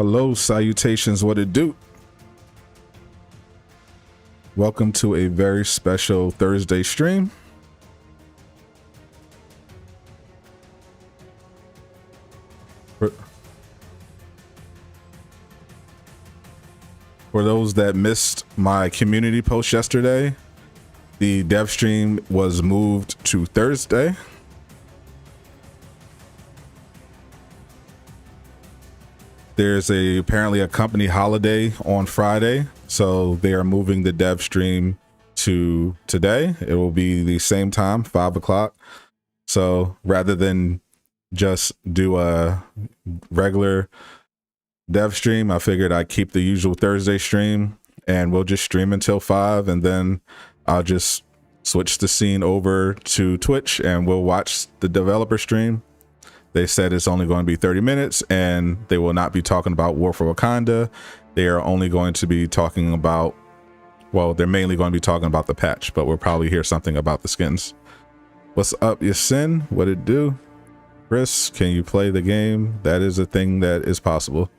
Hello, salutations, what it do? Welcome to a very special Thursday stream. For those that missed my community post yesterday, the dev stream was moved to Thursday. There's apparently a company holiday on Friday, so they are moving the dev stream to today. It will be the same time, 5 o'clock. So rather than just do a regular dev stream, I figured I'd keep the usual Thursday stream and we'll just stream until 5, and then I'll just switch the scene over to Twitch and we'll watch the developer stream. They said it's only going to be 30 minutes and they will not be talking about War for Wakanda. They are only going to be talking about, well, they're mainly going to be talking about the patch, but we'll probably hear something about the skins. What's up, Yasin? What it do? Chris, can you play the game? That is a thing that is possible.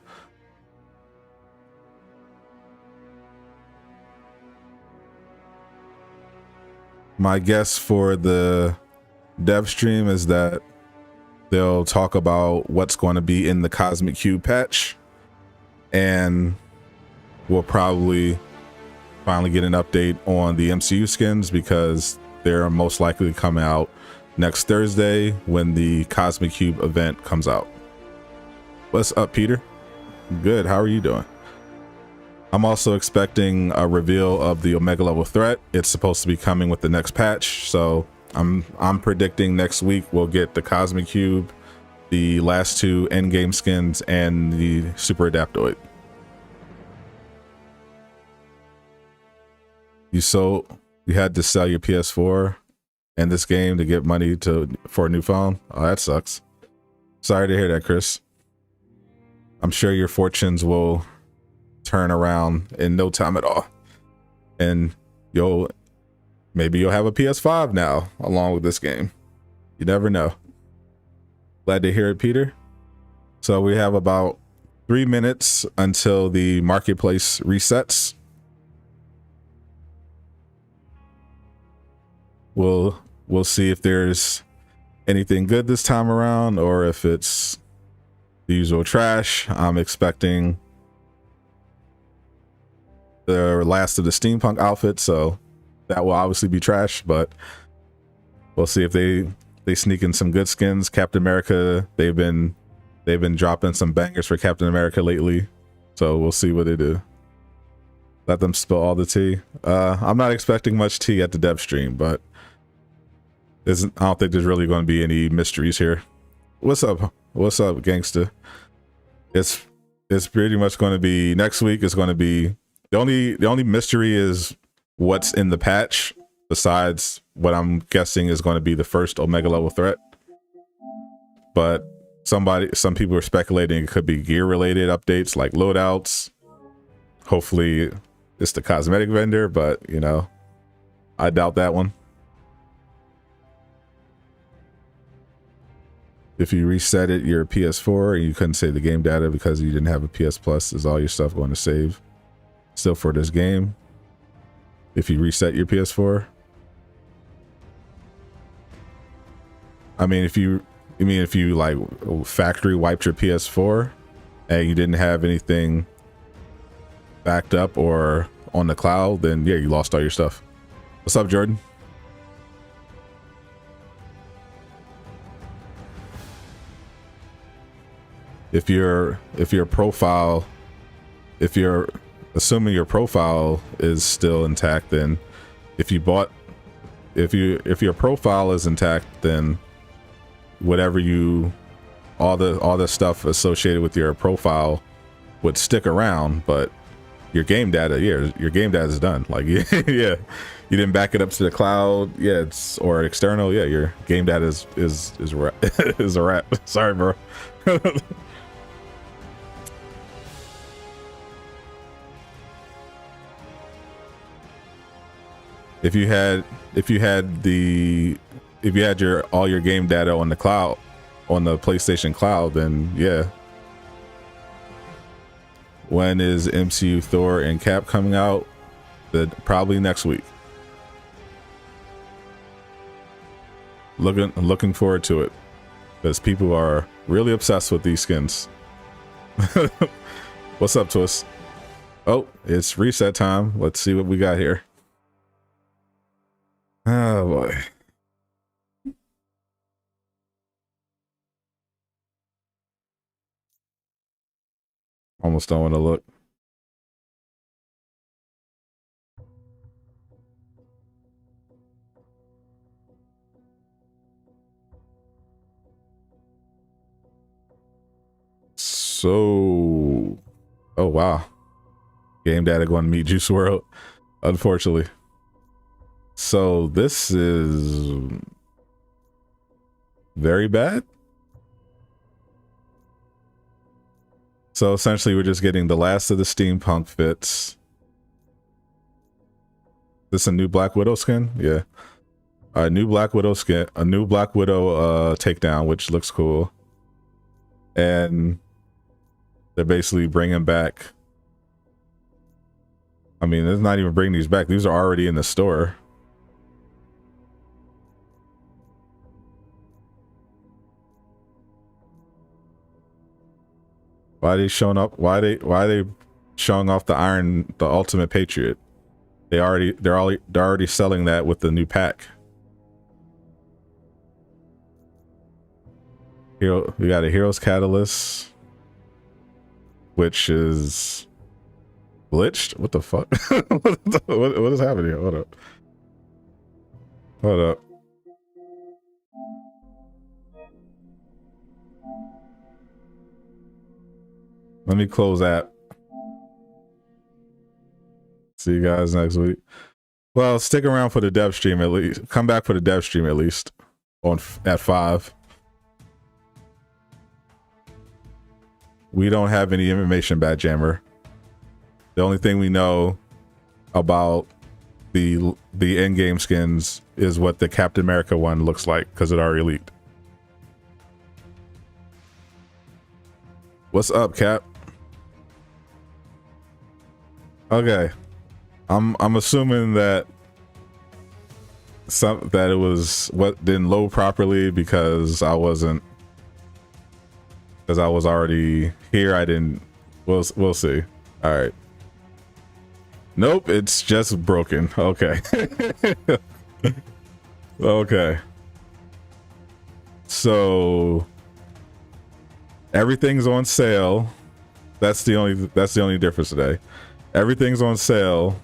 My guess for the dev stream is that they'll talk about what's going to be in the Cosmic Cube patch, and we'll probably finally get an update on the MCU skins because they're most likely to come out next Thursday when the Cosmic Cube event comes out. What's up, Peter? Good. How are you doing? I'm also expecting a reveal of the Omega level threat. It's supposed to be coming with the next patch, so I'm predicting next week we'll get the Cosmic Cube, the last two endgame skins, and the Super Adaptoid. You had to sell your PS4 and this game to get money for a new phone? Oh, that sucks. Sorry to hear that, Chris. I'm sure your fortunes will turn around in no time at all, and maybe you'll have a PS5 now along with this game. You never know. Glad to hear it, Peter. So we have about 3 minutes until the marketplace resets. We'll see if there's anything good this time around or if it's the usual trash. I'm expecting the last of the steampunk outfits, so that will obviously be trash, but we'll see if they sneak in some good skins. Captain America, they've been dropping some bangers for Captain America lately, so we'll see what they do. Let them spill all the tea. I'm not expecting much tea at the dev stream, but I don't think there's really going to be any mysteries here. What's up, gangsta? It's pretty much going to be next week. It's going to be the only mystery is what's in the patch, besides what I'm guessing is going to be the first Omega level threat. But some people are speculating it could be gear related updates like loadouts. Hopefully it's the cosmetic vendor, but I doubt that one. If you reset your PS4 and you couldn't save the game data because you didn't have a PS Plus, is all your stuff going to save still for this game? If you reset your PS4, I mean, if you like factory wiped your PS4 and you didn't have anything backed up or on the cloud, then yeah, you lost all your stuff. What's up, Jordan? If you're assuming your profile is still intact, then if your profile is intact, then whatever all the stuff associated with your profile would stick around, but your game data, your game data is done. Like, yeah, you didn't back it up to the cloud, or external, your game data is a wrap. Sorry, bro. If you had all your game data on the cloud, on the PlayStation Cloud, then yeah, When is MCU Thor and Cap coming out? Probably next week. Looking forward to it, because people are really obsessed with these skins. What's up, Twist? Oh, it's reset time. Let's see what we got here. Oh boy. Almost don't want to look. So, oh wow. Game data going to meet Juice World, unfortunately. So this is very bad. So essentially we're just getting the last of the steampunk fits. This a new Black Widow skin? Yeah. A new Black Widow skin, a new Black Widow takedown, which looks cool. And they're basically bringing back, I mean, it's not even bringing these back. These are already in the store. Why are they showing up? Why are they showing off the Ultimate Patriot? They're already selling that with the new pack. Hero, we got a Hero's Catalyst, which is glitched. What the fuck? what is happening here? Hold up. Hold up. Let me close that. See you guys next week. Well, stick around for the dev stream at least. Come back for the dev stream at least at 5. We don't have any information, Bad Jammer. The only thing we know about the in-game skins is what the Captain America one looks like, because it already leaked. What's up, Cap? Okay, I'm assuming that it was what didn't load properly because I was already here. I didn't. We'll see. All right. Nope, it's just broken. Okay. Okay. So everything's on sale. That's the only difference today. Everything's on sale.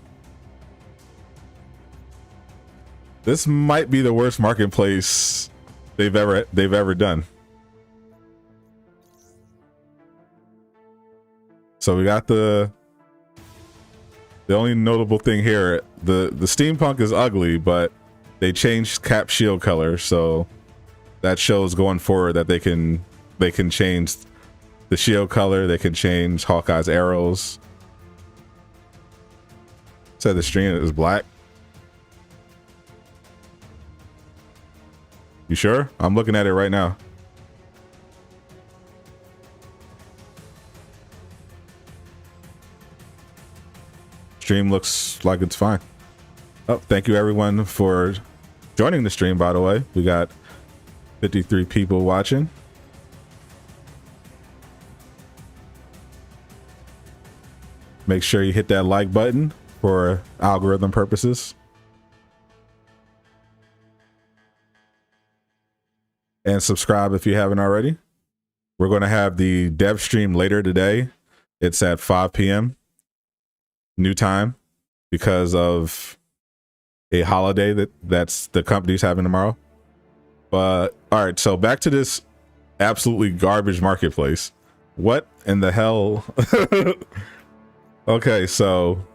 This might be the worst marketplace they've ever done. So we got the only notable thing here, the steampunk is ugly, but they changed Cap shield color, so that shows going forward that they can change the shield color, they can change Hawkeye's arrows. Said the stream is black. You sure? I'm looking at it right now. Stream looks like it's fine. Oh, thank you everyone for joining the stream, by the way. We got 53 people watching. Make sure you hit that like button for algorithm purposes. And subscribe if you haven't already. We're going to have the dev stream later today. It's at 5 p.m. new time because of a holiday that's the company's having tomorrow. But all right, so back to this absolutely garbage marketplace. What in the hell? Okay, so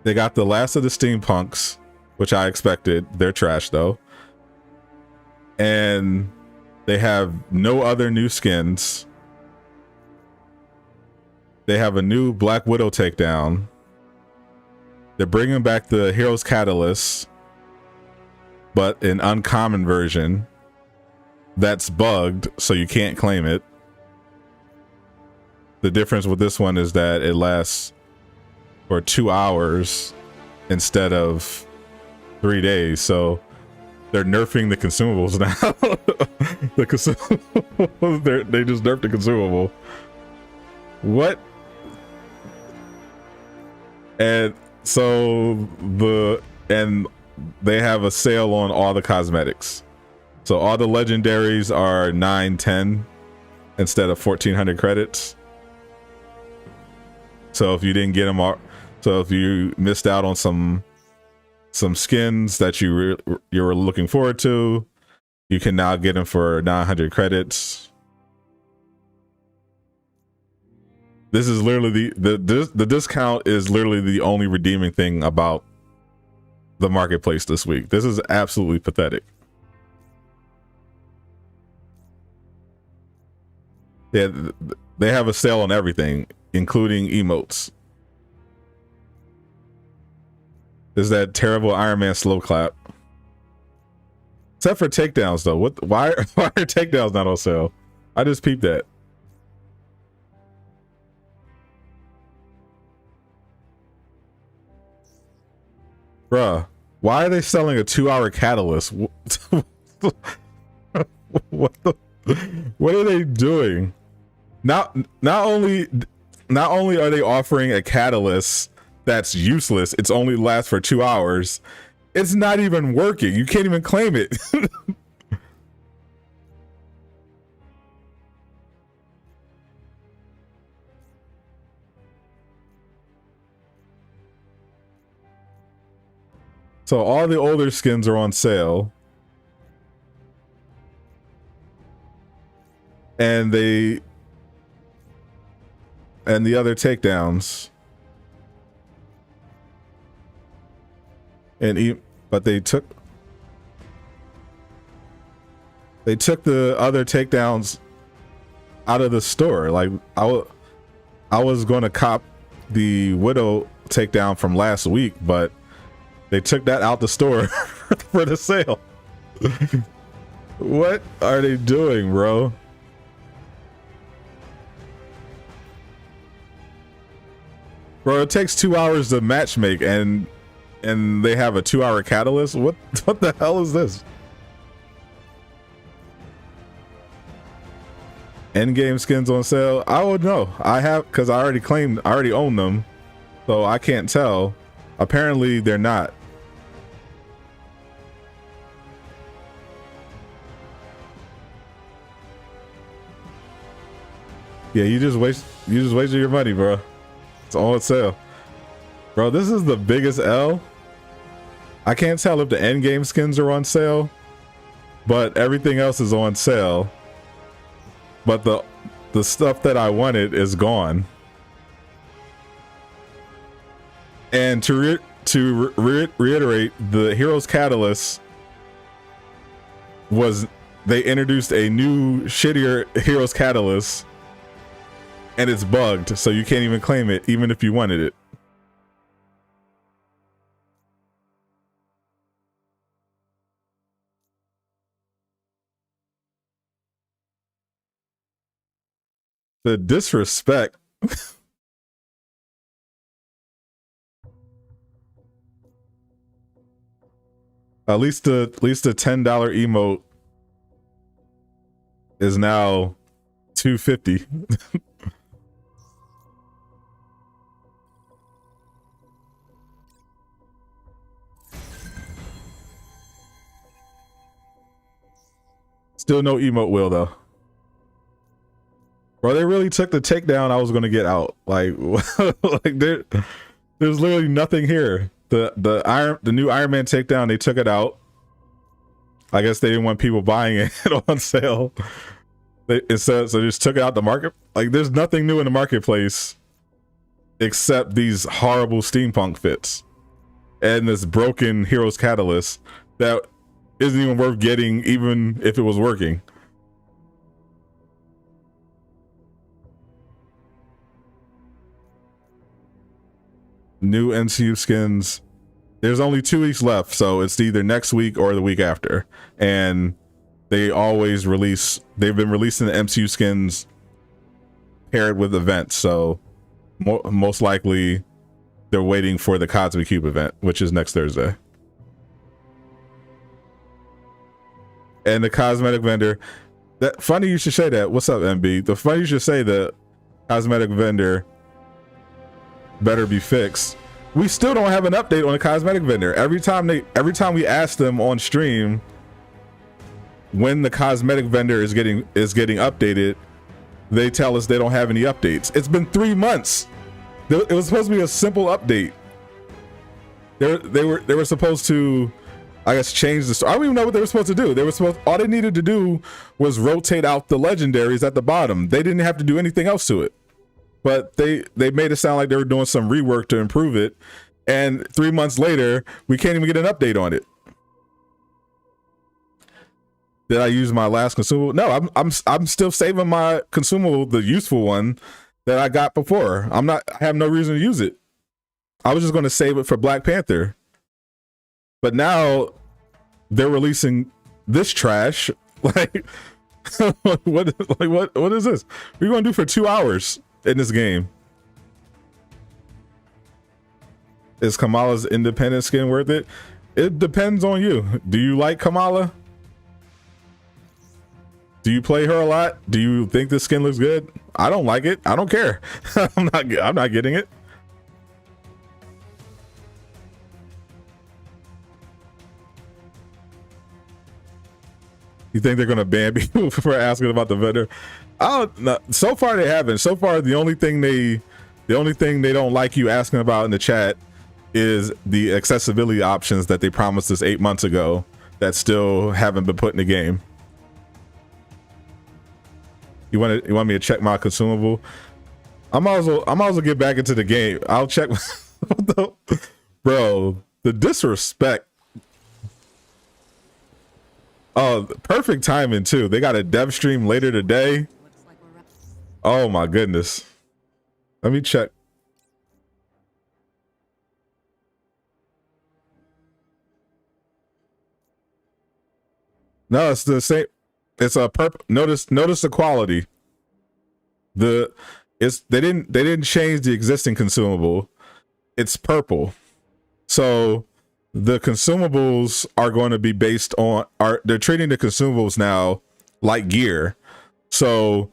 they got the last of the steampunks, which I expected. They're trash though. And they have no other new skins. They have a new Black Widow takedown. They're bringing back the Hero's Catalyst, but an uncommon version that's bugged, so you can't claim it. The difference with this one is that it lasts for 2 hours instead of 3 days. So they're nerfing the consumables now. The consumables, they just nerfed the consumable. What? And so they have a sale on all the cosmetics. So all the legendaries are 910 instead of 1400 credits. So if you didn't get them all, so if you missed out on some skins that you were looking forward to, you can now get them for 900 credits. This is literally the discount is literally the only redeeming thing about the marketplace this week. This is absolutely pathetic. Yeah, they have a sale on everything, including emotes. Is that terrible Iron Man slow clap? Except for takedowns though. Why are takedowns not on sale? I just peeped that. Bruh, why are they selling a 2-hour catalyst? What are they doing? Not only are they offering a catalyst that's useless, it's only lasts for 2 hours, it's not even working. You can't even claim it. So all the older skins are on sale. And the other takedowns. But they took the other takedowns out of the store. Like I was going to cop the Widow takedown from last week, but they took that out the store for the sale. What are they doing, bro? Bro, it takes 2 hours to matchmake, and they have a 2-hour catalyst. What the hell is this? Endgame skins on sale? I would know. I have, because I already own them, so I can't tell. Apparently, they're not. Yeah, you just wasted your money, bro. It's all on sale. Bro, this is the biggest L. I can't tell if the endgame skins are on sale, but everything else is on sale. But the stuff that I wanted is gone. And to reiterate, the Heroes Catalyst was, they introduced a new shittier Heroes Catalyst, and it's bugged, so you can't even claim it, even if you wanted it. The disrespect. At least the $10 emote is now $250. Still no emote wheel though. Bro, they really took the takedown I was gonna get out. Like, like there's literally nothing here. The new Iron Man takedown, they took it out. I guess they didn't want people buying it on sale. So they just took it out the market. Like, there's nothing new in the marketplace except these horrible steampunk fits and this broken Heroes Catalyst that isn't even worth getting, even if it was working. New MCU skins. There's only 2 weeks left, so it's either next week or the week after. And they always release, they've been releasing the MCU skins paired with events. So most likely they're waiting for the Cosmic Cube event, which is next Thursday. And the cosmetic vendor, that funny you should say that. What's up, MB? The funny you should say the cosmetic vendor better be fixed. We still don't have an update on the cosmetic vendor. Every time we ask them on stream when the cosmetic vendor is getting updated, they tell us they don't have any updates. It's been 3 months. It was supposed to be a simple update. They were supposed to, I guess, change the story. I don't even know what they were supposed to do. All they needed to do was rotate out the legendaries at the bottom. They didn't have to do anything else to it. But they made it sound like they were doing some rework to improve it. And 3 months later, we can't even get an update on it. Did I use my last consumable? No, I'm still saving my consumable, the useful one that I got before. I have no reason to use it. I was just going to save it for Black Panther. But now they're releasing this trash. Like what is this? What are you going to do for 2 hours in this game? Is Kamala's independent skin worth it? It depends on you. Do you like Kamala? Do you play her a lot? Do you think the skin looks good? I don't like it. I don't care. I'm not getting it. You think they're gonna ban people for asking about the vendor? I don't know. So far they haven't. So far the only thing they don't like you asking about in the chat is the accessibility options that they promised us 8 months ago that still haven't been put in the game. You want me to check my consumable? I might as well get back into the game. I'll check. Bro, the disrespect. Oh, perfect timing too. They got a dev stream later today. Oh my goodness. Let me check. No, it's the same. It's a notice the quality. They didn't change the existing consumable. It's purple. So the consumables are going to be based on they're treating the consumables now like gear. So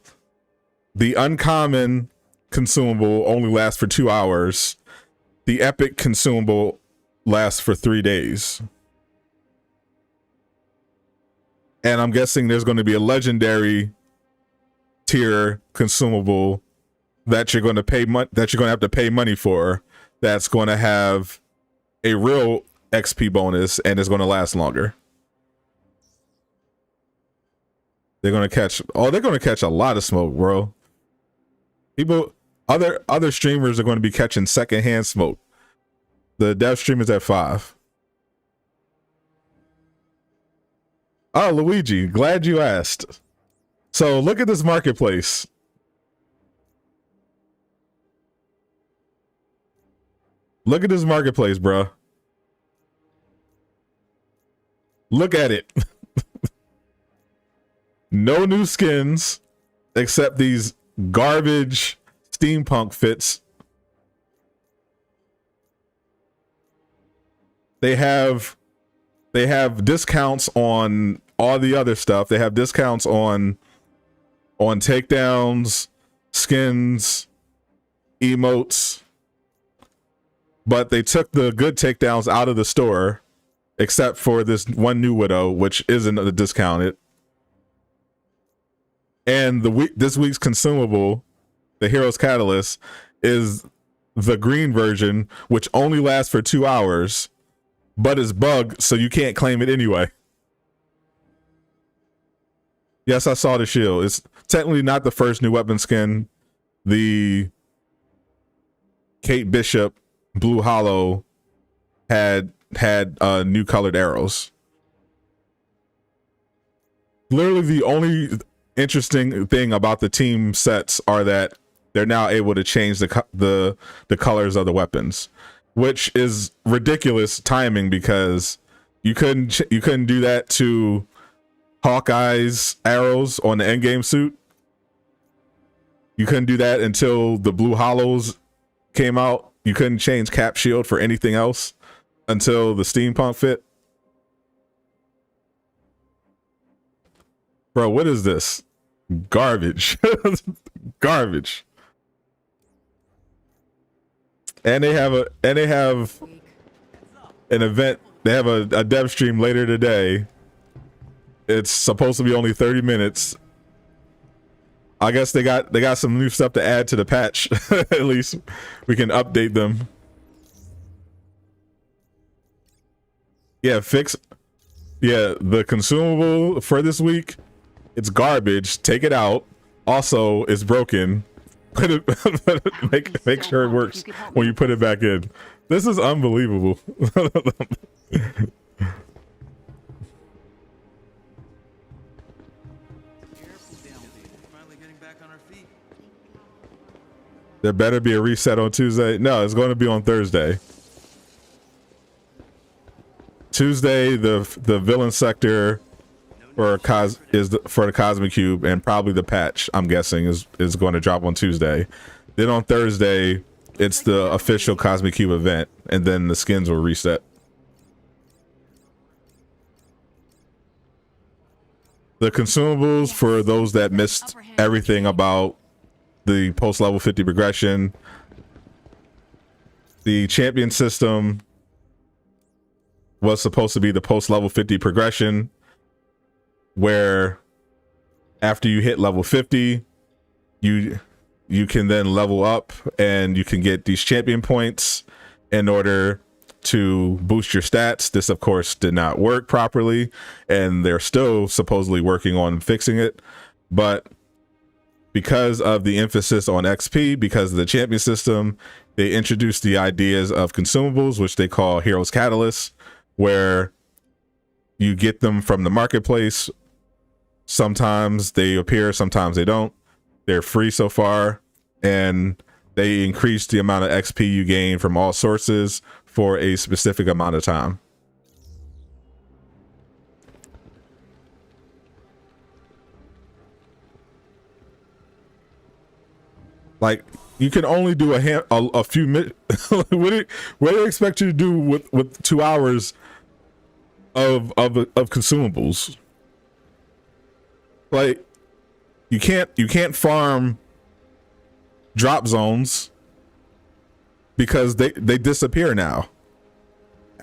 the uncommon consumable only lasts for 2 hours. The epic consumable lasts for 3 days. And I'm guessing there's going to be a legendary tier consumable that you're going to have to pay money for. That's going to have a real XP bonus and is going to last longer. They're going to catch a lot of smoke, bro. Other streamers are going to be catching secondhand smoke. The dev stream is at 5. Oh, Luigi, glad you asked. So look at this marketplace. Look at this marketplace, bro. Look at it. No new skins except these garbage steampunk fits. They have discounts on all the other stuff. They have discounts on takedowns, skins, emotes. But they took the good takedowns out of the store, except for this one new Widow, which isn't discounted. And this week's consumable, the Hero's Catalyst, is the green version, which only lasts for 2 hours, but is bugged, so you can't claim it anyway. Yes, I saw the shield. It's technically not the first new weapon skin. The Kate Bishop Blue Hollow had new colored arrows. Literally the only interesting thing about the team sets are that they're now able to change the colors of the weapons, which is ridiculous timing because you couldn't do that to Hawkeye's arrows on the endgame suit. You couldn't do that until the blue hollows came out. You couldn't change Cap Shield for anything else until the steampunk fit. Bro, what is this? Garbage. Garbage. And they have an event. They have a dev stream later today. It's supposed to be only 30 minutes. I guess they got some new stuff to add to the patch. At least we can update them. Yeah, the consumable for this week, it's garbage. Take it out. Also, it's broken. Put it make sure it works when you put it back in. This is unbelievable. There better be a reset on Tuesday. No, it's going to be on Thursday. Tuesday, the villain sector for for the Cosmic Cube, and probably the patch, I'm guessing, is going to drop on Tuesday. Then on Thursday, it's the official Cosmic Cube event, and then the skins will reset. The consumables, for those that missed everything about the post level 50 progression, the champion system was supposed to be the post level 50 progression, where after you hit level 50, you can then level up and you can get these champion points in order to boost your stats. This of course did not work properly, and they're still supposedly working on fixing it, but because of the emphasis on XP, because of the champion system, they introduced the ideas of consumables, which they call Heroes Catalyst, where you get them from the marketplace. Sometimes they appear, sometimes they don't. They're free so far, and they increase the amount of XP you gain from all sources for a specific amount of time. Like, you can only do a few minutes. What do they expect you to do with 2 hours of consumables? Like, you can't farm drop zones because they disappear now.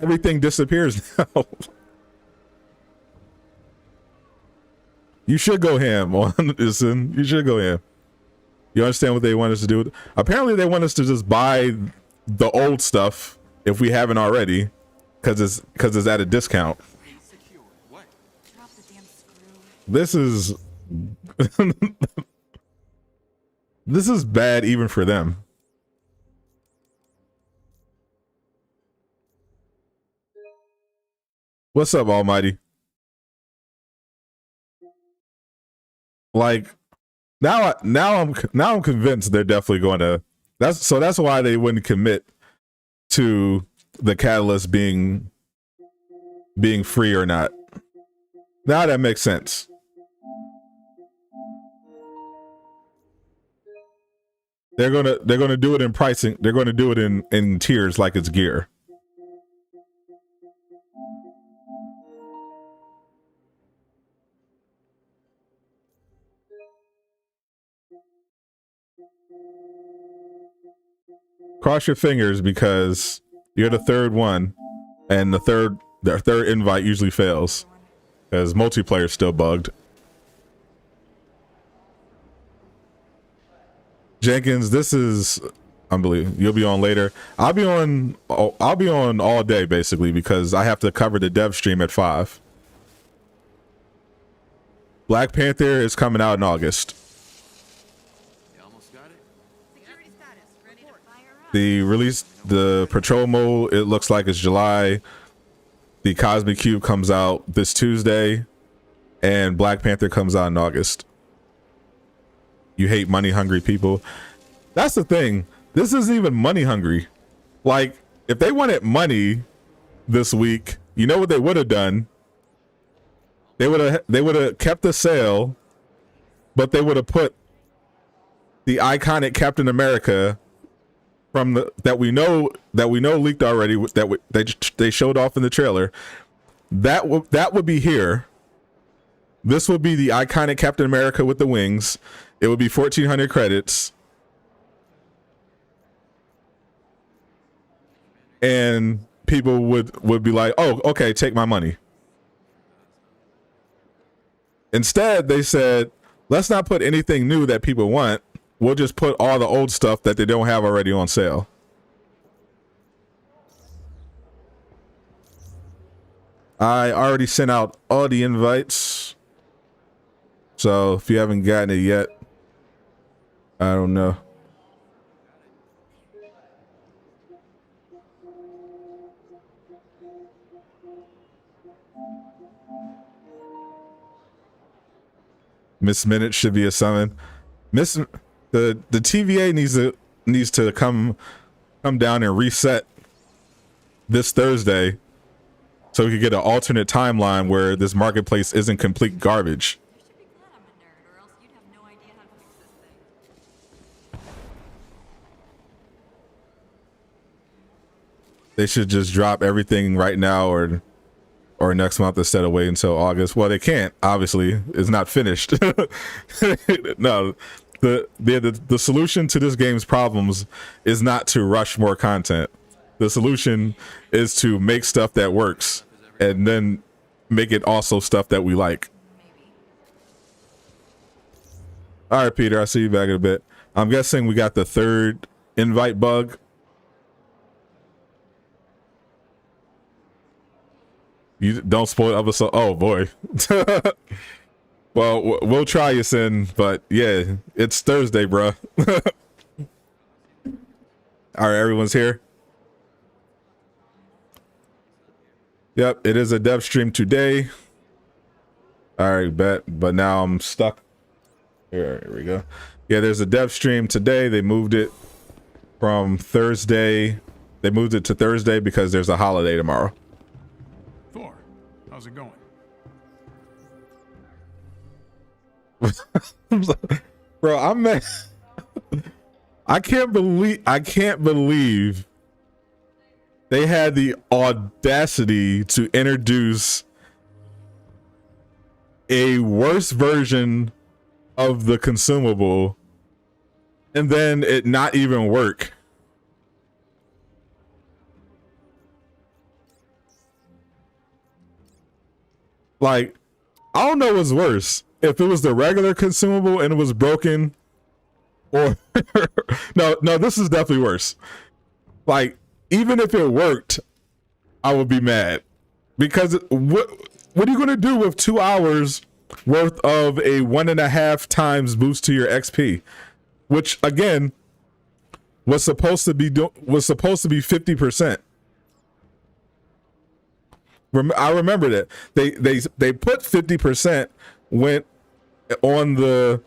Everything disappears now. You should go ham on this. You should go ham. You understand what they want us to do? Apparently they want us to just buy the old stuff if we haven't already, because it's at a discount. This is this is bad even for them. What's up, Almighty? Like, now I'm convinced they're definitely going to. That's why they wouldn't commit to the catalyst being free or not. Now that makes sense. They're gonna do it in pricing. They're going to do it in tiers like it's gear. Cross your fingers, because you're the third one, and the third invite usually fails because multiplayer's still bugged. Jenkins, this is unbelievable. You'll be on later. I'll be on all day basically, because I have to cover the dev stream at 5. Black Panther is coming out in August. The release, the patrol mode, it looks like it's July. The Cosmic Cube comes out this Tuesday, and Black Panther comes out in August. You hate money hungry people. That's the thing. This isn't even money hungry. Like, if they wanted money this week, you know what they would have done? They would have kept the sale, but they would have put the iconic Captain America from the that we know leaked already, they showed off in the trailer. That would be here. This would be the iconic Captain America with the wings. It would be 1,400 credits. And people would be like, oh, okay, take my money. Instead, they said, let's not put anything new that people want. We'll just put all the old stuff that they don't have already on sale. I already sent out all the invites. So if you haven't gotten it yet, I don't know. Miss Minute should be a summon. The TVA needs to come down and reset this Thursday so we can get an alternate timeline where this marketplace isn't complete garbage. You should be glad I'm a nerd, or else you'd have no idea how to fix this thing. They should just drop everything right now or next month instead of waiting until August. Well, they can't, obviously. It's not finished. No, the solution to this game's problems is not to rush more content. The solution is to make stuff that works and then make it also stuff that we like. Maybe. All right, Peter, I'll see you back in a bit. I'm guessing we got the third invite bug. You don't spoil episode. Oh boy. Well, we'll try you, Sin, but yeah, it's Thursday, bro. All right, everyone's here. Yep, it is a dev stream today. All right, bet, but now I'm stuck. Here we go. Yeah, there's a dev stream today. They moved it from Thursday. They moved it to Thursday because there's a holiday tomorrow. Thor, how's it going? Bro, I can't believe they had the audacity to introduce a worse version of the consumable and then it not even work. Like, I don't know what's worse. If it was the regular consumable and it was broken, or no, this is definitely worse. Like, even if it worked, I would be mad because what are you gonna do with 2 hours worth of a 1.5 times boost to your XP, which again was supposed to be 50%. I remember that they put 50% went on the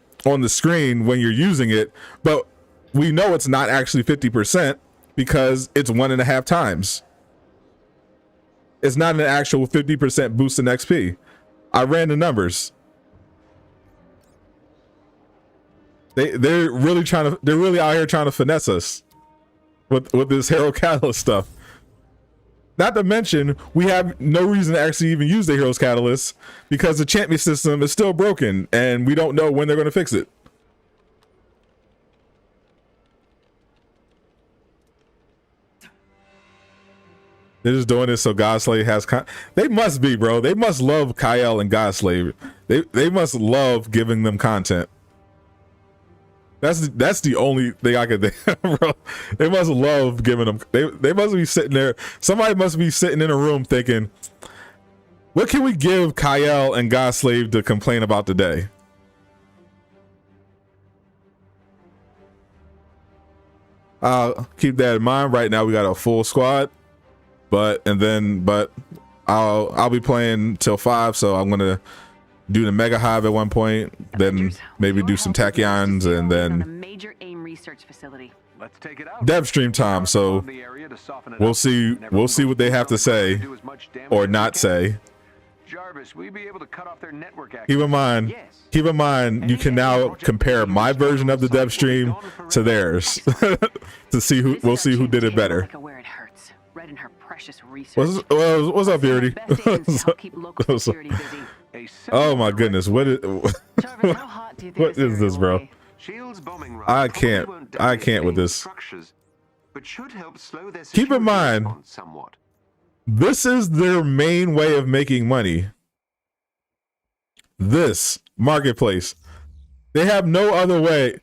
screen when you're using it, but we know it's not actually 50% because it's 1.5 times. It's not an actual 50% boost in XP. I ran the numbers. They're really out here trying to finesse us with this Hero Catalyst stuff. Not to mention, we have no reason to actually even use the Heroes Catalyst because the champion system is still broken and we don't know when they're going to fix it. They're just doing this so Godslave has they must be, bro. They must love Kyle and Godslave. They must love giving them content. That's the only thing I could think, bro. They must love giving them. They must be sitting there. Somebody must be sitting in a room thinking, what can we give Kyle and Godslave to complain about today? Keep that in mind. Right now we got a full squad, but I'll be playing till 5, so I'm gonna do the Mega Hive at one point, then maybe do some tachyons, and then major AIM research facility. Let's take it out. dev stream time. So we'll see what they have to say or not say. Jarvis, will you be able to cut off their network access? Keep in mind, you can now compare my version of the dev stream to theirs to see who. We'll see who did it better. Where it hurts. Right in her precious research. What's up, Beardy? Best agents help keep local security busy. Oh my goodness, what is Jarvis, how hot do you think what is this, bro? Shield's bombing run I probably can't won't damage with AIM this. structures, but should help slow their Keep in security mind, response somewhat. this is their main way of making money. This marketplace, they have no other way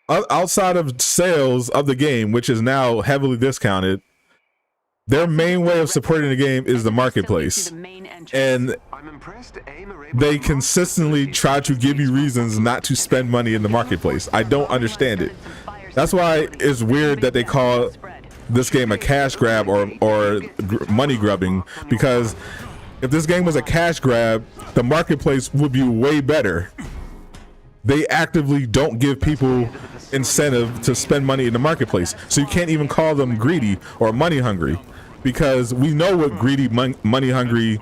outside of sales of the game, which is now heavily discounted. Their main way of supporting the game is the marketplace, and I'm impressed AIM are able they to consistently try to give you reasons not to spend money in the marketplace. I don't understand it. That's why it's weird that they call this game a cash grab or money grubbing, because if this game was a cash grab, the marketplace would be way better. They actively don't give people incentive to spend money in the marketplace, so you can't even call them greedy or money hungry, because we know what greedy money hungry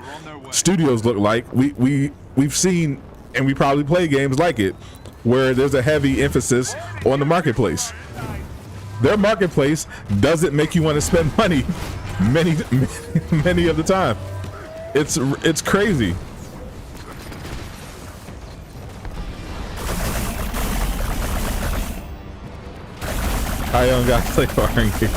studios look like. We've seen, and we probably play games like it, where there's a heavy emphasis on the marketplace. Their marketplace doesn't make you want to spend money many of the time. It's crazy. I don't got to play firing game.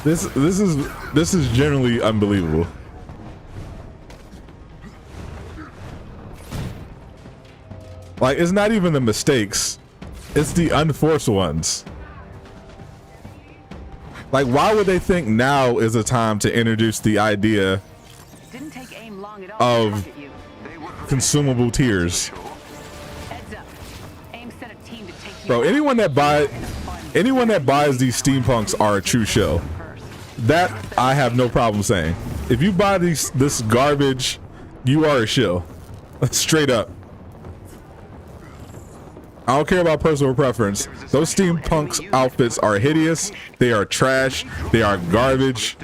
This is generally unbelievable. Like, it's not even the mistakes, it's the unforced ones. Like, why would they think now is a time to introduce the idea Didn't take AIM long at all to of target you. consumable tiers? Heads up. AIM sent a team to take you Bro, out. anyone that buys these steampunks are a true show. That I have no problem saying. If you buy this garbage, you are a shill. Straight up. I don't care about personal preference. Those steampunks outfits are hideous. They are trash. They are garbage.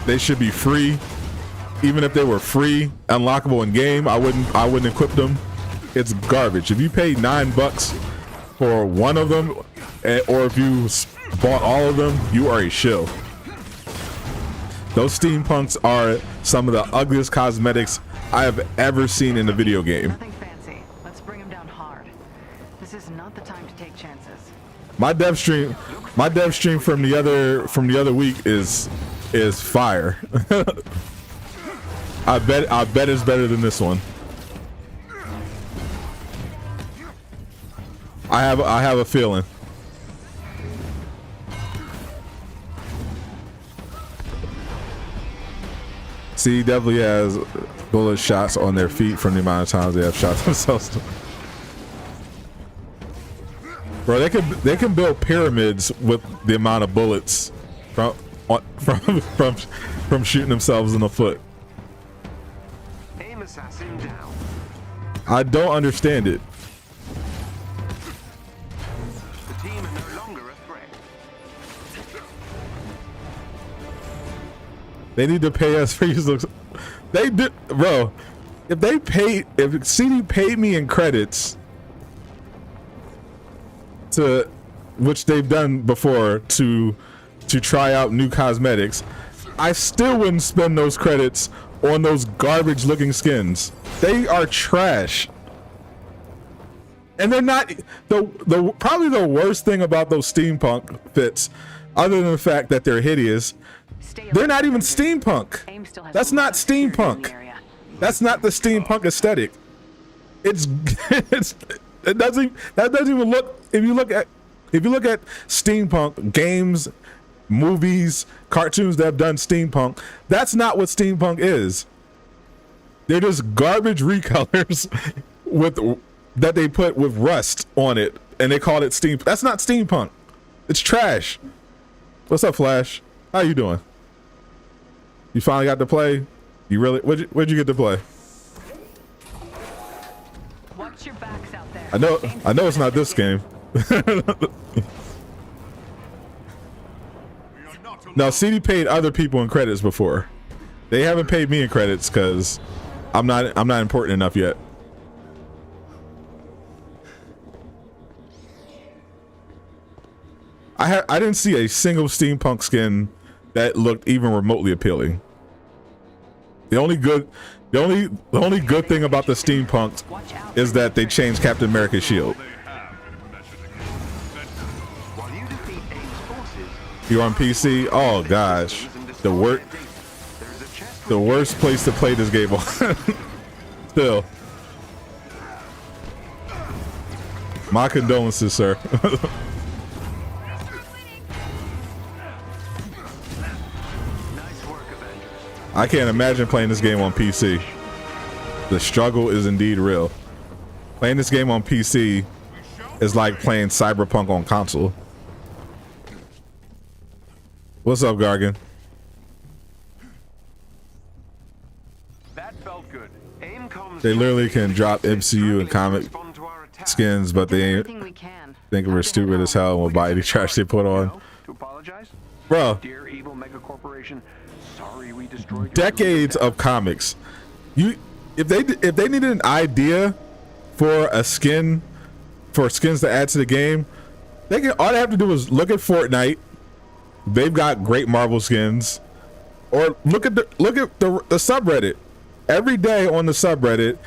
They should be free. Even if they were free, unlockable in game, I wouldn't equip them. It's garbage. If you paid $9 for one of them, or if you bought all of them, you are a shill. Those steampunks are some of the ugliest cosmetics I have ever seen in a video game. Nothing fancy. Let's bring him down hard. This is not the time to take chances. My dev stream from the other week is fire. I bet it's better than this one. I have a feeling. See, he definitely has bullet shots on their feet from the amount of times they have shot themselves. Bro, they can build pyramids with the amount of bullets from shooting themselves in the foot. Aim assassin down. I don't understand it. The team are no longer a threat. They need to pay us for use of. They did, bro. If CD paid me in credits, to which they've done before to try out new cosmetics, I still wouldn't spend those credits on those garbage looking skins. They are trash. And they're not the probably the worst thing about those steampunk fits, other than the fact that they're hideous. They're not even steampunk. That's not steampunk. That's not the steampunk aesthetic. That doesn't even look. If you look at steampunk games, movies, cartoons that have done steampunk, that's not what steampunk is. They're just garbage recolors that they put with rust on it, and they call it steam. That's not steampunk. It's trash. What's up, Flash? How you doing? You finally got to play? You really? Where'd you get to play? Watch your backs out there. I know it's not this game. No, CD paid other people in credits before. They haven't paid me in credits because I'm not important enough yet. I didn't see a single steampunk skin that looked even remotely appealing. The only good thing about the steampunks is that they changed Captain America's shield. While you defeat AIM's forces, You're on PC? Oh gosh. there is a chest The worst place to play this game on. Still. My condolences, sir. Nice work, Avengers. I can't imagine playing this game on PC. The struggle is indeed real. Playing this game on PC is like playing Cyberpunk on console. What's up, Gargan? That felt good. AIM comms They literally can drop MCU and comic respond to our attack. skins, but they ain't Everything we can. think we're stupid as hell and will buy any trash they put on. To apologize? Bro, Dear evil mega corporation, sorry we destroyed your decades of comics. If they needed an idea for a skin, for skins to add to the game, all they have to do is look at Fortnite. They've got great Marvel skins. Or look at the subreddit. Every day on the subreddit,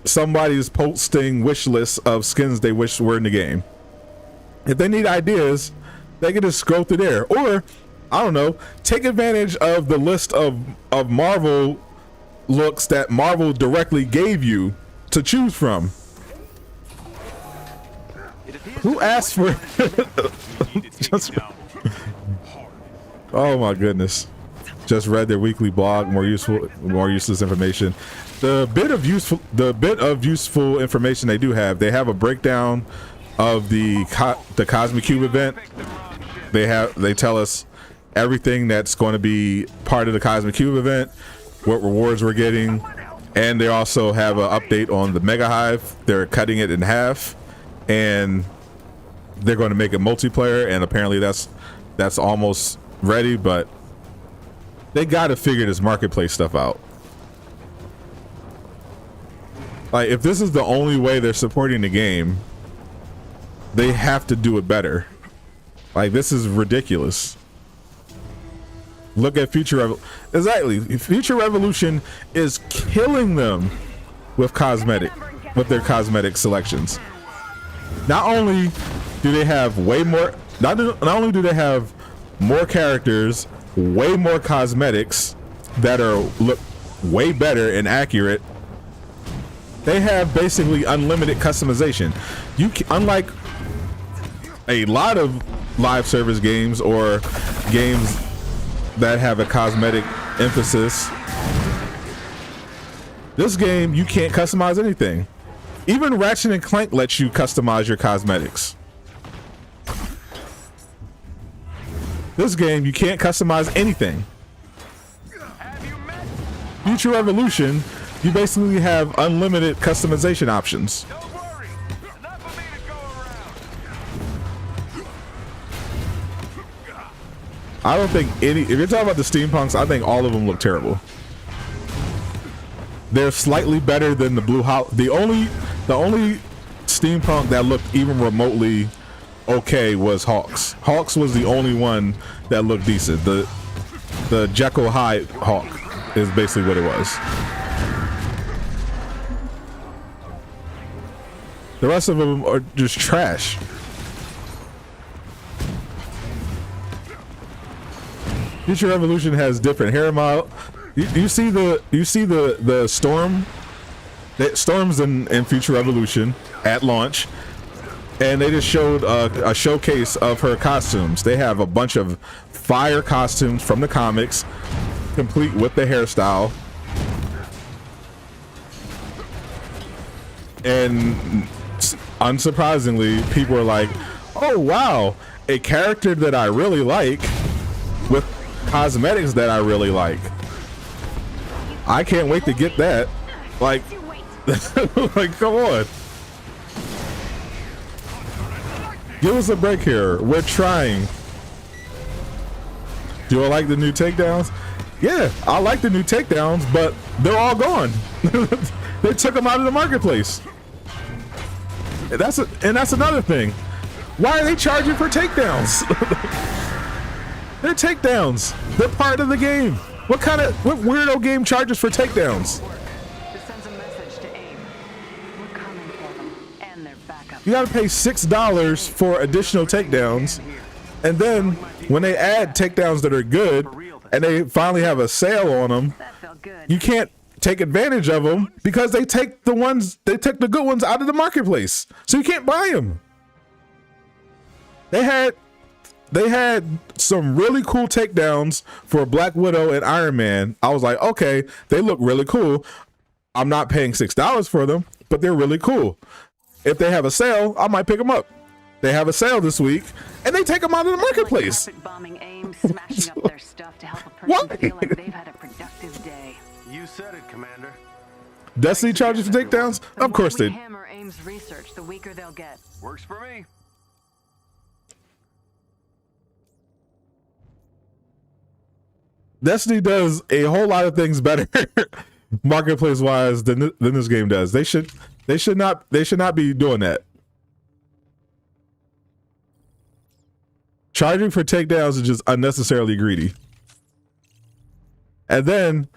somebody's posting wish lists of skins they wish were in the game. If they need ideas, they can just scroll through there. Or, I don't know, take advantage of the list of Marvel looks that Marvel directly gave you to choose from. Who asked for Oh my goodness. Just read their weekly blog, more useless information. The bit of useful information they do have, they have a breakdown of the Cosmic Cube event. They tell us everything that's going to be part of the Cosmic Cube event, what rewards we're getting, and they also have an update on the Mega Hive. They're cutting it in half, and they're going to make it multiplayer, and apparently that's almost ready, but they got to figure this marketplace stuff out. Like, if this is the only way they're supporting the game, they have to do it better. Like, this is ridiculous. Look at exactly. Future Revolution is killing them with their cosmetic selections. Not only do they have not only do they have more characters, way more cosmetics that look way better and accurate, they have basically unlimited customization. Unlike a lot of live service games or games that have a cosmetic emphasis, this game you can't customize anything. Even Ratchet and Clank lets you customize your cosmetics. This game you can't customize anything. Future Revolution, you basically have unlimited customization options. Don't worry. Enough of me to go around. I don't think if you're talking about the steampunks, I think all of them look terrible. They're slightly better than the Blue House. The only steampunk that looked even remotely okay was Hawks. Hawks was the only one that looked decent. The Jekyll Hyde Hawk is basically what it was. The rest of them are just trash. Future Revolution has different hair model. You see the storm. Storms in Future Revolution at launch, and they just showed a showcase of her costumes. They have a bunch of fire costumes from the comics, complete with the hairstyle. And unsurprisingly, people are like, oh wow, a character that I really like with cosmetics that I really like. I can't wait to get that. Like, like, come on. Give us a break here. We're trying. Do I like the new takedowns? Yeah, I like the new takedowns, but they're all gone. They took them out of the marketplace. And that's another thing. Why are they charging for takedowns? They're takedowns. They're part of the game. What weirdo game charges for takedowns? This sends a message to AIM. We're coming for them and their backup. You gotta pay $6 for additional takedowns, and then when they add takedowns that are good, and they finally have a sale on them, That felt good. you can't take advantage of them because they took the good ones out of the marketplace, so you can't buy them. They had some really cool takedowns for Black Widow and Iron Man. I was like, okay, they look really cool. I'm not paying $6 for them, but they're really cool. If they have a sale, I might pick them up. They have a sale this week, and they take them out of the marketplace. Like bombing AIM, smashing up their stuff to help a person Why? feel like they've had a productive day. You said it, Commander. Destiny charges for takedowns? The Of course more they. we hammer AIM's research, the weaker they'll get. Works for me. Destiny does a whole lot of things better marketplace wise than this game does. They should not be doing that. Charging for takedowns is just unnecessarily greedy. And then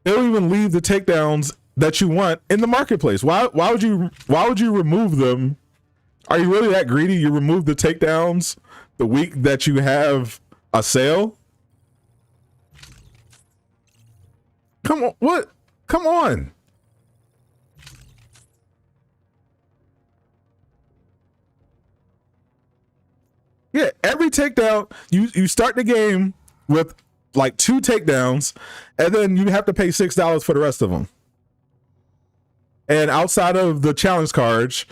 they don't even leave the takedowns that you want in the marketplace. Why would you remove them? Are you really that greedy? You remove the takedowns the week that you have a sale? Come on, what? Come on. Yeah, every takedown, you start the game with like 2 takedowns, and then you have to pay $6 for the rest of them. And outside of the challenge cards,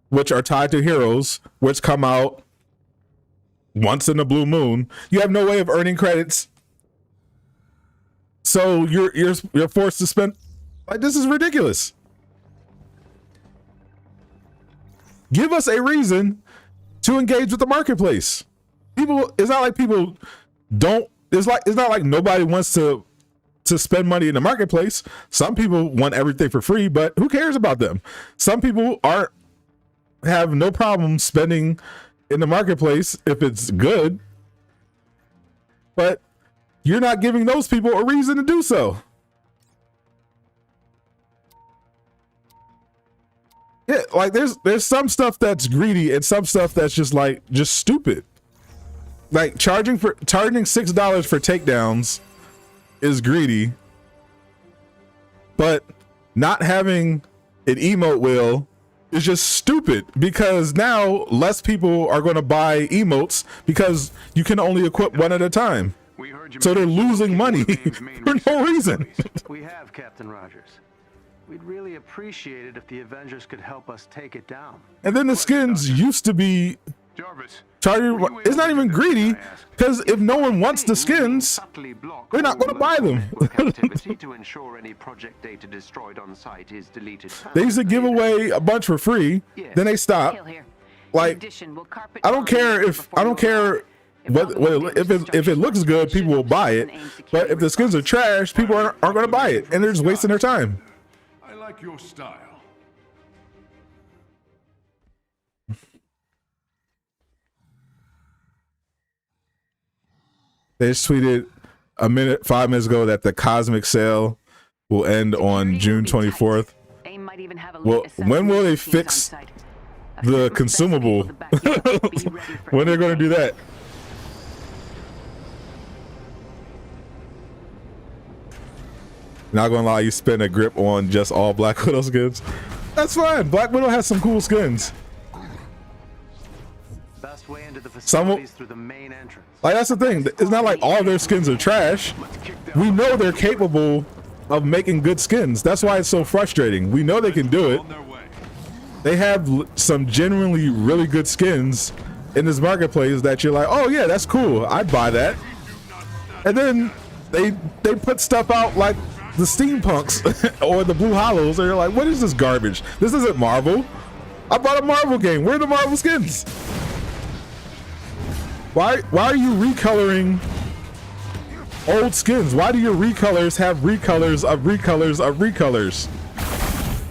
which are tied to heroes, which come out once in the blue moon, you have no way of earning credits. So you're forced to spend. Like, this is ridiculous. Give us a reason to engage with the marketplace. It's not like people don't. It's not like nobody wants to spend money in the marketplace. Some people want everything for free, but who cares about them? Some people have no problem spending in the marketplace if it's good, but you're not giving those people a reason to do so. Yeah, like there's some stuff that's greedy and some stuff that's just stupid. Like charging $6 for takedowns is greedy, but not having an emote wheel is just stupid, because now less people are going to buy emotes because you can only equip one at a time. So they're losing money for no reason. We have, Captain Rogers. We'd really appreciate it if the Avengers could help us take it down. And then the skins used to be Jarvis, charging. It's not even greedy, because if no one wants the skins, they're not going to buy them. to ensure any project data destroyed on site is deleted. They used to give away a bunch for free, then they stopped. Like, I don't care if it looks good, people will buy it. But if the skins are trash, people aren't going to buy it, and they're just wasting their time. I like your style. They just tweeted 5 minutes ago that the cosmic sale will end on June 24th. Well, when will they fix the consumable? When they're going to do that? Not gonna lie, you spend a grip on just all Black Widow skins. That's fine. Black Widow has some cool skins. Best way into the facilities through the main entrance. Like, that's the thing. It's not like all their skins are trash. We know they're capable of making good skins. That's why it's so frustrating. We know they can do it. They have some genuinely really good skins in this marketplace that you're like, oh yeah, that's cool, I'd buy that. And then they put stuff out like the steampunks or the blue hollows, and you're like, what is this garbage? This isn't Marvel. I bought a Marvel game. Where are the Marvel skins? Why are you recoloring old skins? Why do your recolors have recolors of recolors of recolors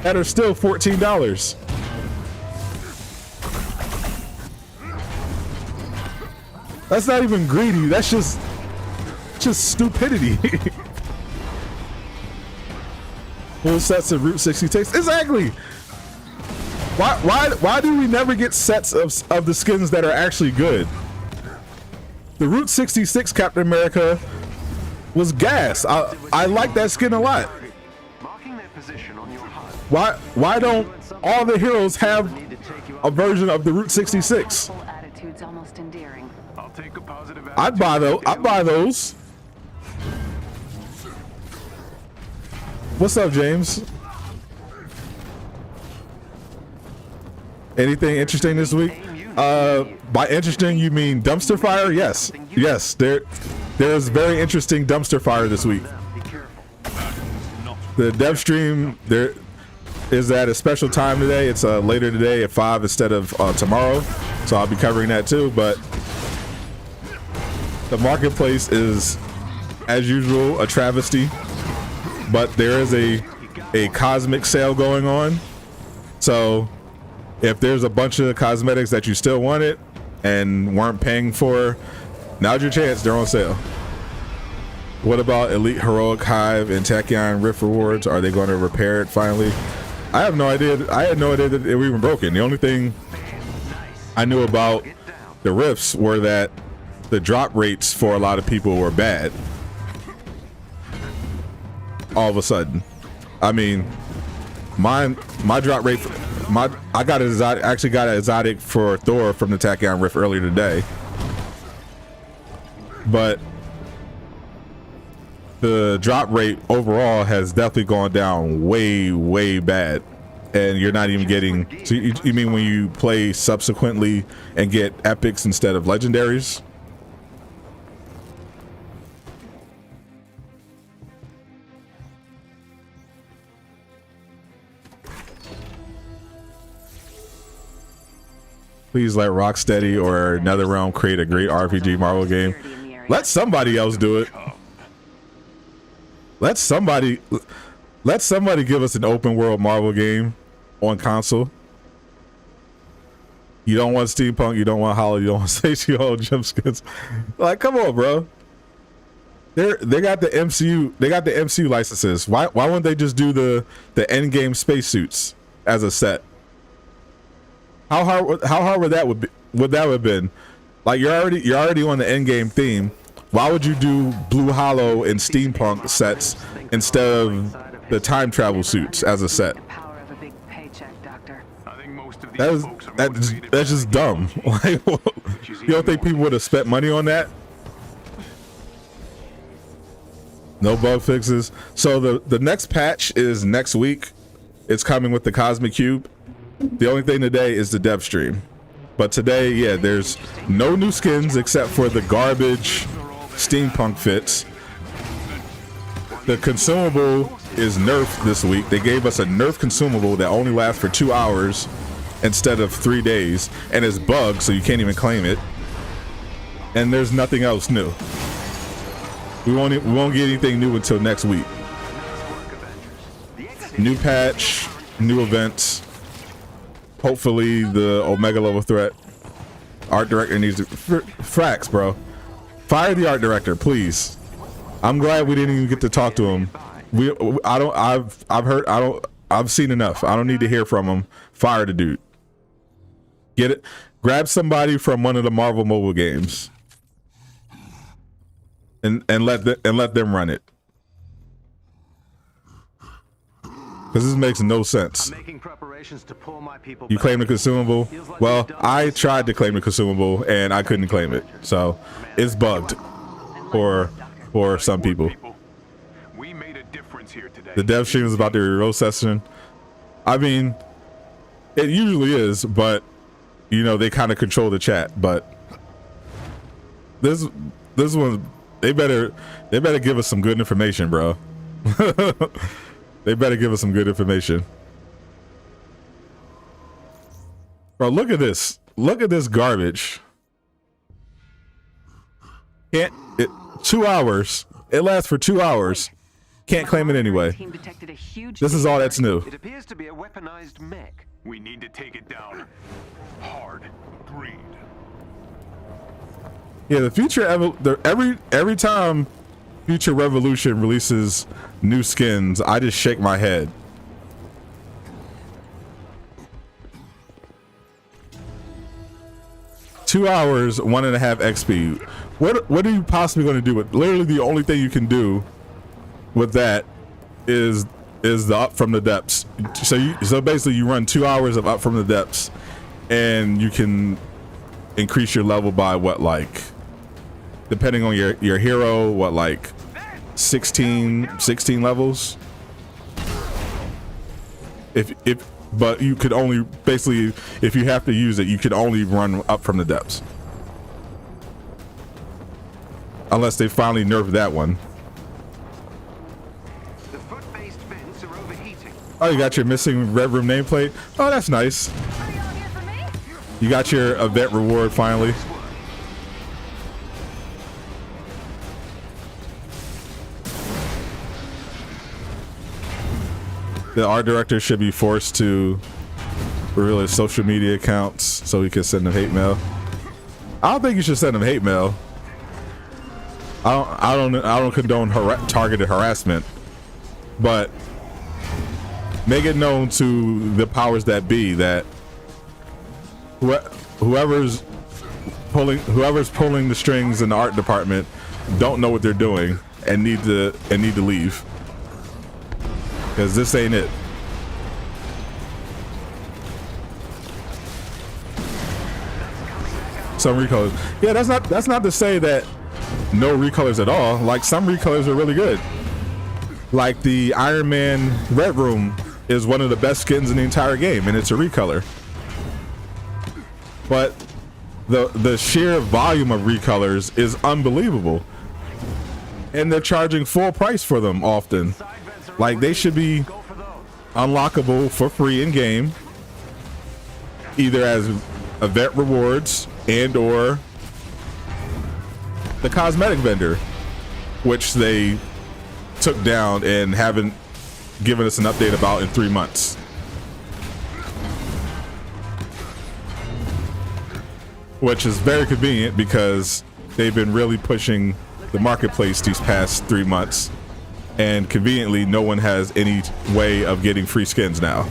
that are still $14? That's not even greedy. That's just stupidity. Full sets of Route 66. Exactly. Why do we never get sets of the skins that are actually good? The Route 66 Captain America was gas. I like that skin a lot. Why don't all the heroes have a version of the Route 66? I'd buy those. What's up, James? Anything interesting this week? By interesting, you mean dumpster fire? Yes. There's very interesting dumpster fire this week. The dev stream there is at a special time today. It's later today at 5 instead of tomorrow, so I'll be covering that too. But the marketplace is, as usual, a travesty. But there is a cosmic sale going on, so if there's a bunch of cosmetics that you still wanted and weren't paying for, now's your chance. They're on sale. What about Elite Heroic Hive and Tachyon Rift rewards? Are they going to repair it finally? I have no idea. I had no idea that they were even broken. The only thing I knew about the rifts were that the drop rates for a lot of people were bad. All of a sudden, I mean, my drop rate, I got actually got an exotic for Thor from the Tachyon Rift earlier today, but the drop rate overall has definitely gone down way bad, and you're not even getting. So you mean when you play subsequently and get epics instead of legendaries? Please let Rocksteady or NetherRealm create a great RPG Marvel game. Let somebody else do it. Let somebody give us an open world Marvel game on console. You don't want steampunk, you don't want Hollow, you don't want Stacey Hall jump skins. Like, come on, bro. They got the MCU licenses. Why wouldn't they just do the endgame spacesuits as a set? How hard would that have been? Like, you're already on the endgame theme. Why would you do Blue Hollow and steampunk sets instead of the time travel suits as a set? That's just dumb. Like, you don't think people would have spent money on that? No bug fixes. So the next patch is next week. It's coming with the Cosmic Cube. The only thing today is the dev stream. But today, yeah, there's no new skins except for the garbage steampunk fits. The consumable is nerfed this week. They gave us a nerf consumable that only lasts for 2 hours instead of 3 days, and it's bugged, so you can't even claim it. And there's nothing else new. We won't get anything new until next week. New patch, new events. Hopefully the Omega level threat. Art director needs to Frax, bro. Fire the art director, please. I'm glad we didn't even get to talk to him. I've seen enough. I don't need to hear from him. Fire the dude. Get it? Grab somebody from one of the Marvel mobile games. And let them run it. Because this makes no sense. You claim the consumable. Well, I tried to claim the consumable and I couldn't claim it, so it's bugged for some people. The dev stream is about the reroll session. I mean, it usually is, but you know, they kind of control the chat. But this one, they better give us some good information, bro. They better give us some good information. Bro, look at this. Look at this garbage. Can't it 2 hours. It lasts for 2 hours. Can't claim it anyway. Team detected a huge This is all that's new. It appears to be a weaponized mech. We need to take it down. Hard. Agreed. Yeah, the future every time Future Revolution releases new skins, I just shake my head. Two hours, 1.5 XP. What are you possibly going to do with? Literally, the only thing you can do with that is the up from the depths. So basically, you run 2 hours of up from the depths, and you can increase your level by what, like, depending on your hero, what, like 16 levels. But you could only, basically, if you have to use it, you could only run up from the depths. Unless they finally nerfed that one. The foot-based vents are overheating. Oh, you got your missing Red Room nameplate? Oh, that's nice. Are y'all here for me? You got your event reward finally. The art director should be forced to reveal his social media accounts so he can send them hate mail. I don't think you should send them hate mail. I don't condone targeted harassment, but make it known to the powers that be that whoever's pulling the strings in the art department don't know what they're doing and need to leave. Because this ain't it. Some recolors. Yeah, that's not to say that no recolors at all. Like, some recolors are really good. Like the Iron Man Red Room is one of the best skins in the entire game, and it's a recolor. But the sheer volume of recolors is unbelievable. And they're charging full price for them often. Like, they should be unlockable for free in game, either as event rewards and or the cosmetic vendor, which they took down and haven't given us an update about in 3 months. Which is very convenient because they've been really pushing the marketplace these past 3 months. And conveniently, no one has any way of getting free skins now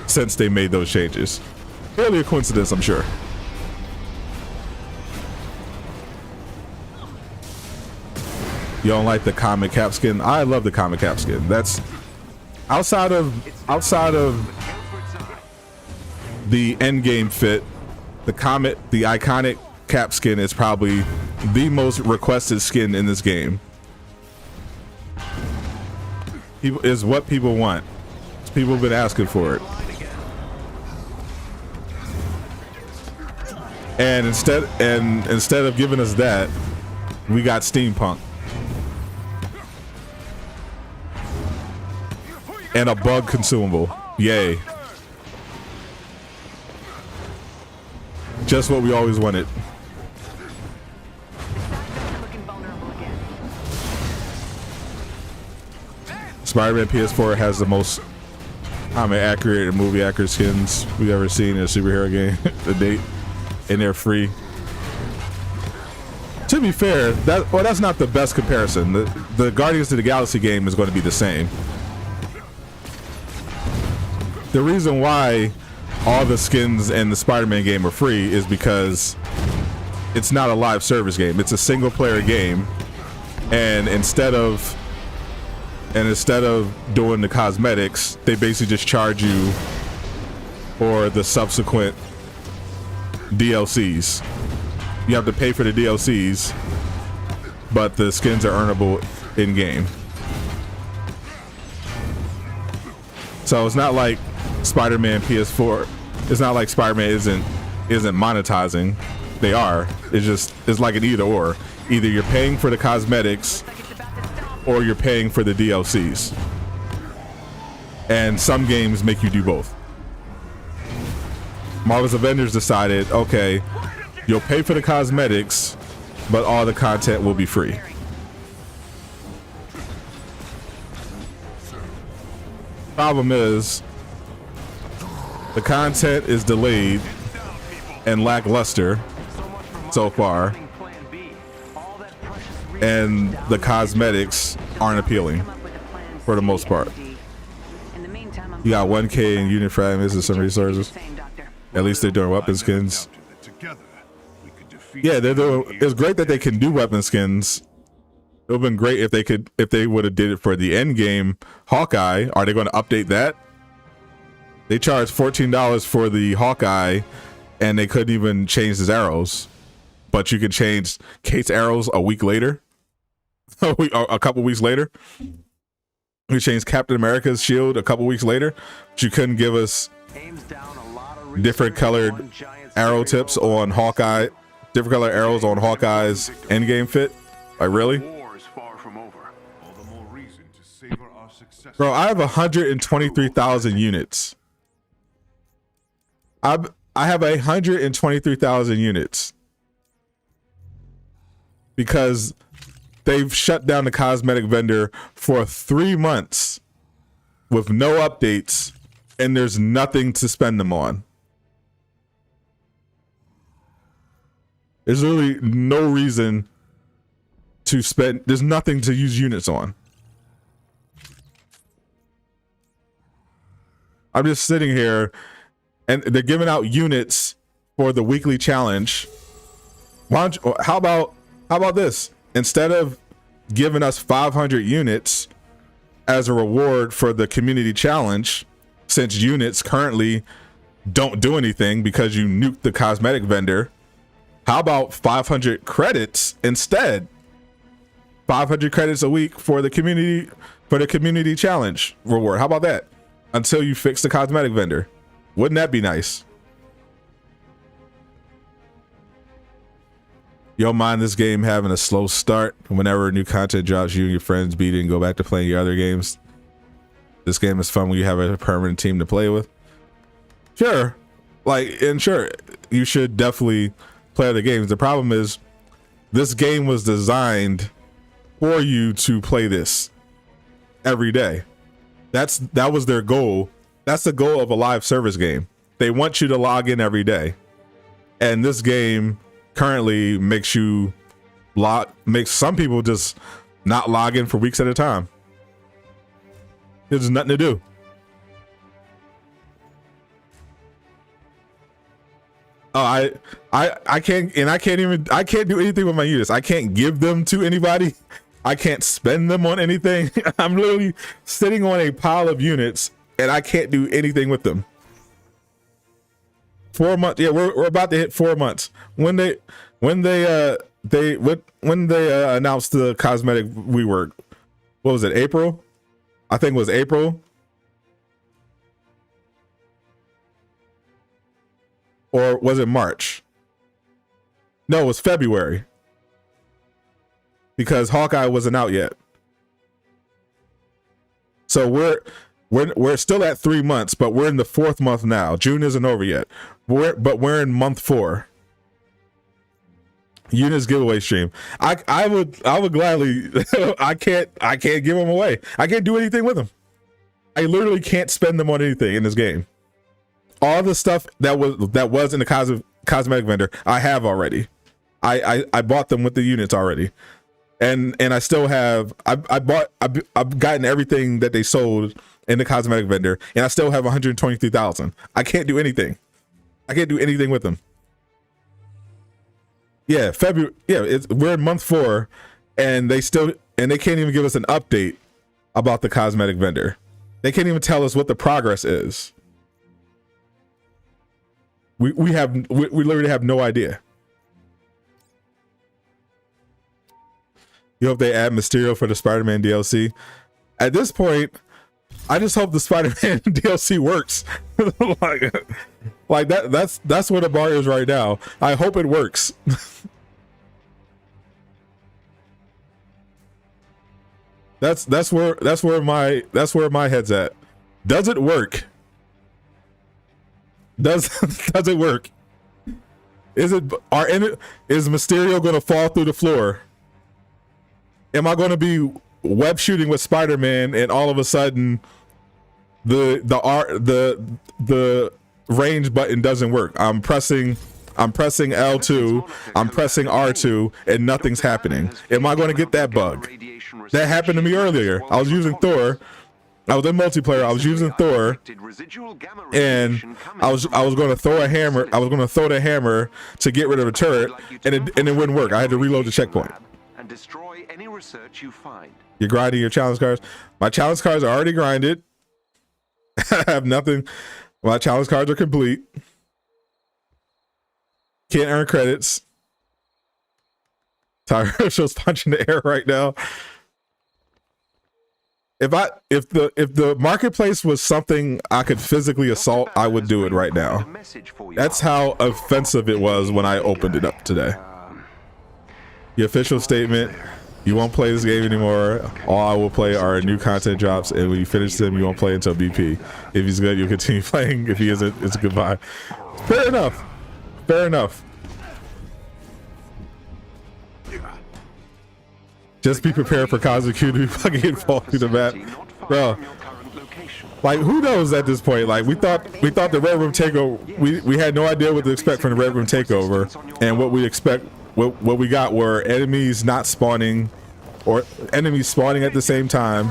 since they made those changes. Barely a coincidence, I'm sure. You don't like the Comet Cap skin? I love the Comet Cap skin. That's outside of the end game fit. The iconic Cap skin is probably the most requested skin in this game. Is what people want. People have been asking for it. And instead of giving us that, we got steampunk. And a bug consumable. Yay. Just what we always wanted. Spider-Man PS4 has the most comic accurate and movie accurate skins we've ever seen in a superhero game to date, and they're free. To be fair, that's not the best comparison. The Guardians of the Galaxy game is going to be the same. The reason why all the skins in the Spider-Man game are free is because it's not a live service game. It's a single player game, and instead of doing the cosmetics, they basically just charge you for the subsequent DLCs. You have to pay for the DLCs, but the skins are earnable in game. So it's not like Spider-Man PS4. It's not like Spider-Man isn't monetizing. They are. It's like an either or. Either you're paying for the cosmetics or you're paying for the DLCs. And some games make you do both. Marvel's Avengers decided, okay, you'll pay for the cosmetics, but all the content will be free. Problem is, the content is delayed and lackluster so far, and the cosmetics aren't appealing for the most part. You got 1K in unit fragments and some resources. At least they're doing weapon skins. Yeah, they're doing. It's great that they can do weapon skins. It would have been great if they would have did it for the end game Hawkeye. Are they going to update that? They charged $14 for the Hawkeye, and they couldn't even change his arrows. But you could change Kate's arrows a week later, a couple weeks later. You changed Captain America's shield a couple weeks later, but you couldn't give us different colored arrow tips on Hawkeye, different color arrows on Hawkeye's endgame fit. Like, really? Bro, I have 123,000 units. I have 123,000 units because they've shut down the cosmetic vendor for 3 months with no updates, and there's nothing to spend them on. There's really no reason to spend. There's nothing to use units on. I'm just sitting here, and they're giving out units for the weekly challenge. How about this? Instead of giving us 500 units as a reward for the community challenge, since units currently don't do anything because you nuked the cosmetic vendor, how about 500 credits instead? 500 credits a week for the community challenge reward. How about that? Until you fix the cosmetic vendor. Wouldn't that be nice? You don't mind this game having a slow start. Whenever new content drops, you and your friends beat it and go back to playing your other games. This game is fun when you have a permanent team to play with. Sure. Sure, you should definitely play other games. The problem is, this game was designed for you to play this every day. That was their goal. That's the goal of a live service game. They want you to log in every day. And this game currently makes some people just not log in for weeks at a time. There's nothing to do. Oh, I can't do anything with my units. I can't give them to anybody. I can't spend them on anything. I'm literally sitting on a pile of units and I can't do anything with them. 4 months. Yeah, we're about to hit 4 months. When they announced the cosmetic rework, what was it? April? I think it was April. Or was it March? No, it was February. Because Hawkeye wasn't out yet. So we're still at 3 months, but we're in the 4th month now. June isn't over yet. We're in month 4. Units giveaway stream. I would gladly. I can't give them away. I can't do anything with them. I literally can't spend them on anything in this game. All the stuff that was in the cosmetic vendor, I have already. I bought them with the units already. And I still have, I've gotten everything that they sold in the cosmetic vendor, and I still have 123,000. I can't do anything. I can't do anything with them. Yeah, February. Yeah, we're in month 4, and they can't even give us an update about the cosmetic vendor. They can't even tell us what the progress is. We literally have no idea. You hope they add Mysterio for the Spider-Man DLC. At this point, I just hope the Spider-Man DLC works. like that's where the bar is right now. I hope it works. that's where my head's at. Does it work? Does it work? Is Mysterio going to fall through the floor? Am I going to be web shooting with Spider-Man and all of a sudden the range button doesn't work? I'm pressing L2, I'm pressing R2, and nothing's happening. Am I going to get that bug? That happened to me earlier. I was using Thor. I was in multiplayer. I was using Thor, and I was going to throw a hammer. I was going to throw the hammer to get rid of a turret, and it wouldn't work. I had to reload the checkpoint. And destroy any research you find. You're grinding your challenge cards. My challenge cards are already grinded. I have nothing. My challenge cards are complete. Can't earn credits. Tyroshow's punching the air right now. If the marketplace was something I could physically assault, I would do it right now. That's how offensive it was when I opened it up today. The official statement: you won't play this game anymore. All I will play are new content drops, and when you finish them, you won't play until BP. If he's good, you'll continue playing. If he isn't, it's goodbye. Fair enough. Fair enough. Just be prepared for Cosmic Q to fucking fall through the map, bro. Like, who knows at this point? Like, we thought the Red Room takeover. We had no idea what to expect from the Red Room takeover, and what we got were enemies not spawning, or enemies spawning at the same time,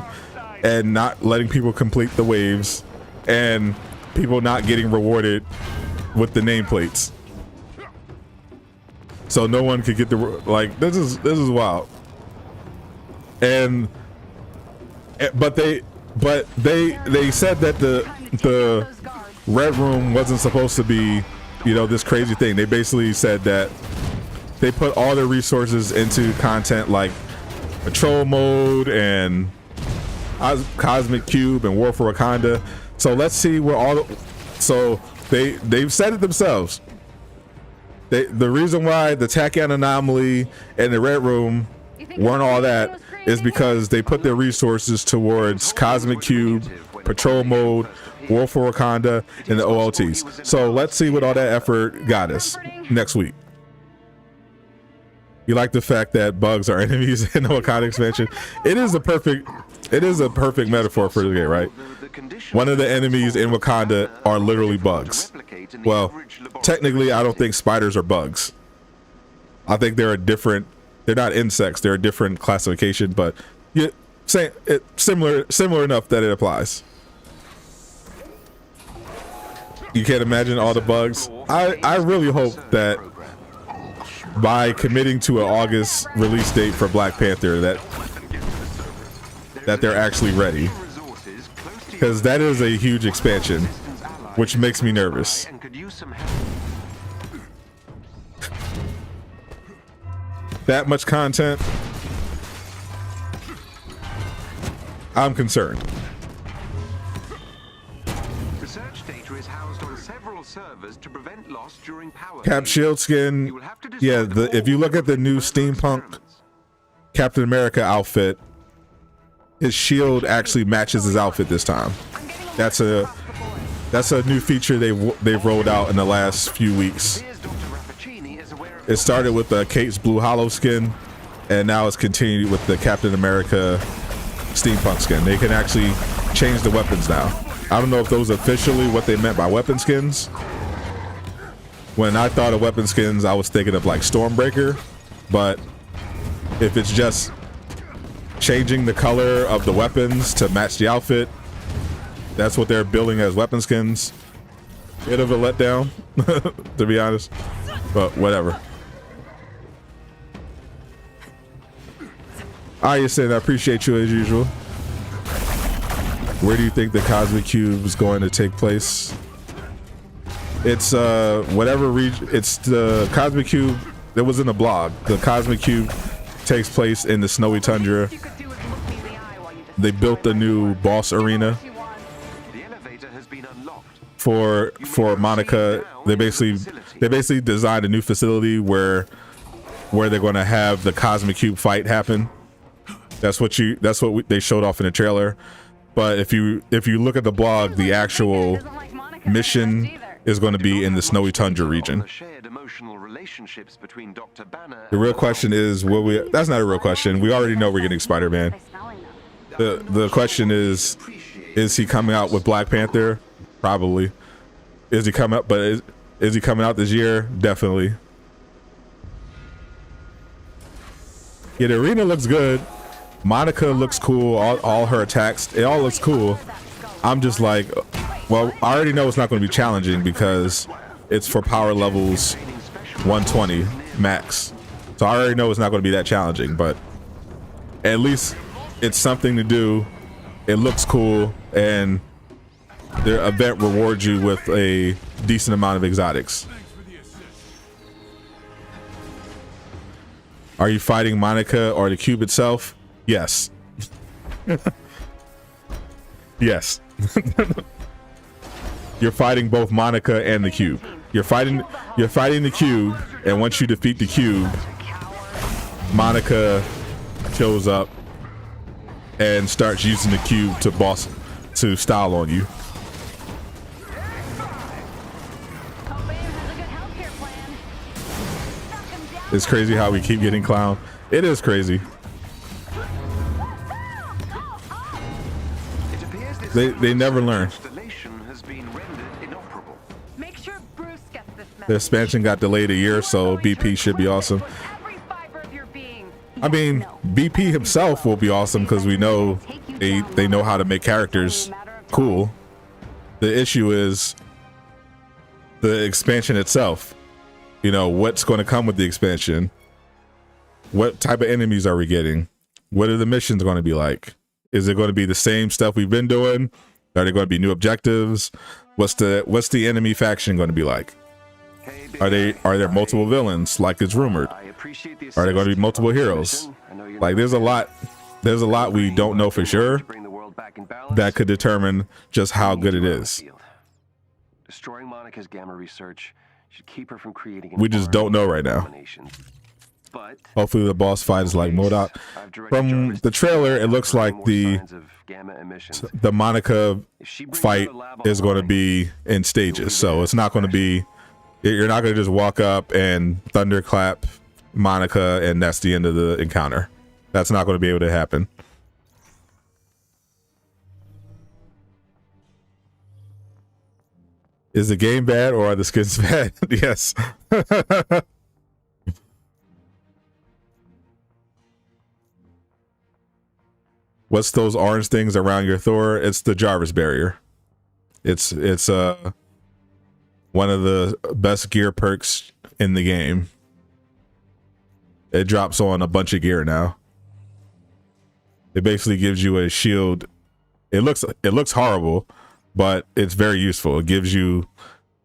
and not letting people complete the waves, and people not getting rewarded with the nameplates. So no one could get the, like, this is wild. But they said that the Red Room wasn't supposed to be, you know, this crazy thing. They basically said that they put all their resources into content like Patrol Mode and Cosmic Cube and War for Wakanda. So let's see where so they've said it themselves. The reason why the Tachyon Anomaly and the Red Room weren't all that is because they put their resources towards Cosmic Cube, Patrol Mode, War for Wakanda, and the OLTs. So let's see what all that effort got us next week. You like the fact that bugs are enemies in the Wakanda expansion? It is a perfect metaphor for the game, right? One of the enemies in Wakanda are literally bugs. Well, technically, I don't think spiders are bugs. I think they're not insects. They're a different classification, but similar enough that it applies. You can't imagine all the bugs. I really hope that by committing to an August release date for Black Panther that they're actually ready, because that is a huge expansion, which makes me nervous. That much content, I'm concerned. Research data is housed on several servers to prevent loss during power. Cap shield skin, yeah. If you look at the new steampunk Captain America outfit, his shield actually matches his outfit this time. That's a new feature they've rolled out in the last few weeks. It started with Kate's Blue Hollow skin, and now it's continued with the Captain America steampunk skin. They can actually change the weapons now. I don't know if those are officially what they meant by weapon skins. When I thought of weapon skins, I was thinking of like Stormbreaker, but if it's just changing the color of the weapons to match the outfit, that's what they're building as weapon skins. Bit of a letdown, to be honest, but whatever. Yasin, I appreciate you as usual. Where do you think the Cosmic Cube is going to take place? It's whatever region. It's the Cosmic Cube that was in the blog. The Cosmic Cube takes place in the snowy tundra. They built a new boss arena for Monica. They basically designed a new facility where they're going to have the Cosmic Cube fight happen. That's what they showed off in the trailer. But if you look at the blog, the actual mission is going to be in the snowy tundra region. The real question is, will we? That's not a real question. We already know we're getting Spider-Man. The question is he coming out with Black Panther? Probably. Is he coming up? But is he coming out this year? Definitely. Yeah, the arena looks good. Monica looks cool. All her attacks, it all looks cool. I'm just like, well, I already know it's not going to be challenging because it's for power levels 120 max. So I already know it's not going to be that challenging, but at least it's something to do. It looks cool, and the event rewards you with a decent amount of exotics. Are you fighting Monica or the cube itself? Yes. Yes. You're fighting both Monica and the cube. You're fighting the cube, and once you defeat the cube, Monica shows up and starts using the cube to style on you. It's crazy how we keep getting clown. It is crazy. They never learn. The expansion got delayed a year, so BP should be awesome. I mean, BP himself will be awesome because we know they know how to make characters cool. The issue is the expansion itself. You know, what's going to come with the expansion? What type of enemies are we getting? What are the missions going to be like? Is it going to be the same stuff we've been doing? Are there going to be new objectives? What's the enemy faction going to be like? Are there multiple villains like it's rumored? Are there going to be multiple heroes? Like there's a lot we don't know for sure that could determine just how good it is. Destroying Monica's gamma research should keep her from creating. We just don't know right now. But hopefully the boss fight is like MODOK. From the trailer, it looks like the Monica fight is going to be in stages. So it's not going to be, you're not going to just walk up and thunderclap Monica and that's the end of the encounter. That's not going to be able to happen. Is the game bad or are the skins bad? Yes. What's those orange things around your Thor? It's the Jarvis barrier. It's one of the best gear perks in the game. It drops on a bunch of gear now. It basically gives you a shield. It looks horrible, but it's very useful. It gives you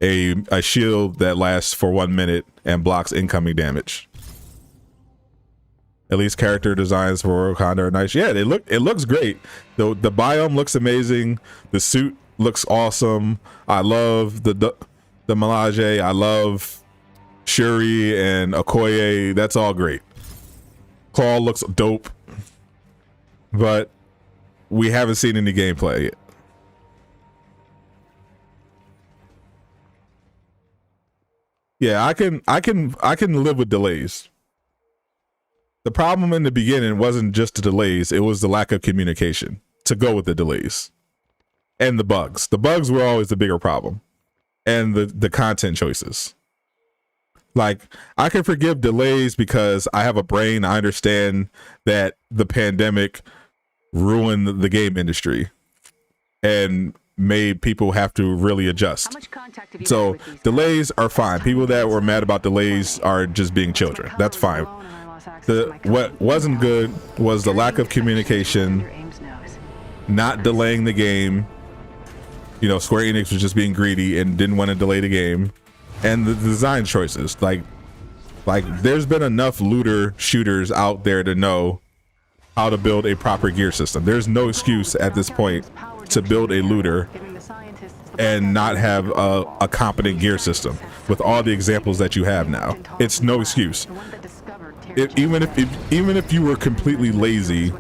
a shield that lasts for 1 minute and blocks incoming damage. At least character designs for Wakanda are nice. Yeah, it looks great. The biome looks amazing. The suit looks awesome. I love the Malage. I love Shuri and Okoye. That's all great. Claw looks dope, but we haven't seen any gameplay yet. Yeah, I can live with delays. The problem in the beginning wasn't just the delays, it was the lack of communication to go with the delays. And the bugs. The bugs were always the bigger problem. And the content choices. Like, I can forgive delays because I have a brain. I understand that the pandemic ruined the game industry and made people have to really adjust. So delays are fine. People that were mad about delays are just being children. That's fine. What wasn't good was the lack of communication, not delaying the game. You know, Square Enix was just being greedy and didn't want to delay the game, and the design choices. Like there's been enough looter shooters out there to know how to build a proper gear system. There's no excuse at this point to build a looter and not have a competent gear system with all the examples that you have now. It's no excuse. Even if you were completely lazy,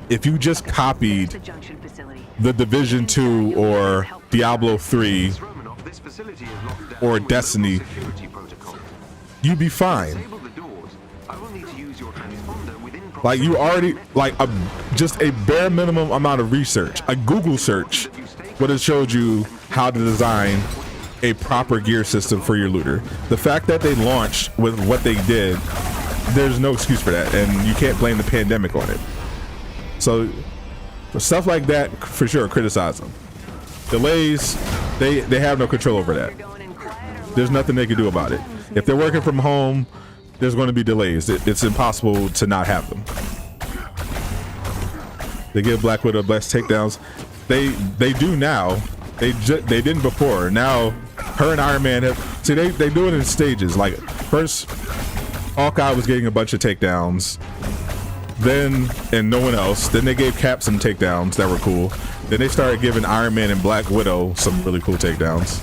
if you just copied the Division 2 or Diablo 3 This facility is locked down or with Destiny, local security protocol. you'd be fine. Disable the doors. I will need to use your transponder within Like you proximity already, of the network. like just a bare minimum amount of research, a Google search would have showed you how to design a proper gear system for your looter. The fact that they launched with what they did, there's no excuse for that, and you can't blame the pandemic on it. So for stuff like that, for sure, criticize them. Delays, they have no control over that. There's nothing they can do about it. If they're working from home, there's going to be delays. It's impossible to not have them. They give Black Widow best takedowns. They do now. They didn't before. Now her and Iron Man have, see, they do it in stages. Like first Hawkeye was getting a bunch of takedowns, then, and no one else. Then they gave Cap some takedowns that were cool. Then they started giving Iron Man and Black Widow some really cool takedowns,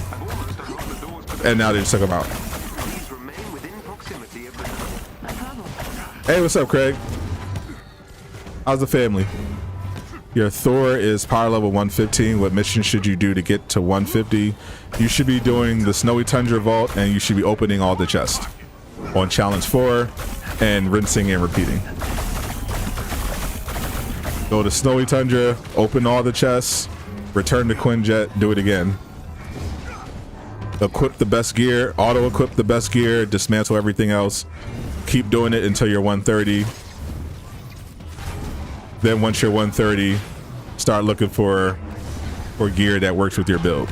and now they just took them out. Please remain within proximity of the network. Hey, what's up, Craig? How's the family? Your Thor is power level 115. What mission should you do to get to 150? You should be doing the Snowy Tundra Vault, and you should be opening all the chests on Challenge 4 and rinsing and repeating. Go to Snowy Tundra, open all the chests, return to Quinjet, do it again. Equip the best gear, auto-equip the best gear, dismantle everything else. Keep doing it until you're 130. Then once you're 130, start looking for gear that works with your build.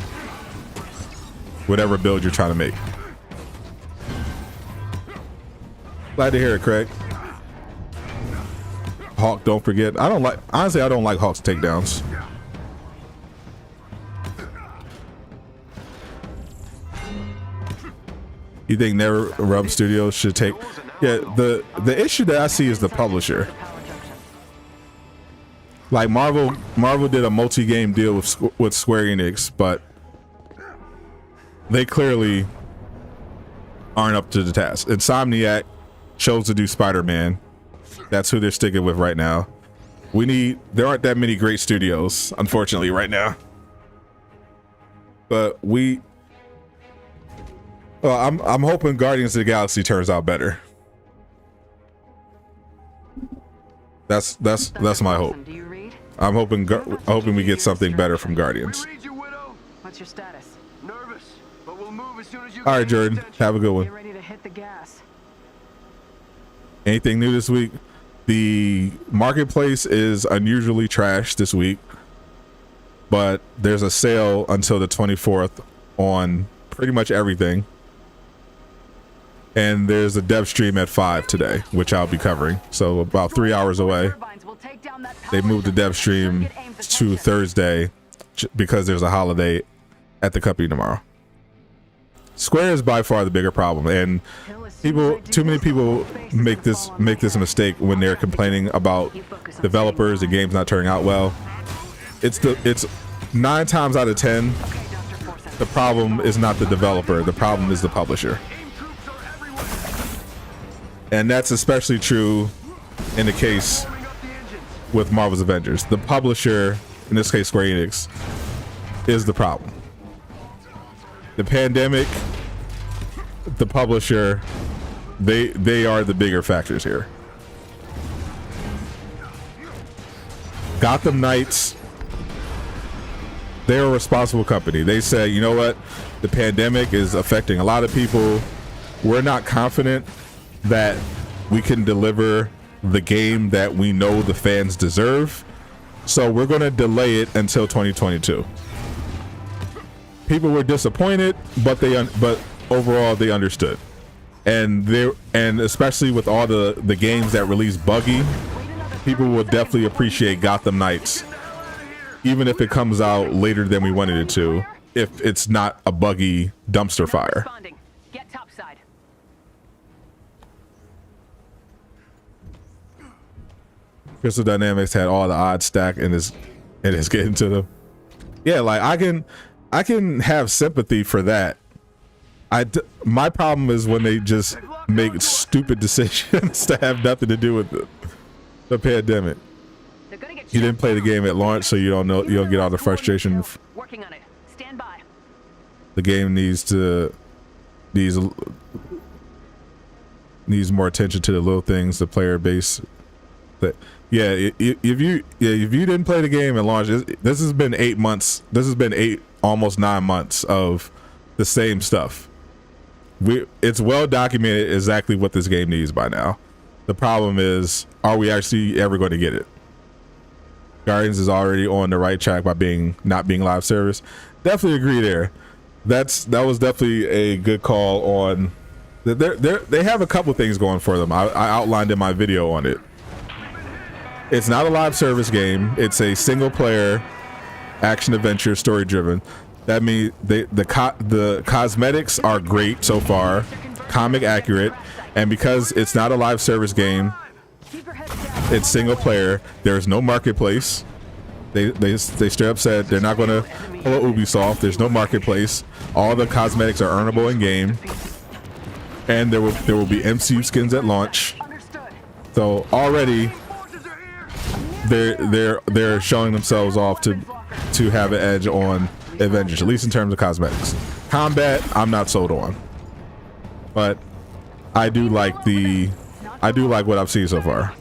Whatever build you're trying to make. Glad to hear it, Craig. Hawk, don't forget. Honestly, I don't like Hawk's takedowns. You think NetherRealm Studios should take? Yeah, the issue that I see is the publisher. Like Marvel did a multi-game deal with Square Enix, but they clearly aren't up to the task. Insomniac chose to do Spider-Man. That's who they're sticking with right now. There aren't that many great studios, unfortunately, right now. But I'm hoping Guardians of the Galaxy turns out better. That's my hope. Do you read? I'm hoping we get something better from Guardians. We read you, Widow. What's your status? Nervous, but we'll move as soon as you All right, get Jordan, attention. have a good one. Get ready to hit the gas. Anything new this week? The marketplace is unusually trash this week, but there's a sale until the 24th on pretty much everything. And there's a dev stream at 5 today, which I'll be covering. So about 3 hours away. They moved the dev stream to Thursday because there's a holiday at the company tomorrow. Square is by far the bigger problem, and too many people make this mistake when they're complaining about developers and games not turning out well. It's 9 times out of 10, the problem is not the developer, the problem is the publisher. And that's especially true in the case with Marvel's Avengers. The publisher, in this case Square Enix, is the problem. The pandemic, the publisher, they are the bigger factors here. Gotham Knights, they're a responsible company. They say, you know what, the pandemic is affecting a lot of people. We're not confident that we can deliver the game that we know the fans deserve, so we're going to delay it until 2022. People were disappointed, but overall they understood, and especially with all the games that release buggy, people will definitely appreciate Gotham Knights, even if it comes out later than we wanted it to, if it's not a buggy dumpster fire. Get topside. Crystal Dynamics had all the odds stacked and is getting to them. Yeah, like I can have sympathy for that. My problem is when they just make stupid decisions that have nothing to do with the pandemic. You didn't play the game at launch, so you don't get all the frustration. Working on it. Stand by. The game needs more attention to the little things, the player base. But yeah, if you didn't play the game and launch, this has been 8 months. This has been almost 9 months of the same stuff. It's well documented exactly what this game needs by now. The problem is, are we actually ever going to get it? Guardians is already on the right track by not being live service. Definitely agree there. That was definitely a good call on. They have a couple things going for them. I outlined in my video on it. It's not a live service game. It's a single player action adventure, story driven. That means the cosmetics are great so far, comic accurate, and because it's not a live service game, it's single player. There's no marketplace. They straight up said they're not going to pull Ubisoft. There's no marketplace. All the cosmetics are earnable in game, and there will be MCU skins at launch. So already they're showing themselves off to have an edge on Avengers, at least in terms of cosmetics. Combat, I'm not sold on, but I do like what I've seen so far.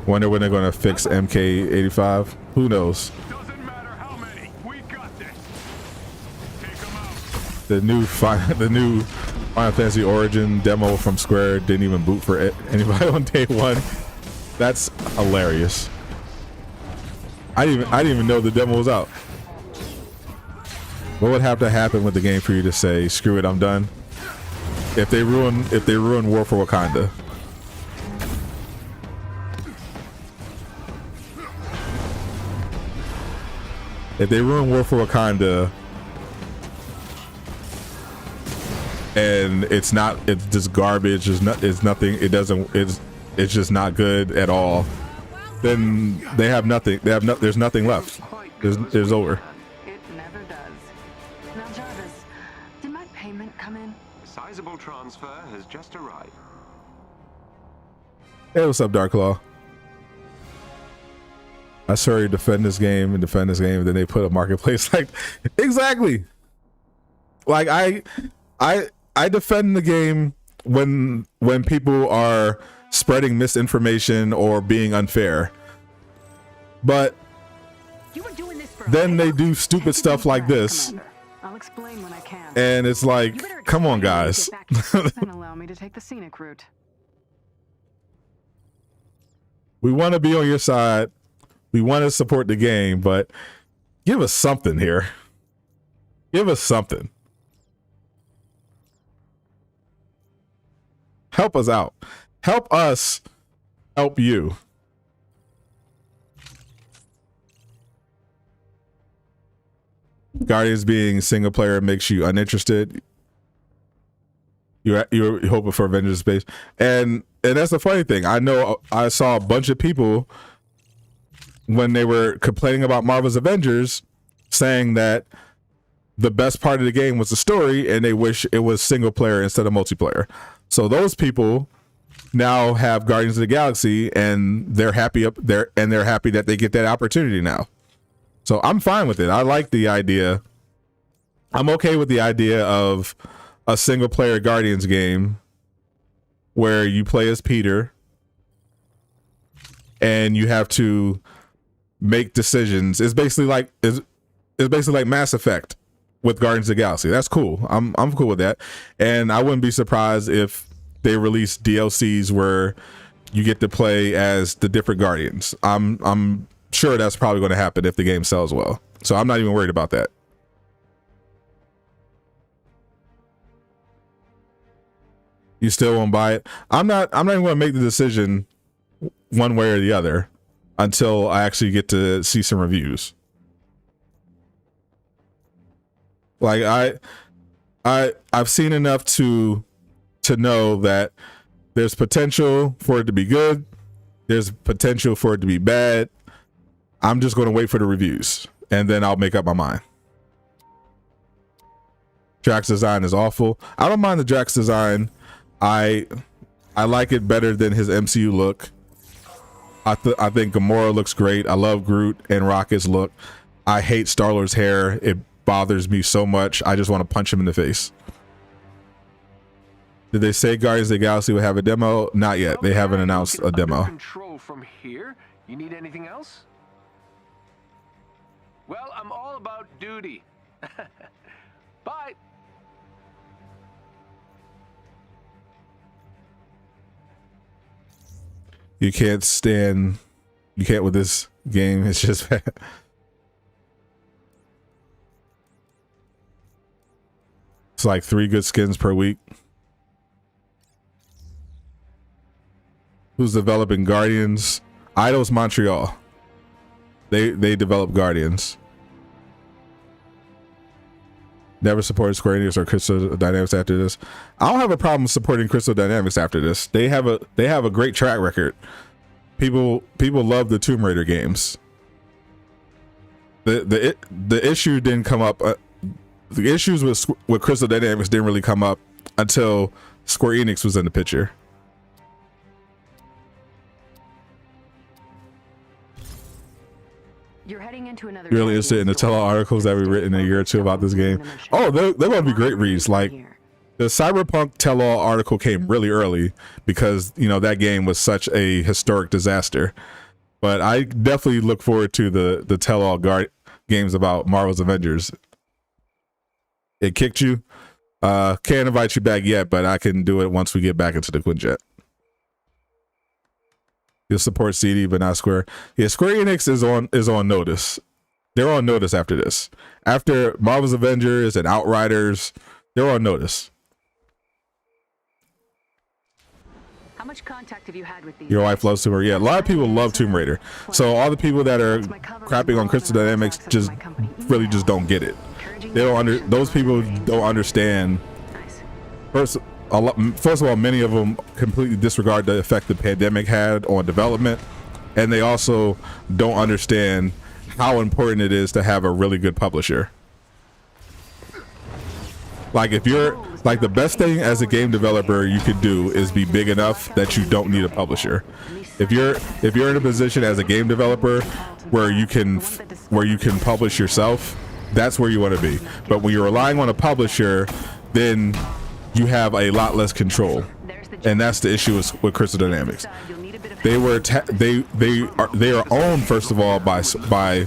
Wonder when they're gonna fix MK85. Who knows? Doesn't matter how many. We got this. Take 'em out. The new Final Fantasy Origin demo from Square didn't even boot for anybody on day one. That's hilarious. I didn't even know the demo was out. What would have to happen with the game for you to say, screw it, I'm done? If they ruin War for Wakanda. If they ruin War for Wakanda and it's just garbage, it's just not good at all, then they have nothing. There's nothing left. There's over. It never does. Now, Jarvis, did my payment come in? Sizable transfer has just arrived. Hey, what's up, Dark Claw? I saw you defend this game, and then they put a marketplace like exactly. Like I defend the game when people are spreading misinformation or being unfair, but then they do stupid stuff like this, I'll explain when I can. and it's like, come on, guys. And allow me to take the scenic route. We want to be on your side. We want to support the game, but give us something here. Give us something. Help us out. Help us help you. Guardians being single player makes you uninterested. You're hoping for Avengers space, and that's the funny thing. I know I saw a bunch of people when they were complaining about Marvel's Avengers, saying that the best part of the game was the story, and they wish it was single player instead of multiplayer. So those people now have Guardians of the Galaxy, and they're happy up there, and they're happy that they get that opportunity now. So I'm fine with it. I like the idea. I'm okay with the idea of a single player Guardians game where you play as Peter and you have to make decisions. It's basically like Mass Effect with Guardians of the Galaxy. That's cool. I'm cool with that. And I wouldn't be surprised if they release DLCs where you get to play as the different Guardians. I'm sure that's probably going to happen if the game sells well. So I'm not even worried about that. You still won't buy it? I'm not even going to make the decision one way or the other until I actually get to see some reviews. Like I've seen enough to know that there's potential for it to be good. There's potential for it to be bad. I'm just going to wait for the reviews and then I'll make up my mind. Drax design is awful. I don't mind the Drax design. I like it better than his MCU look. I think Gamora looks great. I love Groot and Rocket's look. I hate Star-Lord's hair. It bothers me so much. I just want to punch him in the face. Did they say Guardians of the Galaxy will have a demo? Not yet. They haven't announced a demo. Control from here. You need anything else? Well, I'm all about duty. Bye. You can't with this game. It's just bad. It's like 3 good skins per week. Who's developing Guardians? Eidos Montreal. They develop Guardians. Never supported Square Enix or Crystal Dynamics after this. I don't have a problem supporting Crystal Dynamics after this. They have a great track record. People love the Tomb Raider games. The issue didn't come up. The issues with Crystal Dynamics didn't really come up until Square Enix was in the picture. You're heading into another. Really interested in the tell-all articles that we written in a year or two about this game? Oh, they're going to be great reads. Like the Cyberpunk tell-all article came really early because that game was such a historic disaster. But I definitely look forward to the tell-all games about Marvel's Avengers. It kicked you. Can't invite you back yet, but I can do it once we get back into the Quinjet. You'll support CD, but not Square. Yeah, Square Enix is on notice. They're on notice after this. After Marvel's Avengers and Outriders, they're on notice. How much contact have you had with these? Your wife loves Tomb Raider. Yeah, a lot of people love Tomb Raider. So all the people that are crapping on Crystal Dynamics just really just don't get it. They don't those people don't understand. First of all, many of them completely disregard the effect the pandemic had on development, and they also don't understand how important it is to have a really good publisher. Like if you're like the best thing as a game developer you could do is be big enough that you don't need a publisher. If you're in a position as a game developer where you can publish yourself, that's where you want to be. But when you're relying on a publisher, then you have a lot less control, and that's the issue with Crystal Dynamics. They are owned first of all by Square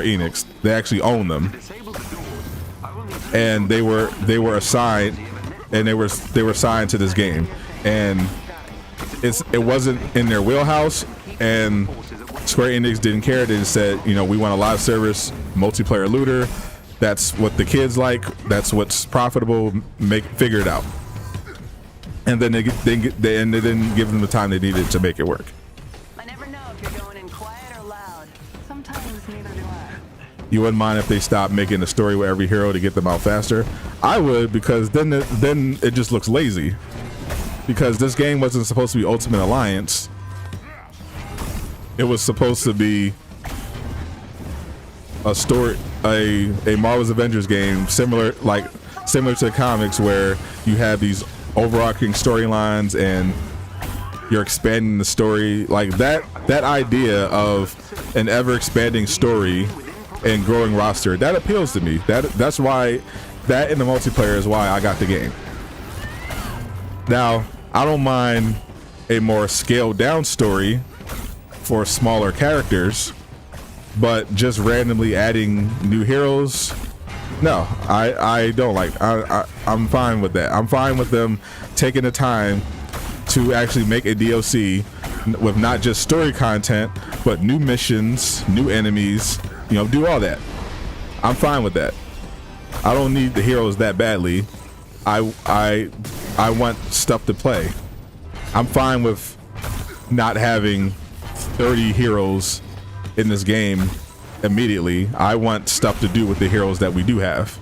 Enix. They actually own them, and they were assigned, and they were assigned to this game, and it wasn't in their wheelhouse, and Square Enix didn't care. They just said, we want a live service multiplayer looter. That's what the kids like. That's what's profitable. Figure it out. And then they didn't give them the time they needed to make it work. I never know if you're going in quiet or loud. Sometimes neither do I. You wouldn't mind if they stopped making a story with every hero to get them out faster? I would, because then it just looks lazy. Because this game wasn't supposed to be Ultimate Alliance. It was supposed to be a story, a Marvel's Avengers game, similar to the comics, where you have these overarching storylines and you're expanding the story. Like that idea of an ever expanding story and growing roster, that appeals to me. That's why that in the multiplayer is why I got the game. Now, I don't mind a more scaled down story for smaller characters, but just randomly adding new heroes, no, I don't like. I'm fine with that. I'm fine with them taking the time to actually make a DLC with not just story content, but new missions, new enemies, do all that. I'm fine with that. I don't need the heroes that badly. I want stuff to play. I'm fine with not having 30 heroes in this game immediately. I want stuff to do with the heroes that we do have.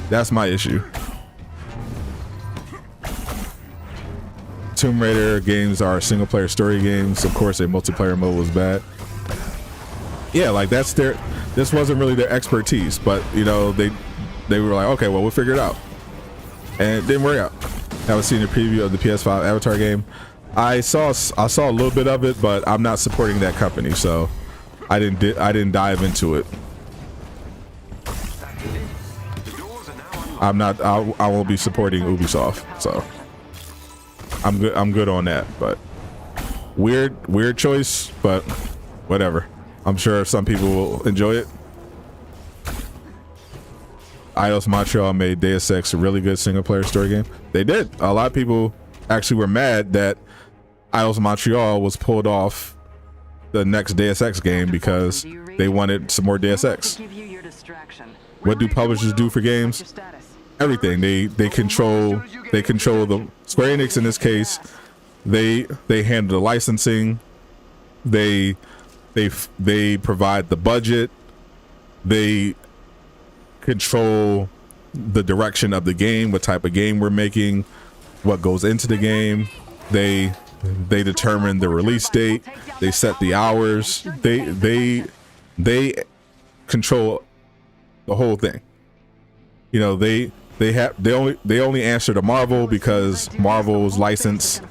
That's my issue. Tomb Raider games are single player story games. Of course, a multiplayer mode was bad. Yeah, like this wasn't really their expertise, but they were like, okay, well, we'll figure it out. And it didn't work out. I was seeing a preview of the PS5 Avatar game. I saw a little bit of it, but I'm not supporting that company, so I didn't dive into it. I'm not. I won't be supporting Ubisoft, so I'm good on that. But weird choice, but whatever. I'm sure some people will enjoy it. Eidos Montreal made Deus Ex a really good single player story game. They did. A lot of people actually were mad that Eidos Montreal was pulled off the next Deus Ex game because they wanted some more Deus Ex. What do publishers do for games? Everything. They control the Square Enix in this case. They handle the licensing. They provide the budget. They control the direction of the game, what type of game we're making, what goes into the game. They determine the release date. They set the hours. They control the whole thing. You know, they only answer to Marvel because Marvel's license.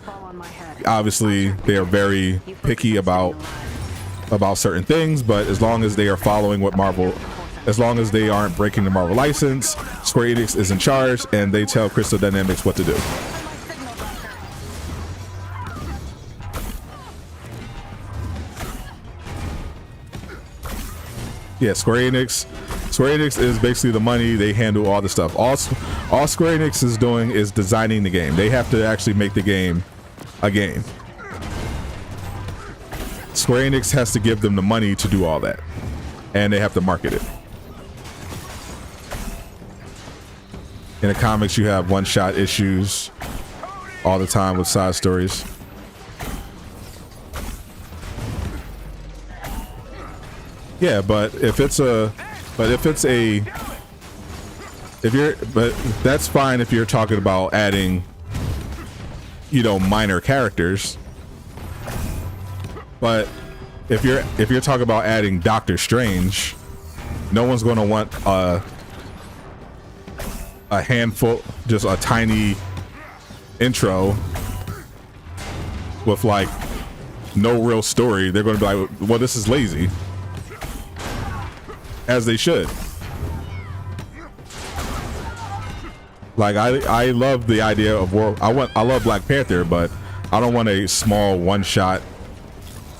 Obviously, they are very picky about certain things, but as long as they are following what Marvel, as long as they aren't breaking the Marvel license, Square Enix is in charge, and they tell Crystal Dynamics what to do. Yeah, Square Enix is basically the money. They handle all the stuff. All Square Enix is doing is designing the game. They have to actually make the game a game. Square Enix has to give them the money to do all that, and they have to market it. In the comics, you have one-shot issues all the time with side stories. Yeah, but that's fine if you're talking about adding, you know, minor characters. But if you're talking about adding Doctor Strange, no one's going to want a handful, just a tiny intro with like no real story. They're going to be like, well, this is lazy. As they should. Like I love the idea of War. I love Black Panther, but I don't want a small one-shot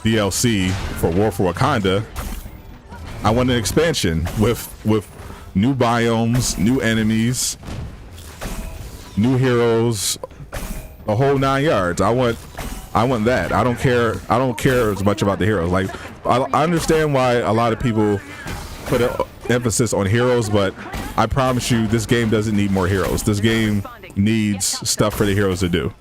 DLC for War for Wakanda. I want an expansion with new biomes, new enemies, new heroes, the whole 9 yards. I want that. I don't care as much about the heroes. Like I understand why a lot of people put an emphasis on heroes, but I promise you this game doesn't need more heroes. This game needs stuff for the heroes to do.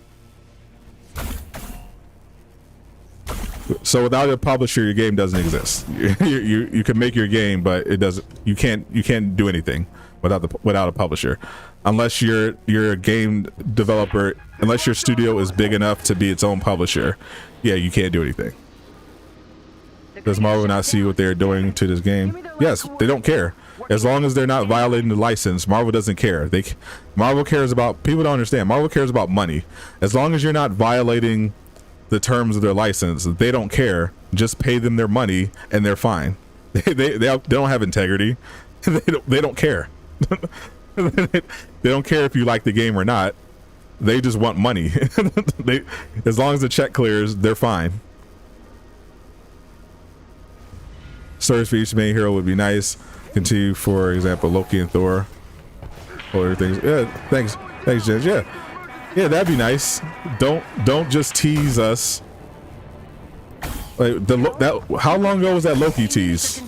So without a publisher, your game doesn't exist. You can make your game, but it doesn't. You can't do anything without a publisher, unless you're a game developer. Unless your studio is big enough to be its own publisher, yeah, you can't do anything. Does Marvel not see what they're doing to this game? Yes, they don't care. As long as they're not violating the license, Marvel doesn't care. Marvel cares about, people don't understand, Marvel cares about money. As long as you're not violating the terms of their license, they don't care. Just pay them their money and they're fine. They don't have integrity. They don't care. They don't care if you like the game or not. They just want money. As long as the check clears, they're fine. Stories for each main hero would be nice. Continue, for example, Loki and Thor. Or things. Yeah, thanks, Jens. Yeah, that'd be nice. Don't just tease us. Like how long ago was that Loki tease?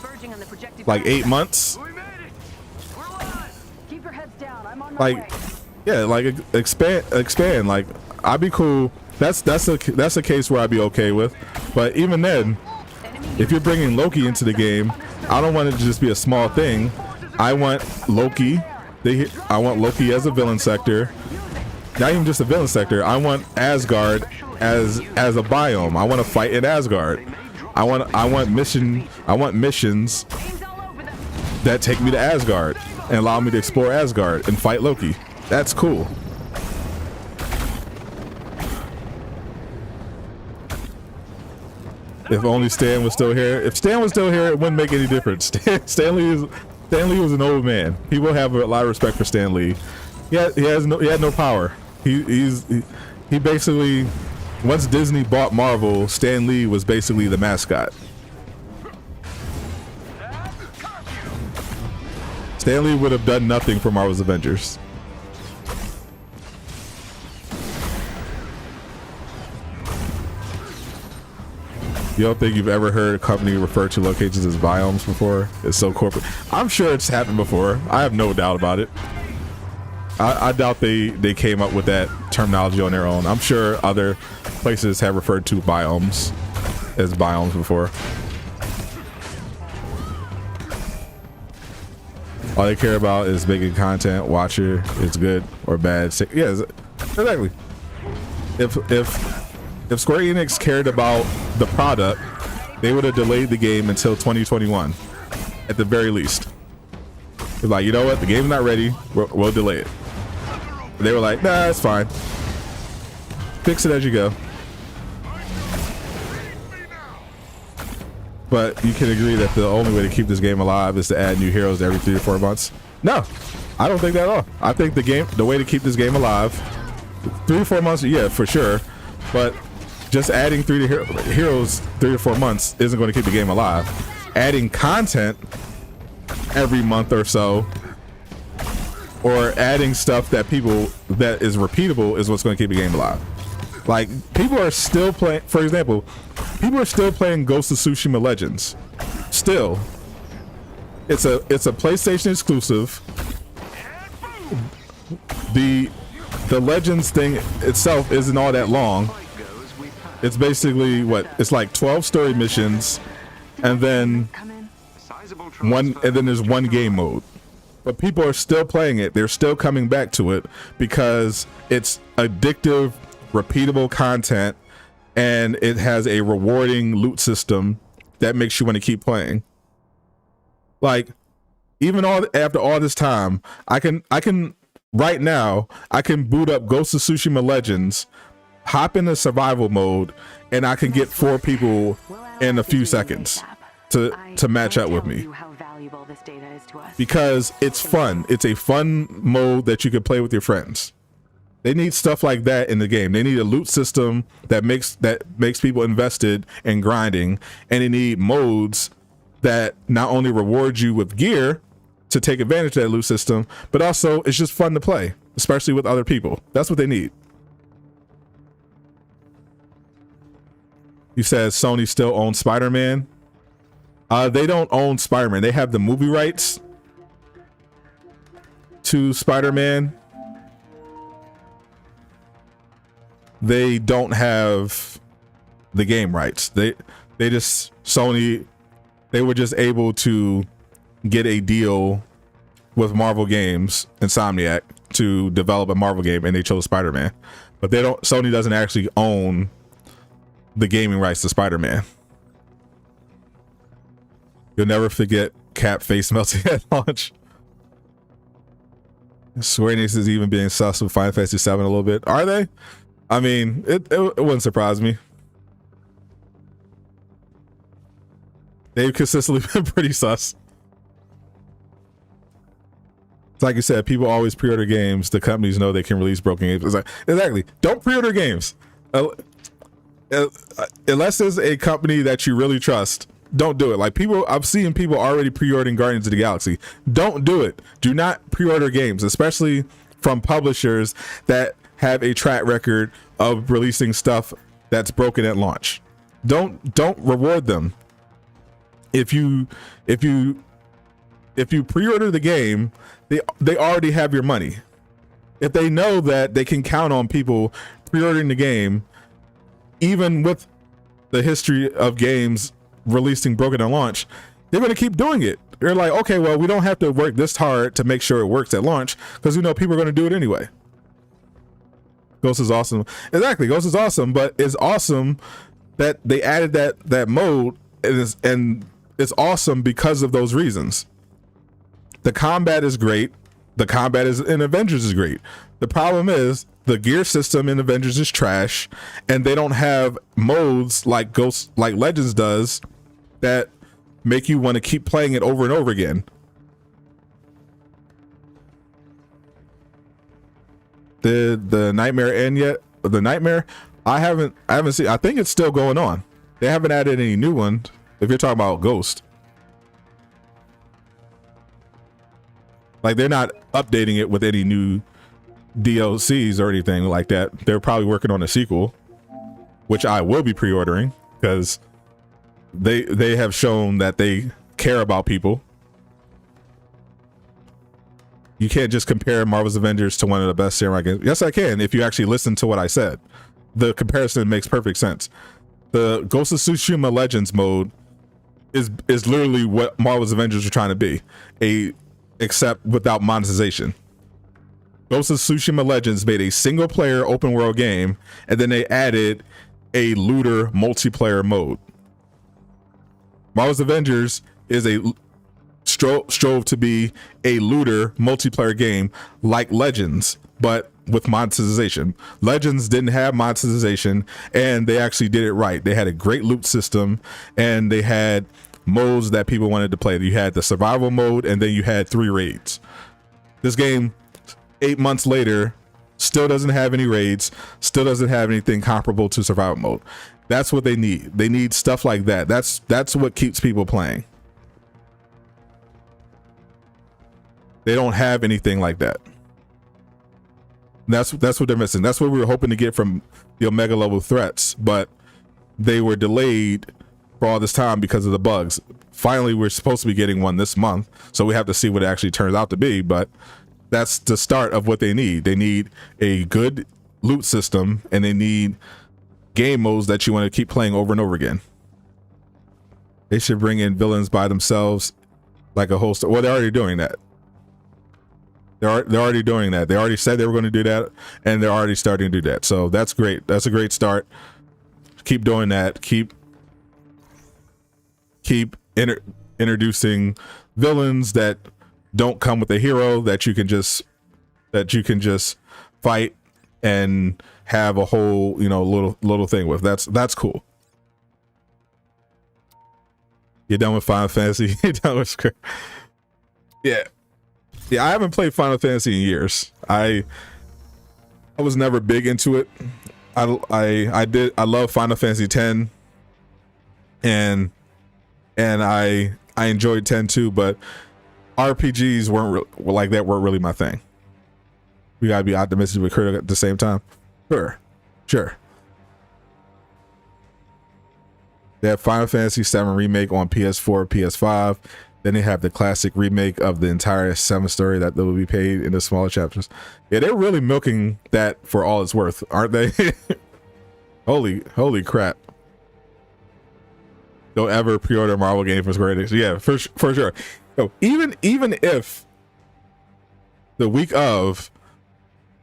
Like 8 months. Like, yeah, like expand. Like, I'd be cool. That's a case where I'd be okay with. But even then, if you're bringing Loki into the game, I don't want it to just be a small thing. I want Loki. I want Loki as a villain sector. Not even just a villain sector. I want Asgard as a biome. I want to fight in Asgard. I want missions that take me to Asgard and allow me to explore Asgard and fight Loki. That's cool. If only Stan was still here. If Stan was still here, it wouldn't make any difference. Stanley was an old man. People have a lot of respect for Stan Lee. He had no power. He basically, once Disney bought Marvel, Stan Lee was basically the mascot. Stan Lee would have done nothing for Marvel's Avengers. You don't think you've ever heard a company refer to locations as biomes before? It's so corporate. I'm sure it's happened before. I have no doubt about it. I doubt they came up with that terminology on their own. I'm sure other places have referred to biomes as biomes before. All they care about is making content, watcher, it's good or bad. Yeah, exactly. If Square Enix cared about the product, they would have delayed the game until 2021, at the very least. It's like, you know what, the game's not ready, we'll delay it. But they were like, nah, it's fine. Fix it as you go. But you can agree that the only way to keep this game alive is to add new heroes every 3 or 4 months. No, I don't think that at all. I think the way to keep this game alive, 3 or 4 months, yeah, for sure. But just adding heroes 3 or 4 months isn't going to keep the game alive. Adding content every month or so, or adding stuff that is repeatable, is what's going to keep the game alive. Like, people are still playing, for example, people are still playing Ghost of Tsushima Legends. Still. It's a PlayStation exclusive. The Legends thing itself isn't all that long. It's basically it's like 12 story missions, and then there's one game mode. But people are still playing it. They're still coming back to it because it's addictive, repeatable content, and it has a rewarding loot system that makes you want to keep playing. Like, even after all this time, I can right now I can boot up Ghost of Tsushima Legends, hop into survival mode, and I can get 4 people in a few seconds to match up with me. Because it's fun. It's a fun mode that you can play with your friends. They need stuff like that in the game. They need a loot system that makes people invested in grinding, and they need modes that not only reward you with gear to take advantage of that loot system, but also it's just fun to play, especially with other people. That's what they need. You said Sony still owns Spider-Man. They don't own Spider-Man. They have the movie rights to Spider-Man. They don't have the game rights. They were just able to get a deal with Marvel Games, Insomniac, to develop a Marvel game, and they chose Spider-Man. But Sony doesn't actually own the gaming rights to Spider-Man. You'll never forget Cap face melting at launch. Square Enix is even being sus with Final Fantasy VII a little bit. Are they? I mean, it wouldn't surprise me. They've consistently been pretty sus. It's like you said, people always pre-order games. The companies know they can release broken games. It's like, exactly. Don't pre-order games. Unless there's a company that you really trust, don't do it. Like, I've seen people already pre-ordering Guardians of the Galaxy. Don't do it. Do not pre-order games, especially from publishers that have a track record of releasing stuff that's broken at launch. Don't reward them. If you pre-order the game, they already have your money. If they know that they can count on people pre-ordering the game, even with the history of games releasing broken at launch, they're going to keep doing it. They're like, okay, well, we don't have to work this hard to make sure it works at launch because we know people are going to do it anyway. Ghost is awesome. Exactly, Ghost is awesome, but it's awesome that they added that mode, and it's awesome because of those reasons. The combat is great. The combat in Avengers is great. The problem is the gear system in Avengers is trash, and they don't have modes like Legends does that make you want to keep playing it over and over again. Did the Nightmare end yet? The Nightmare? I haven't seen. I think it's still going on. They haven't added any new ones. If you're talking about Ghost, like they're not updating it with any new DLCs or anything like that. They're probably working on a sequel, which I will be pre-ordering because they have shown that they care about people. You can't just compare Marvel's Avengers to one of the best samurai games. Yes, I can. If you actually listen to what I said, the comparison makes perfect sense. The Ghost of Tsushima Legends mode is literally what Marvel's Avengers are trying to be, except without monetization. Ghost of Tsushima Legends made a single player open world game, and then they added a looter multiplayer mode. Marvel's Avengers is a strove to be a looter multiplayer game like Legends, but with monetization. Legends didn't have monetization, and they actually did it right. They had a great loot system, and they had modes that people wanted to play. You had the survival mode, and then you had 3 raids. This game, 8 months later, still doesn't have any raids, still doesn't have anything comparable to survival mode. That's what they need. They need stuff like that. That's what keeps people playing. They don't have anything like that. That's what they're missing. That's what we were hoping to get from the Omega level threats, but they were delayed for all this time because of the bugs. Finally, we're supposed to be getting one this month, so we have to see what it actually turns out to be, but that's the start of what they need. They need a good loot system, and they need game modes that you want to keep playing over and over again. They should bring in villains by themselves, like a host. Well, they're already doing that. They're already doing that. They already said they were going to do that, and they're already starting to do that. So that's great. That's a great start. Keep doing that. Keep introducing villains that don't come with a hero that you can just fight and have a whole, little thing with. That's cool. You're done with Final Fantasy. You're done with script. Yeah, I haven't played Final Fantasy in years. I was never big into it. I love Final Fantasy 10, and I enjoyed 10 too, but RPGs weren't really my thing. We gotta be optimistic but critical at the same time. Sure. They have Final Fantasy 7 remake on PS4, PS5. Then they have the classic remake of the entire 7 story that will be paid in the smaller chapters. Yeah, they're really milking that for all it's worth, aren't they? Holy crap. Don't ever pre-order a Marvel game for Square Enix. Yeah, for sure. So even if the week of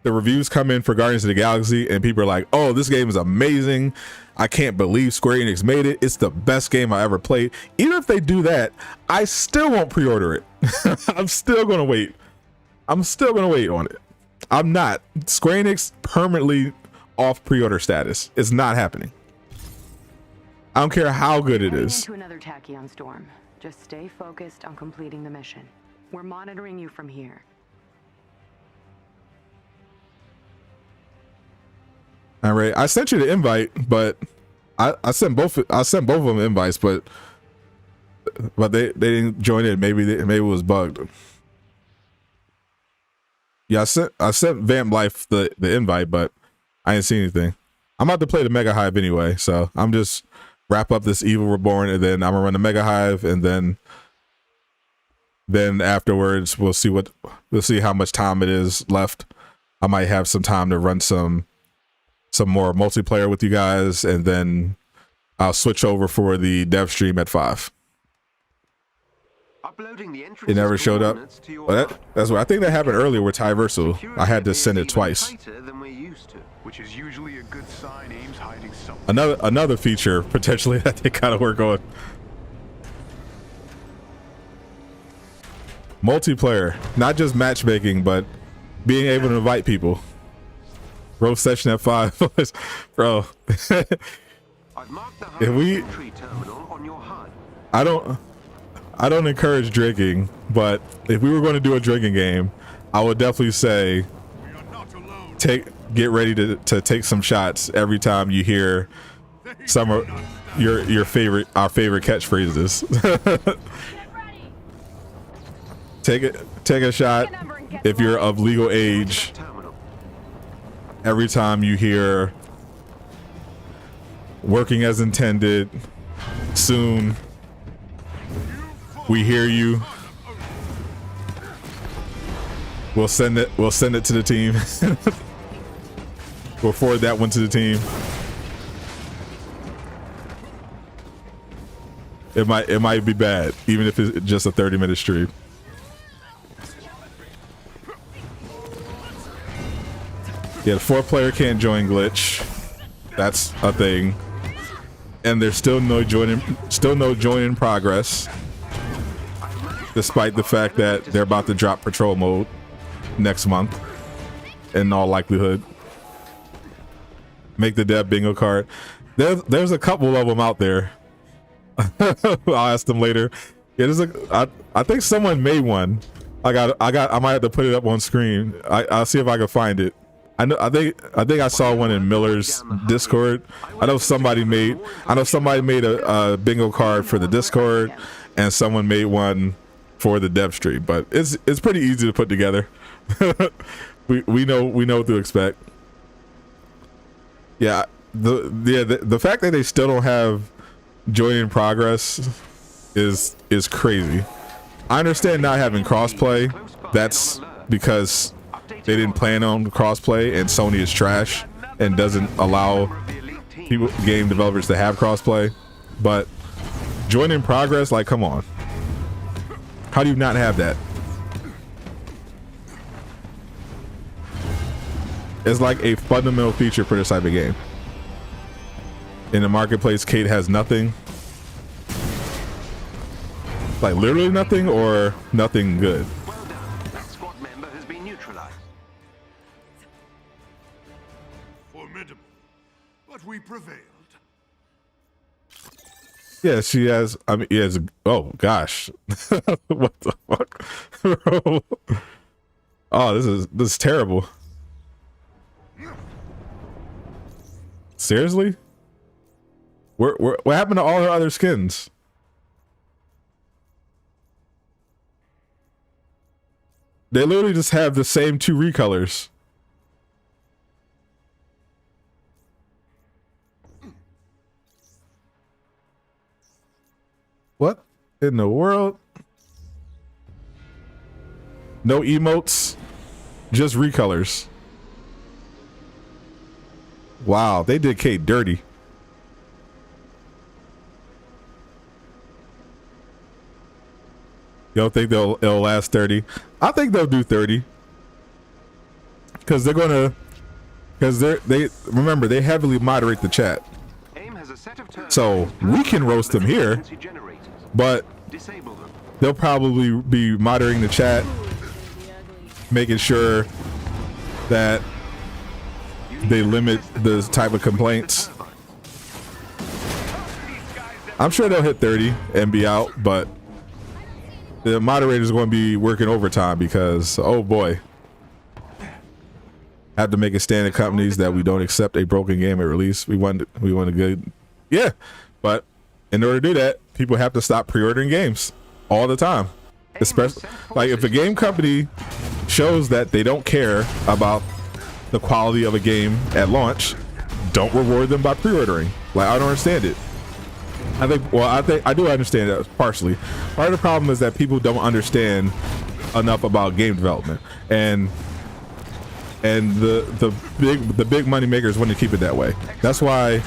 the reviews come in for Guardians of the Galaxy and people are like, oh, this game is amazing, I can't believe Square Enix made it, it's the best game I ever played. Even if they do that, I still won't pre-order it. I'm still gonna wait on it. I'm not. Square Enix permanently off pre-order status. It's not happening. I don't care how good it is. Into another tachyon storm. Just stay focused on completing the mission. We're monitoring you from here. All right, I sent you the invite, but I sent both of them invites, but they didn't join in. Maybe it was bugged. Yeah, I sent Vamp Life the invite, but I didn't see anything. I'm about to play the Mega Hive anyway, so I'm just wrap up this Evil Reborn, and then I'm gonna run the Mega Hive, and then afterwards we'll see how much time it is left. I might have some time to run some more multiplayer with you guys, and then I'll switch over for the dev stream at 5. It never showed up. But that's what I think that happened earlier with Tyversal. I had to send it twice. Which is usually a good sign. Aim's hiding something. Another feature potentially that they kind of work on. Multiplayer, not just matchmaking, but being able to invite people. Roast session at 5. Bro. I've marked the If we- entry terminal on your HUD. I don't encourage drinking, but if we were going to do a drinking game, I would definitely say We are not alone. get ready to take some shots every time you hear some of our favorite catchphrases. Take a shot if you're of legal age Terminal. every time you hear working as intended, soon, we hear you. We'll send it to the team. We'll forward that one to the team. It might be bad, even if it's just a 30-minute stream. Yeah, the 4-player can't join glitch. That's a thing. And there's still no join in progress, despite the fact that they're about to drop patrol mode next month, in all likelihood. Make the dev bingo card. There's a couple of them out there. I'll ask them later. Yeah, I think someone made one. I might have to put it up on screen. I'll see if I can find it. I think I saw one in Miller's Discord. I know somebody made a bingo card for the Discord, and someone made one for the dev stream. But it's pretty easy to put together. we know what to expect. Yeah, the fact that they still don't have join in progress is crazy. I understand not having crossplay. That's because they didn't plan on crossplay, and Sony is trash and doesn't allow game developers to have crossplay. But join in progress, like, come on. How do you not have that? It's like a fundamental feature for this type of game. In the marketplace, Kate has nothing. Like literally nothing, or nothing good. Well done. That squad member has been neutralized. Formidable. But we prevailed. Yeah, she has. I mean, yes. Oh gosh, what the fuck, bro? Oh, this is terrible. Seriously? What happened to all her other skins? They literally just have the same 2 recolors. What in the world? No emotes, just recolors. Wow, they did Kate dirty. You don't think it'll last 30? I think they'll do 30. Because they remember, they heavily moderate the chat. AIM has a set of terminals So we can roast them here, frequency generators. but Disable them. they'll probably be monitoring the chat, making sure that they limit the type of complaints. I'm sure they'll hit 30 and be out, but the moderator's going to be working overtime because, oh boy, have to make a stand at companies that we don't accept a broken game at release. We want a good, yeah, but in order to do that, people have to stop pre-ordering games all the time. Especially like if a game company shows that they don't care about the quality of a game at launch, don't reward them by pre-ordering. Like, I don't understand it. I think I do understand that partially. Part of the problem is that people don't understand enough about game development, and the big money makers want to keep it that way. That's why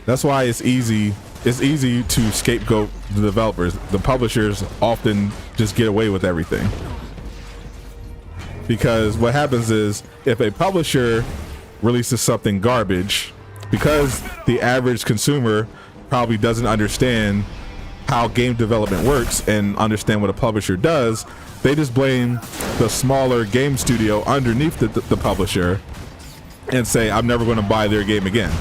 it's easy to scapegoat the developers. The publishers often just get away with everything, because what happens is if a publisher releases something garbage, because the average consumer probably doesn't understand how game development works and understand what a publisher does, they just blame the smaller game studio underneath the publisher and say, I'm never going to buy their game again.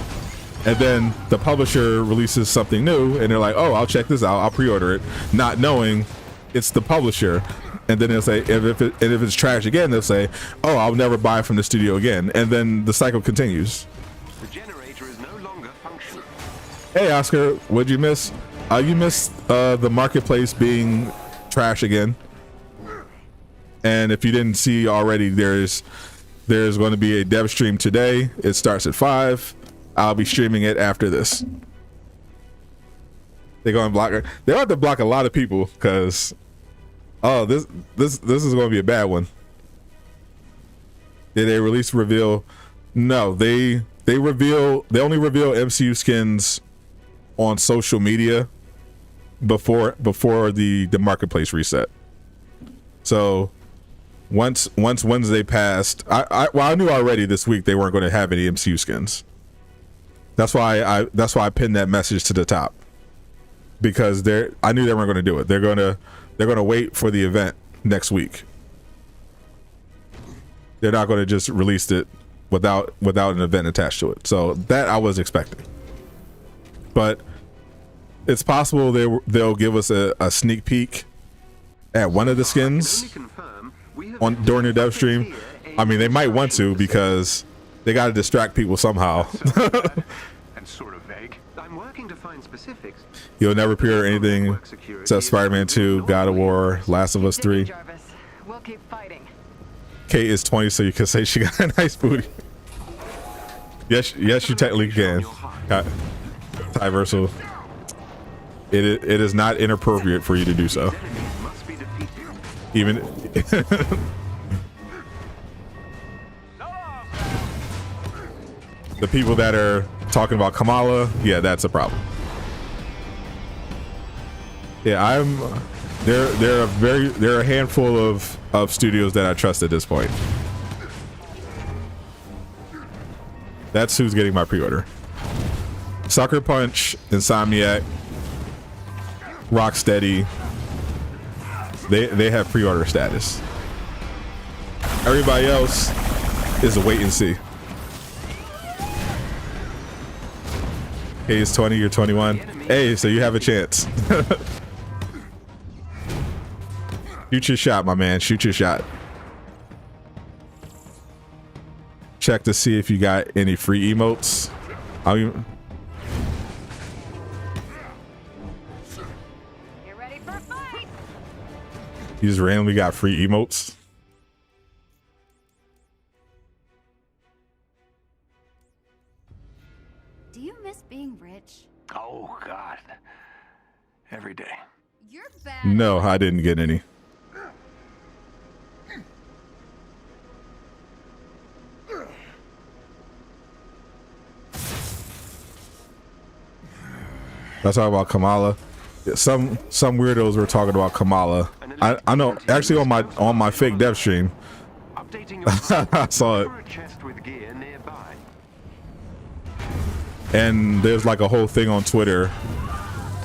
And then the publisher releases something new and they're like, oh, I'll check this out, I'll pre-order it, not knowing it's the publisher. And then they'll say, if it's trash again, they'll say, oh, I'll never buy from the studio again. And then the cycle continues. The generator is no longer functional. Hey, Oscar, what'd you miss? You missed the marketplace being trash again. And if you didn't see already, there's going to be a dev stream today. It starts at 5. I'll be streaming it after this. They're going to block her. They'll have to block a lot of people because, oh, this is going to be a bad one. Did they reveal? No, they only reveal MCU skins on social media before the marketplace reset. So once Wednesday passed, I knew already this week they weren't going to have any MCU skins. That's why I pinned that message to the top, because I knew they weren't going to do it. They're going to wait for the event next week. They're not going to just release it without an event attached to it. So that I was expecting. But it's possible they'll give us a sneak peek at one of the skins during the dev stream. I mean, they might want to, because they got to distract people somehow. And sort of vague. I'm working to find specifics. You'll never appear anything except Spider-Man 2, God of War, Last of Us 3. Jarvis. We'll keep fighting. Kate is 20, so you can say she got a nice booty. Yes, you technically can. Diversal. It is not inappropriate for you to do so. Even the people that are talking about Kamala, yeah, that's a problem. Yeah, there are a handful of studios that I trust at this point. That's who's getting my pre-order. Sucker Punch, Insomniac, Rocksteady, they have pre-order status. Everybody else is a wait and see. Hey, it's 20, you're 21. Hey, so you have a chance. Shoot your shot, my man. Shoot your shot. Check to see if you got any free emotes. You're ready for a fight. You just randomly got free emotes. Do you miss being rich? Oh, God. Every day. You're bad. No, I didn't get any. Let's talk about Kamala. Some weirdos were talking about Kamala. I know, actually on my fake dev stream. I saw it. And there's like a whole thing on Twitter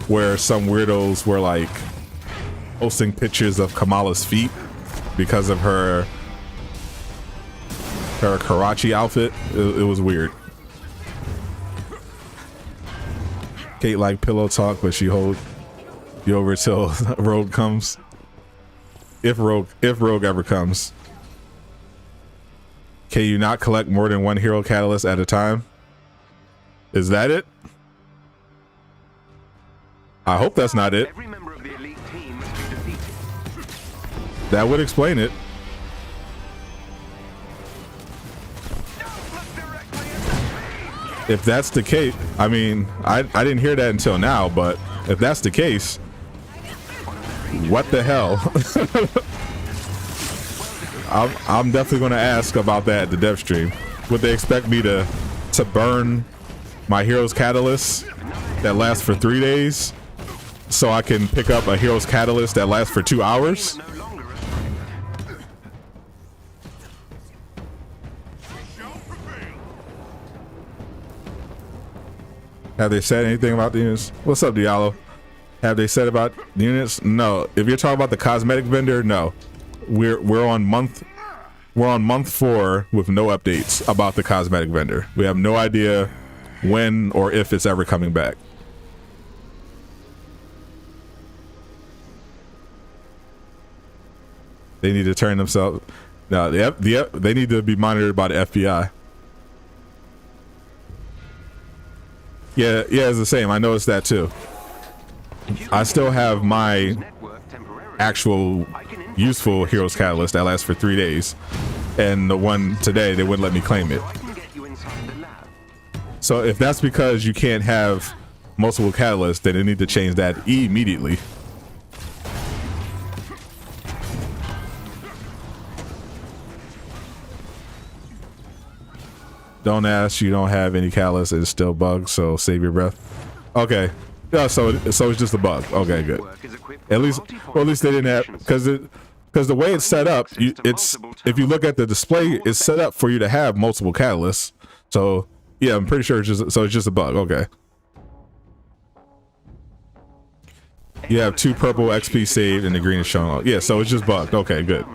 where some weirdos were like posting pictures of Kamala's feet because of her Karachi outfit. It was weird. Kate like pillow talk, but she hold you over till Rogue comes. If Rogue ever comes. Can you not collect more than one hero catalyst at a time? Is that it? I hope that's not it. Every member of the elite team must be defeated. That would explain it. If that's the case, I mean, I didn't hear that until now, but if that's the case, what the hell? I'm definitely going to ask about that at the dev stream. Would they expect me to burn my hero's catalyst that lasts for 3 days so I can pick up a hero's catalyst that lasts for 2 hours? Have they said anything about the units? What's up, Diallo? Have they said about the units? No. If you're talking about the cosmetic vendor, no. We're on month we're on month 4 with no updates about the cosmetic vendor. We have no idea when or if it's ever coming back. They need to turn themselves. No, they need to be monitored by the FBI. Yeah, it's the same. I noticed that too. I still have my actual useful Heroes Catalyst that lasts for 3 days, and the one today they wouldn't let me claim it. So if that's because you can't have multiple catalysts, then they need to change that immediately. Don't ask, you don't have any catalyst, it's still bugged, so save your breath. Okay. Yeah, so it's just a bug. Okay, good. At least they didn't have, because the way it's set up, it's, if you look at the display, it's set up for you to have multiple catalysts. So yeah, I'm pretty sure it's just a bug. Okay. You have 2 purple XP saved and the green is showing up. Yeah, so it's just bugged. Okay, good.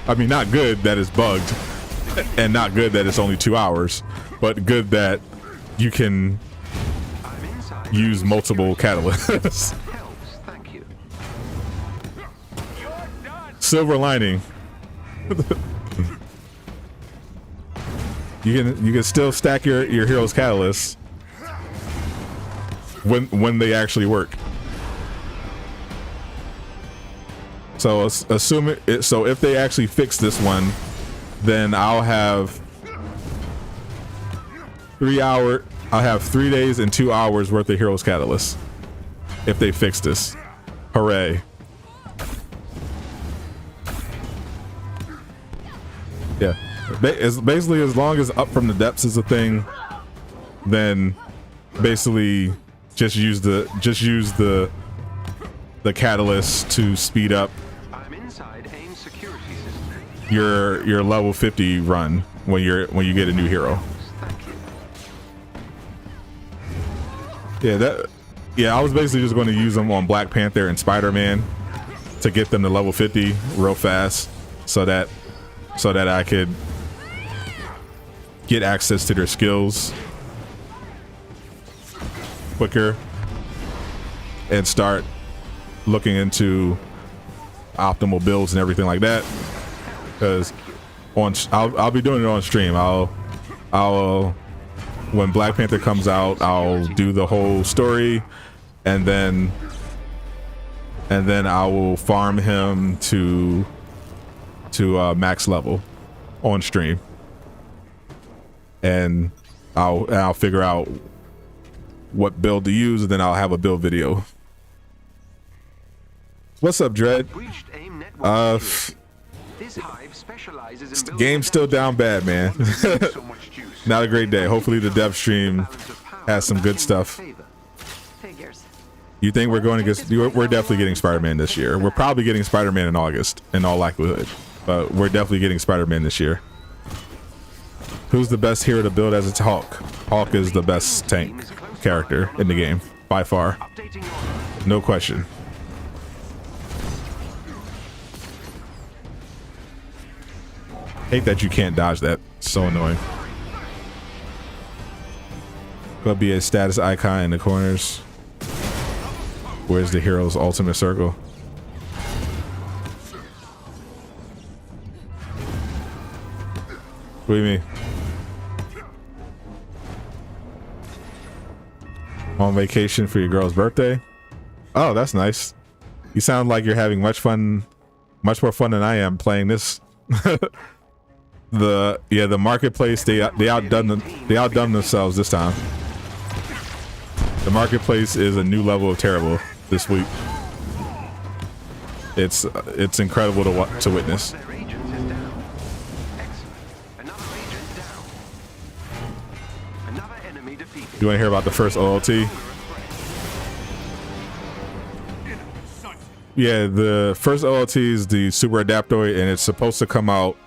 I mean, not good that it's bugged, and not good that it's only 2 hours, but good that you can use multiple catalysts. Silver lining. You can still stack your heroes catalysts when they actually work. So assume it. So if they actually fix this one, then I'll have 3 hour. I'll have 3 days and 2 hours worth of heroes catalyst. If they fix this, hooray! Yeah, it's basically as long as Up from the Depths is a thing, then basically just use the catalyst to speed up your level 50 run when you get a new hero. Yeah, I was basically just going to use them on Black Panther and Spider-Man to get them to level 50 real fast, so that I could get access to their skills quicker and start looking into optimal builds and everything like that. Because I'll be doing it on stream. I'll when Black Panther comes out, I'll do the whole story, and then I will farm him to max level on stream, and I'll figure out what build to use, and then I'll have a build video. What's up, Dread? Game's still down bad, man. Not a great day. Hopefully the dev stream has some good stuff. You think we're going to get? We're definitely getting Spider-Man this year. We're probably getting Spider-Man in August, in all likelihood. But we're definitely getting Spider-Man this year. Who's the best hero to build as a Hulk? Hulk is the best tank character in the game, by far. No question. Hate that you can't dodge that. So annoying. Gonna be a status icon in the corners. Where's the hero's ultimate circle? What do you mean? On vacation for your girl's birthday? Oh, that's nice. You sound like you're having much more fun than I am playing this. The marketplace, they outdone themselves this time. The marketplace is a new level of terrible this week. It's incredible to witness. You want to hear about the first OLT? Yeah, the first OLT is the Super Adaptoid, and it's supposed to come out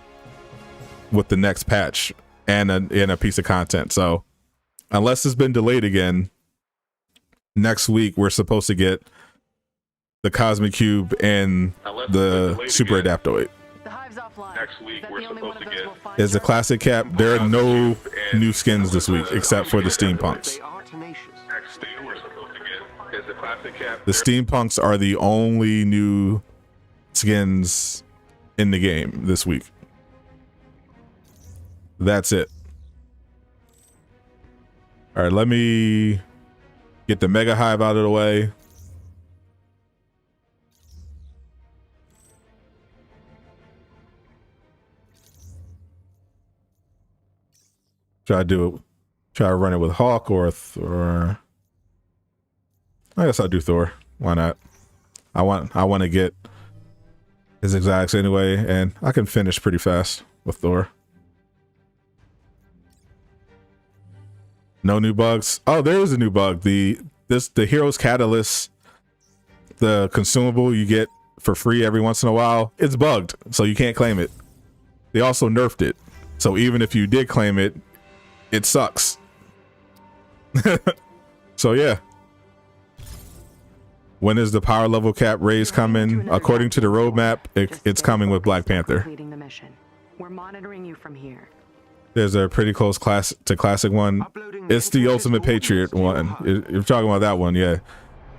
with the next patch and a piece of content. So unless it's been delayed again, next week we're supposed to get the Cosmic Cube and the Super Adaptoid. The Hive's offline. Next week, Is that we're the only one supposed of to those get- we'll find, Is the Joe? classic cap. There are no new skins this week except for the steampunks. They are tenacious. Actually, we're supposed to get is the classic cap. The steampunks are the only new skins in the game this week. That's it. All right, let me get the Mega Hive out of the way. Try to do it. Try to run it with Hawk or Thor. I guess I'll do Thor. Why not? I want to get his exotics anyway, and I can finish pretty fast with Thor. No new bugs. Oh, there is a new bug. The Hero's Catalyst, the consumable you get for free every once in a while, it's bugged, so you can't claim it. They also nerfed it, so even if you did claim it, it sucks. So yeah. When is the power level cap raise coming? According to the roadmap, it's coming with Black Panther. Completing the mission. We're monitoring you from here. There's a pretty close classic one. It's the Ultimate Patriot one. You're talking about that one, yeah.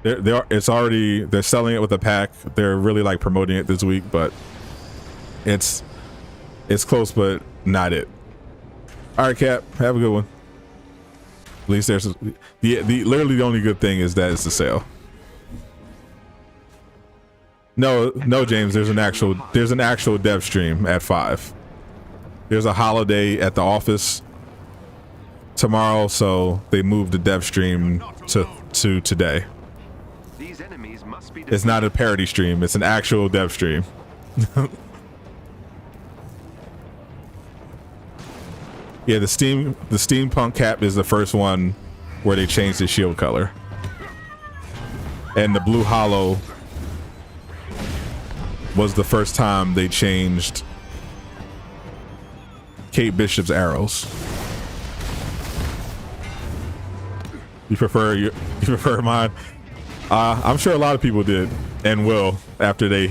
They're selling it with a pack. They're really like promoting it this week, but it's close, but not it. All right, Cap, have a good one. At least there's literally the only good thing is that it's the sale. No, James. There's an actual dev stream at 5. There's a holiday at the office tomorrow, so they moved the dev stream to today. These enemies must be It's not a parody stream. It's an actual dev stream. Yeah, the steampunk cap is the first one where they changed the shield color, and the blue hollow was the first time they changed Kate Bishop's arrows. You prefer mine? I'm sure a lot of people did and will after we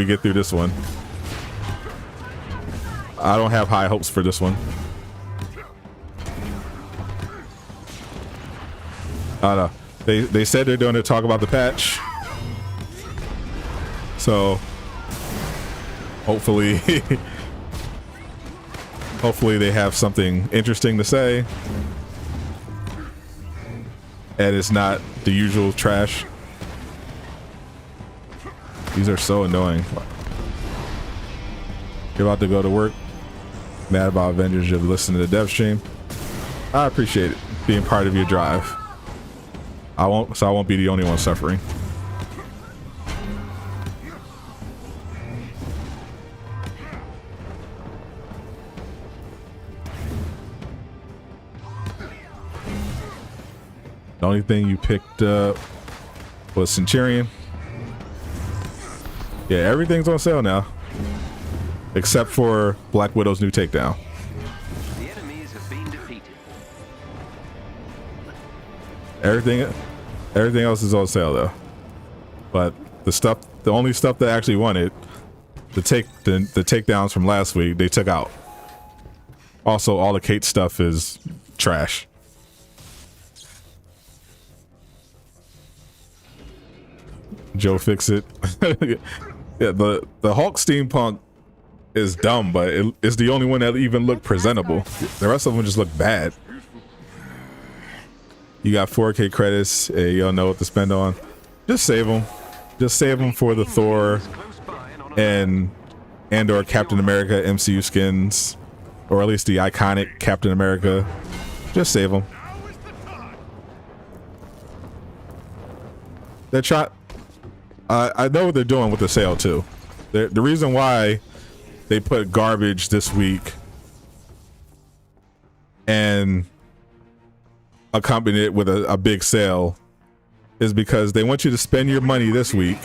get through this one. I don't have high hopes for this one. I don't know. They said they're going to talk about the patch, so hopefully they have something interesting to say, and it's not the usual trash. These are so annoying. You're about to go to work, mad about Avengers, you've listened to the dev stream. I appreciate it, being part of your drive. I won't be the only one suffering. The only thing you picked up was Centurion. Yeah, everything's on sale now, except for Black Widow's new takedown. The enemies have been defeated. Everything else is on sale though. But the only stuff that actually wanted, the takedowns from last week, they took out. Also, all the Kate stuff is trash. Joe fix it. Yeah, the Hulk steampunk is dumb, but it's the only one that even looked presentable. The rest of them just look bad. You got 4K credits. Hey, you don't know what to spend on. Just save them. Just save them for the Thor and or Captain America MCU skins, or at least the iconic Captain America. Just save them. They're trying. I know what they're doing with the sale too. The reason why they put garbage this week and accompany it with a big sale is because they want you to spend your money this week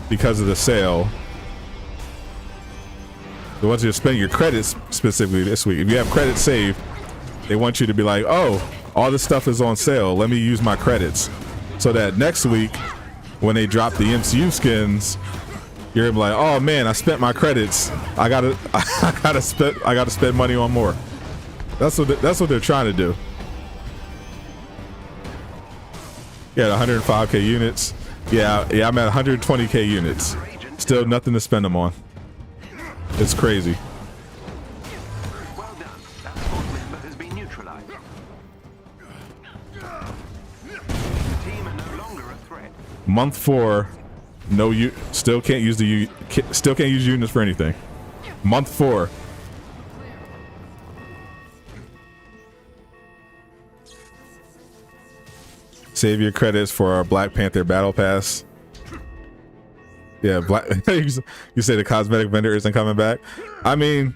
because of the sale. They want you to spend your credits specifically this week. If you have credits saved, they want you to be like, oh, all this stuff is on sale, let me use my credits. so that next week when they drop the MCU skins, you're like, oh man, I spent my credits. I gotta spend money on more. That's what they're trying to do. Yeah, 105k units. Yeah, I'm at 120k units. Still nothing to spend them on. It's crazy. Well done. That squad member has been neutralized. The team are no longer a threat. Month 4, still can't use units for anything. Month 4. Save your credits for our Black Panther Battle Pass. Yeah, you say the cosmetic vendor isn't coming back. I mean,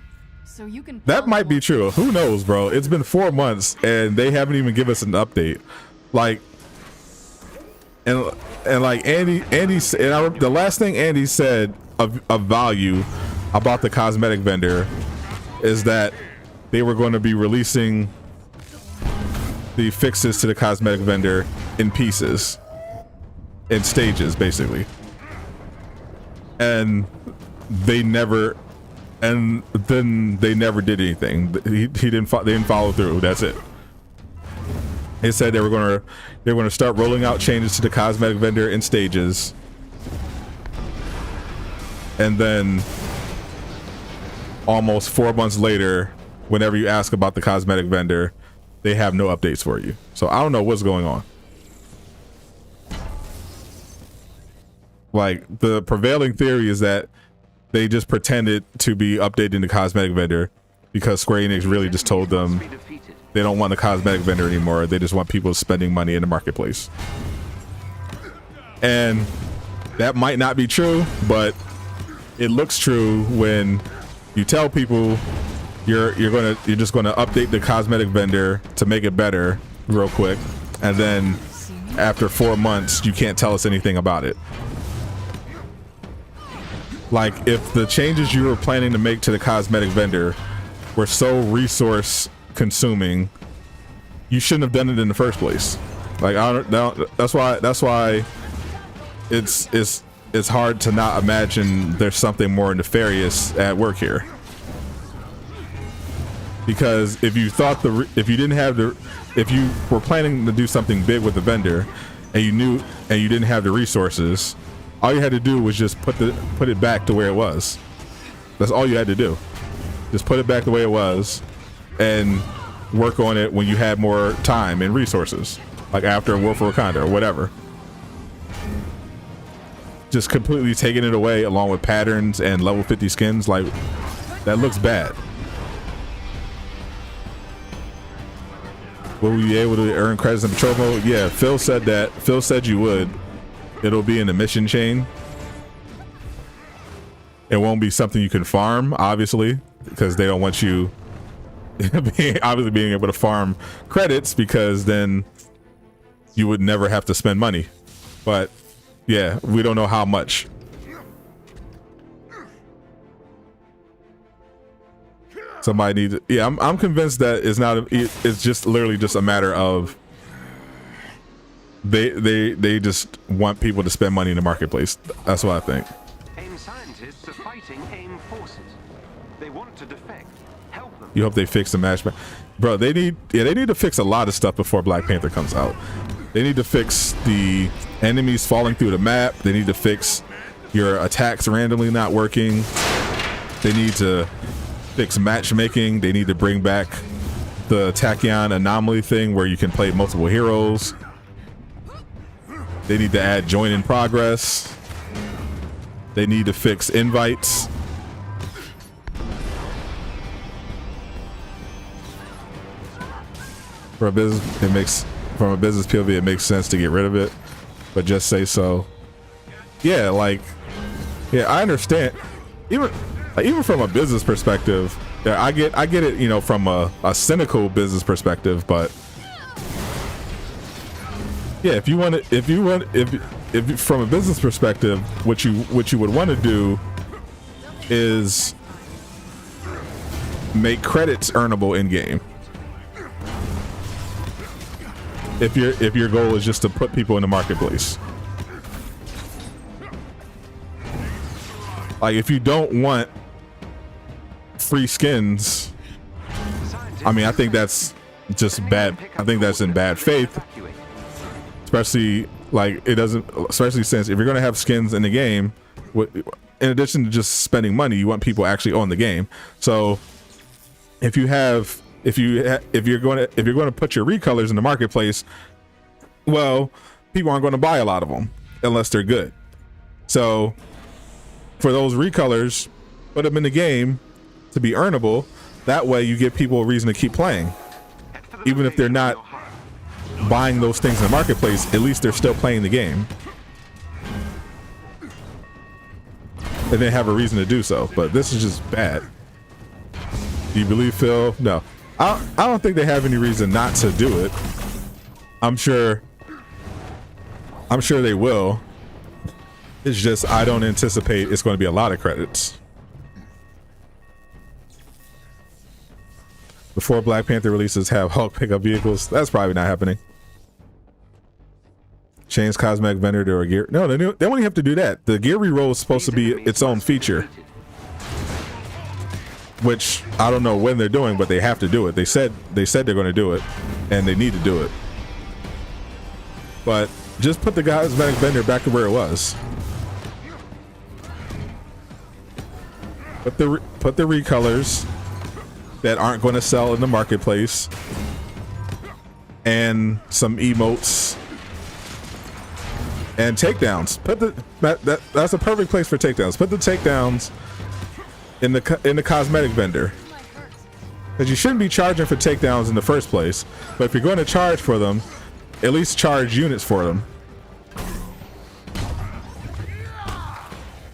So you can that might be true. Who knows, bro? It's been 4 months and they haven't even given us an update. Like, and like Andy, the last thing Andy said of value about the cosmetic vendor is that they were going to be releasing the fixes to the cosmetic vendor in pieces, in stages, basically. And they never did anything. They didn't follow through. That's it. They said they were going to start rolling out changes to the cosmetic vendor in stages, and then almost 4 months later, whenever you ask about the cosmetic vendor, they have no updates for you. So I don't know what's going on. Like, the prevailing theory is that they just pretended to be updating the cosmetic vendor because Square Enix really just told them they don't want the cosmetic vendor anymore. They just want people spending money in the marketplace. And that might not be true, but it looks true when you tell people you're just gonna update the cosmetic vendor to make it better real quick, and then after 4 months you can't tell us anything about it. Like, if the changes you were planning to make to the cosmetic vendor were so resource consuming, you shouldn't have done it in the first place. Like, that's why it's hard to not imagine there's something more nefarious at work here. Because if you were planning to do something big with the vendor and you didn't have the resources, all you had to do was just put it back to where it was. That's all you had to do. Just put it back the way it was and work on it when you had more time and resources, like after War for Wakanda or whatever. Just completely taking it away along with patterns and level 50 skins, like, that looks bad. Will we be able to earn credits in patrol mode? Yeah, Phil said that. Phil said you would. It'll be in the mission chain. It won't be something you can farm, obviously, because they don't want you being able to farm credits, because then you would never have to spend money. But yeah, we don't know how much. Somebody needs. Yeah, I'm convinced that it's just literally just a matter of they just want people to spend money in the marketplace. That's what I think. AIM scientists are fighting AIM forces. They want to defect. Help them. You hope they fix the matchback, bro. They need to fix a lot of stuff before Black Panther comes out. They need to fix the enemies falling through the map. They need to fix your attacks randomly not working. They need to fix matchmaking. They need to bring back the Tachyon anomaly thing where you can play multiple heroes. They need to add join in progress. They need to fix invites. From a business POV, it makes sense to get rid of it, but just say so. Yeah, like, yeah, I understand. Even from a business perspective, yeah, I get it, you know, from a cynical business perspective, but yeah, if from a business perspective, what you would want to do is make credits earnable in game. if your goal is just to put people in the marketplace. Like if you don't want free skins, I mean, I think that's just bad. I think that's in bad faith, especially like it doesn't, especially since if you're going to have skins in the game, in addition to just spending money, you want people actually on the game. So if you're going to put your recolors in the marketplace, well, people aren't going to buy a lot of them unless they're good. So for those recolors, put them in the game to be earnable. That way you give people a reason to keep playing. Even if they're not buying those things in the marketplace, at least they're still playing the game. And they have a reason to do so. But this is just bad. Do you believe Phil? No. I don't think they have any reason not to do it. I'm sure they will. It's just I don't anticipate it's going to be a lot of credits. Before Black Panther releases, have Hulk pick up vehicles. That's probably not happening. Change cosmetic vendor to a gear. No, they don't even have to do that. The gear reroll is supposed to be its own feature, which I don't know when they're doing, but they have to do it. They said they're going to do it, and they need to do it. But just put the cosmetic vendor back to where it was. Put the recolors that aren't going to sell in the marketplace, and some emotes and takedowns. That's a perfect place for takedowns. Put the takedowns in the cosmetic vendor, because you shouldn't be charging for takedowns in the first place. But if you're going to charge for them, at least charge units for them.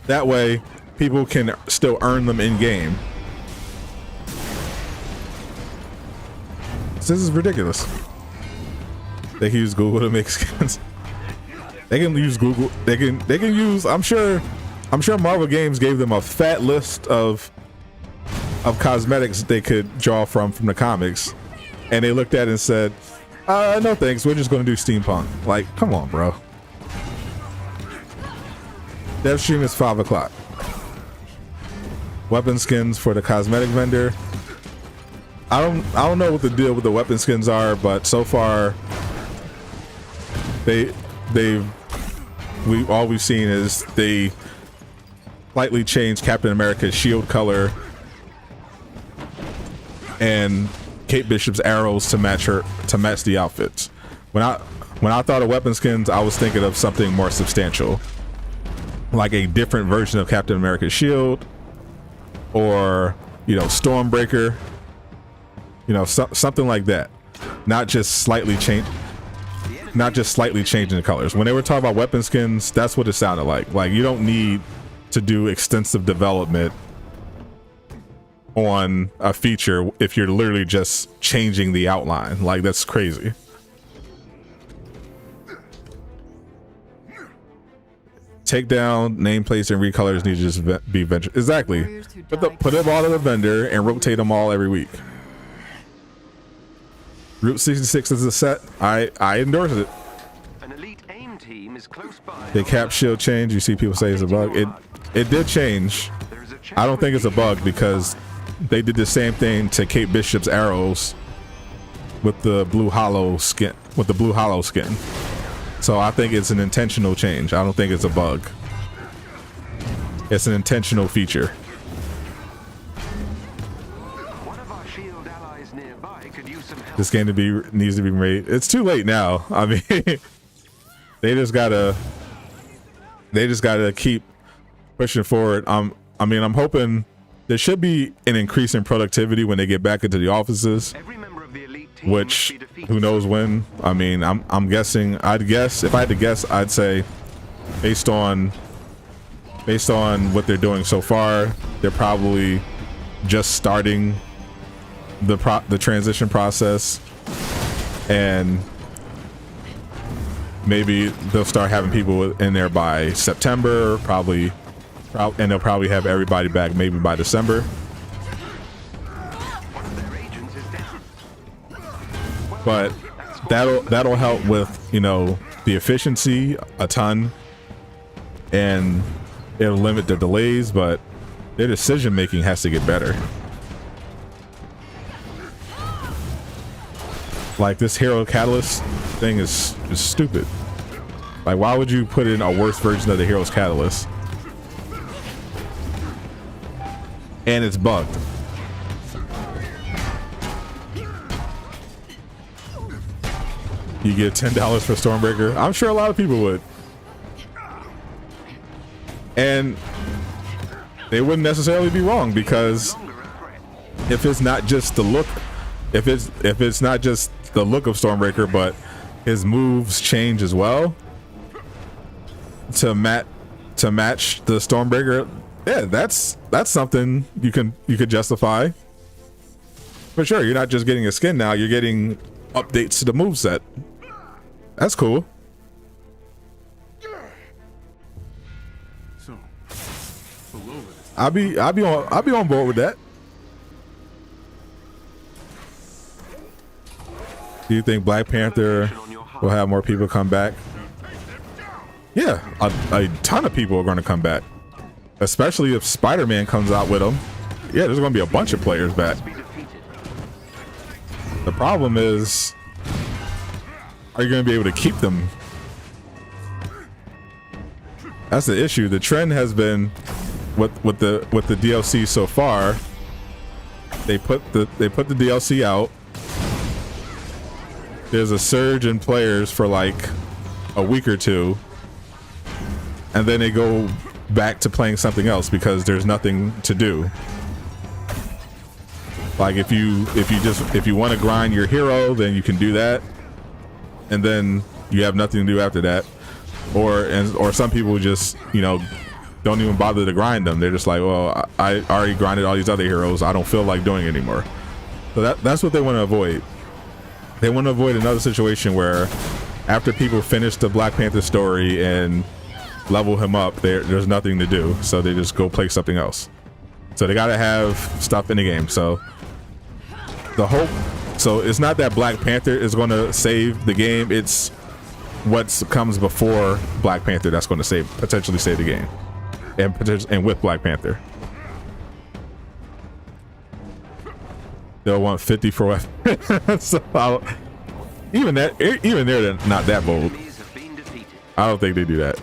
That way people can still earn them in game. This is ridiculous. They can use Google to make skins. They can use Google. They can use. I'm sure Marvel Games gave them a fat list of cosmetics they could draw from the comics, and they looked at it and said, "No thanks. We're just going to do steampunk." Like, come on, bro. Dev stream is 5 o'clock. Weapon skins for the cosmetic vendor. I don't know what the deal with the weapon skins are, but so far all we've seen is they slightly changed Captain America's shield color and Kate Bishop's arrows to match the outfits. When I thought of weapon skins, I was thinking of something more substantial, like a different version of Captain America's shield, or Stormbreaker. Something like that. Not just slightly changing the colors. When they were talking about weapon skins, that's what it sounded like. Like, you don't need to do extensive development on a feature if you're literally just changing the outline. Like, that's crazy. Take down nameplates and recolors need to just be vendor. Exactly. Put them all in the vendor and rotate them all every week. Route 66 is a set. I endorse it. An elite aim team is close by. The cap shield change. You see people say it's a bug. It did change. I don't think it's a bug because they did the same thing to Kate Bishop's arrows with the blue hollow skin. So I think it's an intentional change. I don't think it's a bug. It's an intentional feature. This game needs to be made. It's too late now. I mean, they just gotta keep pushing forward. I'm hoping there should be an increase in productivity when they get back into the offices, which who knows when. I mean, I'm guessing. I'd guess, if I had to guess, I'd say based on what they're doing so far, they're probably just starting the transition process, and maybe they'll start having people in there by September, probably, and they'll probably have everybody back maybe by December. But that'll help with, you know, the efficiency a ton, and it'll limit the delays, but their decision making has to get better. Like this hero catalyst thing is stupid. Like, why would you put in a worse version of the hero's catalyst? And it's bugged. You get $10 for Stormbreaker. I'm sure a lot of people would. And they wouldn't necessarily be wrong, because if it's not just the look, if it's not just the look of Stormbreaker, but his moves change as well to match the Stormbreaker, yeah, that's something you could justify. For sure, you're not just getting a skin now, you're getting updates to the moveset. That's cool. So, below it. I'll be on board with that. Do you think Black Panther will have more people come back? Yeah, a ton of people are going to come back, especially if Spider-Man comes out with them. Yeah, there's going to be a bunch of players back. The problem is, are you going to be able to keep them? That's the issue. The trend has been with the DLC so far. They put the DLC out. There's a surge in players for like a week or two, and then they go back to playing something else because there's nothing to do. Like if you want to grind your hero, then you can do that, and then you have nothing to do after that. Or some people just, you know, don't even bother to grind them. They're just like, well, I already grinded all these other heroes, I don't feel like doing it anymore. So that's what they want to avoid. They want to avoid another situation where after people finish the Black Panther story and level him up, there's nothing to do, so they just go play something else. So they gotta have stuff in the game. So the hope, so it's not that Black Panther is going to save the game, it's what comes before Black Panther that's going to potentially save the game, and with Black Panther they'll want 50 for weapons. So even they're not that bold. I don't think they do that.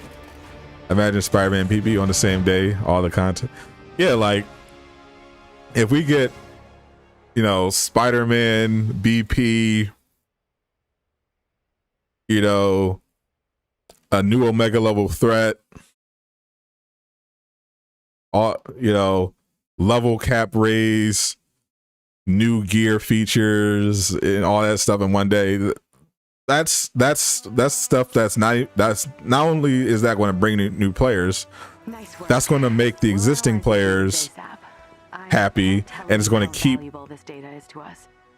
Imagine Spider-Man PP on the same day, all the content. Yeah, like if we get, you know, Spider-Man BP, you know, a new Omega level threat, all, you know, level cap raise, new gear features, and all that stuff in one day. That's stuff that's not only is that going to bring new players, that's going to make the existing players happy, and it's going to keep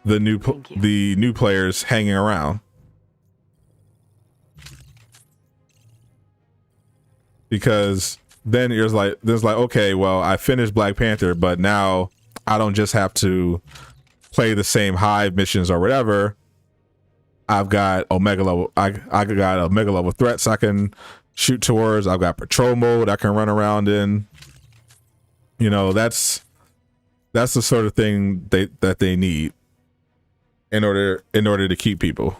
the new players hanging around. Because then there's like, okay, well, I finished Black Panther, but now I don't just have to play the same Hive missions or whatever. I've got Omega level. I got Omega level threats I can shoot towards. I've got patrol mode I can run around in. You know, that's the sort of thing that they need in order to keep people.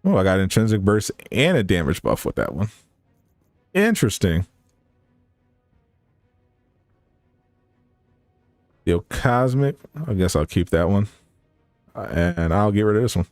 Oh, I got intrinsic burst and a damage buff with that one. Interesting. Yo, Cosmic. I guess I'll keep that one. And I'll get rid of this one.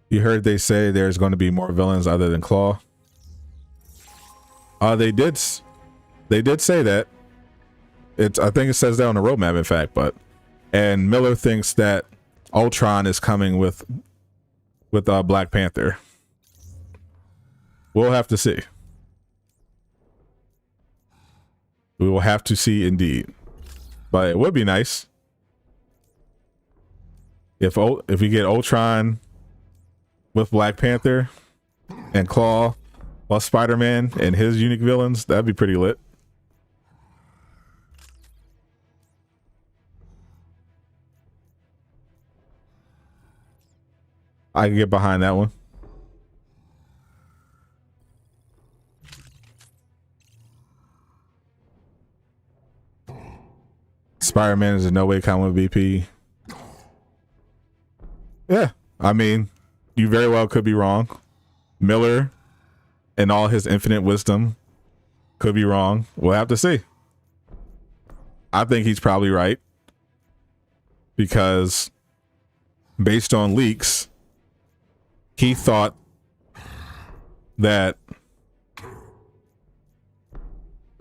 You heard they say there's going to be more villains other than Claw. They did say that. I think it says that on the roadmap, in fact. And Miller thinks that Ultron is coming with Black Panther. We'll have to see. We will have to see indeed. But it would be nice. If we get Ultron with Black Panther and Claw plus Spider-Man and his unique villains, that'd be pretty lit. I can get behind that one. Spider-Man is in no way common with BP. Yeah, I mean, you very well could be wrong. Miller, in all his infinite wisdom, could be wrong. We'll have to see. I think he's probably right. Because based on leaks, he thought that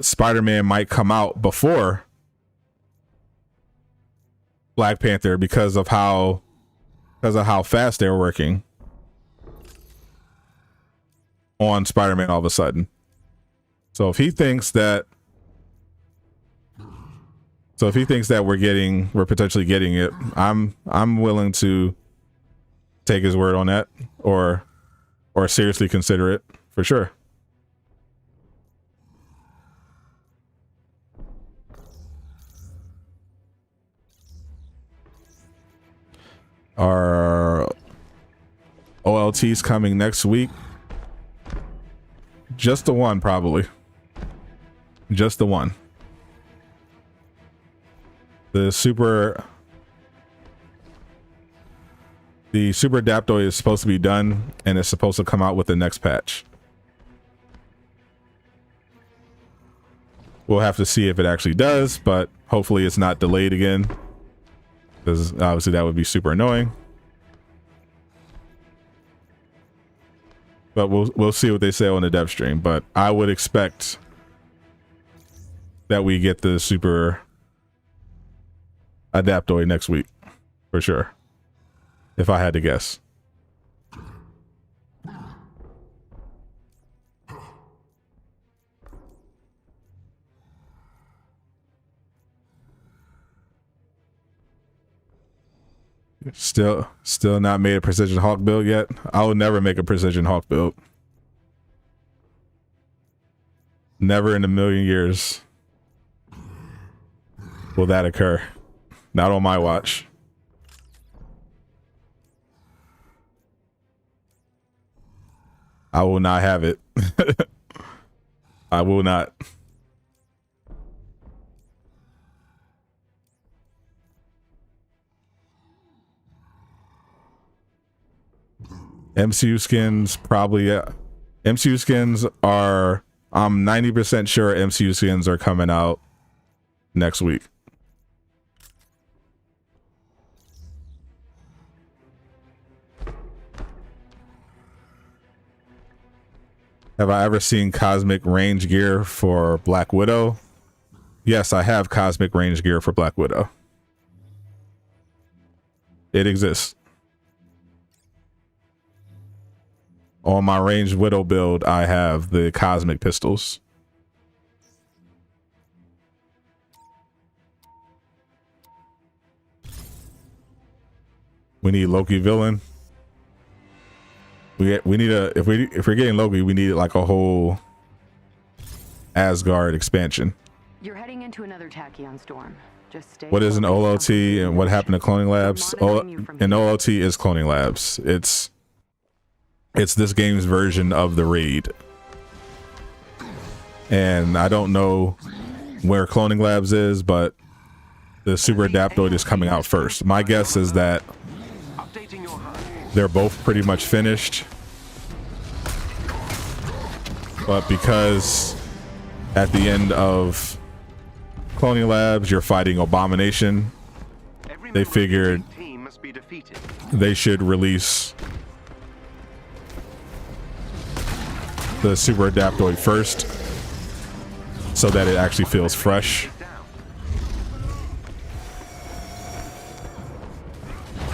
Spider-Man might come out before Black Panther because of how fast they were working on Spider-Man all of a sudden. So if he thinks that we're potentially getting it, I'm willing to take his word on that or seriously consider it for sure. Our OLT's coming next week. Just the one, probably. Just the one. The Super Adaptoid is supposed to be done, and it's supposed to come out with the next patch. We'll have to see if it actually does, but hopefully it's not delayed again, because obviously that would be super annoying. But we'll see what they say on the dev stream. But I would expect that we get the Super Adaptoid next week for sure, if I had to guess. Still not made a Precision Hawk build yet. I will never make a Precision Hawk build. Never in a million years will that occur. Not on my watch. I will not have it. I will not. MCU skins probably, MCU skins are, I'm 90% sure MCU skins are coming out next week. Have I ever seen cosmic range gear for Black Widow? Yes, I have cosmic range gear for Black Widow. It exists. On my ranged Widow build, I have the cosmic pistols. We need Loki villain. We need a, if we're getting Loki, we need like a whole Asgard expansion. You're heading into another tachyon storm. Just stay. What is an OLT and what happened to Cloning Labs? An OLT is Cloning Labs. It's this game's version of the raid. And I don't know where Cloning Labs is, but the Super Adaptoid is coming out first. My guess is that they're both pretty much finished. But because at the end of Cloning Labs, you're fighting Abomination, they figured they should release the Super Adaptoid first so that it actually feels fresh.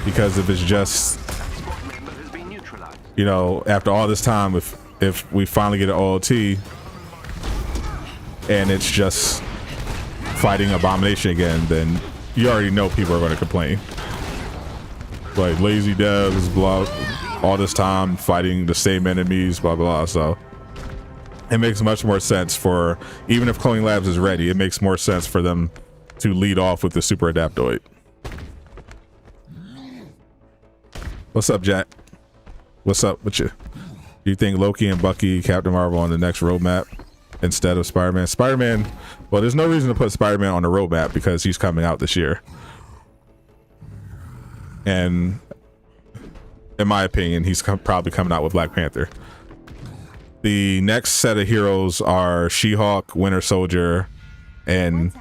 Because if it's just, you know, after all this time, if we finally get an OLT and it's just fighting Abomination again, then you already know people are going to complain. like lazy devs, blah, all this time fighting the same enemies, blah blah. So it makes much more sense for, even if Cloning Labs is ready, it makes more sense for them to lead off with the Super Adaptoid. What's up, Jack? What's up with you? Do you think Loki and Bucky, Captain Marvel on the next roadmap instead of Spider-Man? Spider-Man, well, there's no reason to put Spider-Man on the roadmap because he's coming out this year. And in my opinion, he's probably coming out with Black Panther. The next set of heroes are She-Hulk, Winter Soldier, and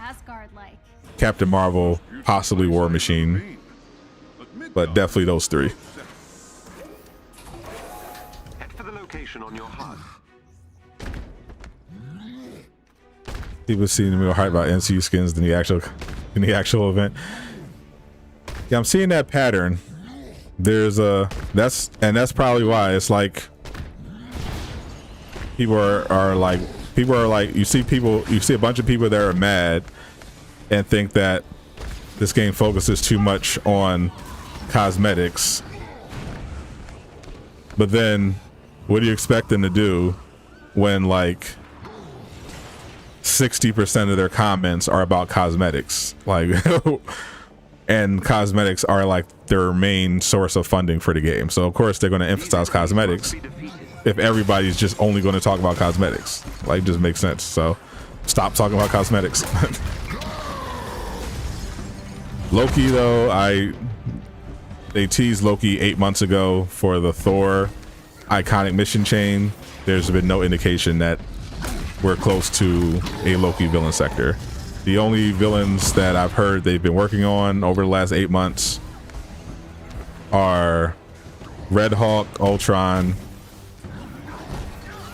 Captain Marvel, possibly War Machine, but definitely those three. Head for the location on your HUD. People seem to be more hype about MCU skins than the actual event. Yeah, I'm seeing that pattern. There's that's probably why it's like people are like you see a bunch of people that are mad and think that this game focuses too much on cosmetics, but then what do you expect them to do when like 60% of their comments are about cosmetics, like and cosmetics are like their main source of funding for the game. So of course they're going to emphasize cosmetics if everybody's just only going to talk about cosmetics. Like, it just makes sense. So stop talking about cosmetics. Loki though, they teased Loki 8 months ago for the Thor iconic mission chain. There's been no indication that we're close to a Loki villain sector. The only villains that I've heard they've been working on over the last 8 months are Red Hawk, Ultron,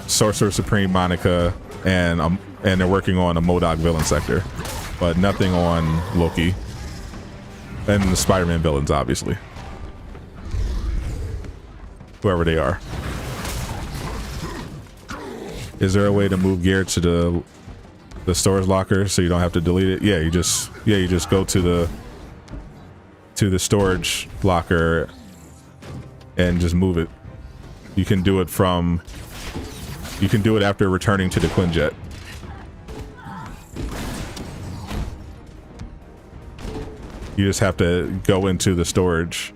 Sorcerer Supreme Monica, and they're working on a MODOK villain sector, but nothing on Loki. And the Spider-Man villains, obviously. Whoever they are. Is there a way to move gear to the storage locker so you don't have to delete it? Yeah, you just go to the storage locker and just move it. You can do it after returning to the Quinjet. You just have to go into the storage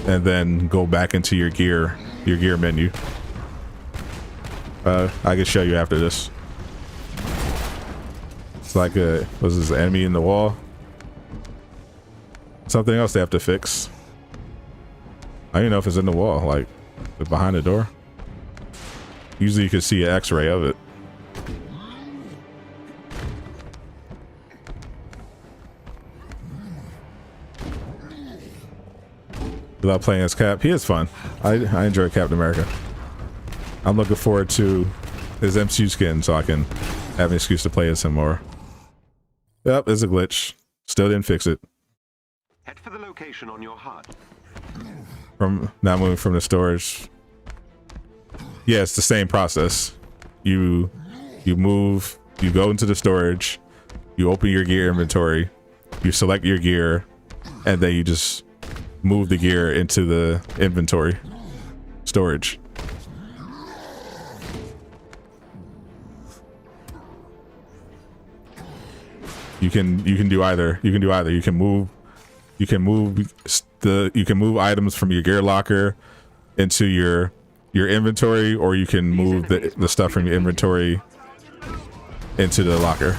and then go back into your gear menu. I can show you after this. It's like was this enemy in the wall? Something else they have to fix. I don't even know if it's in the wall, like behind the door. Usually you can see an X-ray of it. I love playing as Cap. He is fun. I enjoy Captain America. I'm looking forward to his MCU skin so I can have an excuse to play as him more. Yep, there's a glitch. Still didn't fix it. Head for the location on your HUD. From now moving from the storage. Yeah, it's the same process. You move, you go into the storage, you open your gear inventory, you select your gear, and then you just move the gear into the inventory storage. You can do either. You can move items from your gear locker into your inventory, or you can move the stuff from your inventory into the locker.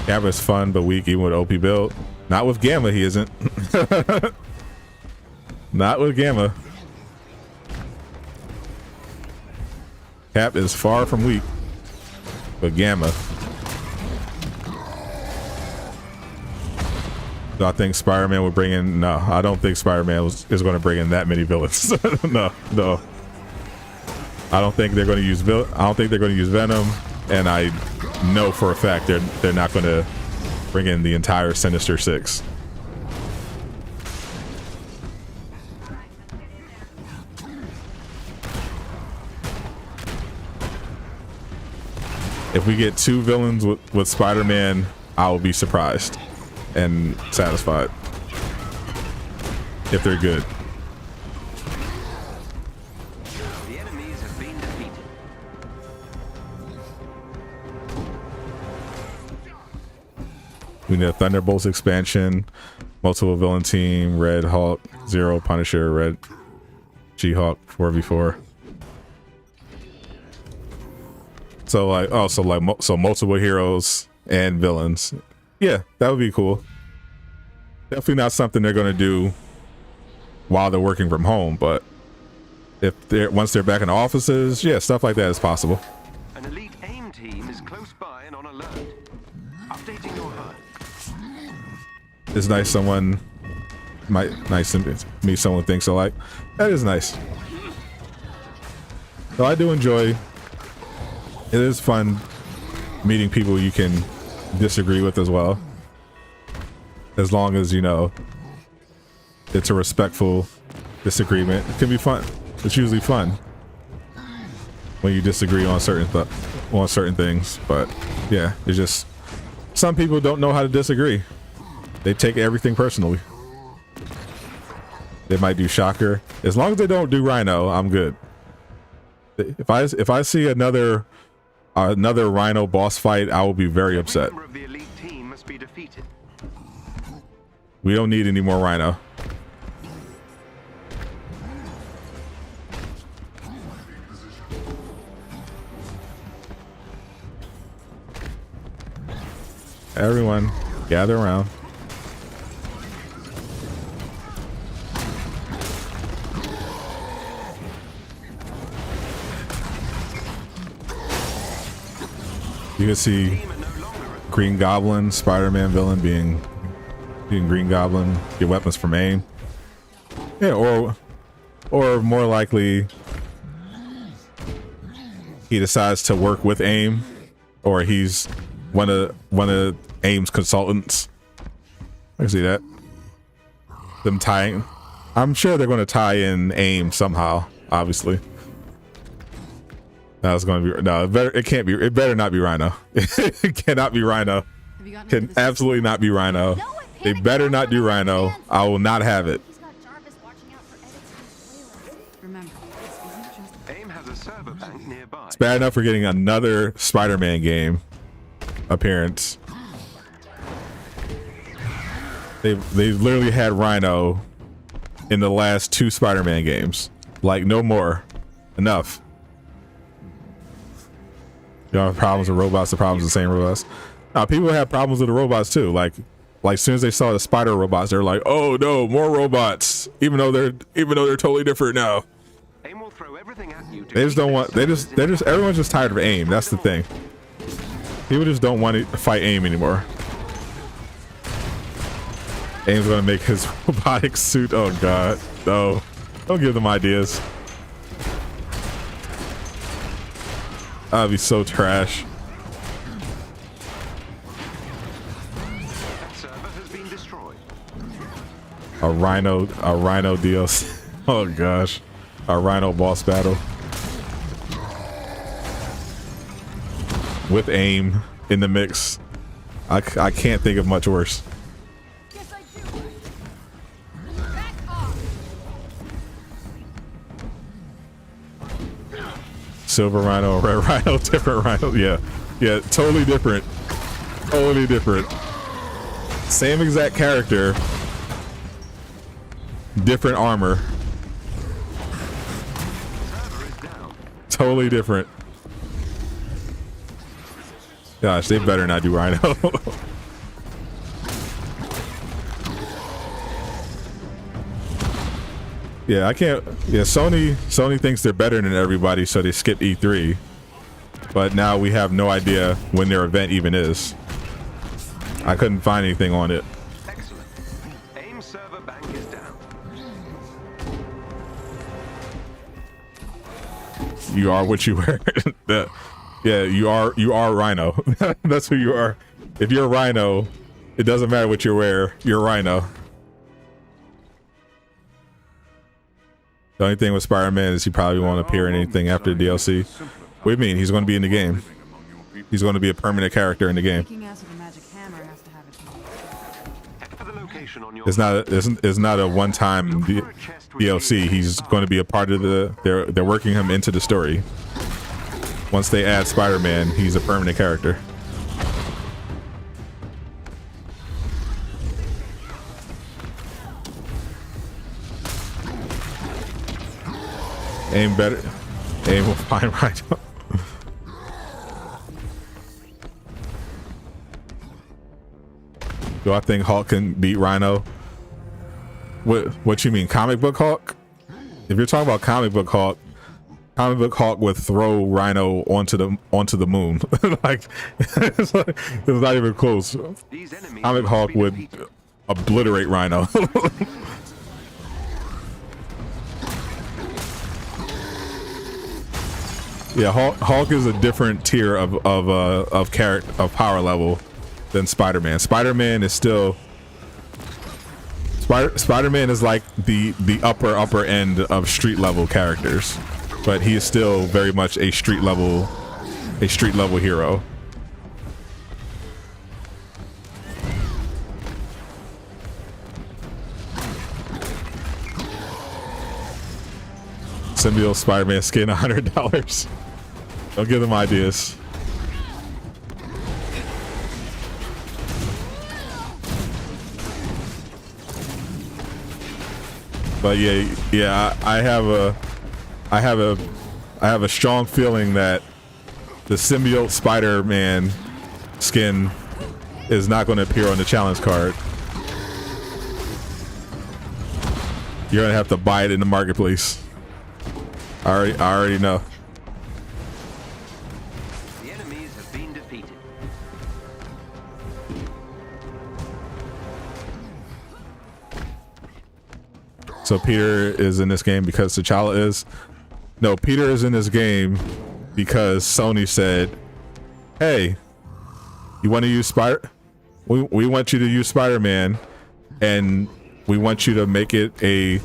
Gamma's fun but weak even with OP build. Not with Gamma, he isn't. Not with Gamma. Cap is far from weak, but Gamma. Do I think Spider-Man would bring in? No, I don't think Spider-Man is going to bring in that many villains. No. I don't think they're going to use Venom, and I know for a fact they're not going to bring in the entire Sinister Six. If we get 2 villains with Spider-Man, I will be surprised. and satisfied if they're good. The enemies have been defeated. We need a Thunderbolts expansion, multiple villain team, Red Hulk, Zero, Punisher, Red She-Hulk, 4v4. So like, oh, so multiple heroes and villains. Yeah, that would be cool. Definitely not something they're gonna do while they're working from home, but if they're once they're back in the offices, yeah, stuff like that is possible. An elite AIM team is close by and on alert. Updating your HUD. It's nice someone nice to meet someone thinks alike. That is nice. So I do enjoy. It is fun meeting people you can disagree with as well, as long as you know it's a respectful disagreement. It can be fun. It's usually fun when you disagree on certain things, but yeah, it's just some people don't know how to disagree. They take everything personally. They might do Shocker. As long as they don't do Rhino, I'm good. If I see another Rhino boss fight, I will be very upset. Member of the elite team must be defeated. We don't need any more Rhino. Everyone, gather around. You can see Green Goblin, Spider-Man villain being Green Goblin, get weapons from AIM. Yeah, or more likely he decides to work with AIM, or he's one of AIM's consultants. I can see that. Them tying. I'm sure they're going to tie in AIM somehow, obviously. That's going to be no. It can't be. It better not be Rhino. It cannot be Rhino. Can absolutely not be Rhino. They better not do Rhino. I will not have it. AIM has a server bank nearby. It's bad enough for getting another Spider-Man game appearance. They've literally had Rhino in the last 2 Spider-Man games. Like no more. Enough. You don't have problems with robots. The problems are the same robots. Now people have problems with the robots too. Like as soon as they saw the spider robots, they're like, "Oh no, more robots!" Even though they're totally different now. AIM will throw everything at you. They just don't want. Everyone's just tired of AIM. That's the thing. People just don't want to fight AIM anymore. AIM's gonna make his robotic suit. Oh god, no! Don't give them ideas. That'd be so trash. That server has been destroyed. A Rhino DLC. Oh gosh, a Rhino boss battle with AIM in the mix. I can't think of much worse. Silver Rhino, Red Rhino, different Rhino. Yeah, totally different. Totally different. Same exact character, different armor. Totally different. Gosh, they better not do Rhino. Yeah, I can't. Yeah, Sony thinks they're better than everybody, so they skip E3. But now we have no idea when their event even is. I couldn't find anything on it. Excellent. AIM server bank is down. You are what you wear. Yeah, you are Rhino. That's who you are. If you're a Rhino, it doesn't matter what you wear. You're Rhino. The only thing with Spider-Man is he probably won't appear in anything after the DLC. What do you mean? He's going to be in the game. He's going to be a permanent character in the game. information on your it's not a one-time DLC. He's going to be a part of they're working him into the story. Once they add Spider-Man, he's a permanent character. Aim better. Aim will find Rhino. Do I think Hulk can beat Rhino? What you mean, comic book Hulk? If you're talking about comic book Hulk would throw Rhino onto the moon. Like it's not even close. Comic Hulk would obliterate Rhino. Yeah, Hulk is a different tier of character of power level than Spider-Man. Spider-Man is still Spider-Man is like the upper end of street level characters, but he is still very much a street level hero. Symbiote Spider-Man skin $100. Don't give them ideas. But yeah, I have a strong feeling that the symbiote Spider-Man skin is not going to appear on the challenge card. You're gonna have to buy it in the marketplace. I already know. The enemies have been defeated. So Peter is in this game because T'Challa is? No, Peter is in this game because Sony said, hey, you want to use we want you to use Spider-Man, and we want you to make it a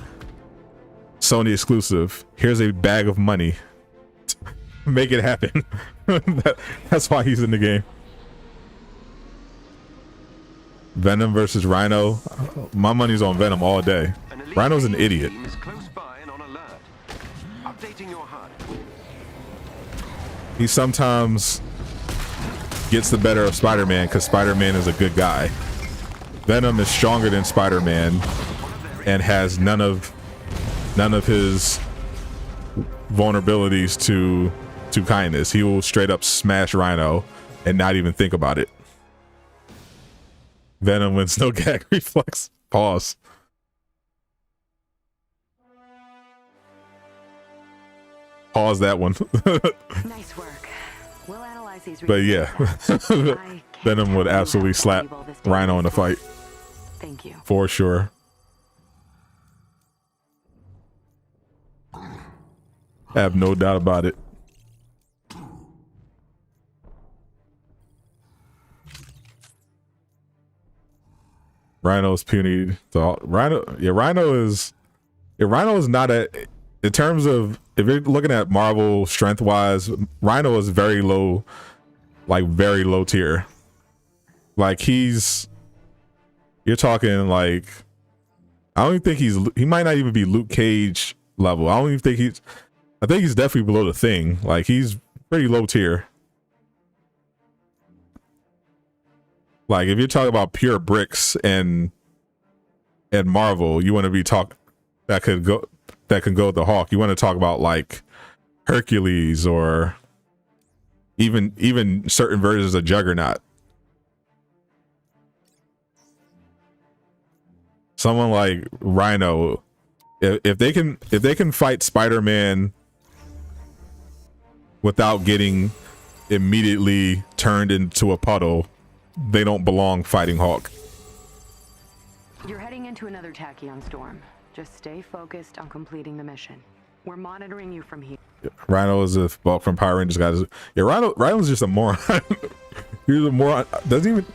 Sony exclusive. Here's a bag of money. Make it happen. That's why he's in the game. Venom versus Rhino. My money's on Venom all day. Rhino's an idiot. He sometimes gets the better of Spider-Man because Spider-Man is a good guy. Venom is stronger than Spider-Man and has none of his vulnerabilities to kindness. He will straight up smash Rhino and not even think about it. Venom wins no gag reflex. Pause. Pause that one. Nice work. We'll analyze these. But yeah, Venom would absolutely slap Rhino in the fight. Thank you. For sure. I have no doubt about it. Rhino's puny. So Rhino is not in terms of, if you're looking at Marvel strength wise, Rhino is very low, like very low tier. Like you're talking like, I don't even think he might not even be Luke Cage level. I don't even think I think he's definitely below the Thing. Like he's pretty low tier. Like if you're talking about pure bricks and Marvel, you want to be that can go with the Hawk. You want to talk about like Hercules or even certain versions of Juggernaut. Someone like Rhino, if they can fight Spider-Man without getting immediately turned into a puddle, they don't belong fighting Hulk. You're heading into another tachyon storm. Just stay focused on completing the mission. We're monitoring you from here. Rhino is a bulk from Power Rangers guys. Yeah, Rhino's just a moron. He's a moron. Doesn't even.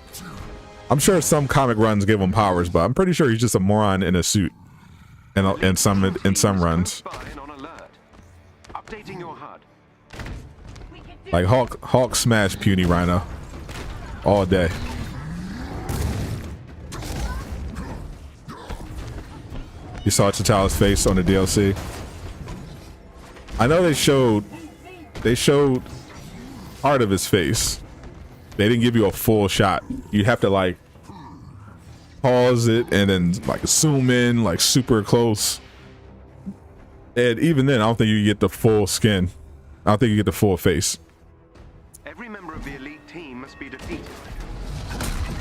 I'm sure some comic runs give him powers, but I'm pretty sure he's just a moron in a suit. In some runs. Updating your HUD. Like Hulk smash puny Rhino all day. You saw T'Challa's face on the DLC. I know they showed part of his face. They didn't give you a full shot. You have to like pause it and then like zoom in like super close. And even then, I don't think you get the full skin. I don't think you get the full face. Every member of the elite team must be defeated.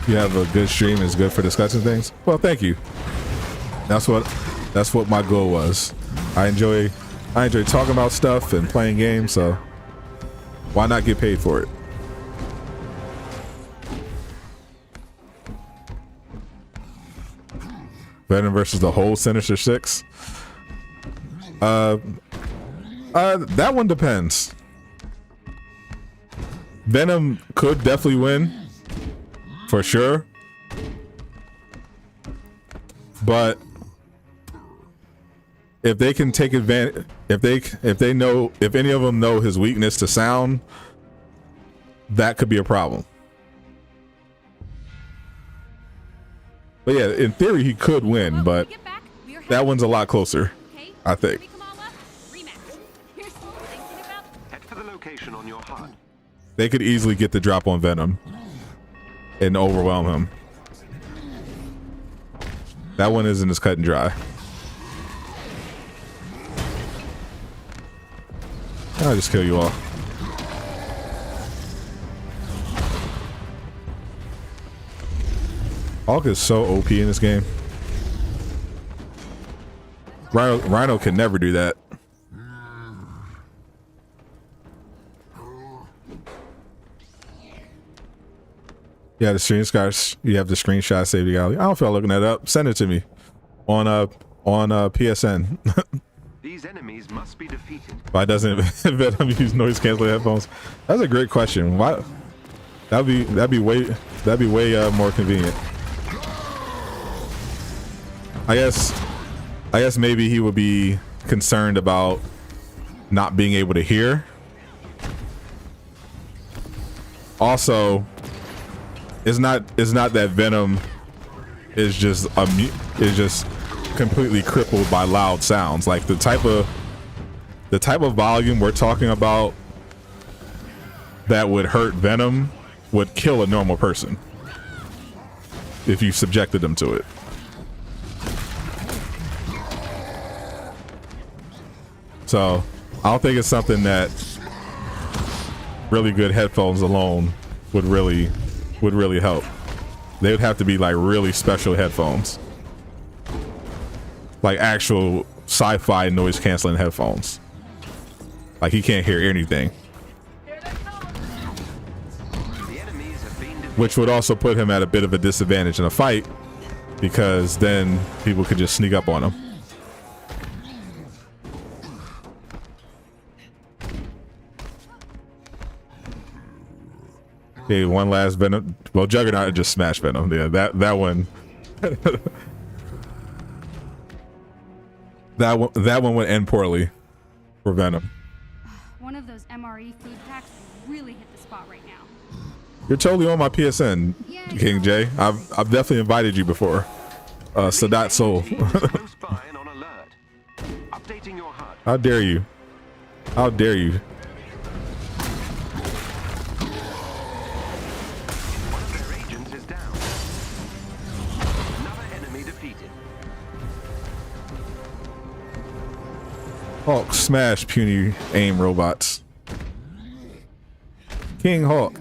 You have a good stream. It's good for discussing things. Well, thank you. That's what my goal was. I enjoy talking about stuff and playing games. So why not get paid for it? Venom versus the whole Sinister Six. That one depends. Venom could definitely win, for sure. But if they can take advantage, if any of them know his weakness to sound, that could be a problem. But yeah, in theory, he could win, but that one's a lot closer, I think. Head for the location on your HUD. They could easily get the drop on Venom and overwhelm him. That one isn't as cut and dry. I'll just kill you all. Hulk is so OP in this game. Rhino can never do that. Yeah, the screenshots. You have the screenshot saved. I don't feel like looking that up. Send it to me on PSN. These enemies must be defeated. Why doesn't Venom use noise canceling headphones? That's a great question. Why? That'd be way more convenient. I guess maybe he would be concerned about not being able to hear. Also, it's not that Venom is just completely crippled by loud sounds. Like the type of volume we're talking about that would hurt Venom would kill a normal person if you subjected them to it. So I don't think it's something that really good headphones alone would really help. They would have to be like really special headphones, like actual sci-fi noise canceling headphones. Like he can't hear anything, which would also put him at a bit of a disadvantage in a fight, because then people could just sneak up on him. Okay, one last Venom. Well, Juggernaut just smashed Venom. Yeah, that one. that one would end poorly for Venom. One of those MRE food packs really hit the spot right now. You're totally on my PSN, King J. I've definitely invited you before. Sadat Soul. How dare you? How dare you? Hulk smash puny aim robots. King Hulk.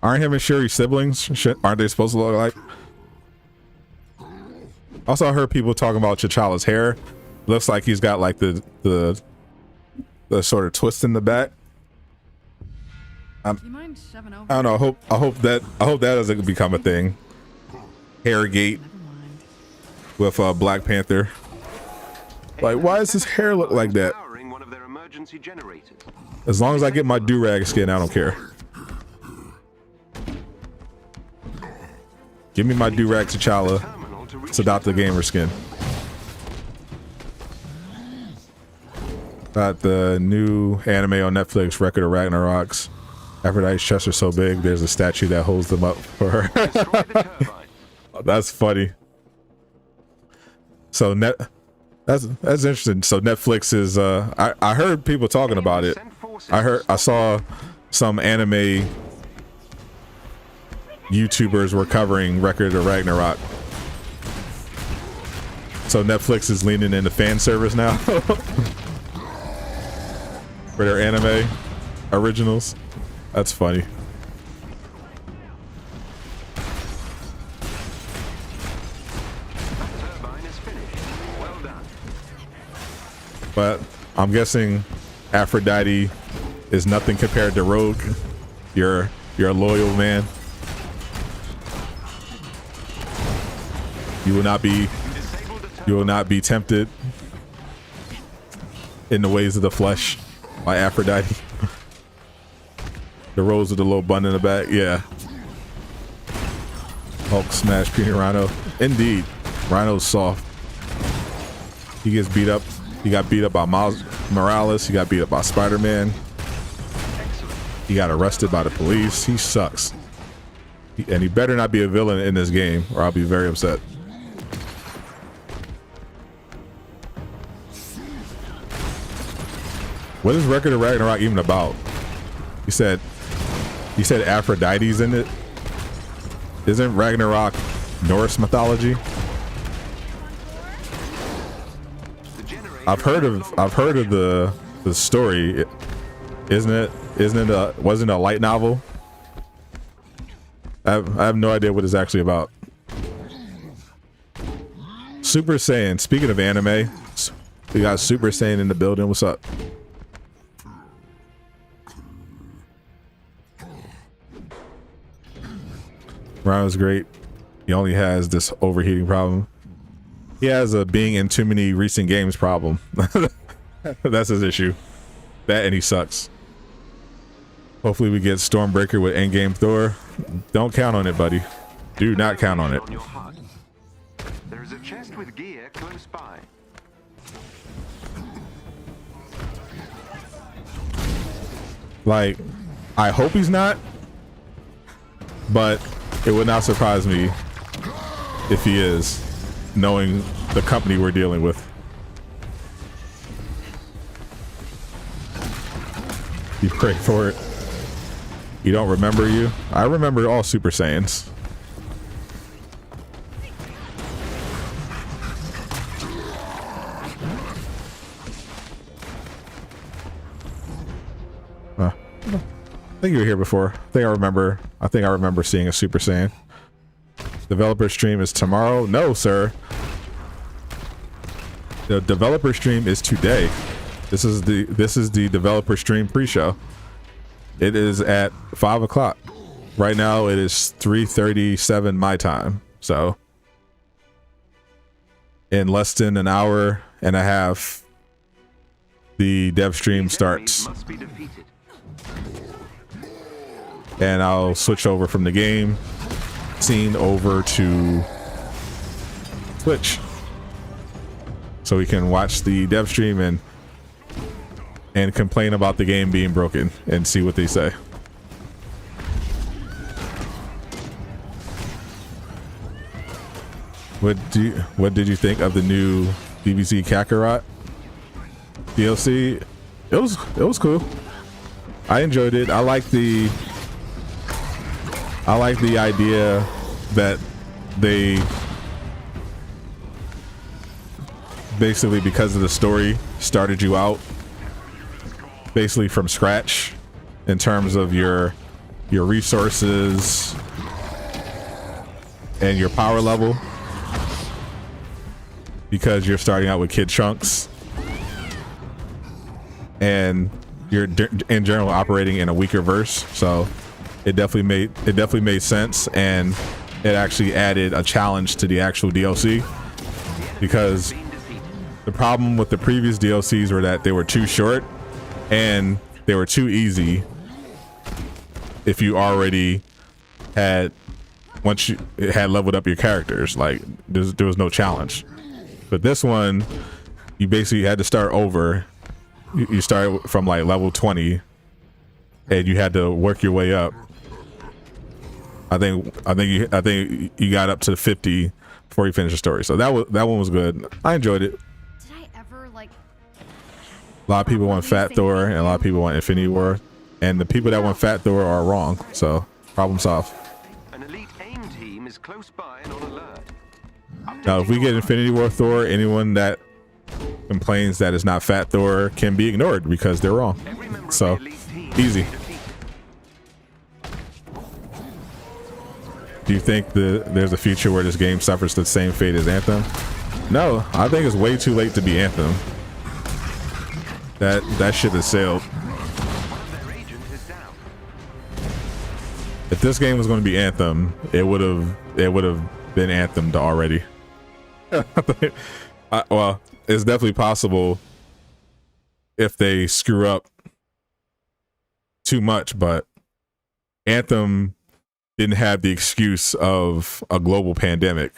Aren't him and Shuri siblings? Aren't they supposed to look like? Also, I heard people talking about T'Challa's hair. Looks like he's got like the sort of twist in the back. I don't know. I hope that doesn't become a thing. Hairgate with Black Panther. Like, why does his hair look like that? As long as I get my do-rag skin, I don't care. Give me my do-rag T'Challa, Sadat the Gamer skin. Got the new anime on Netflix, Record of Ragnaroks. Aphrodite's chests are so big, there's a statue that holds them up for her. Destroy the turbine. That's funny. So that's interesting. So Netflix is I heard people talking about it. I saw some anime YouTubers were covering Record of Ragnarok. So Netflix is leaning into fan service now for their anime originals. That's funny. Turbine is finished. Well done. But I'm guessing Aphrodite is nothing compared to Rogue. You're a loyal man. You will not be tempted in the ways of the flesh by Aphrodite. The rose with the little bun in the back, yeah. Hulk smash Peanut Rhino. Indeed, Rhino's soft. He gets beat up. He got beat up by Miles Morales. He got beat up by Spider-Man. He got arrested by the police. He sucks. And he better not be a villain in this game, or I'll be very upset. What is Record of Ragnarok even about? You said Aphrodite's in it. Isn't Ragnarok Norse mythology? I've heard of the story. Wasn't it a light novel? I have no idea what it's actually about. Super Saiyan. Speaking of anime, we got Super Saiyan in the building. What's up? Ryan's great. He only has this overheating problem. He has a being in too many recent games problem. That's his issue. That and he sucks. Hopefully we get Stormbreaker with Endgame Thor. Don't count on it, buddy. Do not count on it. There is a chest with gear close by. Like, I hope he's not, but it would not surprise me if he is, knowing the company we're dealing with. You pray for it. You don't remember you? I remember all Super Saiyans. I think you were here before. I think I remember seeing a Super Saiyan. Developer stream is tomorrow? No, sir. The developer stream is today. This is the developer stream pre-show. It is at 5 o'clock. Right now it is 3:37 my time. So in less than an hour and a half, the dev stream starts. And I'll switch over from the game scene over to Twitch, so we can watch the dev stream and complain about the game being broken and see what they say. What did you think of the new DBZ Kakarot DLC? It was cool. I enjoyed it. I like the idea that they basically, because of the story, started you out basically from scratch in terms of your resources and your power level, because you're starting out with Kid Trunks and you're in general operating in a weaker verse. So it definitely made sense, and it actually added a challenge to the actual DLC, because the problem with the previous DLCs were that they were too short and they were too easy if you already had leveled up your characters. Like there was no challenge. But this one, you basically had to start over. You start from like level 20 and you had to work your way up. I think you got up to 50 before you finished the story. So that one was good. I enjoyed it. Did I ever like? A lot of people want Fat Thor, and a lot of people want Infinity War, and the people that want Fat Thor are wrong. So problem solved. An elite AIM team is close by and on alert. Now, if we get Infinity War Thor, anyone that complains that it's not Fat Thor can be ignored because they're wrong. Every member of So the elite team easy. is defeated. Do you think there's a future where this game suffers the same fate as Anthem? No, I think it's way too late to be Anthem. That shit has sailed. Their agent is down. If this game was going to be Anthem, it would have been Anthemed already. Well, it's definitely possible if they screw up too much, but Anthem didn't have the excuse of a global pandemic.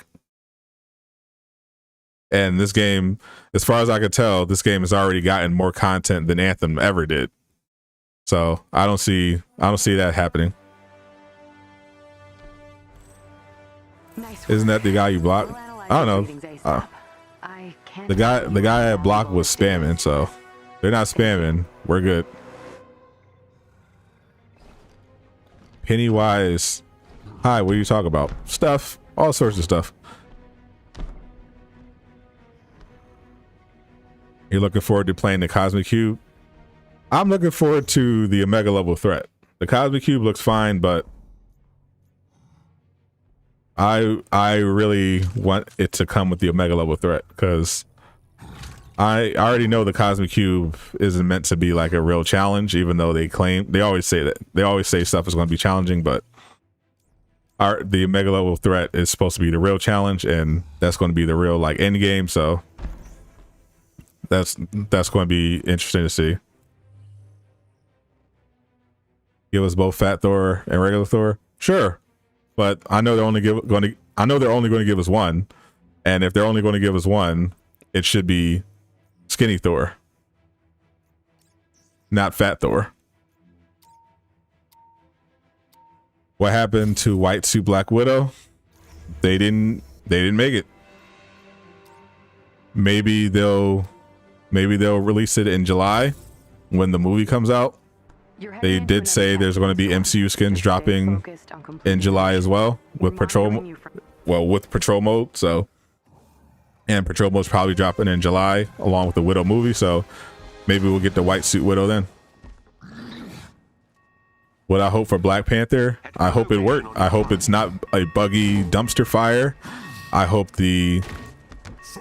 And this game, as far as I could tell, this game has already gotten more content than Anthem ever did. So I don't see that happening. Nice Isn't work. that the guy you blocked? We'll analyze I don't know. these readings ASAP. I can't The guy I blocked was spamming, so they're not spamming. We're good. Pennywise. Hi, what are you talking about? Stuff. All sorts of stuff. You're looking forward to playing the Cosmic Cube? I'm looking forward to the Omega level threat. The Cosmic Cube looks fine, but I really want it to come with the Omega level threat, because I already know the Cosmic Cube isn't meant to be like a real challenge, even though they always say that. They always say stuff is going to be challenging, but the Omega level threat is supposed to be the real challenge, and that's going to be the real like end game. So that's going to be interesting to see. Give us both Fat Thor and regular Thor, sure, but I know they're only going to give us one, and if they're only going to give us one, it should be Skinny Thor, not Fat Thor. What happened to White Suit Black Widow? They didn't make it. Maybe they'll release it in July when the movie comes out. They did say there's going to be MCU skins dropping in July as well with Patrol Mode. So, and Patrol Mode's probably dropping in July along with the Widow movie. So maybe we'll get the White Suit Widow then. What I hope for Black Panther, I hope it worked. I hope it's not a buggy dumpster fire. I hope the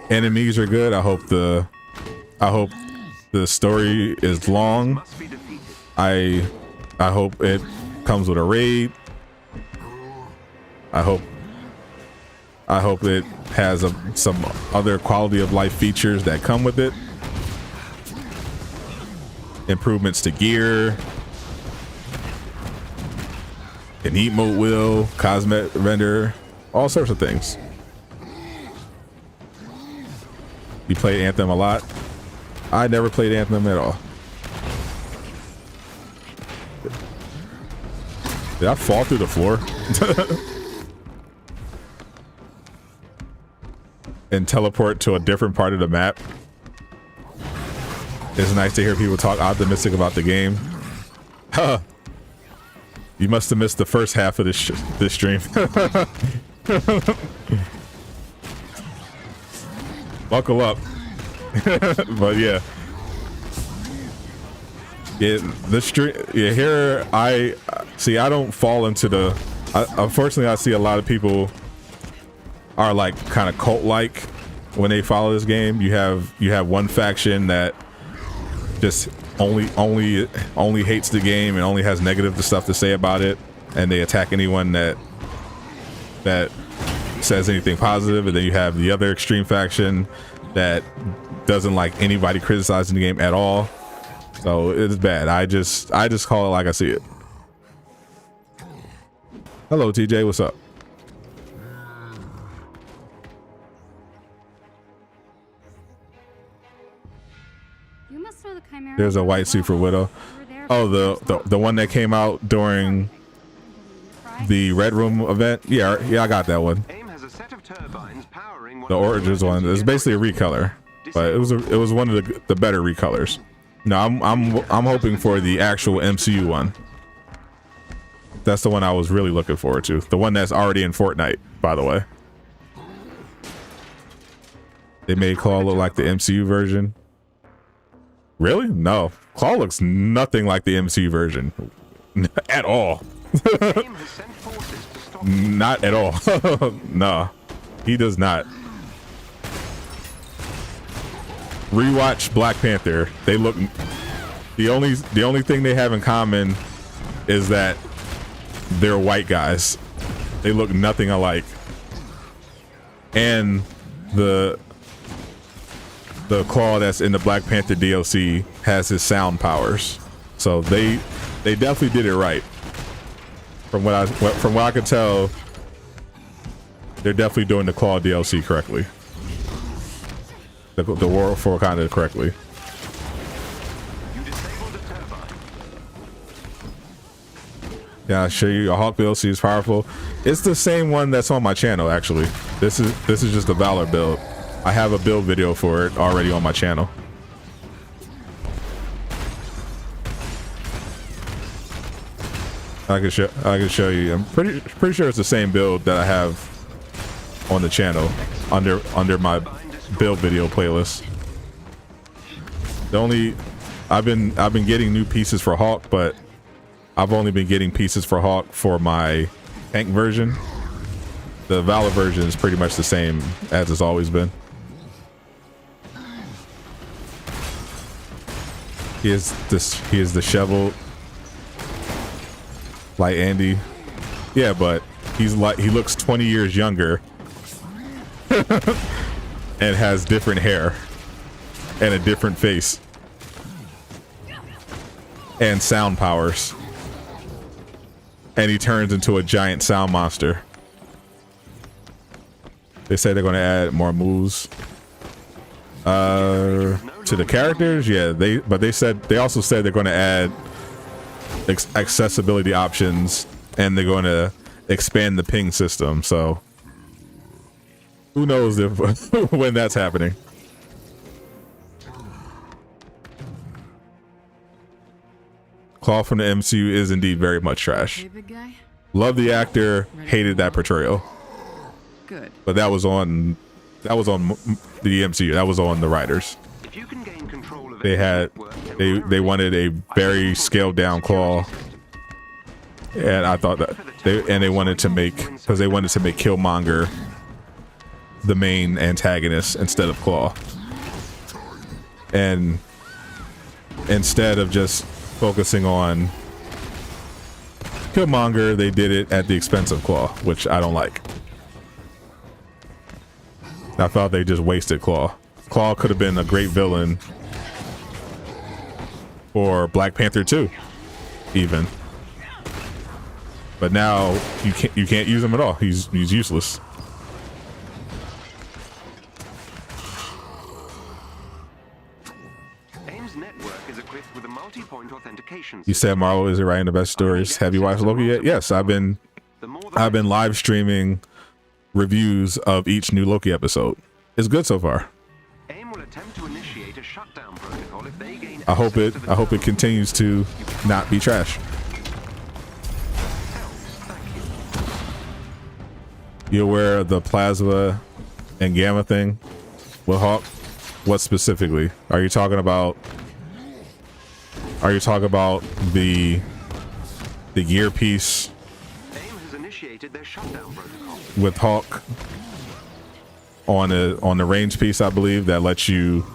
enemies are good. I hope the story is long. Must be defeated. I hope it comes with a raid. I hope it has some other quality of life features that come with it. Improvements to gear, an emote wheel, cosmetic render, all sorts of things. You played Anthem a lot? I never played Anthem at all. Did I fall through the floor? And teleport to a different part of the map? It's nice to hear people talk optimistic about the game. Huh. You must have missed the first half of this stream. Buckle up. But yeah. The stream. Yeah, here I see. I don't fall into the. Unfortunately, I see a lot of people are like kind of cult-like when they follow this game. You have one faction that just only hates the game and only has negative stuff to say about it, and they attack anyone that says anything positive. And then you have the other extreme faction that doesn't like anybody criticizing the game at all. So it's bad. I just call it like I see it. Hello, TJ. What's up? You must know the Chimera. There's a white suit for Widow. You were there Oh, the one that came out during the Red Room event. Yeah, I got that one. AIM has a set of turbines powering one The of the Origins one. It's basically a recolor, but it was one of the better recolors. No, I'm hoping for the actual MCU one. That's the one I was really looking forward to. The one that's already in Fortnite, by the way. They made Claw look like the MCU version. Really? No. Claw looks nothing like the MCU version. At all. AIM has sent forces to stop Not at all. No. He does not. Rewatch Black Panther. They look... The only thing they have in common is that they're white guys. They look nothing alike. And the Claw that's in the Black Panther DLC has his sound powers. So they definitely did it right. From what I could tell, they're definitely doing the Claw DLC correctly. The War for Wakanda correctly. you disabled the turbine. Yeah, I'll show you. A Hawk DLC is powerful. It's the same one that's on my channel, actually. This is just a Valor build. I have a build video for it already on my channel. I can show you. I'm pretty sure it's the same build that I have on the channel under my build video playlist. I've been getting new pieces for Hawk, but I've only been getting pieces for Hawk for my tank version. The Valor version is pretty much the same as it's always been. He is disheveled like Andy. Yeah, but he looks 20 years younger and has different hair and a different face and sound powers. And he turns into a giant sound monster. They say they're going to add more moves to the characters. Yeah, they also said they're going to add accessibility options, and they're going to expand the ping system. So who knows if when that's happening. Claw from the MCU is indeed very much trash. Hey, big guy. Love the actor, hated that portrayal. Good. But that was on the MCU. That was on the writers. If you can gain control of They had they wanted a very scaled down Claw, and I thought that they wanted to make Killmonger the main antagonist instead of Claw, and instead of just focusing on Killmonger, they did it at the expense of Claw, which I don't like. I thought they just wasted Claw. Claw could have been a great villain for Black Panther 2, even. But now you can't use him at all. He's useless. AIM's network is equipped with a multi-point authentication. You said Marvel isn't writing the best stories. Have you watched Loki yet? Yes, I've been live streaming reviews of each new Loki episode. It's good so far. AIM will attempt to initiate a shutdown protocol if they gain I hope access to the it turbine. continues to not be trash. You aware of the plasma and gamma thing with Hawk? What specifically? Are you talking about the gear piece AIM has initiated their shutdown protocol. with Hawk on the range piece, I believe, that lets you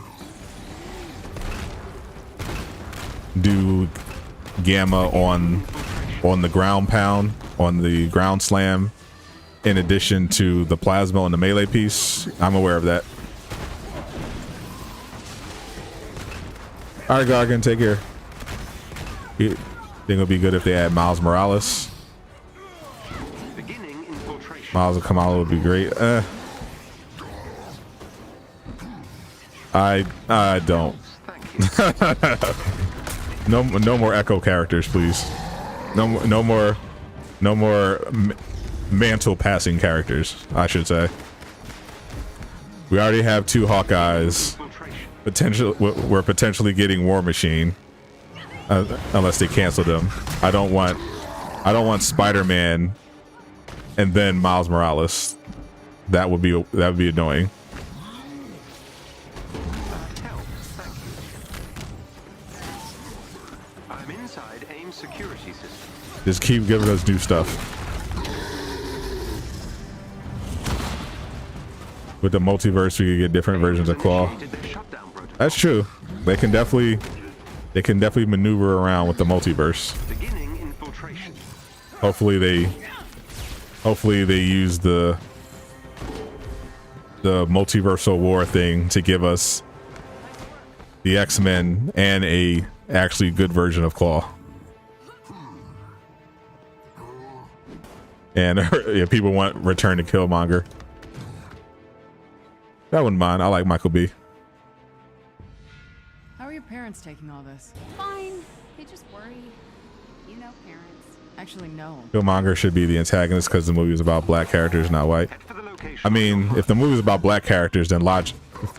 do gamma on the ground pound, on the ground slam, in addition to the plasma on the melee piece? I'm aware of that. All right, Gargan, take care. You think it'll be good if they add Miles Morales? Beginning infiltration. Miles and Kamala would be great. I don't. Thank you. No more Echo characters, please. No more mantle passing characters, I should say. We already have 2 Hawkeyes. We're potentially getting War Machine, unless they cancel them. I don't want Spider-Man and then Miles Morales. That would be annoying. I'm inside AIM security system. Just keep giving us new stuff. With the multiverse, we could get different versions of Claw. That's true. They can definitely maneuver around with the multiverse. Beginning infiltration. Hopefully they use the multiversal war thing to give us the X-Men and a actually good version of Claw. And yeah, people want Return to Killmonger. I wouldn't mind. I like Michael B. How are your parents taking all this? Fine. They just worry. You know parents. Actually, no. Killmonger should be the antagonist because the movie is about black characters, not white. I mean, if the movie is about black characters, then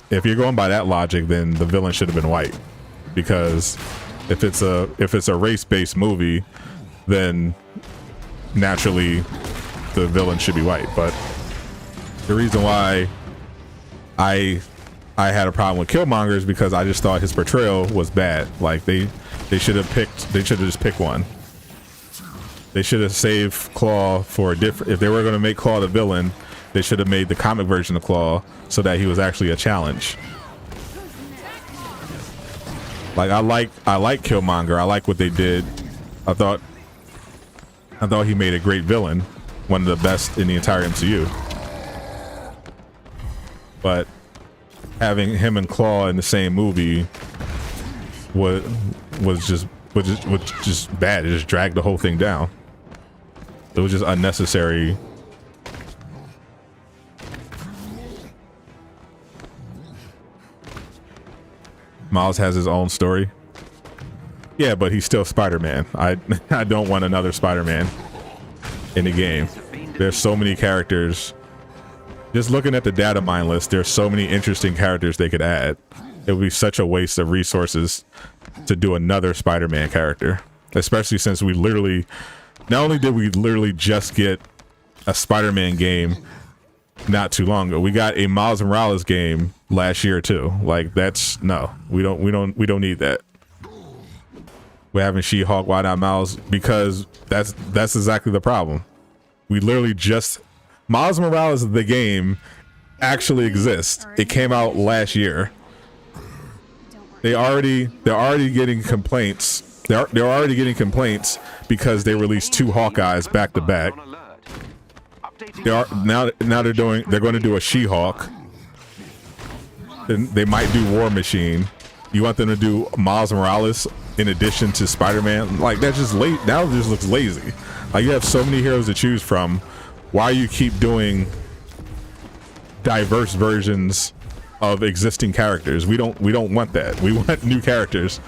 if you're going by that logic, then the villain should have been white. Because if it's a race-based movie, then naturally the villain should be white. But the reason why I had a problem with Killmonger is because I just thought his portrayal was bad. Like they should have just picked one. They should have saved Claw for a different. If they were going to make Claw the villain, they should have made the comic version of Claw so that he was actually a challenge. Like I like Killmonger. I like what they did. I thought he made a great villain, one of the best in the entire MCU. But having him and Claw in the same movie was just bad. It just dragged the whole thing down. It was just unnecessary. Miles has his own story. Yeah, but he's still Spider-Man. I don't want another Spider-Man in the game. There's so many characters. Just looking at the data mine list, there's so many interesting characters they could add. It would be such a waste of resources to do another Spider-Man character, especially since we literally, not only did we literally just get a Spider-Man game not too long ago, we got a Miles Morales game last year too. Like that's no, we don't need that. We're having She-Hulk, why not Miles? Because that's exactly the problem. We literally just Miles Morales, the game, actually exists. It came out last year. They're already getting complaints. They're already getting complaints because they released 2 Hawkeyes back to back. They're going to do a She-Hulk. Then they might do War Machine. You want them to do Miles Morales in addition to Spider-Man? Like that's just late. Now it just looks lazy. Like you have so many heroes to choose from. Why you keep doing diverse versions of existing characters? We don't want that. We want new characters.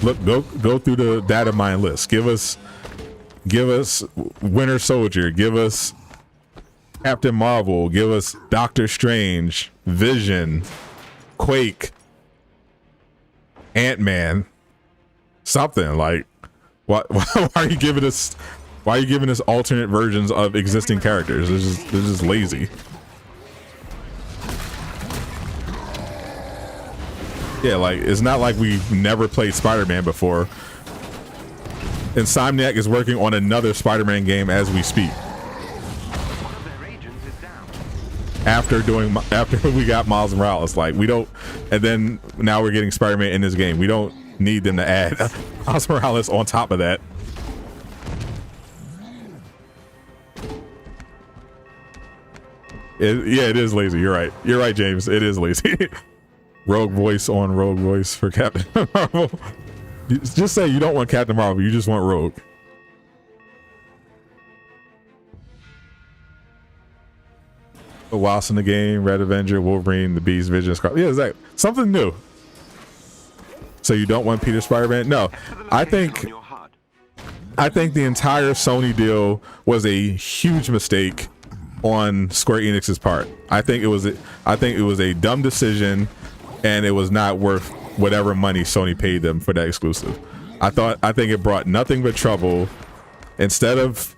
Look, go through the data mine list. Give us Winter Soldier. Give us Captain Marvel. Give us Doctor Strange, Vision, Quake, Ant-Man. Something like why are you giving us? Why are you giving us alternate versions of existing characters? It's just lazy. Yeah, like it's not like we've never played Spider-Man before. Insomniac is working on another Spider-Man game as we speak. After we got Miles Morales, like we don't, and then now we're getting Spider-Man in this game. We don't need them to add Miles Morales on top of that. It is lazy. You're right. You're right, James. It is lazy. Rogue voice on Rogue voice for Captain Marvel. Just say you don't want Captain Marvel. You just want Rogue. The Wasp in the game, Red Avenger, Wolverine, the Beast, Vision, Scarlet. Yeah, exactly. Something new. So you don't want Peter Spider-Man? No, I think On your HUD. the entire Sony deal was a huge mistake on Square Enix's part. I think it was a dumb decision, and it was not worth whatever money Sony paid them for that exclusive. I think it brought nothing but trouble. Instead of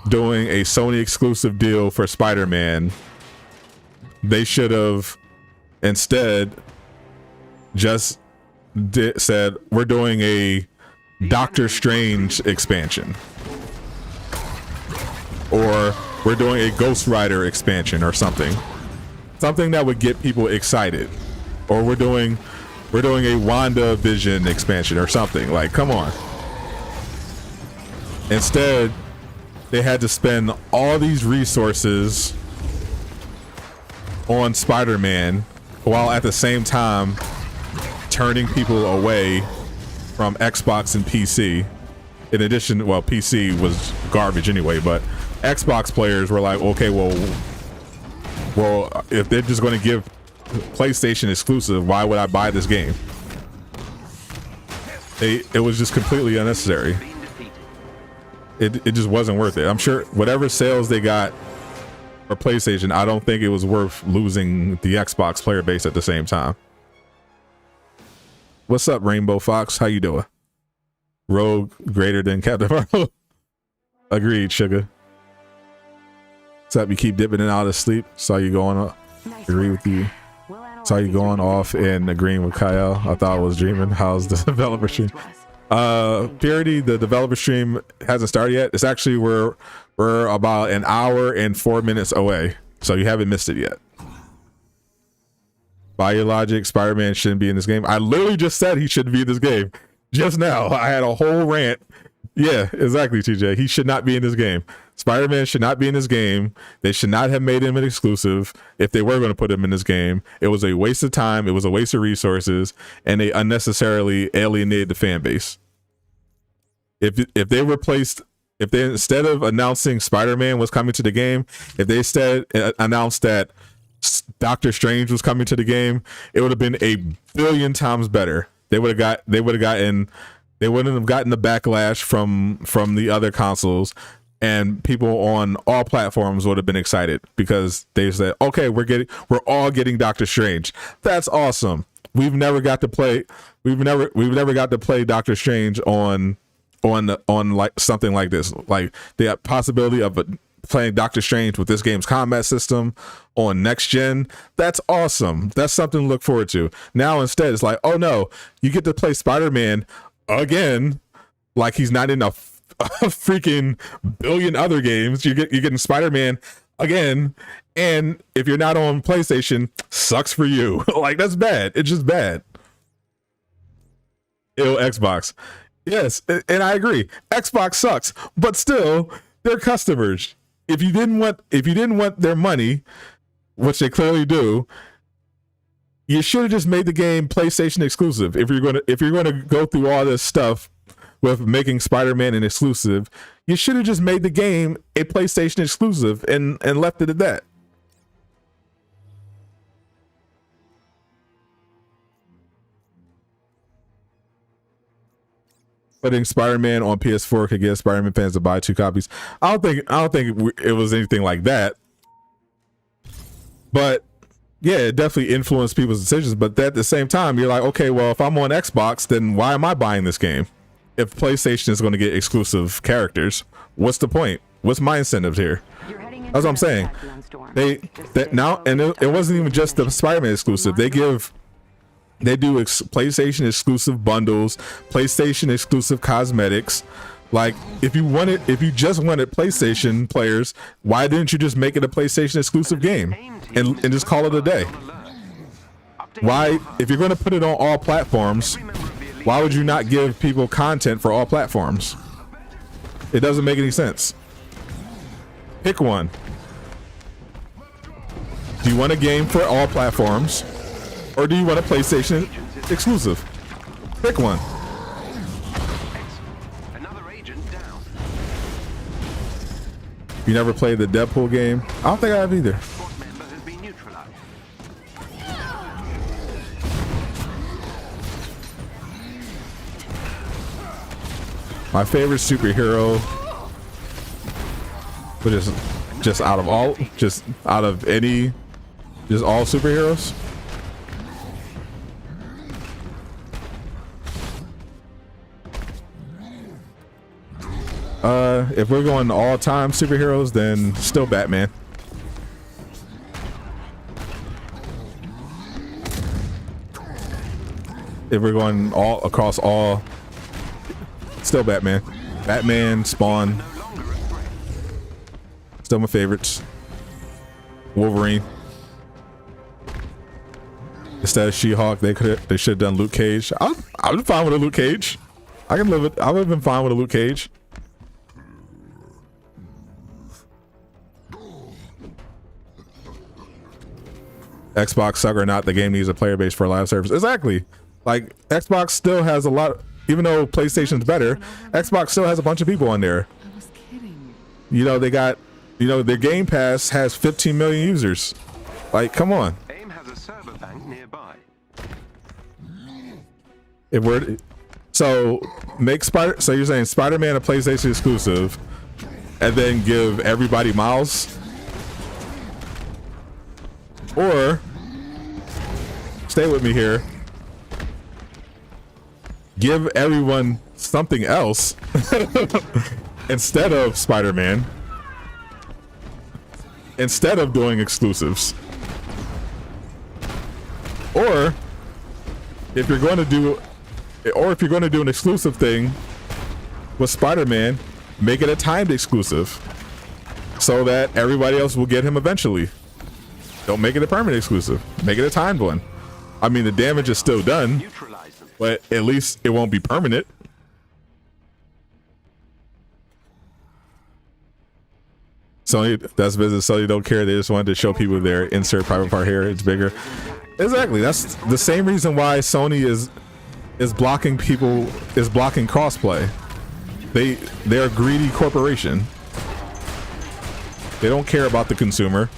doing a Sony exclusive deal for Spider-Man, they should have instead just said, we're doing a Doctor Strange expansion, or we're doing a Ghost Rider expansion, or something that would get people excited, or we're doing a WandaVision expansion or something. Like, come on. Instead, they had to spend all these resources on Spider-Man while at the same time turning people away from Xbox and PC. In addition, well, PC was garbage anyway, but Xbox players were like, okay, well, if they're just going to give PlayStation exclusive, why would I buy this game? It was just completely unnecessary. It just wasn't worth it. I'm sure whatever sales they got for PlayStation, I don't think it was worth losing the Xbox player base at the same time. What's up, Rainbow Fox? How you doing? Rogue greater than Captain Marvel. Agreed, sugar. What's up? You keep dipping in and out of sleep. Saw you going off. Agree with you. Saw you going off and agreeing with Kyle. I thought I was dreaming. How's the developer stream? Purity, the developer stream hasn't started yet. It's actually we're about an hour and 4 minutes away, so you haven't missed it yet. By your logic, Spider-Man shouldn't be in this game. I literally just said he shouldn't be in this game just now. I had a whole rant. Yeah, exactly, TJ. He should not be in this game. Spider-Man should not be in this game. They should not have made him an exclusive if they were going to put him in this game. It was a waste of time. It was a waste of resources, and they unnecessarily alienated the fan base. If they replaced, if they, instead of announcing Spider-Man was coming to the game, if they instead announced that Doctor Strange was coming to the game, it would have been a billion times better. They wouldn't have gotten the backlash from the other consoles, and people on all platforms would have been excited because they said, okay, we're all getting Doctor Strange. That's awesome. We've never got to play Doctor Strange on like something like this, like the possibility of playing Doctor Strange with this game's combat system on next gen. That's awesome. That's something to look forward to. Now instead it's like, oh no, you get to play Spider-Man again, like he's not in a freaking billion other games. You're getting Spider-Man again, and if you're not on PlayStation, sucks for you. Like, that's bad. It's just bad. Ew, Xbox. Yes, and I agree. Xbox sucks, but still, they're customers. If you didn't want their money, which they clearly do, you should have just made the game PlayStation exclusive. If you're gonna go through all this stuff with making Spider-Man an exclusive, you should have just made the game a PlayStation exclusive and left it at that. Putting Spider-Man on PS4 could get Spider-Man fans to buy 2 copies. I don't think it was anything like that. But yeah, it definitely influenced people's decisions. But at the same time, you're like, okay, well, if I'm on Xbox, then why am I buying this game? If PlayStation is going to get exclusive characters, what's the point? What's my incentive here? That's what I'm saying. It wasn't even just the Spider-Man exclusive. They do PlayStation exclusive bundles, PlayStation exclusive cosmetics. Like, if you just wanted PlayStation players, why didn't you just make it a PlayStation exclusive game and just call it a day? Why, if you're going to put it on all platforms, why would you not give people content for all platforms? It doesn't make any sense. Pick one. Do you want a game for all platforms, or do you want a PlayStation exclusive? Pick one. Another agent down. You never played the Deadpool game? I don't think I have either. Squad member has been neutralized. My favorite superhero, but just out of all, just out of any, just all superheroes. If we're going all-time superheroes, then still Batman. If we're going all across all, still Batman. Batman, Spawn, still my favorites. Wolverine. Instead of She-Hulk, they should have done Luke Cage. I'm fine with a Luke Cage. I can live it. I would have been fine with a Luke Cage. Xbox suck or not, the game needs a player base for a live service. Exactly. Like, Xbox still has a lot, even though PlayStation's better, Xbox still has a bunch of people on there. I was kidding. You know, they got, you know, their Game Pass has 15 million users. Like, come on. AIM has a server bank nearby. If we're, so make so you're saying Spider-Man a PlayStation exclusive, and then give everybody Miles? Or, stay with me here, give everyone something else instead of Spider-Man, instead of doing exclusives. Or if you're going to do an exclusive thing with Spider-Man, make it a timed exclusive so that everybody else will get him eventually. Don't make it a permanent exclusive. Make it a timed one. I mean, the damage is still done, but at least it won't be permanent. Sony, that's business. Sony don't care. They just wanted to show people their insert private part here. It's bigger. Exactly. That's the same reason why Sony is blocking people, is blocking crossplay. They're a greedy corporation. They don't care about the consumer.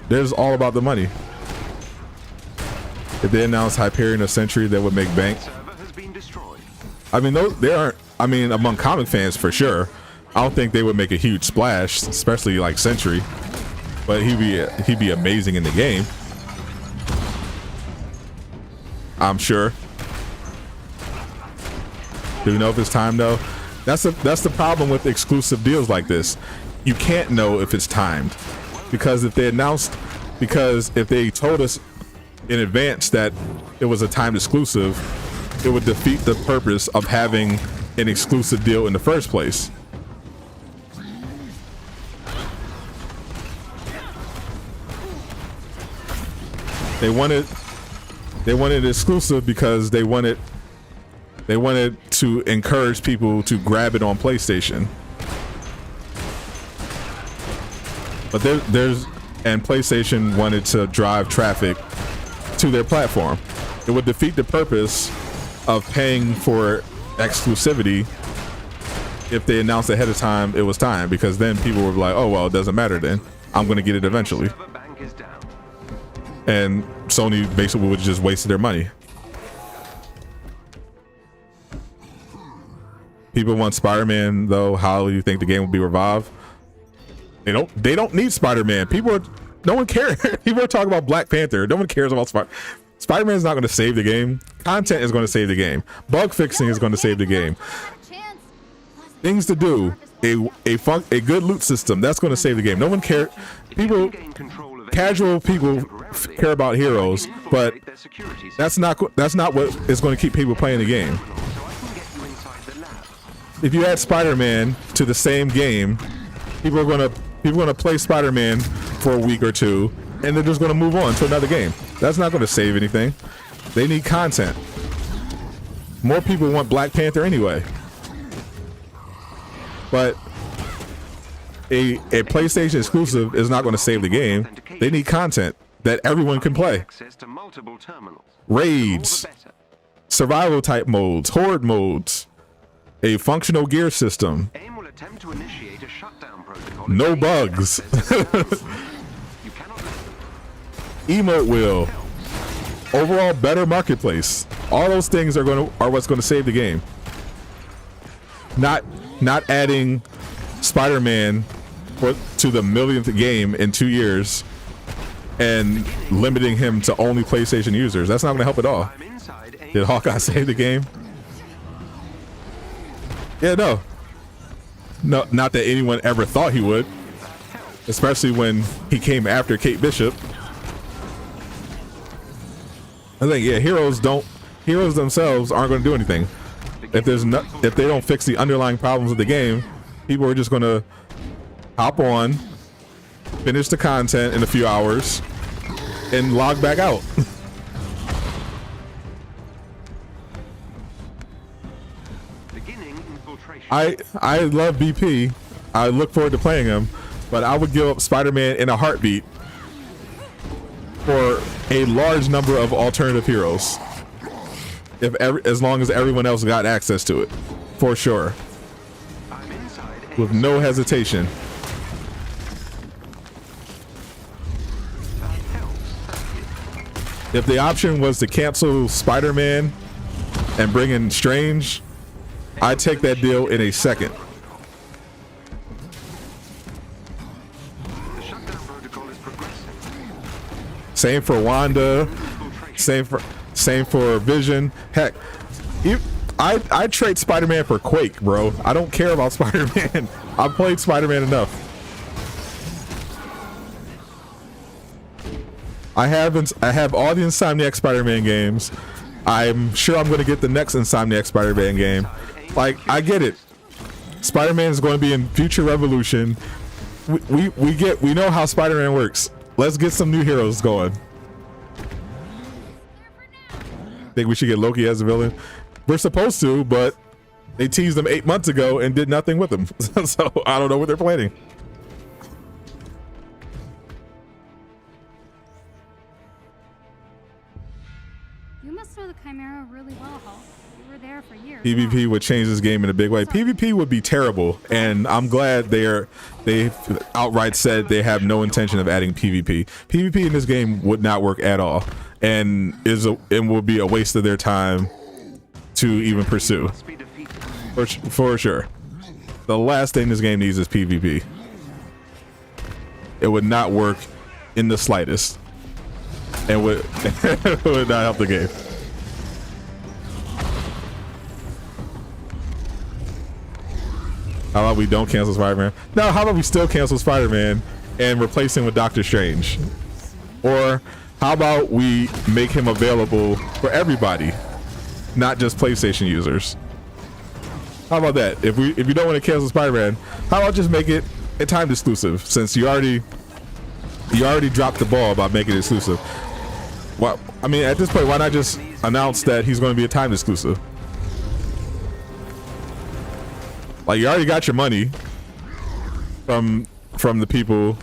They're just all about the money. If they announce Hyperion of Century, that would make bank. I mean, they aren't. I mean, among comic fans for sure. I don't think they would make a huge splash, especially like Century. But he'd be amazing in the game. I'm sure. Do you know if it's time though? That's the problem with exclusive deals like this. You can't know if it's timed. Because if they told us in advance that it was a timed exclusive, it would defeat the purpose of having an exclusive deal in the first place. They wanted exclusive because they wanted to encourage people to grab it on PlayStation. But and PlayStation wanted to drive traffic to their platform. It would defeat the purpose of paying for exclusivity if they announced ahead of time it was time, because then people were like, oh, well, it doesn't matter then. I'm going to get it eventually. And Sony basically would just waste their money. People want Spider-Man though. How do you think the game will be revived? They don't need Spider-Man. No one cares. People are talking about Black Panther. No one cares about Spider-Man is not going to save the game. Content is going to save the game. Bug fixing is going to save the game. Things to do. A good loot system that's going to save the game. No one cares. Casual people care about heroes, but that's not what is going to keep people playing the game. If you add Spider-Man to the same game, people are going to play Spider-Man for a week or two, and they're just going to move on to another game. That's not going to save anything. They need content. More people want Black Panther anyway. But a PlayStation exclusive is not going to save the game. They need content that everyone can play. Raids, survival type modes, horde modes, a functional gear system. No bugs. Emote wheel. overall better marketplace. All those things are what's going to save the game. Not adding Spider-Man to the millionth game in 2 years and limiting him to only PlayStation users. That's not going to help at all. Did Hawkeye save the game? Yeah, no, not that anyone ever thought he would, especially when he came after Kate Bishop. I think, yeah, heroes themselves aren't going to do anything. If they don't fix the underlying problems of the game, people are just going to hop on, finish the content in a few hours, and log back out. I love BP. I look forward to playing him, but I would give up Spider-Man in a heartbeat for a large number of alternative heroes. As long as everyone else got access to it, for sure, with no hesitation. If the option was to cancel Spider-Man and bring in Strange, I'd take that deal in a second. Same for Wanda. Same for Vision. Heck, I'd trade Spider-Man for Quake, bro. I don't care about Spider-Man. I've played Spider-Man enough. I have all the Insomniac Spider-Man games. I'm sure I'm going to get the next Insomniac Spider-Man game. Like, I get it. Spider-Man is going to be in future Revolution. We know how Spider-Man works. Let's get some new heroes going. Think we should get Loki as a villain? We're supposed to, but they teased him 8 months ago and did nothing with him. So I don't know what they're planning. You must know the Chimera really well, Hulk. You were there for years. PvP would change this game in a big way. PvP would be terrible, and I'm glad they outright said they have no intention of adding PvP. PvP in this game would not work at all, and it will be a waste of their time to even pursue. For sure. The last thing this game needs is PvP. It would not work in the slightest, and would would not help the game. How about we don't cancel Spider-Man? No, how about we still cancel Spider-Man and replace him with Doctor Strange? Or how about we make him available for everybody, not just PlayStation users? How about that? If you don't want to cancel Spider-Man, how about just make it a timed exclusive, since you already dropped the ball about making it exclusive? Well, I mean, at this point, why not just announce that he's going to be a timed exclusive? Like, you already got your money from the people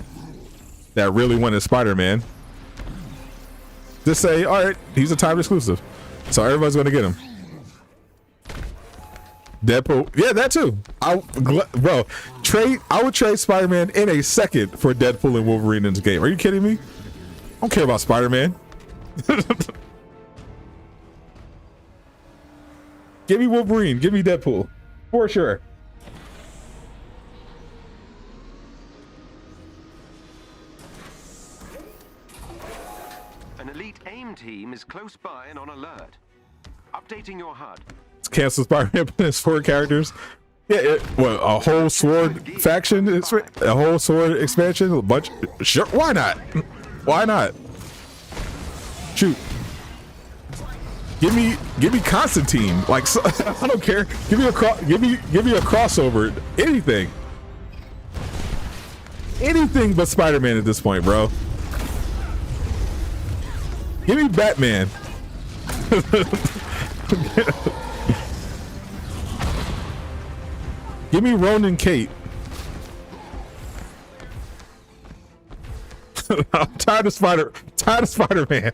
that really wanted Spider-Man. Just say, all right, he's a timed exclusive, so everybody's going to get him. Deadpool, yeah, that too. I would trade Spider-Man in a second for Deadpool and Wolverine in this game. Are you kidding me? I don't care about Spider-Man. Give me Wolverine, give me Deadpool, for sure. An elite AIM team is close by and on alert. Updating your HUD. Cancel Spider-Man, put his 4 characters. Yeah, a whole sword faction, a whole sword expansion, a bunch. Sure, why not? Why not? Shoot. Give me Constantine. Like, I don't care. Give me a crossover. Anything. Anything but Spider-Man at this point, bro. Give me Batman. Give me Ronan Kate. I'm tired of Spider-Man.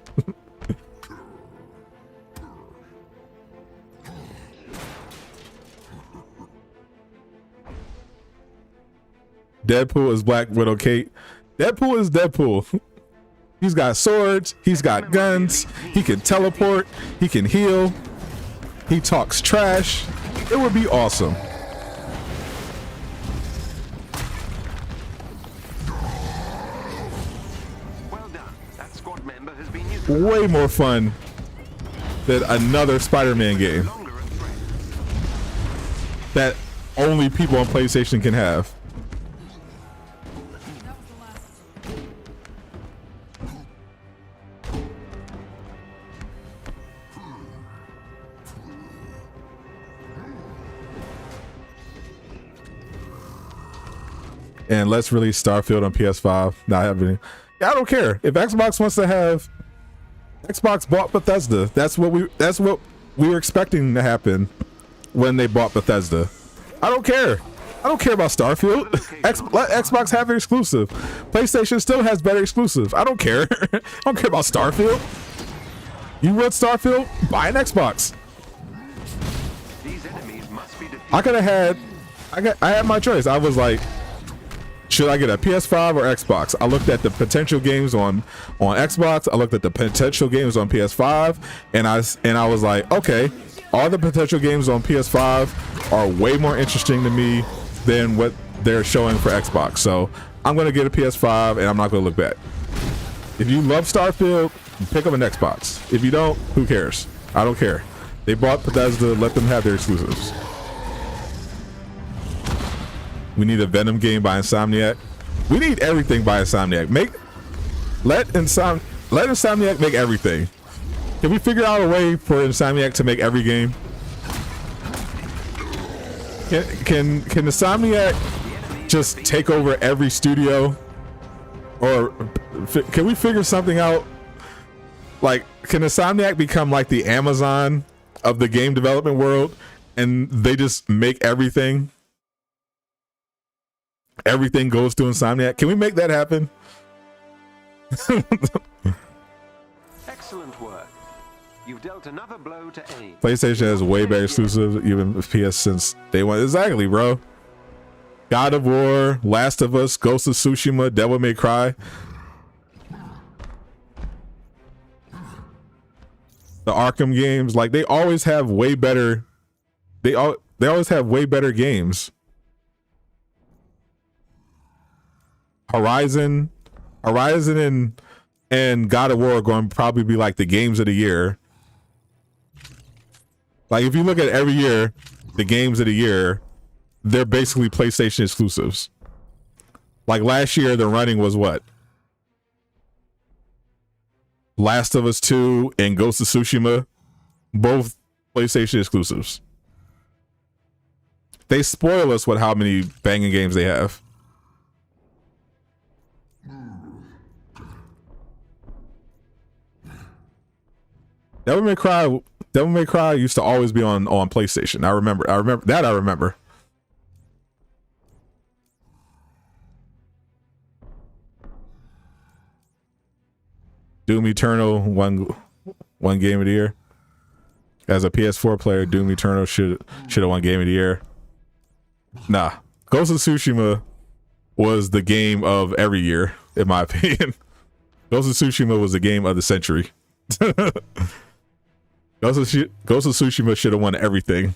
Deadpool is Black Widow Kate. Deadpool is Deadpool. He's got swords. He's got guns. He can teleport. He can heal. He talks trash. It would be awesome. Well done. That squad member has been used. Way more fun than another Spider-Man game Longer a threat. that only people on PlayStation can have. And let's release Starfield on PS5. Not happening. Yeah, I don't care. If Xbox wants to have, Xbox bought Bethesda. That's what we were expecting to happen when they bought Bethesda. I don't care. I don't care about Starfield. Let Xbox have an exclusive. PlayStation still has better exclusives. I don't care. I don't care about Starfield. You want Starfield? Buy an Xbox. These enemies must be defeated. I could have had. I had my choice. I was like, should I get a PS5 or Xbox? I looked at the potential games on Xbox. I looked at the potential games on PS5, and I was like, okay, all the potential games on PS5 are way more interesting to me than what they're showing for Xbox. So I'm gonna get a PS5, and I'm not gonna look back. If you love Starfield, pick up an Xbox. If you don't, who cares? I don't care. They bought Bethesda. Let them have their exclusives. We need a Venom game by Insomniac. We need everything by Insomniac. Let Insomniac make everything. Can we figure out a way for Insomniac to make every game? Can Insomniac just take over every studio? Or can we figure something out? Like, can Insomniac become like the Amazon of the game development world, and they just make everything? Everything goes to Insomniac. Can we make that happen? Excellent work. You've dealt another blow to aim. PlayStation has way better exclusives, even PS since day one. Exactly, bro. God of War, Last of Us, Ghost of Tsushima, Devil May Cry. The Arkham games, like, they always have way better. They always have way better games. Horizon and God of War are going to probably be like the games of the year. Like, if you look at every year, the games of the year, they're basically PlayStation exclusives. Like last year, the running was what? Last of Us 2 and Ghost of Tsushima, both PlayStation exclusives. They spoil us with how many banging games they have. Devil May Cry used to always be on PlayStation. I remember. Doom Eternal one game of the year. As a PS4 player, Doom Eternal should have won game of the year. Nah, Ghost of Tsushima was the game of every year, in my opinion. Ghost of Tsushima was the game of the century. Ghost of Tsushima should have won everything.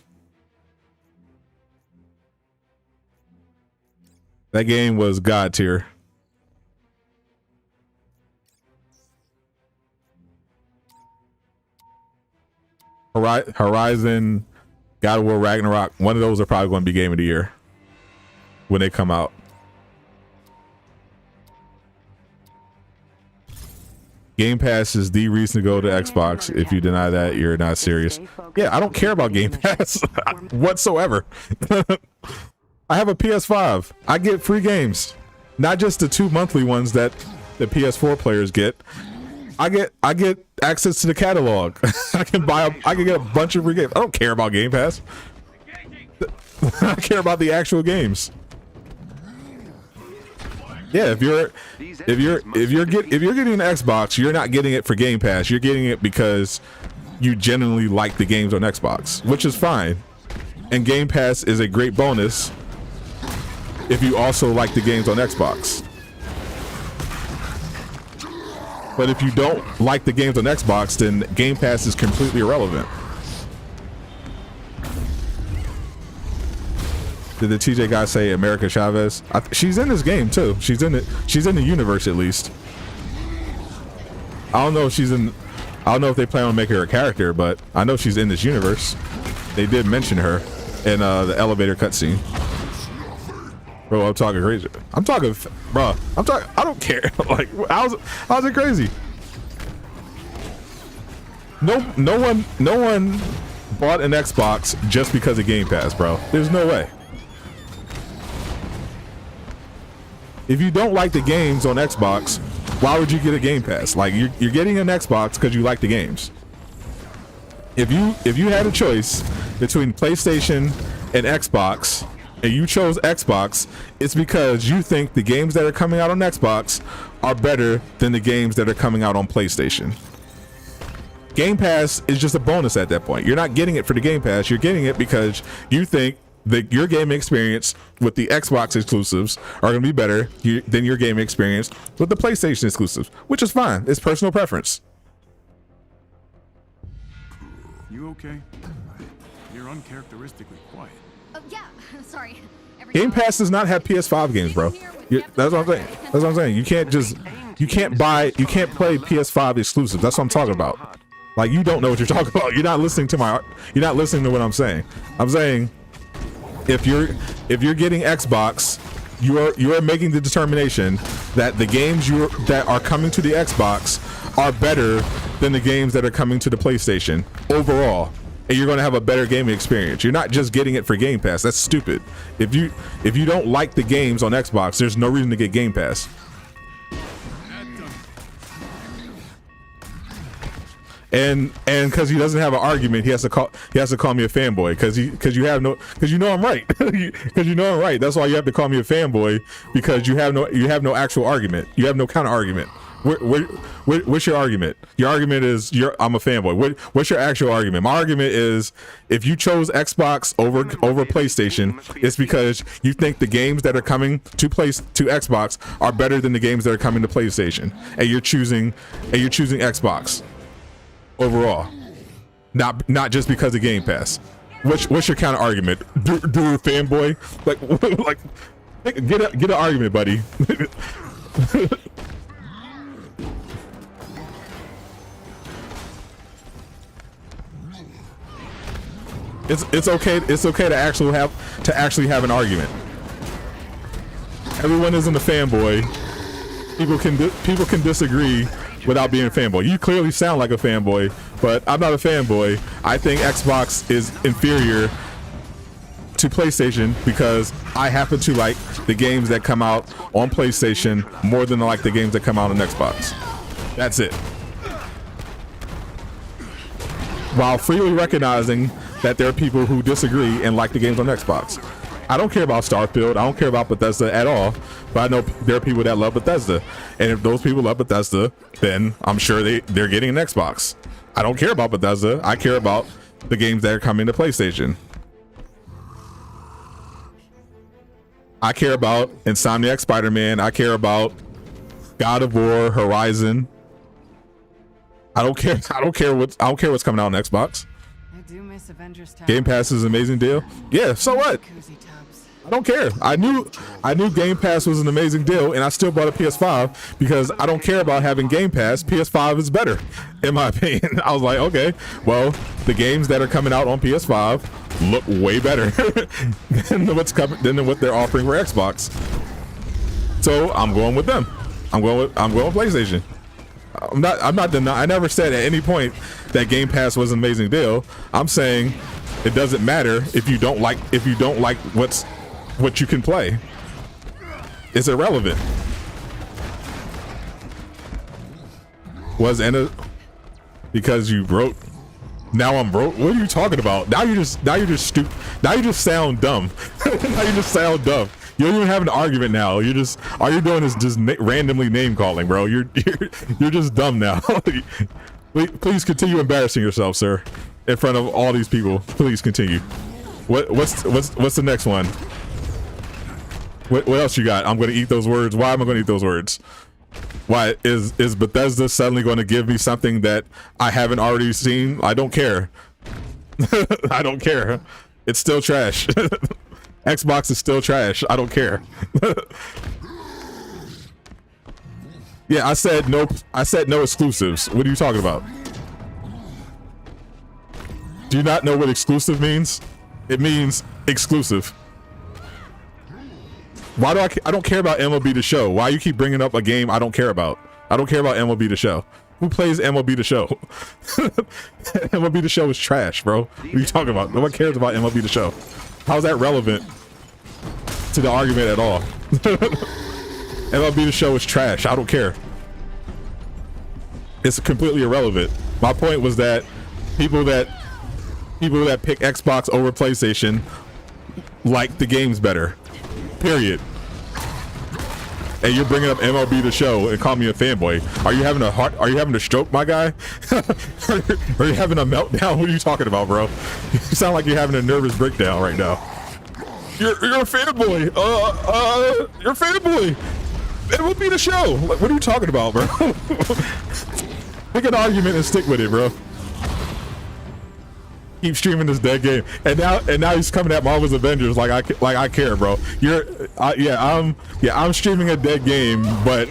That game was God tier. Horizon, God of War Ragnarok, one of those are probably going to be game of the year when they come out. Game Pass is the reason to go to Xbox. If you deny that, you're not serious. Yeah, I don't care about Game Pass whatsoever. I have a PS5. I get free games, not just the 2 monthly ones that the PS4 players get. I get access to the catalog. I can get a bunch of free games. I don't care about Game Pass. I care about the actual games. Yeah, if you're getting an Xbox, you're not getting it for Game Pass. You're getting it because you genuinely like the games on Xbox, which is fine. And Game Pass is a great bonus if you also like the games on Xbox. But if you don't like the games on Xbox, then Game Pass is completely irrelevant. Did the TJ guy say America Chavez? She's in this game too. She's in it. She's in the universe at least. I don't know if she's in. I don't know if they plan on making her a character, but I know she's in this universe. They did mention her in the elevator cutscene. Bro, I'm talking crazy. I'm talking, bro. I'm talking. I don't care. Like, how's it crazy? No one bought an Xbox just because of Game Pass, bro. There's no way. If you don't like the games on Xbox, why would you get a Game Pass? Like, you're getting an Xbox because you like the games. If you had a choice between PlayStation and Xbox, and you chose Xbox, it's because you think the games that are coming out on Xbox are better than the games that are coming out on PlayStation. Game Pass is just a bonus at that point. You're not getting it for the Game Pass. You're getting it because you think that your gaming experience with the Xbox exclusives are going to be better than your gaming experience with the PlayStation exclusives, which is fine. It's personal preference. You okay? You're uncharacteristically quiet. Oh, yeah. Sorry. Game Pass does not have PS5 games, bro. That's what I'm saying. That's what I'm saying. You can't play PS5 exclusives. That's what I'm talking about. Like, you don't know what you're talking about. You're not listening to what I'm saying. I'm saying if you're getting Xbox, you are making the determination that the games that are coming to the Xbox are better than the games that are coming to the PlayStation overall, and you're going to have a better gaming experience. You're not just getting it for Game Pass. That's stupid. If you don't like the games on Xbox, there's no reason to get Game Pass. And because he doesn't have an argument, he has to call me a fanboy because you know I'm right. Because you know I'm right. That's why you have to call me a fanboy, because you have no actual argument. You have no counter argument. What's your argument? Your argument is I'm a fanboy. What's your actual argument? My argument is, if you chose Xbox over PlayStation, it's because you think the games that are coming to Xbox are better than the games that are coming to PlayStation, and you're choosing Xbox overall, not just because of Game Pass. What's your counter argument? Do fanboy, like get an argument, buddy. It's okay to actually have an argument. Everyone isn't a fanboy. People can disagree without being a fanboy. You clearly sound like a fanboy, but I'm not a fanboy. I think Xbox is inferior to PlayStation because I happen to like the games that come out on PlayStation more than I like the games that come out on Xbox. That's it. While freely recognizing that there are people who disagree and like the games on Xbox. I don't care about Starfield. I don't care about Bethesda at all. But I know there are people that love Bethesda. And if those people love Bethesda, then I'm sure they're getting an Xbox. I don't care about Bethesda. I care about the games that are coming to PlayStation. I care about Insomniac Spider-Man. I care about God of War, Horizon. I don't care what's coming out on Xbox. I do miss Avengers. Game Pass is an amazing deal. Yeah, so what? I don't care. I knew Game Pass was an amazing deal, and I still bought a PS5 because I don't care about having Game Pass. PS5 is better, in my opinion. I was like, okay, well, the games that are coming out on PS5 look way better than what they're offering for Xbox. So I'm going with them. I'm going with PlayStation. I'm not denying. I never said at any point that Game Pass was an amazing deal. I'm saying it doesn't matter if you don't like what you can play. It's irrelevant. Because you wrote. Now I'm broke. What are you talking about? Now you're just stupid. Now you just sound dumb. Now you just sound dumb. You don't even have an argument now. All you're doing is just randomly name calling, bro. You're just dumb now. Please continue embarrassing yourself, sir, in front of all these people. Please continue. What's the next one? What else you got? I'm gonna eat those words. Why am I gonna eat those words? Why is Bethesda suddenly going to give me something that I haven't already seen? I don't care. I don't care. It's still trash. Xbox is still trash. I don't care. Yeah, I said no. I said no exclusives. What are you talking about? Do you not know what exclusive means? It means exclusive. Why do I don't care about MLB The Show? Why you keep bringing up a game I don't care about? I don't care about MLB The Show. Who plays MLB The Show? MLB The Show is trash, bro. What are you talking about? No one cares about MLB The Show. How's that relevant to the argument at all? MLB The Show is trash. I don't care. It's completely irrelevant. My point was that people that pick Xbox over PlayStation like the games better. Period. And you're bringing up MLB The Show and call me a fanboy. Are you having a heart? Are you having a stroke, my guy? Are you having a meltdown? What are you talking about, bro? You sound like you're having a nervous breakdown right now. You're a fanboy. You're a fanboy. MLB The Show. Like, what are you talking about, bro? Pick an argument and stick with it, bro. Keep streaming this dead game, and now he's coming at Marvel's Avengers like I care, bro. I'm streaming a dead game, but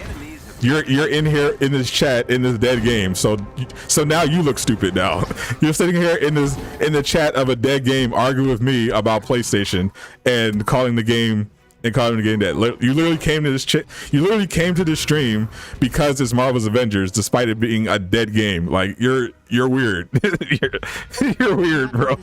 you're in here in this chat in this dead game, so now you look stupid now. You're sitting here in the chat of a dead game arguing with me about PlayStation and calling the game dead. You literally came to this stream because it's Marvel's Avengers, despite it being a dead game. Like you're weird. you're weird, bro.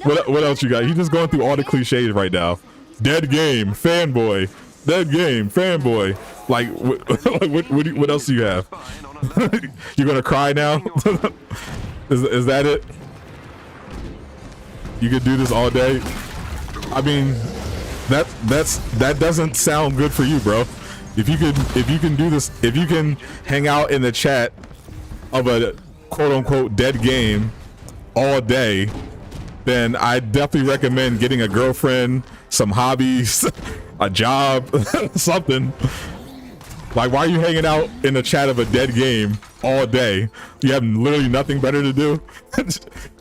What else you got? You're just going through all the cliches right now. Dead game, fanboy. Dead game, fanboy. Like what else do you have? You're gonna cry now? Is that it? You could do this all day. I mean, that doesn't sound good for you, bro. If you can do this, if you can hang out in the chat of a quote unquote dead game all day, then I definitely recommend getting a girlfriend, some hobbies, a job, something. Like, why are you hanging out in the chat of a dead game all day? You have literally nothing better to do?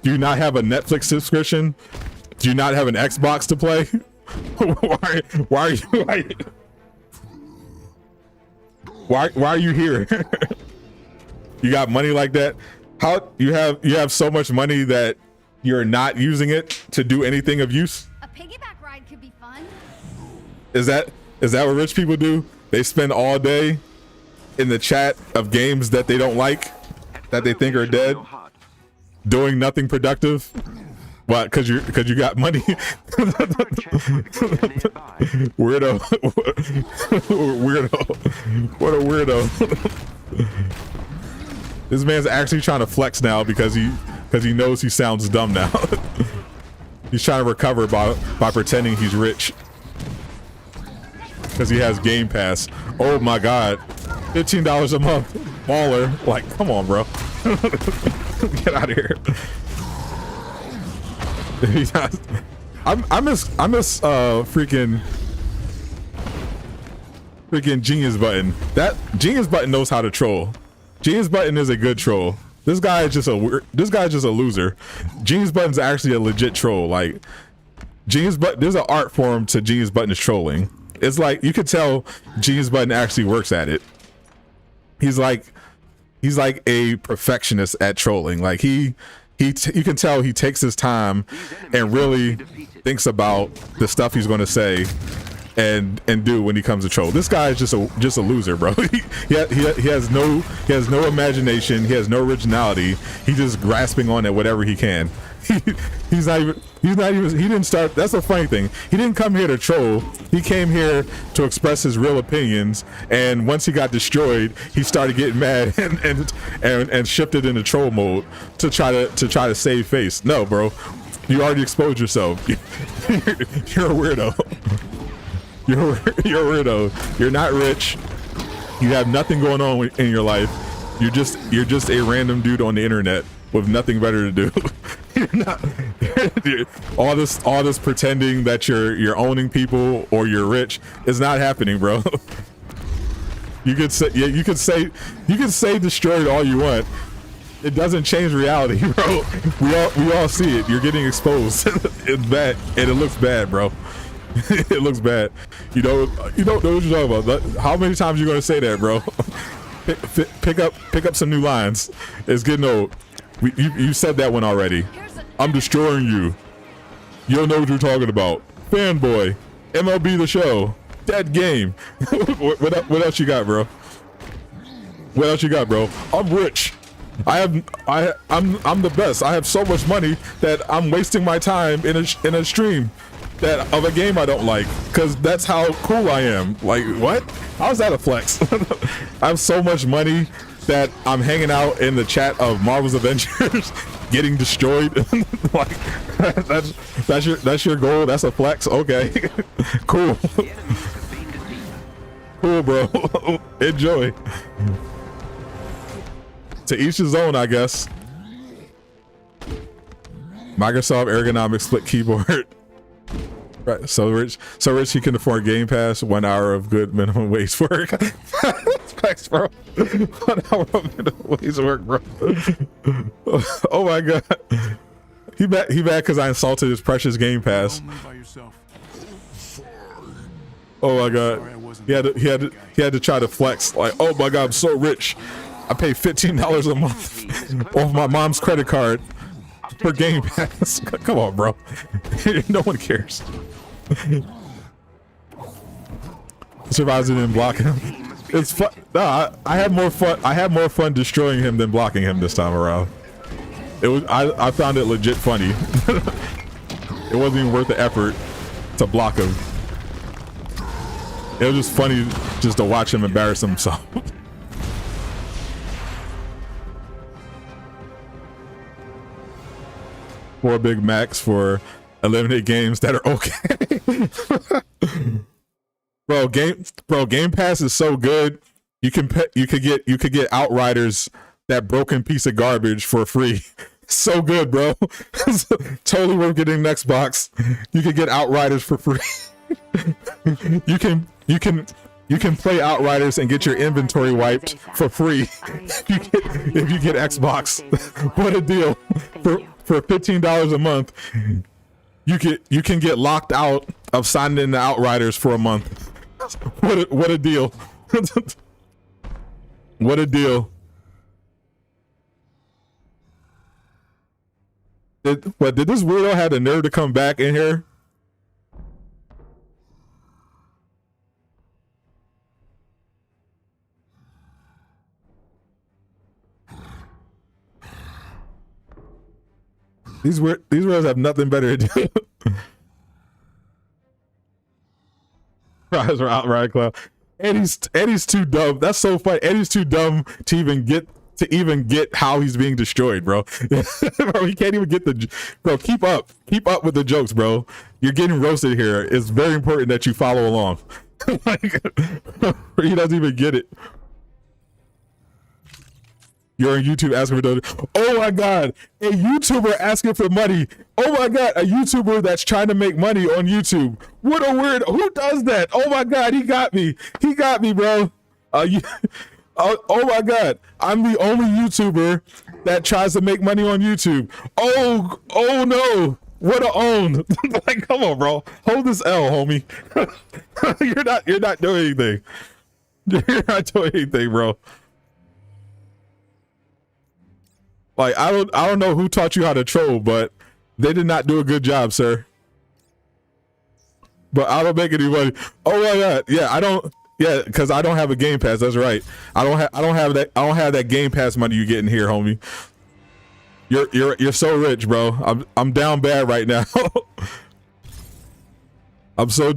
Do you not have a Netflix subscription? Do you not have an Xbox to play? Why are you here? You got money like that? How you have so much money that you're not using it to do anything of use? A piggyback ride could be fun. Is that what rich people do? They spend all day in the chat of games that they don't like, that they think are dead, doing nothing productive. What? Because you got money. Weirdo. What a weirdo. This man's actually trying to flex now because he knows he sounds dumb now. He's trying to recover by pretending he's rich because he has Game Pass. Oh my God, $15 a month, baller. Like, come on, bro. Get out of here. I miss freaking Genius Button. That Genius Button knows how to troll. Genius Button is a good troll. This guy is just a loser. Genius Button's actually a legit troll. Like, Genius Button, there's an art form to Genius Button's trolling. It's like you could tell Genius Button actually works at it. He's like a perfectionist at trolling. Like you can tell he takes his time and really thinks about the stuff he's going to say and do when he comes to troll. This guy is just a loser, bro. he has no imagination. He has no originality. He's just grasping on at whatever he can. He didn't start. That's the funny thing. He didn't come here to troll. He came here to express his real opinions. And once he got destroyed, he started getting mad and shifted into troll mode to try to save face. No, bro, you already exposed yourself. You're a weirdo. You're a weirdo. You're not rich. You have nothing going on in your life. You're just a random dude on the internet with nothing better to do. all this pretending that you're owning people or you're rich is not happening, bro. You could say, yeah, you could say destroyed all you want. It doesn't change reality, bro. We all see it. You're getting exposed. It's bad, and it looks bad, bro. It looks bad. You don't know what you're talking about. How many times you gonna say that, bro? Pick up some new lines. It's getting old. You said that one already. I'm destroying you. You don't know what you're talking about. Fanboy. MLB The Show. Dead game. What else you got, bro? What else you got, bro? I'm rich. I'm the best. I have so much money that I'm wasting my time in a stream of a game I don't like, because that's how cool I am. Like, what? How's that a flex? I have so much money that I'm hanging out in the chat of Marvel's Avengers getting destroyed. Like, that's your goal. That's a flex. Okay. Cool. Cool, bro. Enjoy. To each his own, I guess. Microsoft ergonomic split keyboard. Right, so rich he can afford Game Pass. 1 hour of good minimum wage work. Thanks, bro. 1 hour of minimum wage work, bro. Oh my god. He back because I insulted his precious Game Pass. Oh my god. He had to try to flex. Like, oh my god, I'm so rich. I pay $15 a month off my mom's credit card for Game Pass. Come on, bro. No one cares. Survives it and block him. It's fun. Nah, I had more fun. I had more fun destroying him than blocking him this time around. It was. I found it legit funny. It wasn't even worth the effort to block him. It was just funny just to watch him embarrass himself. 4 Big Macs for eliminate games that are okay. Game Pass is so good. You could get Outriders, that broken piece of garbage, for free. So good, bro. Totally worth getting an Xbox. You could get Outriders for free. You can play Outriders and get your inventory wiped for free if you get Xbox. What a deal. For $15 a month, you can get locked out of signing into Outriders for a month. What a deal. What a deal. Did this weirdo have the nerve to come back in here? These words have nothing better to do. Rise or outright cloud. Eddie's too dumb. That's so funny. Eddie's too dumb to even get how he's being destroyed, bro. Bro, he can't even get the. Bro, keep up with the jokes, bro. You're getting roasted here. It's very important that you follow along. Like, he doesn't even get it. You're on YouTube asking for donations. Oh my god, a YouTuber asking for money. Oh my god, a YouTuber that's trying to make money on YouTube. What a weird. Who does that? Oh my god, he got me. He got me, bro. Oh my god, I'm the only YouTuber that tries to make money on YouTube. Oh no. What a own. Like, come on, bro. Hold this L, homie. You're not doing anything. You're not doing anything, bro. Like, I don't know who taught you how to troll, but they did not do a good job, sir. But I don't make any money. Oh my god, yeah, I don't. Yeah, because I don't have a Game Pass. That's right. I don't have that Game Pass money you get in here, homie. You're so rich, bro. I'm down bad right now. I'm so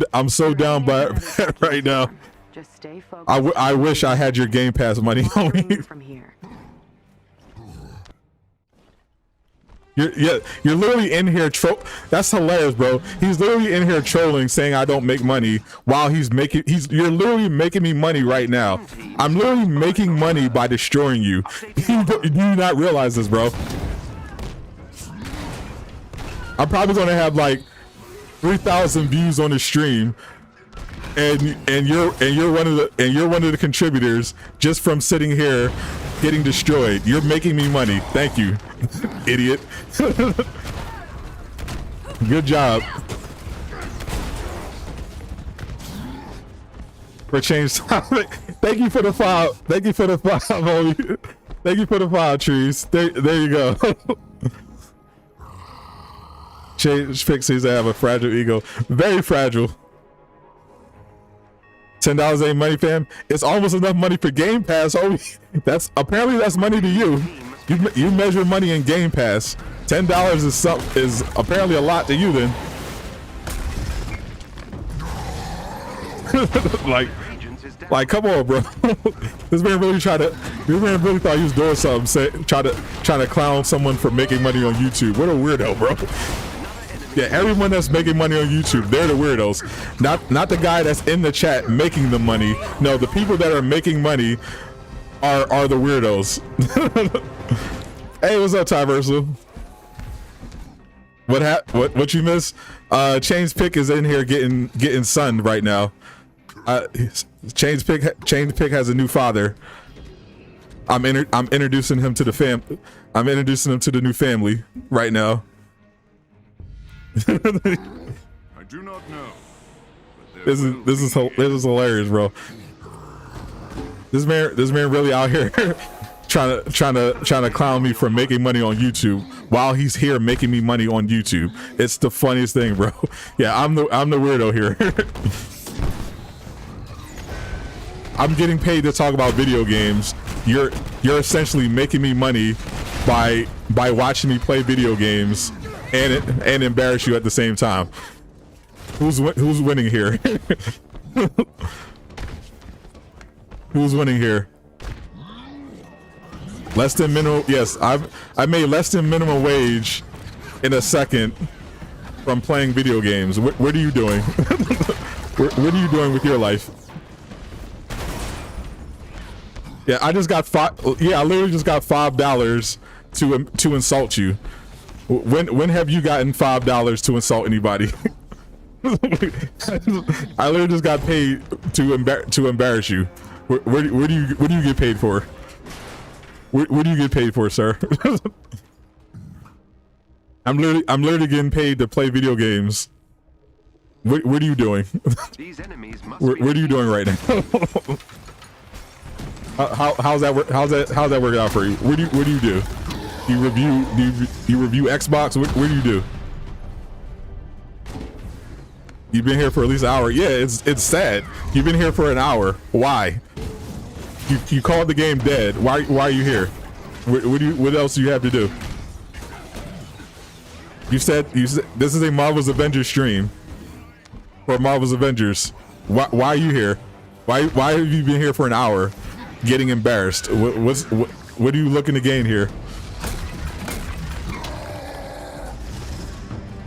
down bad right now. Just stay focused. I wish I had your Game Pass money, homie. From here. You're literally in here that's hilarious, bro. He's literally in here trolling, saying I don't make money while you're literally making me money right now. I'm literally making money by destroying you. You do not realize this, bro. I'm probably gonna have like 3,000 views on the stream and you're one of the contributors just from sitting here getting destroyed. You're making me money. Thank you, idiot. Good job. For change topic. Thank you for the file. Thank you for the file, homie. Thank you for the file, trees. There you go. Change pixies. I have a fragile ego. Very fragile. $10 ain't money, fam. It's almost enough money for Game Pass, homie. That's money to you. You measure money in Game Pass. $10 is apparently a lot to you then. like come on, bro. This man really thought he was doing something, trying to clown someone for making money on YouTube. What a weirdo, bro. Yeah, everyone that's making money on YouTube, they're the weirdos. Not the guy that's in the chat making the money. No, the people that are making money are the weirdos. Hey, what's up, Tyversal? What you miss? Chain's Pick is in here getting sunned right now. Chain's Pick has a new father. I'm introducing him to the fam. I'm introducing him to the new family right now. I do not know. This is hilarious, bro. This man really out here trying to clown me for making money on YouTube while he's here making me money on YouTube. It's the funniest thing, bro. Yeah, I'm the weirdo here. I'm getting paid to talk about video games. You're essentially making me money by watching me play video games and embarrass you at the same time. Who's winning here? Who's winning here? Less than minimum. Yes, I made less than minimum wage in a second from playing video games. What are you doing? What are you doing with your life? Yeah, I just got I literally just got $5 to insult you. When have you gotten $5 to insult anybody? I literally just got paid to embarrass you. Where do you get paid for? What do you get paid for, sir? I'm literally getting paid to play video games. What are you doing? These enemies must what are you doing right now? How's that working out for you? What do you do? You review Xbox? What do you do? You've been here for at least an hour. Yeah, it's sad. You've been here for an hour. Why? You called the game dead. Why are you here? What else do you have to do? You said this is a Marvel's Avengers stream. For Marvel's Avengers. Why are you here? Why have you been here for an hour getting embarrassed? What are you looking to gain here?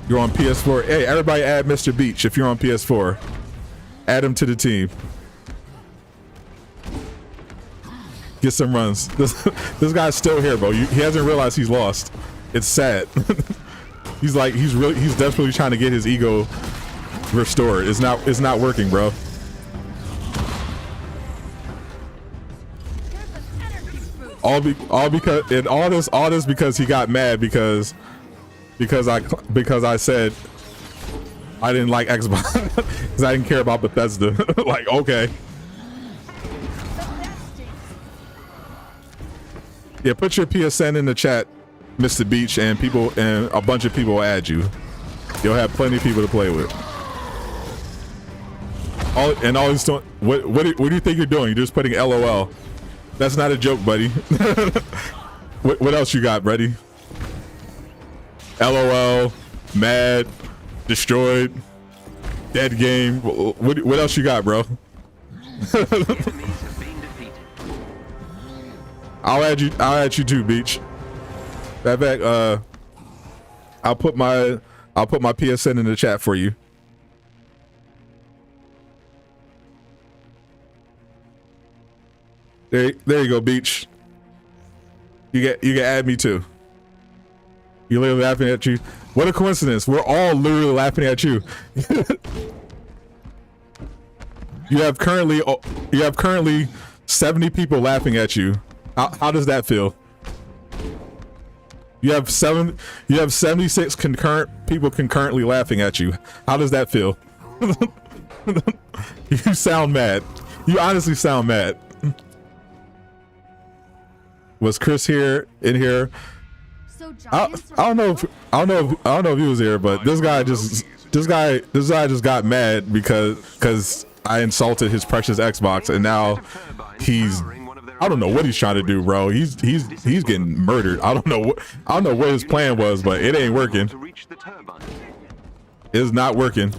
You're on PS4. Hey, everybody add Mr. Beach if you're on PS4. Add him to the team. Get some runs. This guy's still here, bro. He hasn't realized he's lost. It's sad. He's desperately trying to get his ego restored. It's not working, bro. All this because he got mad because I said I didn't like Xbox because I didn't care about Bethesda. Like, okay. Yeah, put your PSN in the chat, Mr. Beach, and a bunch of people will add you. You'll have plenty of people to play with. All he's doing, what do you think you're doing? You're just putting LOL. That's not a joke, buddy. What else you got, buddy? LOL, mad, destroyed, dead game. What else you got, bro? I'll add you too, Beach. That back. I'll put my PSN in the chat for you. There you go, Beach. You can add me too. You're literally laughing at you. What a coincidence. We're all literally laughing at you. You have currently 70 people laughing at you. How does that feel? You have 76 people concurrently laughing at you. How does that feel? You sound mad. You honestly sound mad. Was Chris in here? So I don't know if he was here, but this guy just got mad because I insulted his precious Xbox, and now I don't know what he's trying to do, bro. He's getting murdered. I don't know what his plan was, but it ain't working. It's not working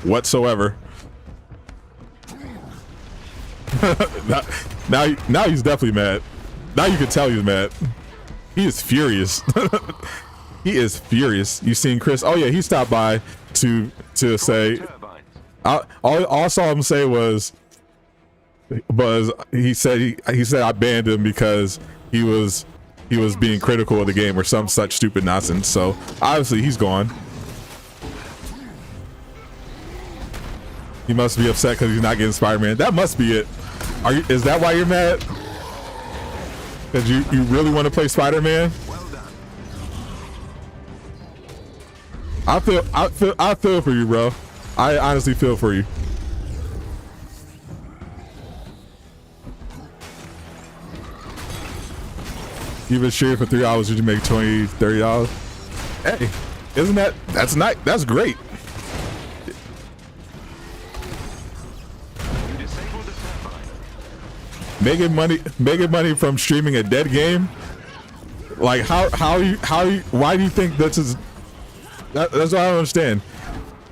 whatsoever. now he's definitely mad. Now you can tell he's mad. He is furious. He is furious. You seen Chris? Oh yeah, he stopped by to say. All I saw him say was he said I banned him because he was being critical of the game or some such stupid nonsense. So obviously he's gone. He must be upset because he's not getting Spider-Man. That must be it. Is that why you're mad? Because you really want to play Spider-Man? I feel for you, bro. I honestly feel for you. You've been streaming for 3 hours, did you make $20, $30? Hey, that's nice. That's great. Making money from streaming a dead game? Like why do you think that's what I don't understand.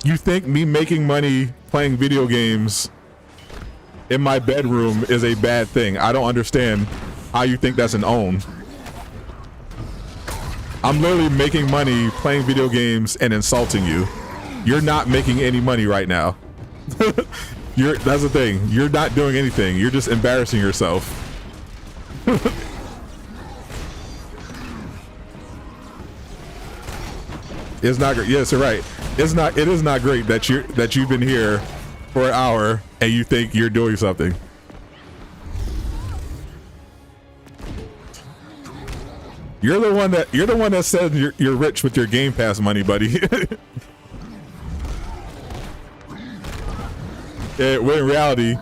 You think me making money playing video games in my bedroom is a bad thing? I don't understand how you think that's an own. I'm literally making money playing video games and insulting you. You're not making any money right now. That's the thing. You're not doing anything. You're just embarrassing yourself. It's not great. Yes, you're right. It is not great that you've been here for an hour and you think you're doing something. You're the one that said you're rich with your Game Pass money, buddy. When in reality,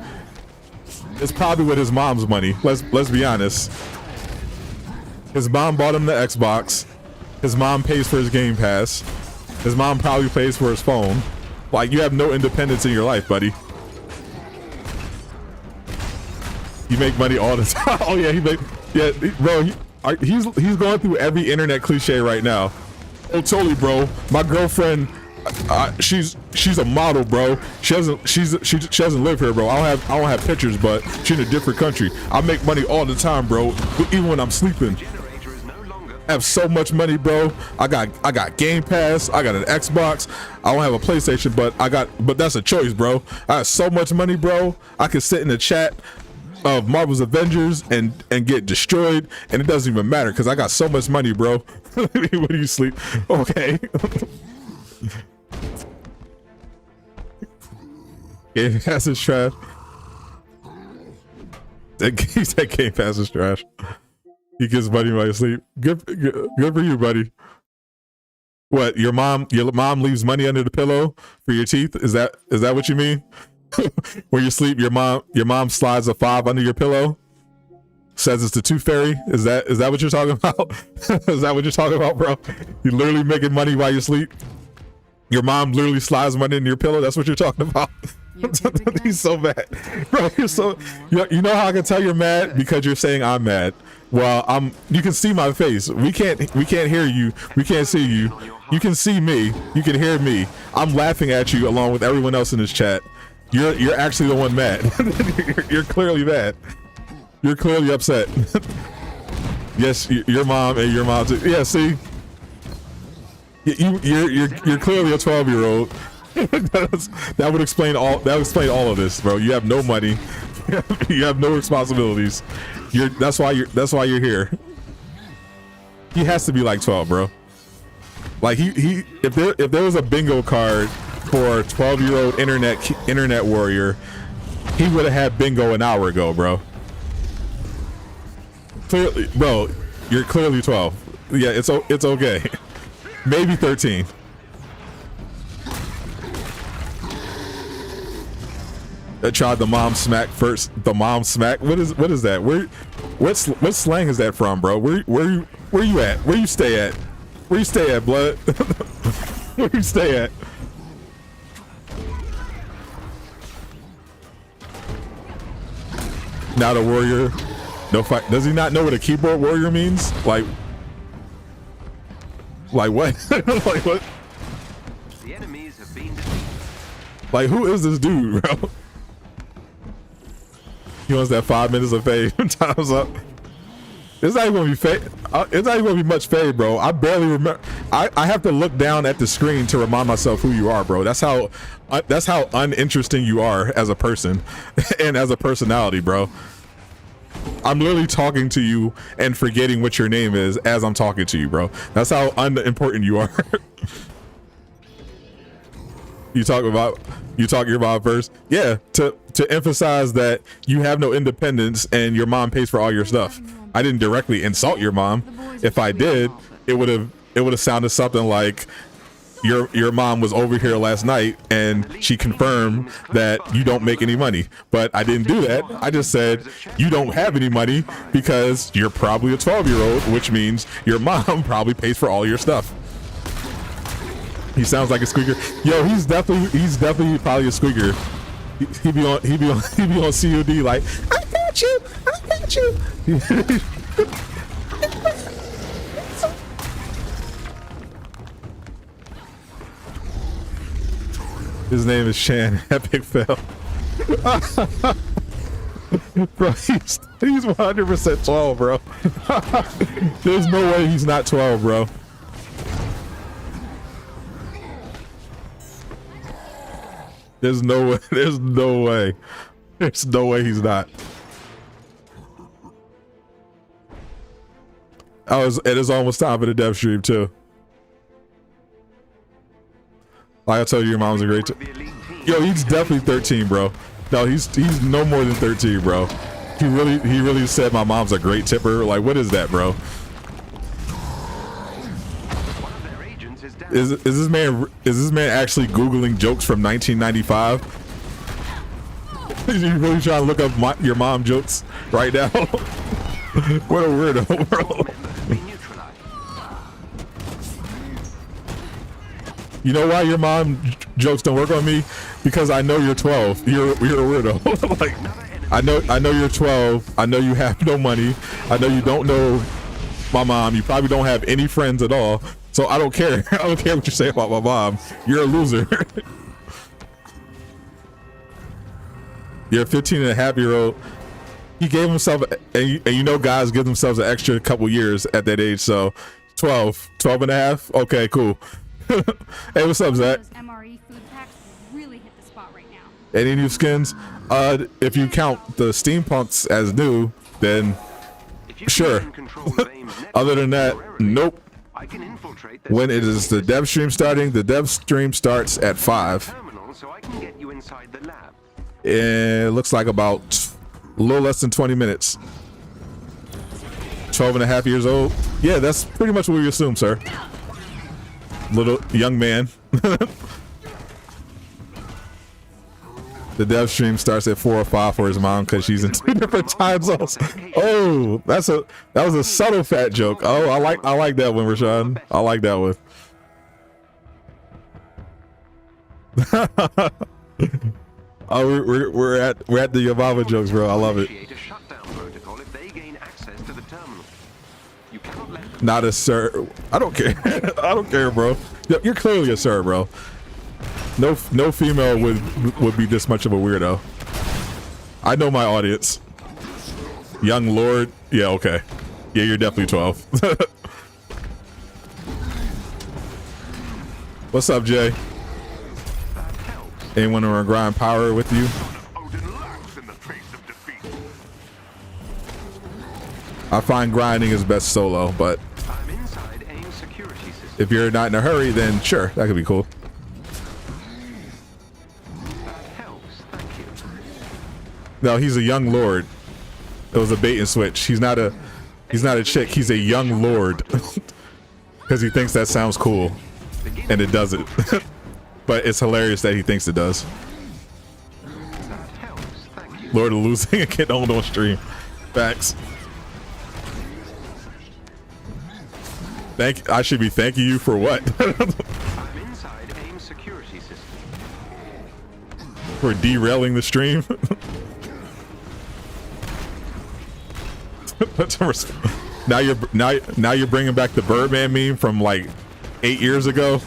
it's probably with his mom's money. Let's be honest. His mom bought him the Xbox. His mom pays for his Game Pass. His mom probably pays for his phone. Like, you have no independence in your life, buddy. You make money all the time. Oh yeah, bro. He's going through every internet cliche right now. Oh, totally, bro. My girlfriend, she's a model, bro. She doesn't live here, bro. I don't have pictures, but she's in a different country. I make money all the time, bro. Even when I'm sleeping. I have so much money, bro. I got Game Pass. I got an Xbox. I don't have a PlayStation, but that's a choice, bro. I have so much money, bro. I can sit in the chat of Marvel's Avengers and get destroyed, and it doesn't even matter because I got so much money, bro. When you sleep, okay. Game Pass is trash. He said Game Pass is trash. He gets money while you sleep. Good for you, buddy. What, your mom leaves money under the pillow for your teeth? Is that what you mean? When you sleep, your mom slides a 5 under your pillow, says it's the Tooth Fairy. Is that what you're talking about? Is that what you're talking about, bro? You literally making money while you sleep? Your mom literally slides money in your pillow? That's what you're talking about? He's so mad, bro. You know how I can tell you're mad? Because you're saying I'm mad. Well, you can see my face. We can't hear you. We can't see you. You can see me. You can hear me. I'm laughing at you along with everyone else in this chat. You're actually the one mad. You're clearly mad. You're clearly upset. Yes, your mom and your mom too. Yeah, see, you're clearly a 12-year-old. That would explain all. That would explain all of this, bro. You have no money. You have no responsibilities. That's why you're here. He has to be like 12, bro. Like if there was a bingo card for 12-year-old internet warrior, He would have had bingo an hour ago, bro. Clearly, bro, you're clearly 12. Yeah, it's okay. Maybe 13. I tried the mom smack first. The mom smack. What is that? What slang is that from, bro? Where you at? Where you stay at? Where you stay at, blood? Where you stay at? Not a warrior. No fight. Does he not know what a keyboard warrior means? Like what? Like what? The enemies have been. Like, who is this dude, bro? He wants that 5 minutes of fame. Time's up. It's not even gonna be fade. It's not even gonna be much fade, bro. I barely remember. I have to look down at the screen to remind myself who you are, bro. That's how uninteresting you are as a person and as a personality, bro. I'm literally talking to you and forgetting what your name is as I'm talking to you, bro. That's how unimportant you are. You talking about first? Yeah, to emphasize that you have no independence and your mom pays for all your stuff. I didn't directly insult your mom. If I did, it would have sounded something like your mom was over here last night and she confirmed that you don't make any money. But I didn't do that. I just said you don't have any money because you're probably a 12-year-old, which means your mom probably pays for all your stuff. He sounds like a squeaker. Yo, he's definitely probably a squeaker. He be on COD like, I got you. His name is Shan. Epic fail. Bro, he's 100% 12, bro. There's no way he's not 12, bro. There's no way. There's no way. There's no way he's not. It is almost time for the dev stream too. Like I told you, your mom's a great. Yo, he's definitely 13, bro. No, he's no more than 13, bro. He really said my mom's a great tipper. Like, what is that, bro? Is this man actually Googling jokes from 1995? Is he really trying to look up your mom jokes right now? What a weirdo, bro. You know why your mom jokes don't work on me? Because I know you're 12. You're a weirdo. Like, I know you're 12. I know you have no money. I know you don't know my mom. You probably don't have any friends at all. So I don't care. I don't care what you say about my mom. You're a loser. You're a 15-and-a-half-year-old. He gave himself, and you know guys give themselves an extra couple years at that age. So 12 and a half. Okay, cool. Hey, what's up, Zach? Those MRE food packs really hit the spot right now. Any new skins? If you count the steampunks as new, then sure. Other than that, nope. When it is the dev stream starting, the dev stream starts at 5. It looks like about a little less than 20 minutes. 12 and a half years old. Yeah, that's pretty much what we assume, sir. Little young man. The dev stream starts at 4 or 5 for his mom because she's in 2 different time zones. Oh, that was a subtle fat joke. Oh, I like that one, Rashawn. I like that one. Oh, we're at the Yamava jokes, bro. I love it. Not a sir. I don't care. I don't care, bro. You're clearly a sir, bro. No female would be this much of a weirdo. I know my audience. Young Lord. Yeah, okay. Yeah, you're definitely 12. What's up, Jay? Anyone who want to grind power with you? I find grinding is best solo, but if you're not in a hurry, then sure, that could be cool. No, he's a young lord. It was a bait and switch. He's not a chick. He's a young lord because he thinks that sounds cool, and it doesn't. But it's hilarious that he thinks it does. Lord of losing and getting owned on stream. Facts. I should be thanking you for what? I'm inside AIM security system. For derailing the stream. Put some respect. Now you're bringing back the Birdman meme from like 8 years ago.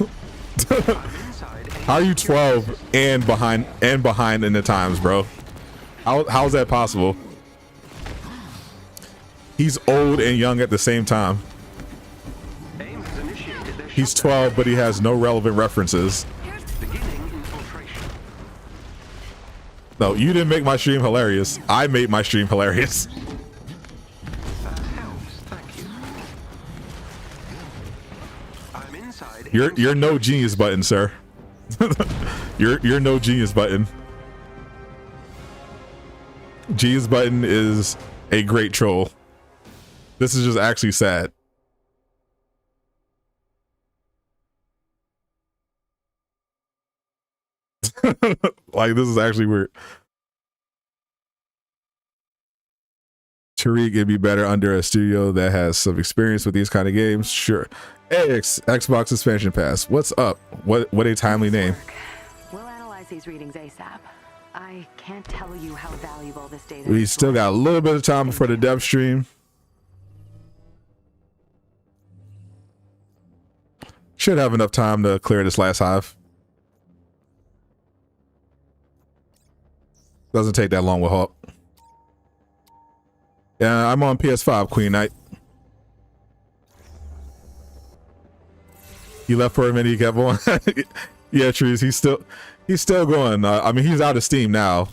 How are you 12 and behind in the times, bro? How's that possible? He's old and young at the same time. He's 12, but he has no relevant references. No, you didn't make my stream hilarious. I made my stream hilarious. You're no genius button, sir. you're no genius button. Genius button is a great troll. This is just actually sad. Like, this is actually weird. Tariq, it'd be better under a studio that has some experience with these kind of games. Sure. Xbox expansion pass. What's up? What a timely name. We'll analyze these readings ASAP. I can't tell you how valuable this data is. We still got a little bit of time before the dev stream. Should have enough time to clear this last hive. Doesn't take that long with Hulk. Yeah, I'm on PS5, Queen Knight. He left for a minute, he kept on. Yeah, Trees, he's still going. I mean, he's out of Steam now.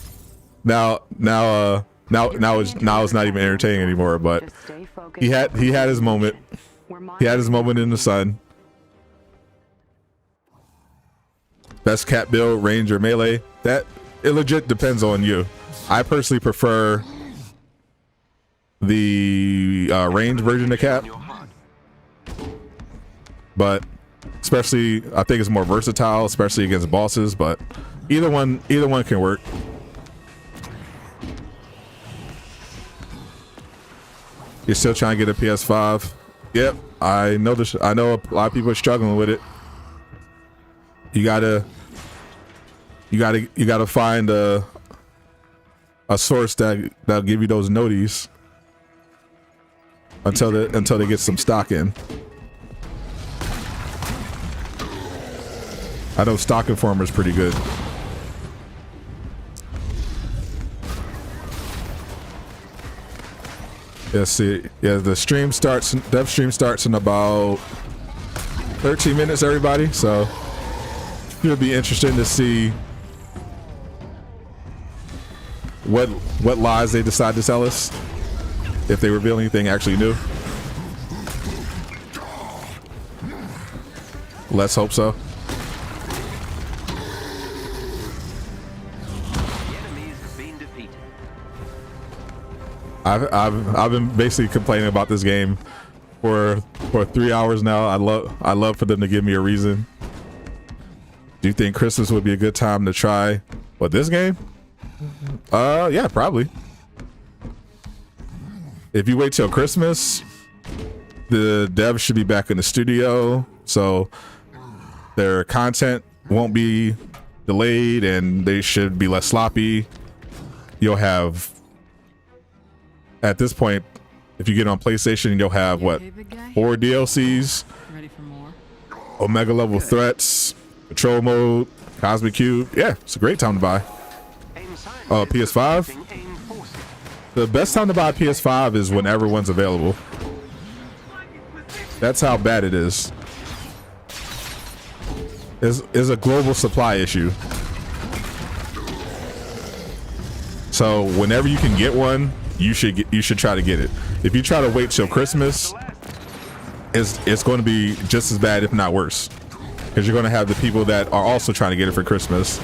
Now it's not even entertaining anymore, but he had his moment. He had his moment in the sun. Best cat build, range or melee. That it legit depends on you. I personally prefer the range version of cat, but especially I think it's more versatile, especially against bosses. But either one can work. You're still trying to get a PS5? Yep, I know this. I know a lot of people are struggling with it. You gotta find a source that'll give you those noties until they get some stock in. I know Stock Informer is pretty good. Let's see. Yeah, the stream starts. Dev stream starts in about 13 minutes. Everybody, so it'll be interesting to see what lies they decide to tell us, if they reveal anything actually new. Let's hope so. I've been basically complaining about this game for 3 hours now. I love for them to give me a reason. Do you think Christmas would be a good time to try this game? Yeah, probably. If you wait till Christmas, the devs should be back in the studio, so their content won't be delayed and they should be less sloppy. You'll have, at this point, if you get on PlayStation, you'll have what, 4 DLCs, Ready for more? Omega level threats, Patrol mode, Cosmic Cube. Yeah, it's a great time to buy. PS5. The best time to buy a PS5 is when everyone's available. That's how bad it is. It's a global supply issue. So whenever you can get one, you should try to get it. If you try to wait till Christmas, it's going to be just as bad, if not worse, because you're going to have the people that are also trying to get it for Christmas.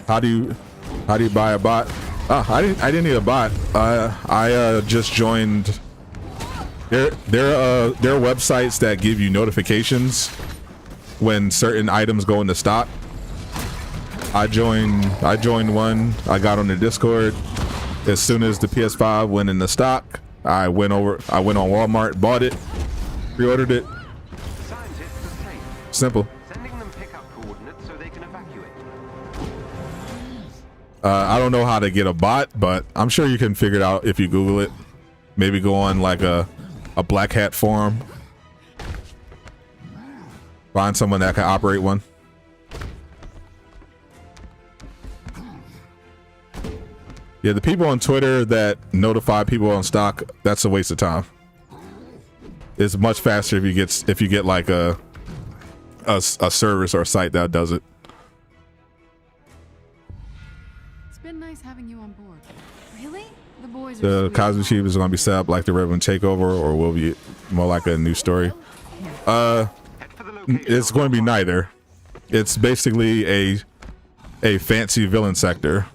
How do you buy a bot? Oh, I didn't need a bot. I just joined. There are websites that give you notifications when certain items go into stock. I joined one. I got on the Discord. As soon as the PS5 went into stock, I went on Walmart, bought it, pre-ordered it. Scientists are safe. Simple. Sending them pickup coordinates so they can evacuate. I don't know how to get a bot, but I'm sure you can figure it out if you Google it. Maybe go on like a Black Hat forum. Find someone that can operate one. Yeah, the people on Twitter that notify people on stock, that's a waste of time. It's much faster if you get like a service or a site that does it. It's been nice having you on board. Really? The boys are The sweet. Cosmic Chief is going to be set up like the Red One Takeover, or will be more like a new story. It's going to be neither. It's basically a fancy villain sector,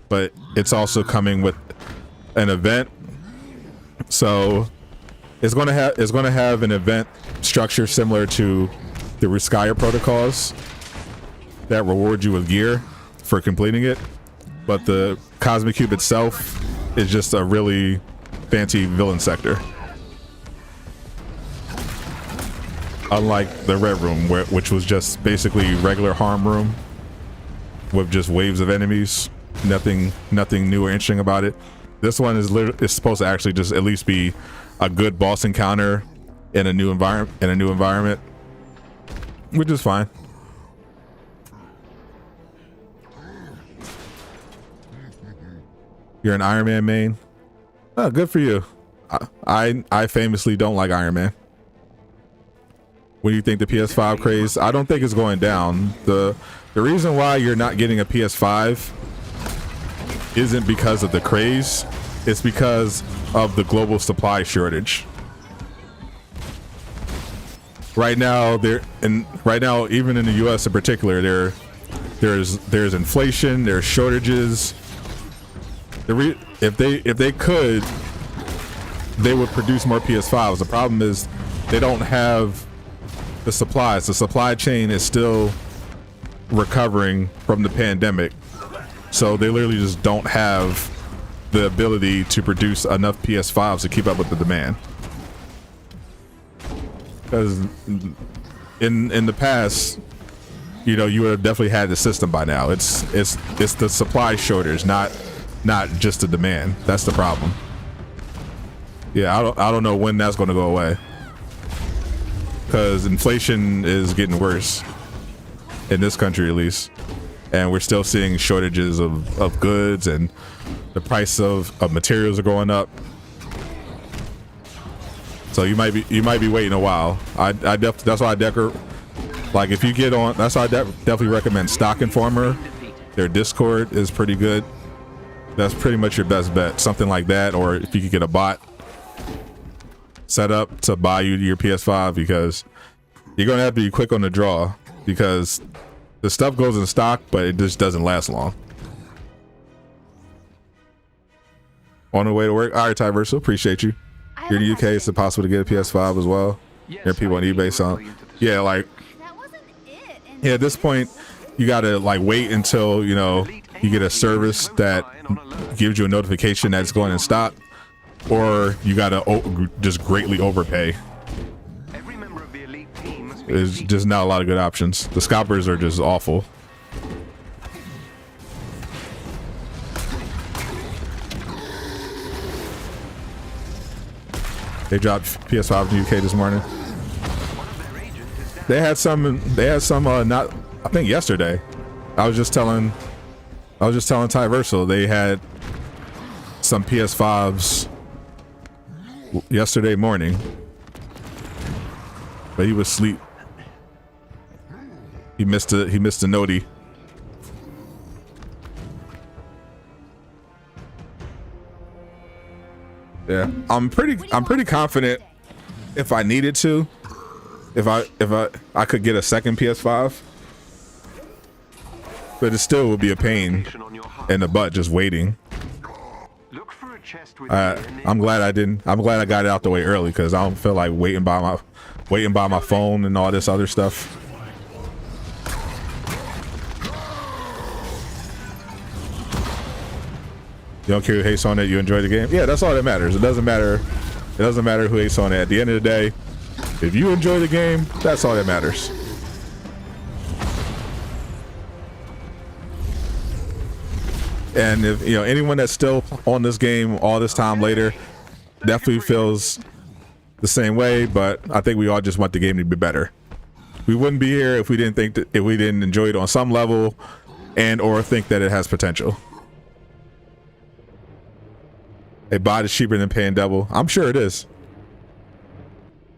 but it's also coming with an event. So it's going to have an event structure similar to the Ruskaya protocols that reward you with gear for completing it, but the Cosmic Cube itself is just a really fancy villain sector. Unlike the Red Room, which was just basically regular harm room with just waves of enemies, nothing new or interesting about it. This one is supposed to actually just at least be a good boss encounter in a new environment, which is fine. You're an Iron Man main? Oh, good for you. I famously don't like Iron Man. What do you think the PS5 craze? I don't think it's going down. The reason why you're not getting a PS5 isn't because of the craze. It's because of the global supply shortage. Right now, even in the US in particular, there's inflation, there's shortages. If they could, they would produce more PS5s. The problem is they don't have the supplies. The supply chain is still recovering from the pandemic, so they literally just don't have the ability to produce enough PS5s to keep up with the demand. Because in the past, you would have definitely had the system by now. It's the supply shortage, not just the demand. That's the problem. Yeah, I don't know when that's going to go away, because inflation is getting worse in this country, at least, and we're still seeing shortages of goods, and the price of materials are going up. So you might be waiting a while. That's why if you get on, that's why I definitely recommend Stock Informer. Their Discord is pretty good. That's pretty much your best bet. Something like that, or if you could get a bot set up to buy you your PS5, because you're gonna have to be quick on the draw, because the stuff goes in stock, but it just doesn't last long. On the way to work. All right, Tyversal, appreciate you. You're in the UK, it's impossible to get a PS5 as well. There are people on eBay selling. Yeah, like, yeah, at this point, you gotta wait until you get a service that gives you a notification that it's going in stock, or you gotta just greatly overpay. There's just not a lot of good options. The scalpers are just awful. They dropped PS5 in the UK this morning. They had some not, I think yesterday. I was just telling Tyversal they had some PS5s yesterday morning, but he was asleep. He missed a noti. Yeah, I'm pretty confident if I needed to, if I could get a second PS5, but it still would be a pain On your HUD. in the butt just waiting. Look for a chest with I'm glad I didn't. I'm glad I got it out the way early because I don't feel like waiting by my phone and all this other stuff. You don't care who hates on it. You enjoy the game. Yeah, that's all that matters. It doesn't matter. It doesn't matter who hates on it. At the end of the day, if you enjoy the game, that's all that matters. And if you know anyone that's still on this game all this time later, definitely feels the same way. But I think we all just want the game to be better. We wouldn't be here if we didn't think that if we didn't enjoy it on some level, and or think that it has potential. A bot is cheaper than paying double. I'm sure it is.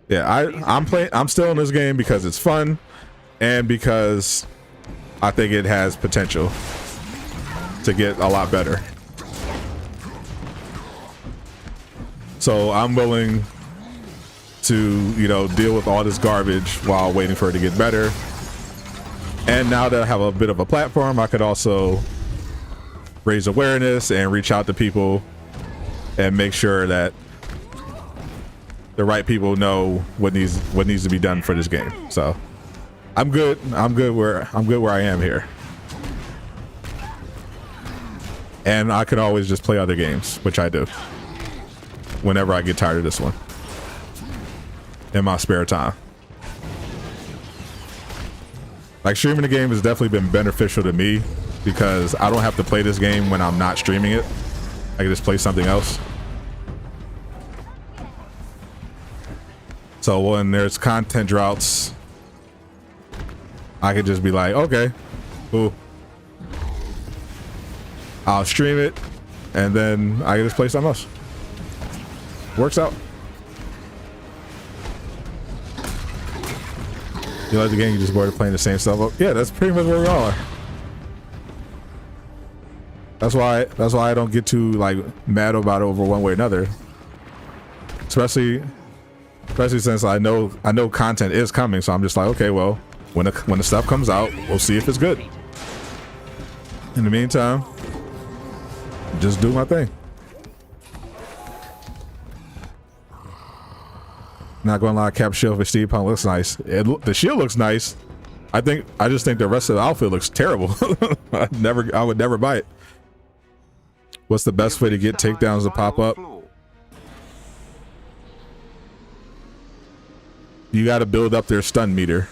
Yeah, I'm still in this game because it's fun and because I think it has potential to get a lot better. So I'm willing to, you know, deal with all this garbage while waiting for it to get better. And now that I have a bit of a platform, I could also raise awareness and reach out to people and make sure that the right people know what needs to be done for this game. So I'm good where I am here. And I can always just play other games, which I do whenever I get tired of this one in my spare time. Like, streaming the game has definitely been beneficial to me because I don't have to play this game when I'm not streaming it. I can just play something else. So when there's content droughts, I could just be like, okay, cool. I'll stream it, and then I can just play something else. Works out. You like the game? You just bored of playing the same stuff? Yeah, that's pretty much where we all are. That's why I don't get too like mad about it over one way or another. Especially since I know content is coming, so I'm just like, okay, well, when the stuff comes out, we'll see if it's good. In the meantime, just do my thing. Not gonna lie, cap shield for steampunk looks nice. The shield looks nice. I just think the rest of the outfit looks terrible. I would never buy it. What's the best way to get takedowns to pop up? You got to build up their stun meter.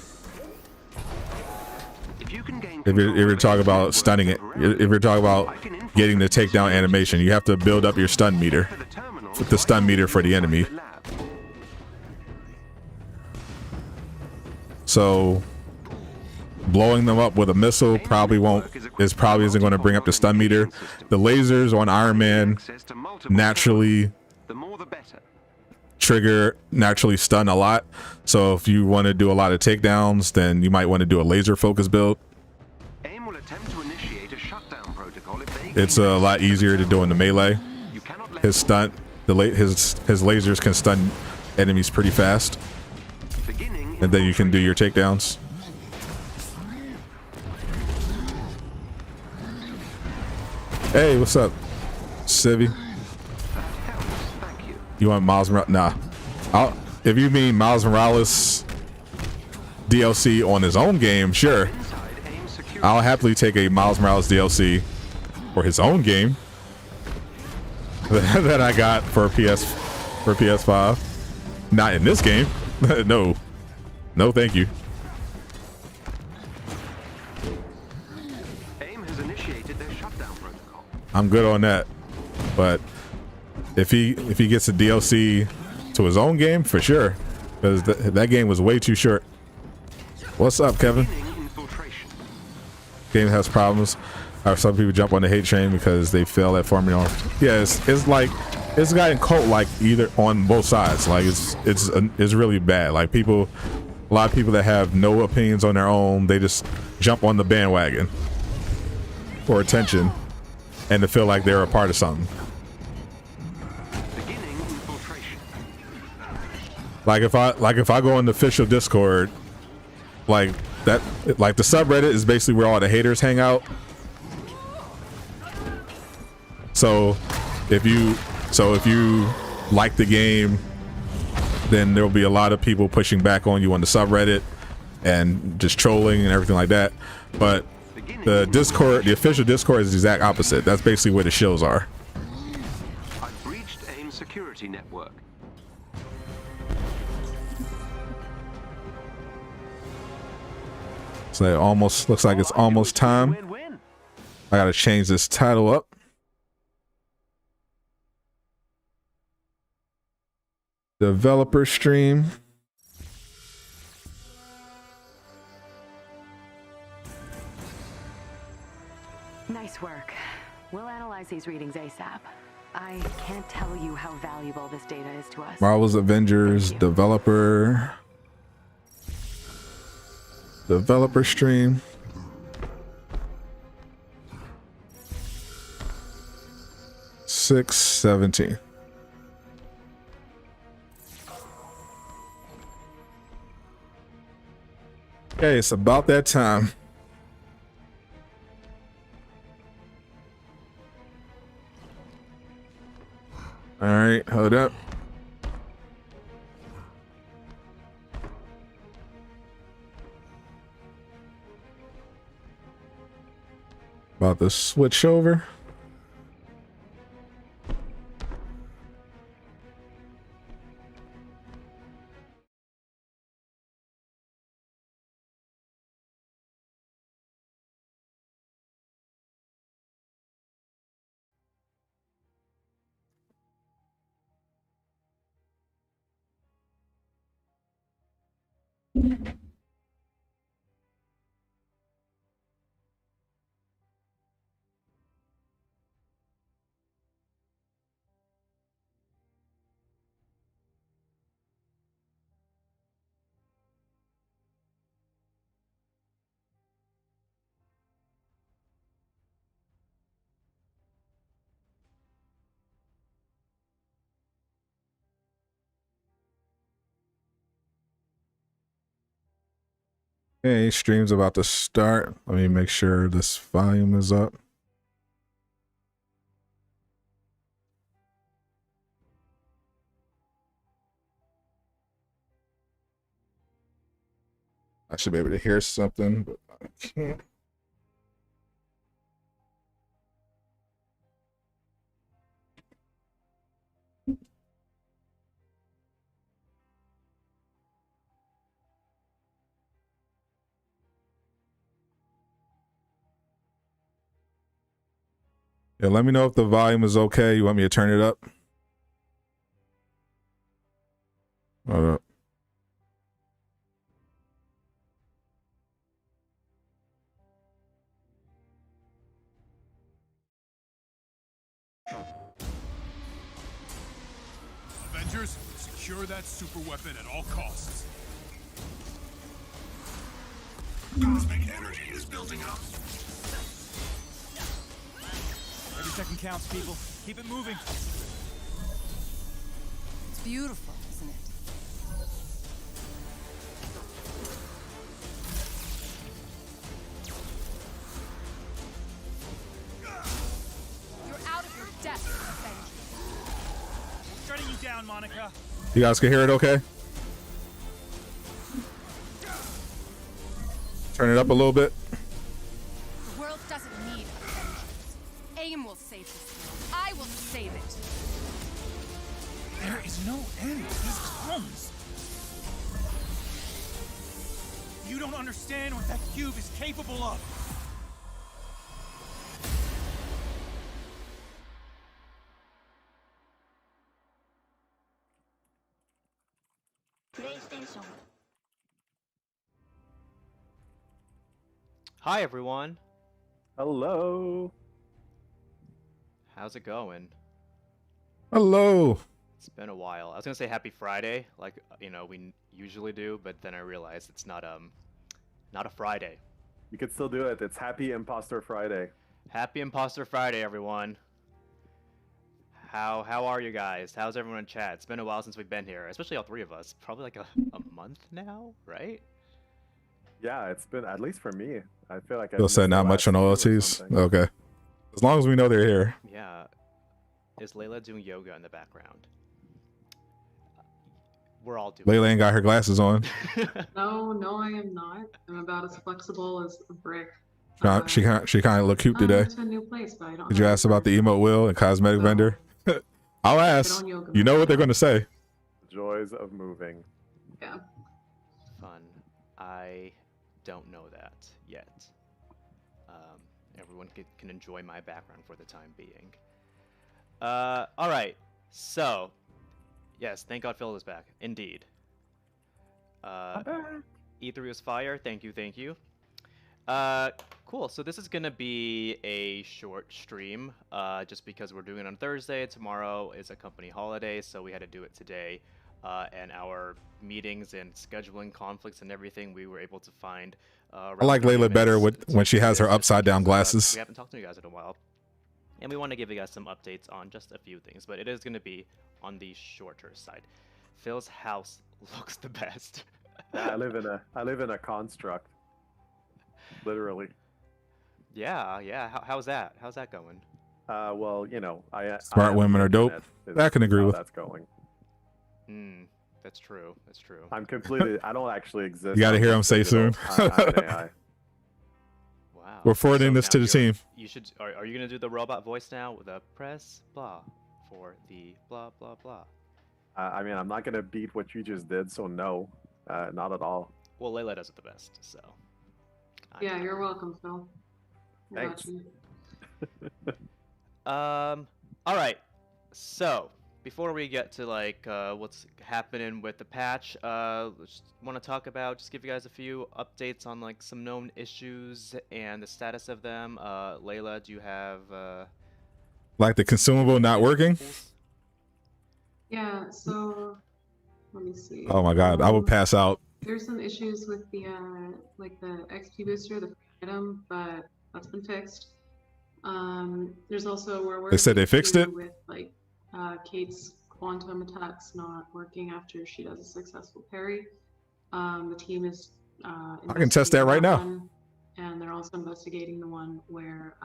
If you're talking about stunning it, if you're talking about getting the takedown animation, you have to build up your stun meter. The stun meter for the enemy. So blowing them up with a missile probably isn't going to bring up the stun meter. The lasers on Iron Man naturally stun a lot. So if you want to do a lot of takedowns, then you might want to do a laser focus build. It's a lot easier to do in the melee. His lasers can stun enemies pretty fast, and then you can do your takedowns. Hey, what's up, Civvy? You want Miles Morales? Nah. If you mean Miles Morales DLC on his own game, sure. I'll happily take a Miles Morales DLC for his own game that I got for PS5. Not in this game. No, thank you. I'm good on that, but if he gets a DLC to his own game, for sure, because that game was way too short. What's up, Kevin? Game has problems. Some people jump on the hate train because they fail at Formula. Yeah, it's like it's gotten cult like either on both sides. Like it's really bad. Like a lot of people that have no opinions on their own, they just jump on the bandwagon for attention and to feel like they're a part of something. Like if I go on the official Discord, like that like the subreddit is basically where all the haters hang out. So if you like the game, then there'll be a lot of people pushing back on you on the subreddit and just trolling and everything like that. But the Discord, the official Discord, is the exact opposite. That's basically where the shills are. I've breached AIM security network. So it almost looks like it's almost time. Win-win. I gotta change this title up. Developer stream. Nice work. We'll analyze these readings ASAP. I can't tell you how valuable this data is to us. Marvel's Avengers developer stream. $6.17. Okay, it's about that time. All right, hold up. About to switch over. Okay, stream's about to start. Let me make sure this volume is up. I should be able to hear something, but I can't. Yeah, let me know if the volume is okay. You want me to turn it up? Hold up. Avengers, secure that super weapon at all costs. Cosmic energy is building up. Every second counts, people. Keep it moving. It's beautiful, isn't it? You're out of your depth, Avengers. Shutting you down, Monica. You guys can hear it okay? Turn it up a little bit. The world doesn't need Avengers. AIM will save this world. I will save it. There is no end to these clones. You don't understand what that cube is capable of. Hi everyone. Hello. How's it going? Hello. It's been a while. I was gonna say happy Friday, like we usually do, but then I realized it's not a Friday. You could still do it. It's Happy Imposter Friday. Happy Imposter Friday, everyone. How are you guys? How's everyone in chat? It's been a while since we've been here, especially all three of us. Probably like a month now, right? Yeah, it's been, at least for me, I feel like I They'll say missed the not much last on two or OLTs. something. Okay. As long as we know they're here. Yeah. Is Layla doing yoga in the background? We're all doing. Layla ain't got her glasses on. No, I am not. I'm about as flexible as a brick. She kind of look cute I'm today. to a new place, but I don't Did you have ask about the emote wheel and cosmetic So, vendor? I'll ask. You know what they're going to say. Joys of moving. Yeah. Fun. I don't know that yet. Everyone can enjoy my background for the time being. All right. So, yes, thank God Phil is back. Indeed. E3 was fire. Thank you. Cool. So this is gonna be a short stream, just because we're doing it on Thursday. Tomorrow is a company holiday, so we had to do it today. And our meetings and scheduling conflicts and everything, we were able to find. I like Layla better when she has her upside down glasses. We haven't talked to you guys in a while, and we want to give you guys some updates on just a few things, but it is going to be on the shorter side. Phil's house looks the best. I live in a construct. Literally. Yeah. How's that? How's that going? Well, you know, Smart women are dope. I can agree with. That's going. That's true. I'm completely. I don't actually exist. You got to hear him say soon. I'm an AI. Wow. We're forwarding this now to the team. You should. Are you gonna do the robot voice now with a press blah for the blah blah blah? I mean, I'm not gonna beat what you just did, so no, not at all. Well, Layla does it the best, so. Yeah, you're welcome, Phil. Thanks. All right. So before we get to like what's happening with the patch, just want to talk about, just give you guys a few updates on like some known issues and the status of them. Layla, do you have like the consumable not working? Yeah. So let me see. Oh my God, I would pass out. There's some issues with the like the XP booster, the item, but that's been fixed. There's also where They said they fixed it? with like Kate's quantum attacks not working after she does a successful parry. The team is I can test that right now. one, and they're also investigating the one where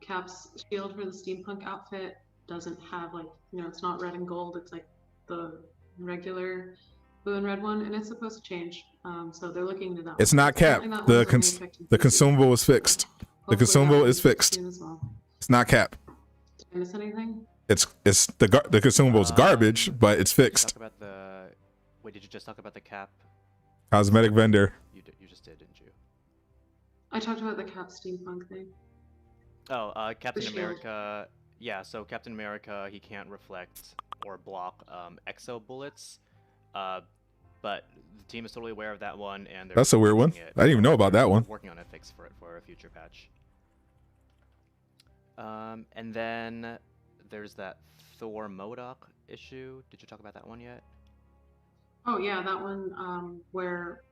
Cap's shield for the steampunk outfit doesn't have, like, you know, it's not red and gold, it's like the regular blue and red one, and it's supposed to change. So they're looking into that. It's not Cap. The consumable is fixed. The consumable is fixed. Well. It's not Cap. Did I miss anything? It's the consumable is garbage, but it's fixed. Talk about the. Wait, did you just talk about the Cap? Cosmetic vendor. You just did, didn't you? I talked about the Cap steampunk thing. Oh, Captain shield. America. Yeah, so Captain America, he can't reflect or block exo bullets. But the team is totally aware of that one, and That's a weird one. I didn't even know about that one. Working on a fix for it for a future patch. And then there's that Thor MODOK issue. Did you talk about that one yet? Oh yeah, that one where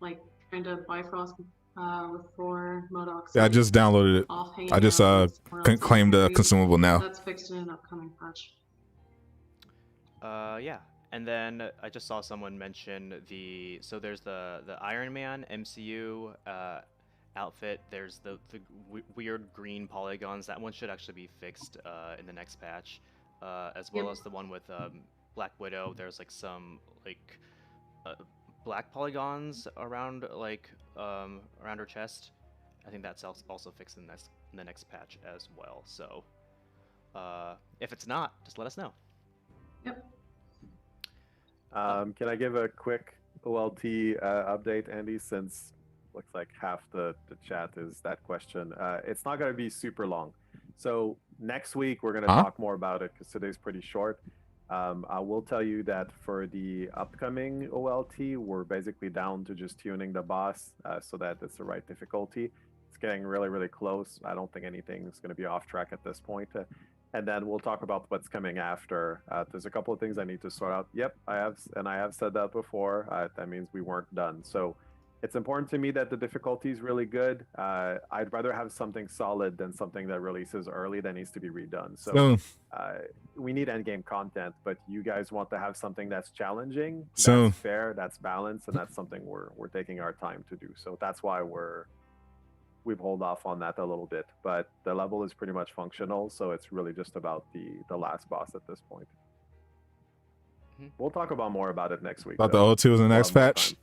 like trying to Bifrost with Thor MODOK. Yeah, I just downloaded it. I just claimed the consumable now. That's fixed in an upcoming patch. Yeah. And then I just saw someone mention so there's the Iron Man MCU outfit. There's the weird green polygons. That one should actually be fixed in the next patch, as well as the one with Black Widow. There's like some like black polygons around around her chest. I think that's also fixed in the next patch as well. So if it's not, just let us know. Yep. Can I give a quick OLT update, Andy, since looks like half the chat is that question. It's not going to be super long. So next week, we're going to talk more about it because today's pretty short. I will tell you that for the upcoming OLT, we're basically down to just tuning the boss so that it's the right difficulty. It's getting really, really close. I don't think anything's going to be off track at this point. And then we'll talk about what's coming after. There's a couple of things I need to sort out. Yep, I have said that before. That means we weren't done. So it's important to me that the difficulty is really good. I'd rather have something solid than something that releases early that needs to be redone. So we need endgame content, but you guys want to have something that's challenging, that's fair, that's balanced, and that's something we're taking our time to do. So that's why we've held off on that a little bit. But the level is pretty much functional, so it's really just about the last boss at this point. We'll talk about more about it next week. About the O2 in the next patch.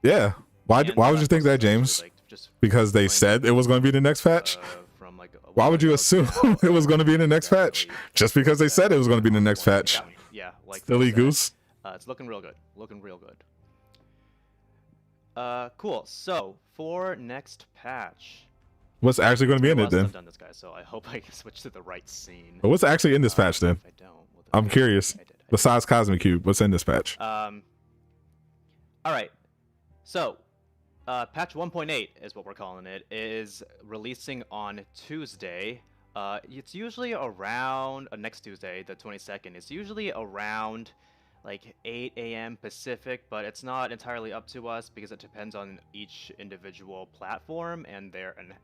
Yeah. Why would you think that, James? Because they said it was going to be the next patch? Why would you assume it was going to be in the next patch? Just because they said it was going to be in the next patch. Yeah, like silly goose. It's looking real good. Looking real good. Cool. So for next patch, what's actually going to be in it then? I've done this, guy, so I hope I can switch to the right scene. But what's actually in this patch then? I'm curious. Besides Cosmic Cube, what's in this patch? All right. So, patch 1.8 is what we're calling it. Is releasing on Tuesday. It's usually around next Tuesday, the 22nd. It's usually around like 8 a.m. Pacific, but it's not entirely up to us because it depends on each individual platform and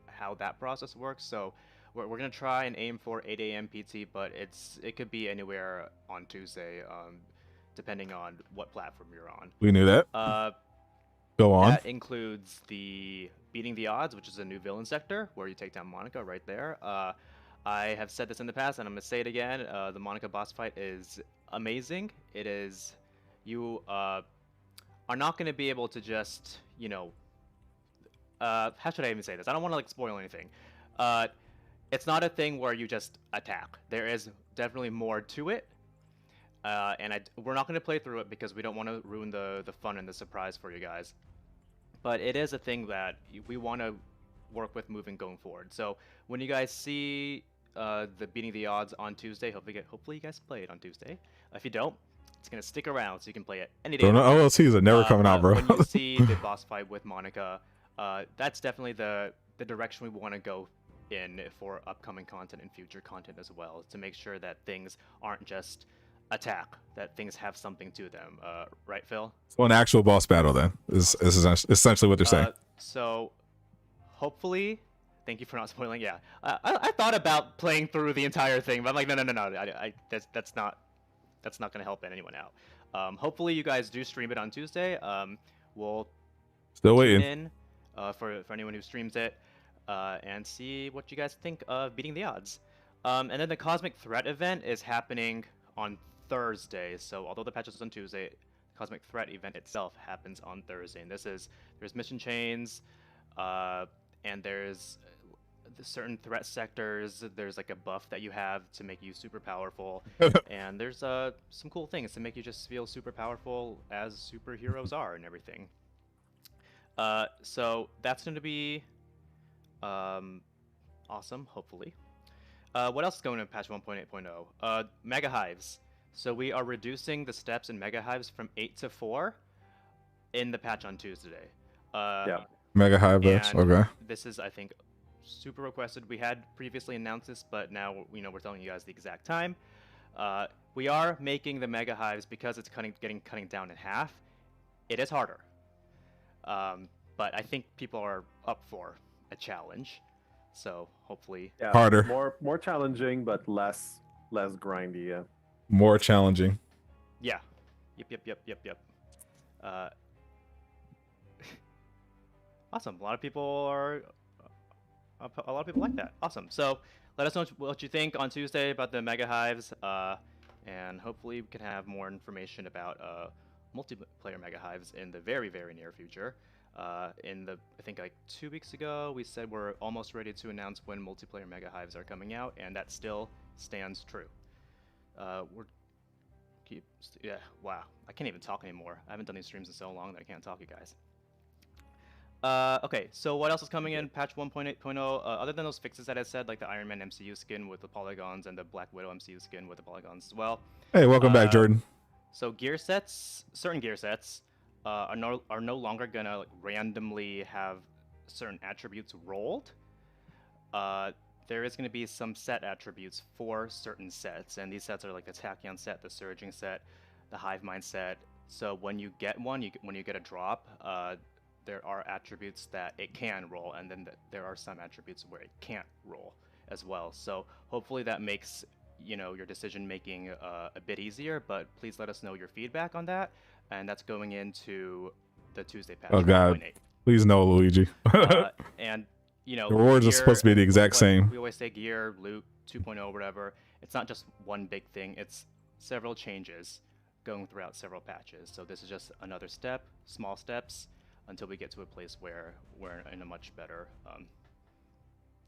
how that process works. So we're gonna try and aim for 8 a.m. PT, but it could be anywhere on Tuesday, depending on what platform you're on. We knew that. Go on. That includes the Beating the Odds, which is a new villain sector where you take down Monica right there. I have said this in the past, and I'm gonna say it again. The Monica boss fight is amazing. It is. You are not gonna be able to just, how should I even say this? I don't want to spoil anything. It's not a thing where you just attack. There is definitely more to it. And we're not going to play through it because we don't want to ruin the fun and the surprise for you guys. But it is a thing that we want to work with going forward. So when you guys see the Beating the Odds on Tuesday, hopefully you guys play it on Tuesday. If you don't, it's going to stick around so you can play it any day. So no OLCs are never coming out, bro. When you see the boss fight with Monica, that's definitely the direction we want to go in for upcoming content and future content as well, to make sure that things aren't just attack, that things have something to them, right, Phil? So an actual boss battle then is essentially what they're saying. So hopefully, thank you for not spoiling. Yeah, I thought about playing through the entire thing, but I'm like, no. That's not going to help anyone out. Hopefully you guys do stream it on Tuesday. We'll still waiting in for anyone who streams it and see what you guys think of Beating the Odds. And then the Cosmic Threat event is happening on Thursday. So although the patch is on Tuesday, the Cosmic Threat event itself happens on Thursday. And there's mission chains, and there's certain threat sectors. There's like a buff that you have to make you super powerful, and there's some cool things to make you just feel super powerful as superheroes are and everything. So that's going to be awesome, hopefully. What else is going in patch 1.8.0? Mega Hives. So we are reducing the steps in Mega Hives from 8 to 4 in the patch on Tuesday. Yeah. Mega Hive, okay. This is, I think, super requested. We had previously announced this, but now we're telling you guys the exact time. We are making the Mega Hives because it's cutting down in half. It is harder, but I think people are up for a challenge. So hopefully, harder, more challenging, but less grindy. Yeah. More challenging. Yeah. Yep. Awesome. A lot of people like that. Awesome. So let us know what you think on Tuesday about the Mega Hives, and hopefully we can have more information about multiplayer Mega Hives in the very, very near future. I think like 2 weeks ago, we said we're almost ready to announce when multiplayer Mega Hives are coming out, and that still stands true. Wow, I can't even talk anymore. I haven't done these streams in so long that I can't talk, you guys. Okay, so what else is coming in patch 1.8.0? Other than those fixes that I said, like the Iron Man MCU skin with the polygons and the Black Widow MCU skin with the polygons as well. Hey, welcome back, Jordan. So certain gear sets are no longer gonna randomly have certain attributes rolled. There is going to be some set attributes for certain sets, and these sets are like the Tachyon set, the Surging set, the Hive Mind set. So when you get one, when you get a drop, there are attributes that it can roll, and then there are some attributes where it can't roll as well. So hopefully that makes your decision making a bit easier. But please let us know your feedback on that, and that's going into the Tuesday patch. Oh God, 1.8. please no, Luigi. And the rewards are supposed to be the exact same. We always say gear, loot, 2.0, whatever. It's not just one big thing. It's several changes going throughout several patches. So this is just another step, small steps, until we get to a place where we're in a much better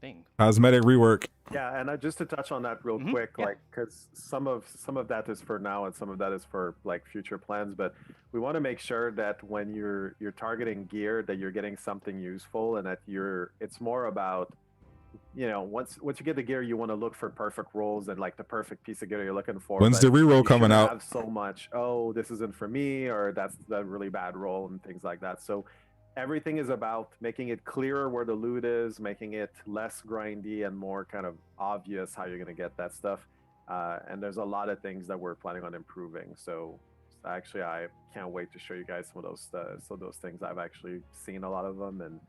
thing. Cosmetic rework. Yeah, and just to touch on that real quick, yeah. like, because some of that is for now and some of that is for like future plans, but we want to make sure that when you're targeting gear, that you're getting something useful, and that it's more about, once you get the gear, you want to look for perfect rolls and like the perfect piece of gear you're looking for. When's the reroll coming out? Have so much, oh, this isn't for me, or that's a really bad roll and things like that. So everything is about making it clearer where the loot is, making it less grindy and more kind of obvious how you're going to get that stuff. And there's a lot of things that we're planning on improving. So actually, I can't wait to show you guys some of those things. I've actually seen a lot of them, and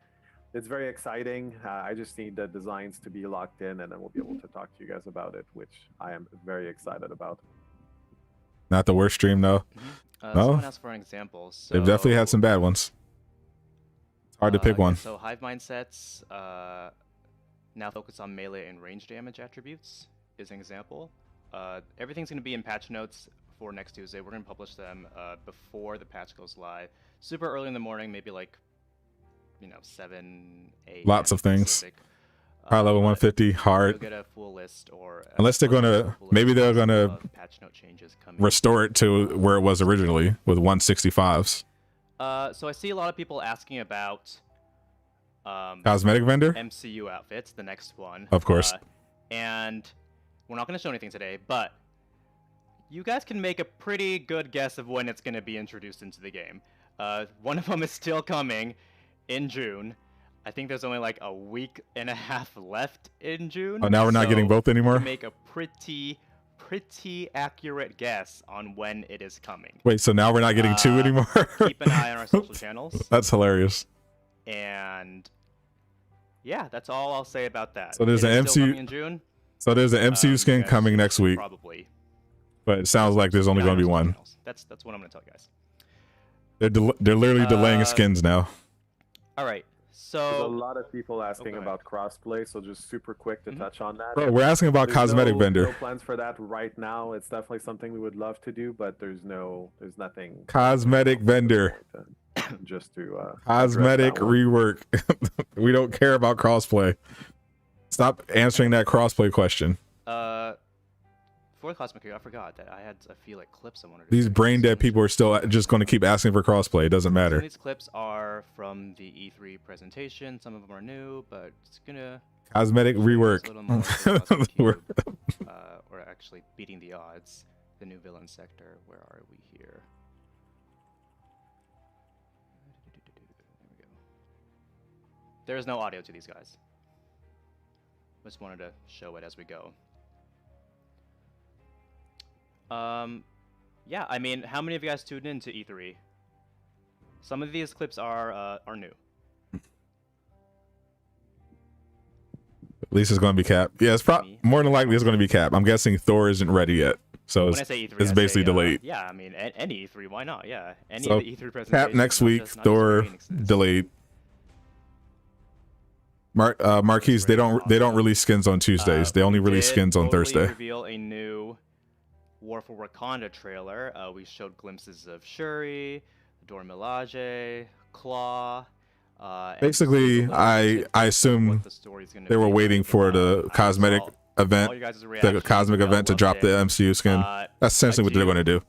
it's very exciting. I just need the designs to be locked in, and then we'll be able to talk to you guys about it, which I am very excited about. Not the worst stream, though. Someone asked for an example. So, they've definitely had some bad ones. Hard to pick one. So Hive Mind sets now focus on melee and range damage attributes is an example. Everything's going to be in patch notes for next Tuesday. We're going to publish them before the patch goes live. Super early in the morning, maybe like 7, 8. Lots of things. High level 150, hard. You'll get a full list, or unless they're gonna, maybe they're gonna patch note changes coming. Restore it to where it was originally with 165s. So I see a lot of people asking about cosmetic vendor MCU outfits, the next one, of course. And we're not going to show anything today, but you guys can make a pretty good guess of when it's going to be introduced into the game. One of them is still coming in June. I think there's only like a week and a half left in June. Oh, now we're not getting both anymore? You can make a pretty accurate guess on when it is coming. Wait, so now we're not getting 2 anymore? Keep an eye on our social channels. That's hilarious. And yeah, that's all I'll say about that. So there's an MCU in June. So there's an MCU skin coming next week. Probably. But it sounds like there's only going to be one. That's what I'm going to tell you guys. They're literally delaying skins now. All right. So there's a lot of people asking about crossplay, so just super quick to touch on that. Bro, we're asking about cosmetic vendor. No plans for that right now. It's definitely something we would love to do, but there's nothing. Cosmetic vendor. Just to cosmetic rework. We don't care about crossplay. Stop answering that crossplay question. For cosmetic, I forgot that I had a few like clips I wanted to These brain dead people are still just going to keep asking for crossplay. It doesn't matter. These clips are from the E3 presentation. Some of them are new, but it's gonna cosmetic rework. Or actually beating the odds. The new villain sector. Where are we here? There we go. There is no audio to these guys. Just wanted to show it as we go. Yeah, I mean, how many of you guys tuned into E3? Some of these clips are new. At least it's going to be Cap. Yeah, it's more than likely it's going to be Cap. I'm guessing Thor isn't ready yet, so when I say E3, it's basically delayed. Yeah, I mean, any E3, why not? Yeah, any so of the E3 presentations. Cap next week, Thor delayed. Marquise, they don't release skins on Tuesdays. They only release skins on Thursday. Reveal a new War for Wakanda trailer. We showed glimpses of Shuri, Dora Milaje, Claw. Basically, I assume they were waiting for the cosmetic event, the cosmic event to drop the MCU skin. That's essentially what they're going to do.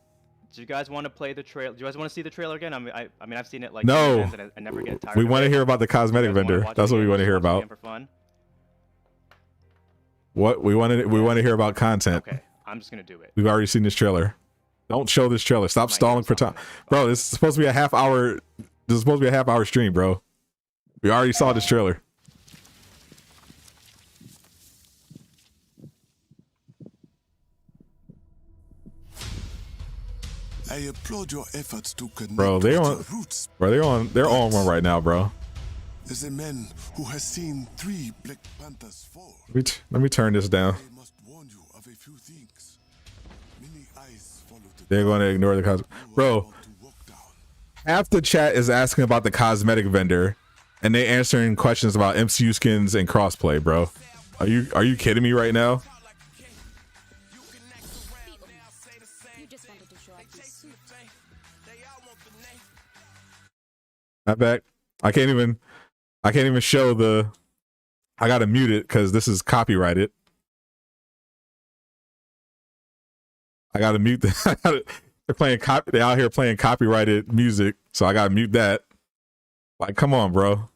Do you guys want to play the trailer? Do you guys want to see the trailer again? I mean, I've seen it like no. I never get tired. We want to hear about the cosmetic vendor. That's what we want to hear about. What we want to hear about content. Okay, I'm just gonna do it. We've already seen this trailer. Don't show this trailer. Stop stalling for time, bro. This is supposed to be a half hour. This is supposed to be a half hour stream, bro. We already saw this trailer. I applaud your efforts to connect Bro, with they're your on. roots. Bro, they're on one right now, bro. As a man who has seen 3 Black Panthers fall, Let me turn this down. I must warn you of a few things. Many eyes follow the They're going to ignore the cosmetic. Bro, half the chat is asking about the cosmetic vendor, and they answering questions about MCU skins and crossplay, bro. Are you kidding me right now? I bet I can't even show the. I gotta mute it because this is copyrighted. I gotta mute the. They're playing They're out here playing copyrighted music, so I gotta mute that. Like, come on, bro.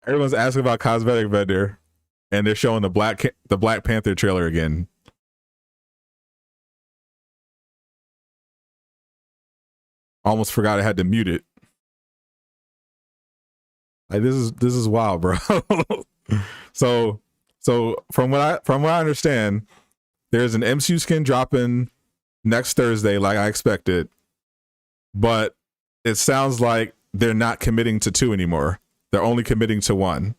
Everyone's asking about cosmetic vendor, and they're showing the Black Panther trailer again. Almost forgot I had to mute it. Like, this is wild, bro. So from what I understand, there's an MCU skin dropping next Thursday, like I expected, but it sounds like they're not committing to 2 anymore. They're only committing to 1.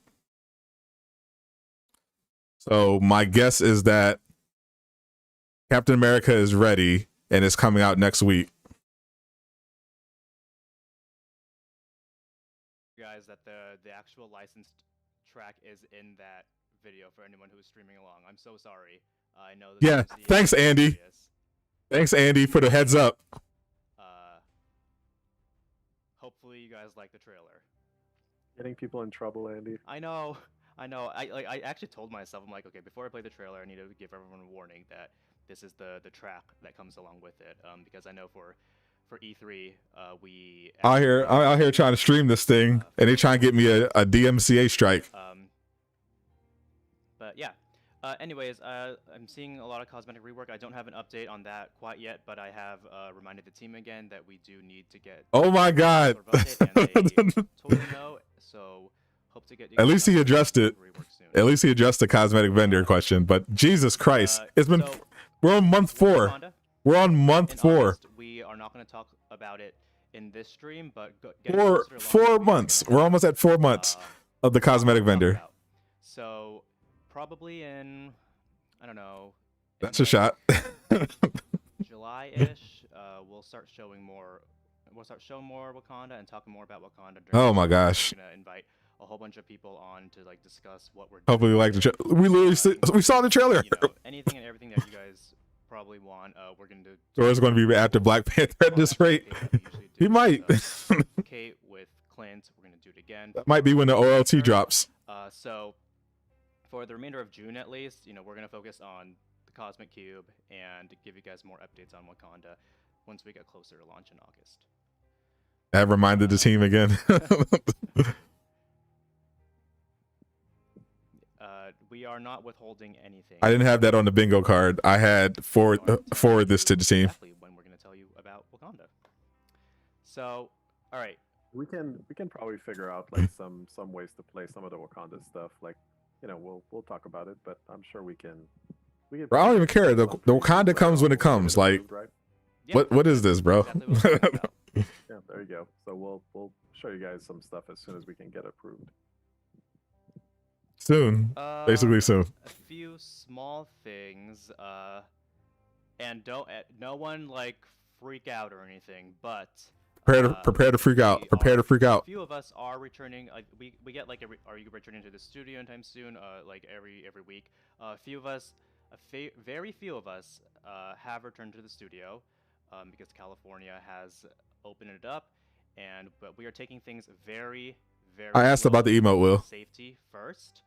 So my guess is that Captain America is ready and it's coming out next week. Guys, that the actual licensed track is in that video for anyone who is streaming along. I'm so sorry. I know this. Yeah, thanks, Andy. Thanks, Andy, for the heads up. Hopefully you guys like the trailer. Getting people in trouble, Andy. I know. I actually told myself, I'm like, okay, before I play the trailer, I need to give everyone a warning that this is the track that comes along with it. Because I know for E3, we I'm out here trying to stream this thing, and they try and get me a DMCA strike. But yeah. Anyways, I'm seeing a lot of cosmetic rework. I don't have an update on that quite yet, but I have reminded the team again that we do need to get. Oh my God! Totally know, so hope to get. At least he addressed it. At least he addressed the cosmetic vendor question. But Jesus Christ, it's been. We're on month 4. We're on month 4. August, we are not going to talk about it in this stream, but four months. We're almost at 4 months of the cosmetic vendor. So probably in, I don't know. That's a shot. July-ish, we'll start showing more. We'll start showing more Wakanda and talking more about Wakanda. Oh my gosh. We're gonna invite a whole bunch of people on to like discuss what we're doing. Hopefully you like the we literally we saw the trailer. You know, anything and everything that you guys probably want, we're gonna do. Or it's going to be after Black Panther at this rate. He might. Kate with Clint, we're gonna do it again. That might be when the OLT drops. So for the remainder of June at least, you know, we're gonna focus on the Cosmic Cube and give you guys more updates on Wakanda once we get closer to launch in August. I have reminded the team again. We are not withholding anything. I didn't have that on the bingo card. I had forward this to the team. Exactly when we're going to tell you about Wakanda. So, all right. We can probably figure out like some ways to play some of the Wakanda stuff. Like, you know, we'll talk about it, but I'm sure we can. Bro, I don't even care. The Wakanda comes when it comes. Like, yeah, what is this, bro? Exactly yeah, there you go. So we'll show you guys some stuff as soon as we can get approved. Soon, basically soon. A few small things, and don't no one like freak out or anything, but prepare to freak out. Prepare to freak out. A few of us are returning. We get like are you returning to the studio anytime soon? Like every week. A few of us, very few of us, have returned to the studio, because California has opened it up, but we are taking things very. I asked about the emote, Will. Safety first.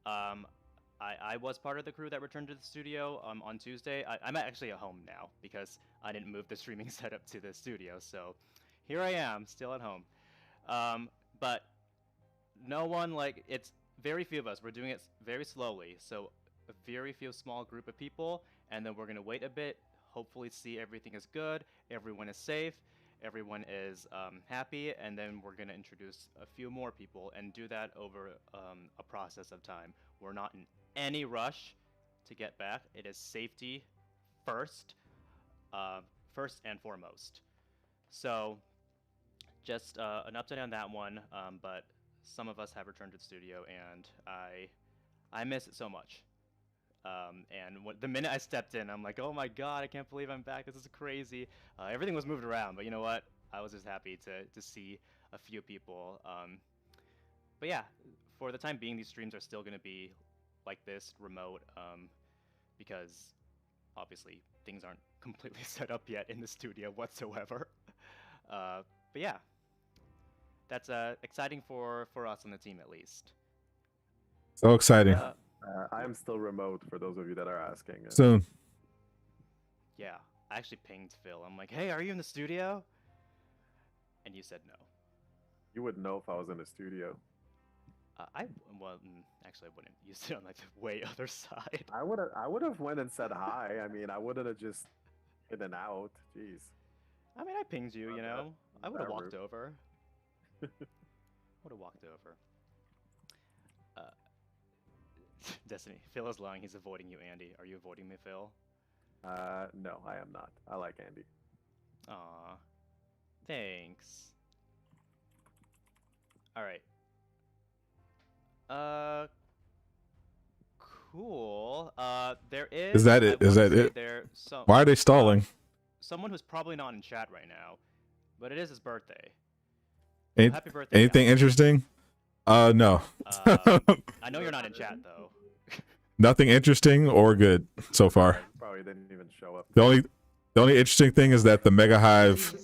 I was part of the crew that returned to the studio on Tuesday. I'm actually at home now because I didn't move the streaming setup to the studio, so here I am, still at home. But no one, like, it's very few of us. We're doing it very slowly, so a very few small group of people, and then we're going to wait a bit, hopefully see everything is good, everyone is safe, everyone is happy, and then we're going to introduce a few more people and do that over a process of time. We're not in any rush to get back. It is safety first, first and foremost. So just an update on that one. But some of us have returned to the studio, and I miss it so much. And the minute I stepped in, I'm like, oh my god, I can't believe I'm back. This is crazy. Everything was moved around, but you know what? I was just happy to see a few people. But yeah, for the time being, these streams are still going to be like this, remote, because obviously things aren't completely set up yet in the studio whatsoever. But yeah, that's exciting for us on the team at least. So exciting. I am still remote for those of you that are asking. Soon. Yeah, I actually pinged Phil. I'm like, hey, are you in the studio? And you said no. You would know if I was in the studio. Actually, I wouldn't. You sit on like the way other side. I would have went and said hi. I mean, I wouldn't have just in and out. Jeez. I mean, I pinged you. You know, I would have walked over. Would have walked over. Destiny. Phil is lying. He's avoiding you, Andy. Are you avoiding me, Phil? No, I am not. I like Andy. Aw. Thanks. Alright. Cool. There is... Is that it? Is that it? Why are they stalling? Someone who's probably not in chat right now, but it is his birthday. Happy birthday. Anything interesting? No. I know you're not in chat, though. Nothing interesting or good so far. Probably didn't even show up. The only interesting thing is that the Mega Hive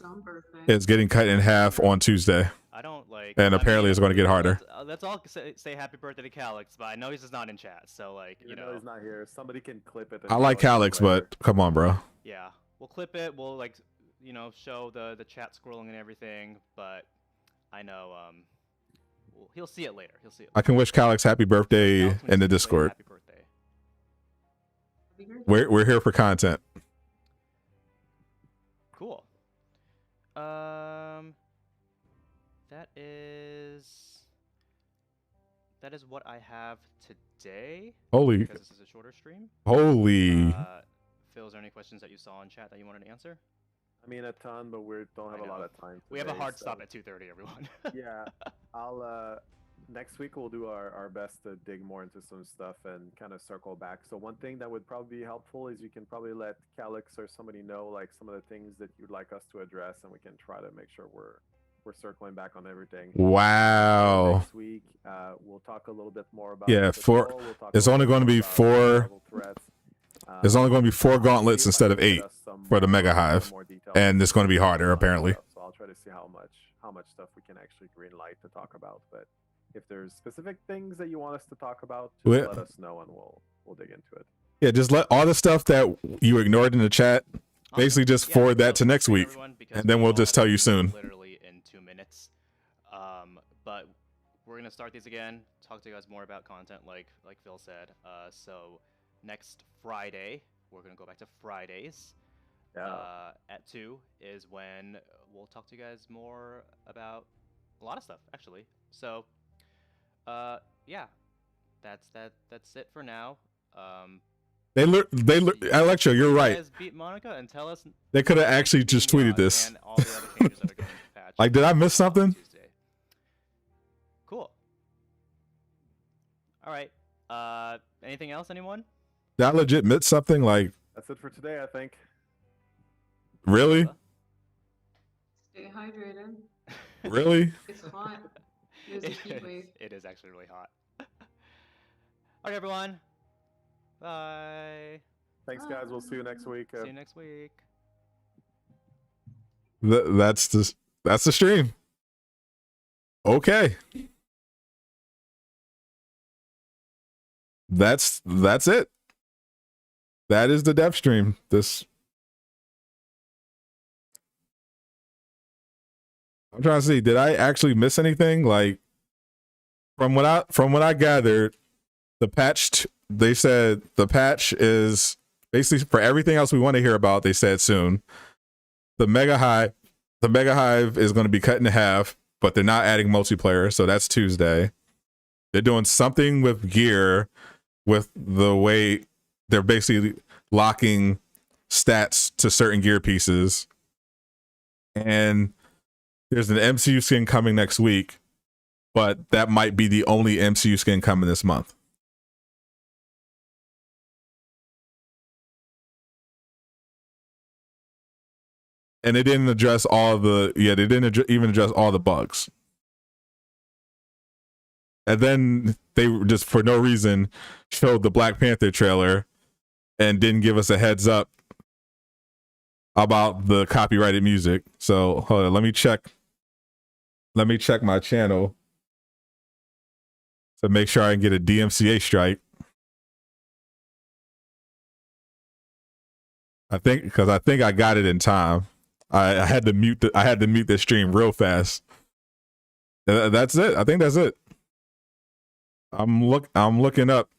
is getting cut in half on Tuesday. I don't like. And apparently it's going to get harder. Let's all say happy birthday to Calix, but I know he's just not in chat, so like, you know. He's not here. Somebody can clip it. I like Calix, but come on, bro. Yeah, we'll clip it. We'll like, you know, show the chat scrolling and everything, but I know he'll see it later. He'll see it later. I can wish Calix happy birthday in the Discord. Happy birthday. We're here for content. Cool. That is what I have today. Holy. Because this is a shorter stream. Holy. Phil, is there any questions that you saw in chat that you wanted to answer? I mean, a ton, but we don't have a lot of time. We have a hard stop at 2:30, everyone. Yeah, I'll next week we'll do our best to dig more into some stuff and kind of circle back. So one thing that would probably be helpful is you can probably let Calix or somebody know like some of the things that you'd like us to address, and we can try to make sure we're circling back on everything. Wow. Next week we'll talk a little bit more about it's only going to be four. There's only going to be 4 gauntlets instead of 8 for the Mega Hive, and it's going to be harder apparently. So I'll try to see how much stuff we can actually green light to talk about. But if there's specific things that you want us to talk about, just let us know and we'll dig into it. Yeah, just let all the stuff that you ignored in the chat, basically just forward that to next week, and then we'll just tell you soon. Literally in 2 minutes. But we're gonna start these again. Talk to you guys more about content, like Phil said. So next Friday, we're gonna go back to Fridays. At 2 is when we'll talk to you guys more about a lot of stuff, actually. So, yeah, that's it for now. Electro, you're right. Guys beat Monica and tell us. They could have actually just tweeted this. And all the other changes that are going to patch. Like, did I miss something? Cool. All right. Anything else, anyone? Did I legit miss something? Like, that's it for today, I think. Really? Stay hydrated. Really? It's hot. There's a heat wave. It is actually really hot. All right, everyone. Bye. Thanks, guys. We'll see you next week. See you next week. That's the stream. Okay. That's it. That is the dev stream. I'm trying to see, did I actually miss anything? Like, from what I gathered, they said the patch is basically for everything else we want to hear about. They said soon. The Mega Hive is going to be cut in half, but they're not adding multiplayer, so that's Tuesday. They're doing something with gear, with the way they're basically locking stats to certain gear pieces. And there's an MCU skin coming next week, but that might be the only MCU skin coming this month. And they didn't address all the they didn't even address all the bugs. And then they just for no reason showed the Black Panther trailer and didn't give us a heads up about the copyrighted music. So hold on, let me check my channel to make sure I can get a DMCA strike. I think I got it in time. I had to mute the stream real fast. That's it. I think that's it. I'm looking up.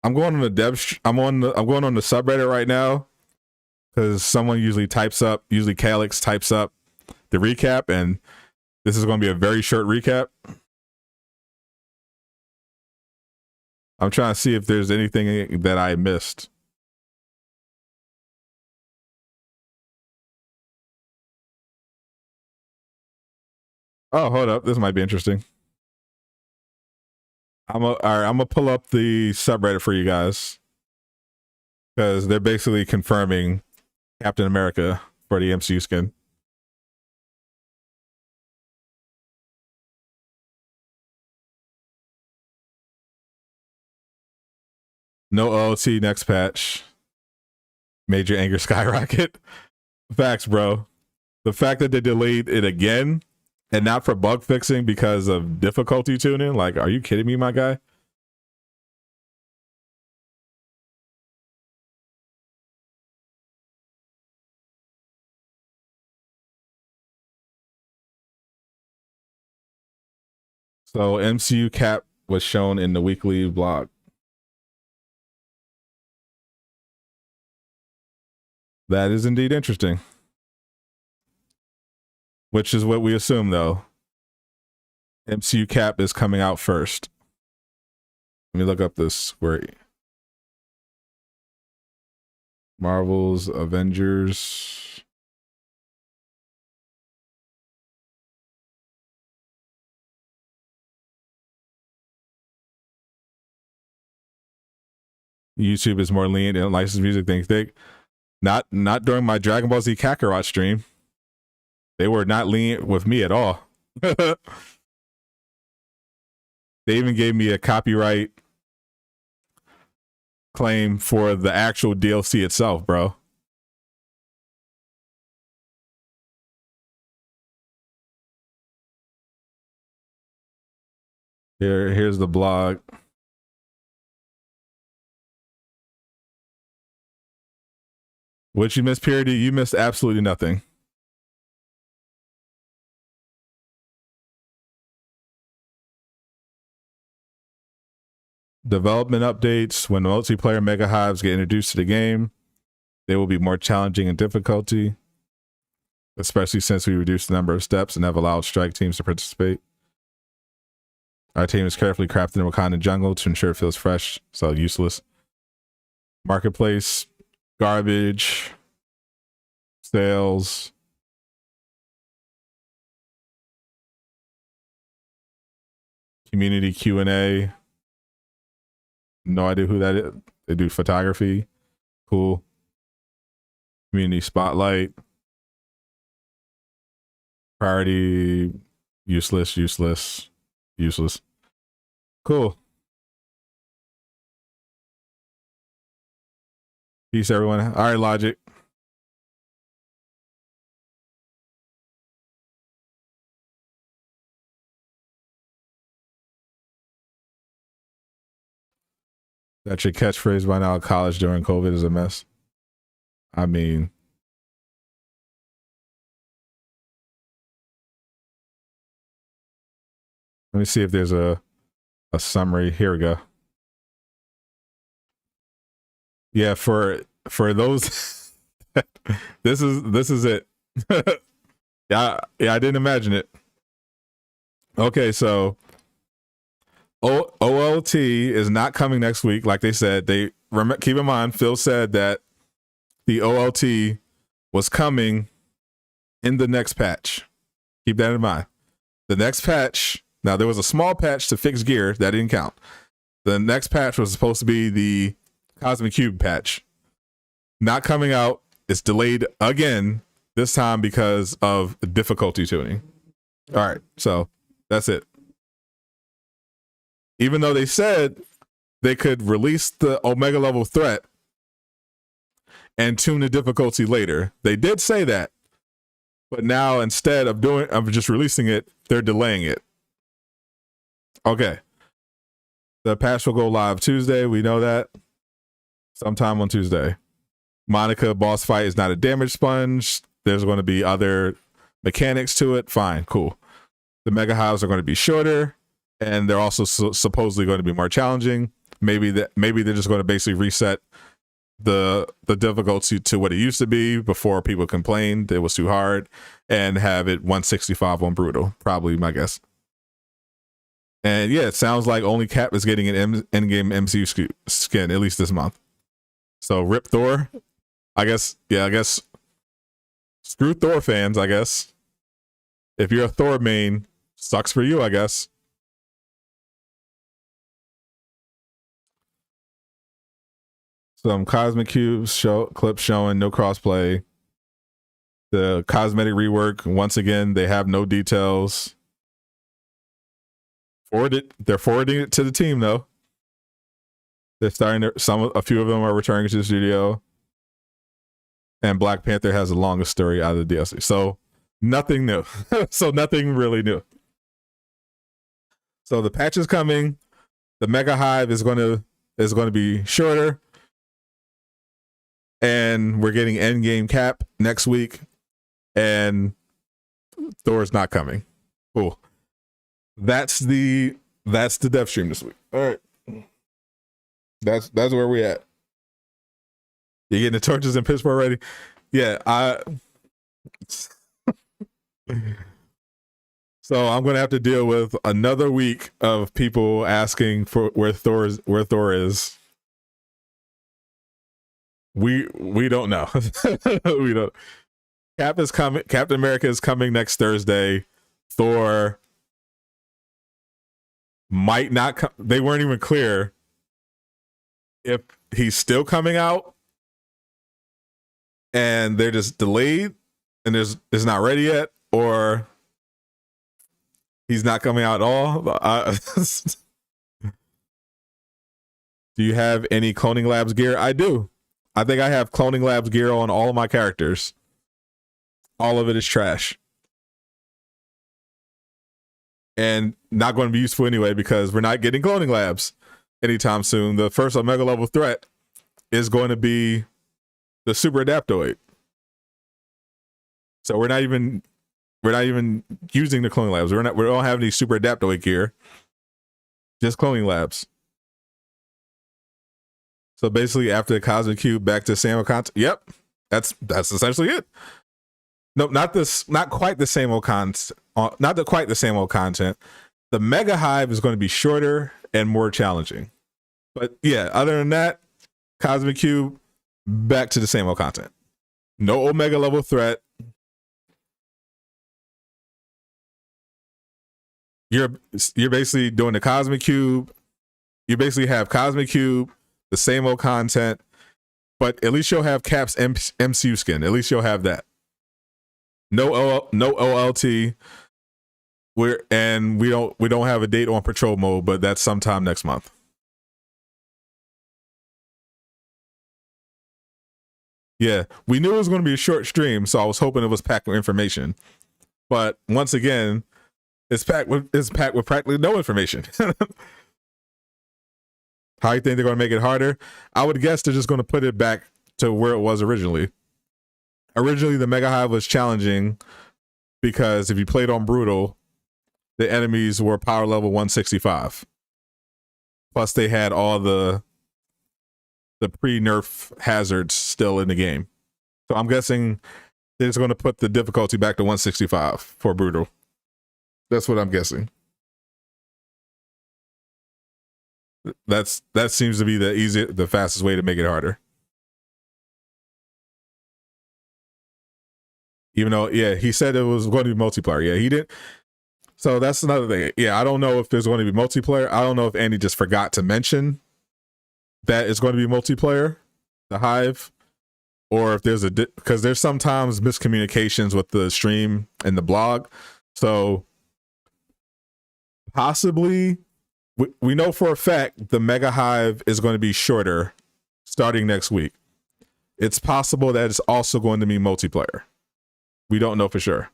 I'm going on the I'm going on the subreddit right now because someone usually Calix types up the recap, and this is going to be a very short recap. I'm trying to see if there's anything that I missed. Oh, hold up. This might be interesting. I'm gonna pull up the subreddit for you guys because they're basically confirming Captain America for the MCU skin. No OLT next patch. Major anger skyrocket. Facts, bro. The fact that they delayed it again and not for bug fixing because of difficulty tuning, like, are you kidding me, my guy? So MCU Cap was shown in the weekly blog. That is indeed interesting. Which is what we assume, though. MCU Cap is coming out first. Let me look up this where Marvel's Avengers. YouTube is more lenient in licensed music than you think. Not during my Dragon Ball Z Kakarot stream. They were not lenient with me at all. They even gave me a copyright claim for the actual DLC itself, bro. Here's the blog. What you missed, Purity? You missed absolutely nothing. Development updates. When multiplayer mega hives get introduced to the game, they will be more challenging in difficulty, especially since we reduced the number of steps and have allowed strike teams to participate. Our team is carefully crafted in Wakanda jungle to ensure it feels fresh, so useless. Marketplace, garbage, sales. Community Q&A. No idea who that is. They do photography. Cool. Community spotlight. Priority. Useless. Cool. Peace, everyone. All right, Logic. That's your catchphrase by now. College during COVID is a mess. I mean, let me see if there's a summary. Here we go. Yeah, for those, this is it. yeah, I didn't imagine it. Okay, so OLT is not coming next week. Like they said, they keep in mind, Phil said that the OLT was coming in the next patch. Keep that in mind. The next patch, now there was a small patch to fix gear that didn't count. The next patch was supposed to be the Cosmic Cube patch. Not coming out. It's delayed again, this time because of difficulty tuning. All right, so that's it. Even though they said they could release the Omega level threat and tune the difficulty later, they did say that. But now instead of just releasing it, they're delaying it. Okay. The patch will go live Tuesday. We know that. Sometime on Tuesday. Monica boss fight is not a damage sponge. There's going to be other mechanics to it. Fine, cool. The mega hives are going to be shorter, and they're also supposedly going to be more challenging. Maybe they're just going to basically reset the difficulty to what it used to be before people complained it was too hard, and have it 165 on brutal. Probably my guess. And yeah, it sounds like only Cap is getting an endgame MCU skin, at least this month. So rip Thor. I guess screw Thor fans, I guess. If you're a Thor main, sucks for you, I guess. Some Cosmic Cubes clips showing no crossplay. The cosmetic rework, once again, they have no details. They're forwarding it to the team though. They're starting to, a few of them are returning to the studio. And Black Panther has the longest story out of the DLC. So nothing new. So nothing really new. So the patch is coming. The Mega Hive is going to be shorter. And we're getting Endgame Cap next week. And Thor's not coming. Cool. That's the dev stream this week. All right. That's where we at. You getting the torches in Pittsburgh ready? Yeah, so I'm gonna have to deal with another week of people asking for where Thor is. We don't know. We don't. Cap is coming. Captain America is coming next Thursday. Thor might not come. They weren't even clear if he's still coming out, and they're just delayed, and it's not ready yet, or he's not coming out at all. Do you have any Cloning Labs gear? I do. I think I have Cloning Labs gear on all of my characters. All of it is trash. And not going to be useful anyway because we're not getting Cloning Labs anytime soon. The first Omega level threat is going to be the Super Adaptoid. So we're not even using the Cloning Labs. We don't have any Super Adaptoid gear. Just Cloning Labs. So basically, after the Cosmic Cube, back to Samuel content. Yep, that's essentially it. No, not quite the same old content. Not quite the same old content. The Mega Hive is going to be shorter and more challenging. But yeah, other than that, Cosmic Cube, back to the same old content. No Omega level threat. You're basically doing the Cosmic Cube. You basically have Cosmic Cube, the same old content, but at least you'll have Cap's MCU skin. At least you'll have that. No OLT. We don't have a date on patrol mode, but that's sometime next month. Yeah, we knew it was going to be a short stream, so I was hoping it was packed with information. But once again, it's packed with practically no information. How you think they're going to make it harder? I would guess they're just going to put it back to where it was originally. Originally, the Mega Hive was challenging because if you played on Brutal, the enemies were power level 165. Plus, they had all the pre-nerf hazards still in the game. So I'm guessing they're just going to put the difficulty back to 165 for Brutal. That's what I'm guessing. That seems to be the fastest way to make it harder. Even though, yeah, he said it was going to be multiplayer. Yeah, he didn't. So that's another thing. Yeah, I don't know if there's going to be multiplayer. I don't know if Andy just forgot to mention that it's going to be multiplayer, the Hive, or if there's because there's sometimes miscommunications with the stream and the blog. So possibly, we know for a fact the Mega Hive is going to be shorter starting next week. It's possible that it's also going to be multiplayer. We don't know for sure.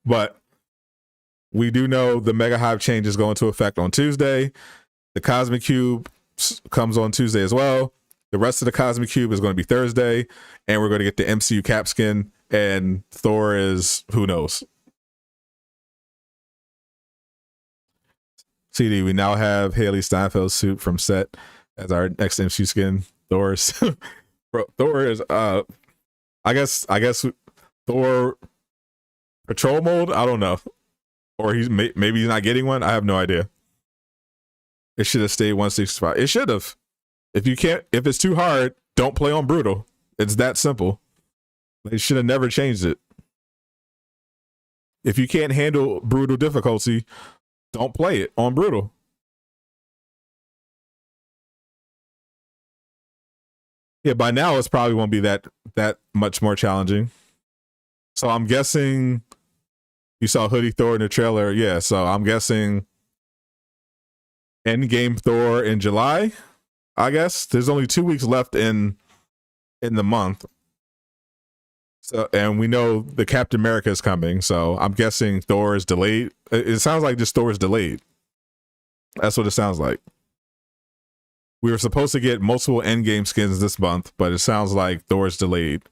But we do know the Mega Hive change is going into effect on Tuesday. The Cosmic Cube comes on Tuesday as well. The rest of the Cosmic Cube is going to be Thursday. And we're going to get the MCU Cap skin. And Thor is, who knows? CD, we now have Haley Steinfeld's suit from set as our next MCU skin. Thor's. Bro, Thor is, I guess Thor patrol mode? I don't know. Or maybe he's not getting one. I have no idea. It should have stayed 165. It should have. If it's too hard, don't play on brutal. It's that simple. They should have never changed it. If you can't handle brutal difficulty, don't play it on brutal. Yeah, by now it's probably won't be that much more challenging. So I'm guessing you saw Hoodie Thor in the trailer. Yeah, so I'm guessing Endgame Thor in July, I guess. There's only 2 weeks left in the month. So, and we know the Captain America is coming, so I'm guessing Thor is delayed. It sounds like just Thor is delayed. That's what it sounds like. We were supposed to get multiple Endgame skins this month, but it sounds like Thor is delayed.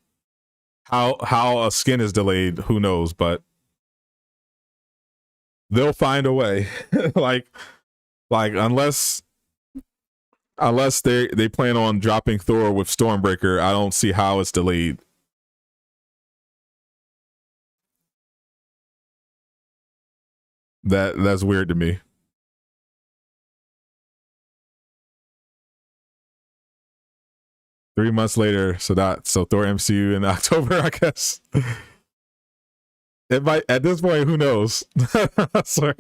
How a skin is delayed, who knows, but they'll find a way. like unless they plan on dropping Thor with Stormbreaker, I don't see how it's delayed. That's weird to me. Three months later, so Thor MCU in October, I guess. It might, at this point, who knows? I swear.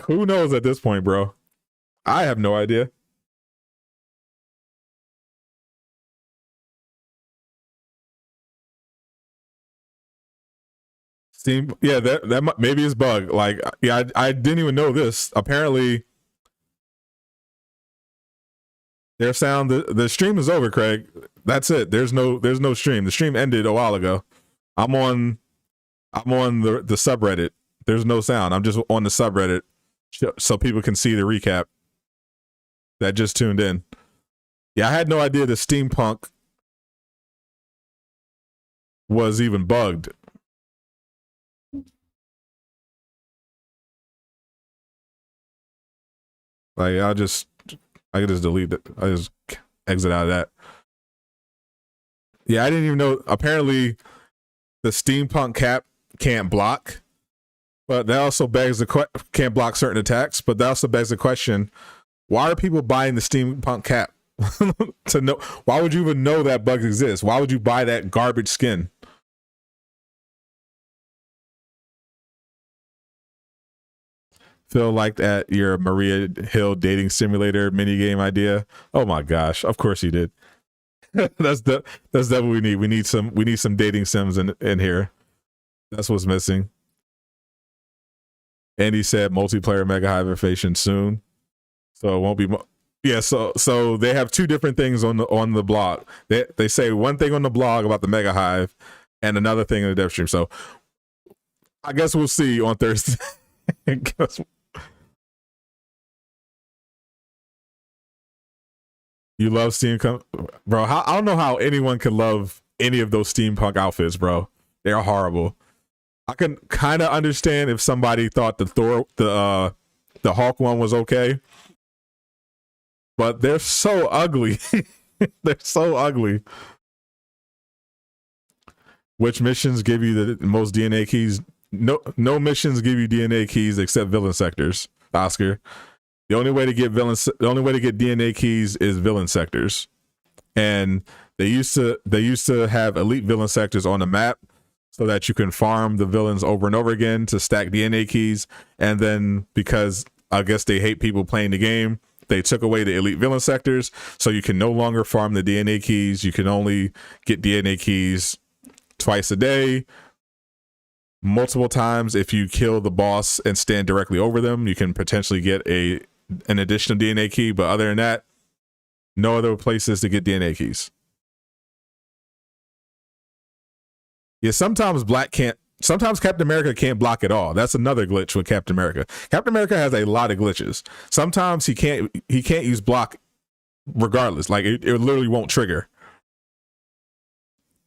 Who knows at this point, bro? I have no idea. Steam, yeah, that maybe is bug. Like, yeah, I didn't even know this. Apparently, their sound, the stream is over, Craig. That's it. There's no stream. The stream ended a while ago. I'm on the subreddit. There's no sound. I'm just on the subreddit so people can see the recap that just tuned in. Yeah, I had no idea the steampunk was even bugged. Like, I could just delete it. I just exit out of that. Yeah, I didn't even know. Apparently, the steampunk cap can't block, but that also begs can't block certain attacks. But that also begs the question: why are people buying the steampunk cap? To know, why would you even know that bug exists? Why would you buy that garbage skin? Feel like that your Maria Hill dating simulator minigame idea? Oh my gosh! Of course you did. That's what we need. We need some dating sims in here. That's what's missing. Andy said multiplayer Mega Hive invasion soon, so it won't be. Yeah, so they have two different things on the blog. They say one thing on the blog about the Mega Hive, and another thing in the dev stream. So I guess we'll see on Thursday. You love steampunk, bro. I don't know how anyone could love any of those steampunk outfits, bro. They're horrible. I can kind of understand if somebody thought the Hulk one was okay, but they're so ugly. They're so ugly. Which missions give you the most DNA keys? No missions give you DNA keys except villain sectors, Oscar. The only way to get DNA keys is villain sectors, and they used to have elite villain sectors on the map so that you can farm the villains over and over again to stack DNA keys. And then because I guess they hate people playing the game, they took away the elite villain sectors, so you can no longer farm the DNA keys. You can only get DNA keys twice a day, multiple times. If you kill the boss and stand directly over them, you can potentially get an additional DNA key, but other than that, no other places to get DNA keys. Yeah, sometimes Captain America can't block at all. That's another glitch with Captain America. Captain America has a lot of glitches. Sometimes he can't use block regardless. Like it literally won't trigger.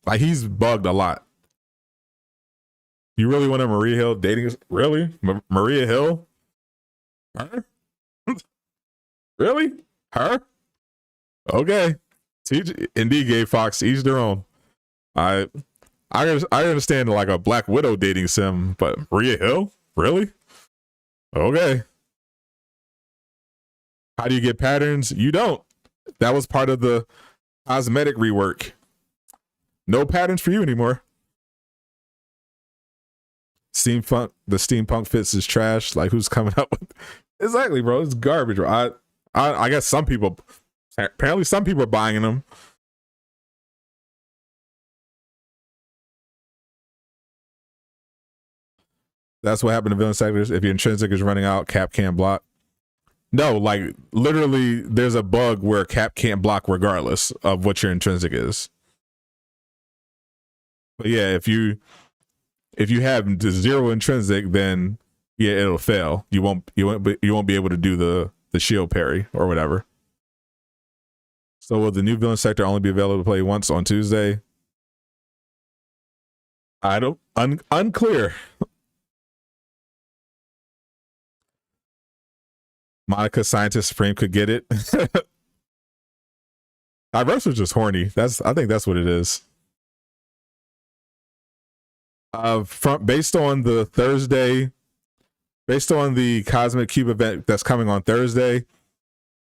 Like he's bugged a lot. You really want a Maria Hill dating? Really? Maria Hill? Her? Really? Her? Okay. Indeed, Gay Fox, each their own. I understand like a Black Widow dating sim, but Maria Hill? Really? Okay. How do you get patterns? You don't. That was part of the cosmetic rework. No patterns for you anymore. The steampunk fits is trash. Like who's coming up with exactly, bro? It's garbage, bro. I guess some people are buying them. That's what happened to villain sectors. If your intrinsic is running out, Cap can't block. No, like literally there's a bug where Cap can't block regardless of what your intrinsic is. But yeah, if you have the 0 intrinsic, then yeah, it'll fail. You won't be able to do the shield parry or whatever. So will the new villain sector only be available to play once on Tuesday? I don't unclear. Monica Scientist Supreme could get it. Iverse was just horny. I think that's what it is. Based on the Cosmic Cube event that's coming on Thursday,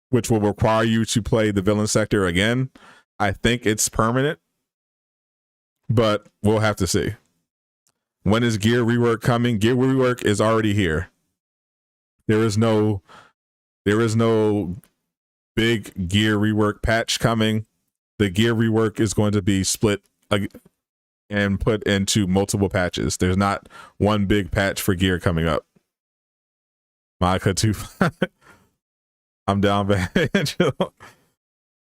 which will require you to play the villain sector again, I think it's permanent, but we'll have to see. When is gear rework coming? Gear rework is already here. There is no big gear rework patch coming. The gear rework is going to be split and put into multiple patches. There's not one big patch for gear coming up. Monica too. I'm down bad.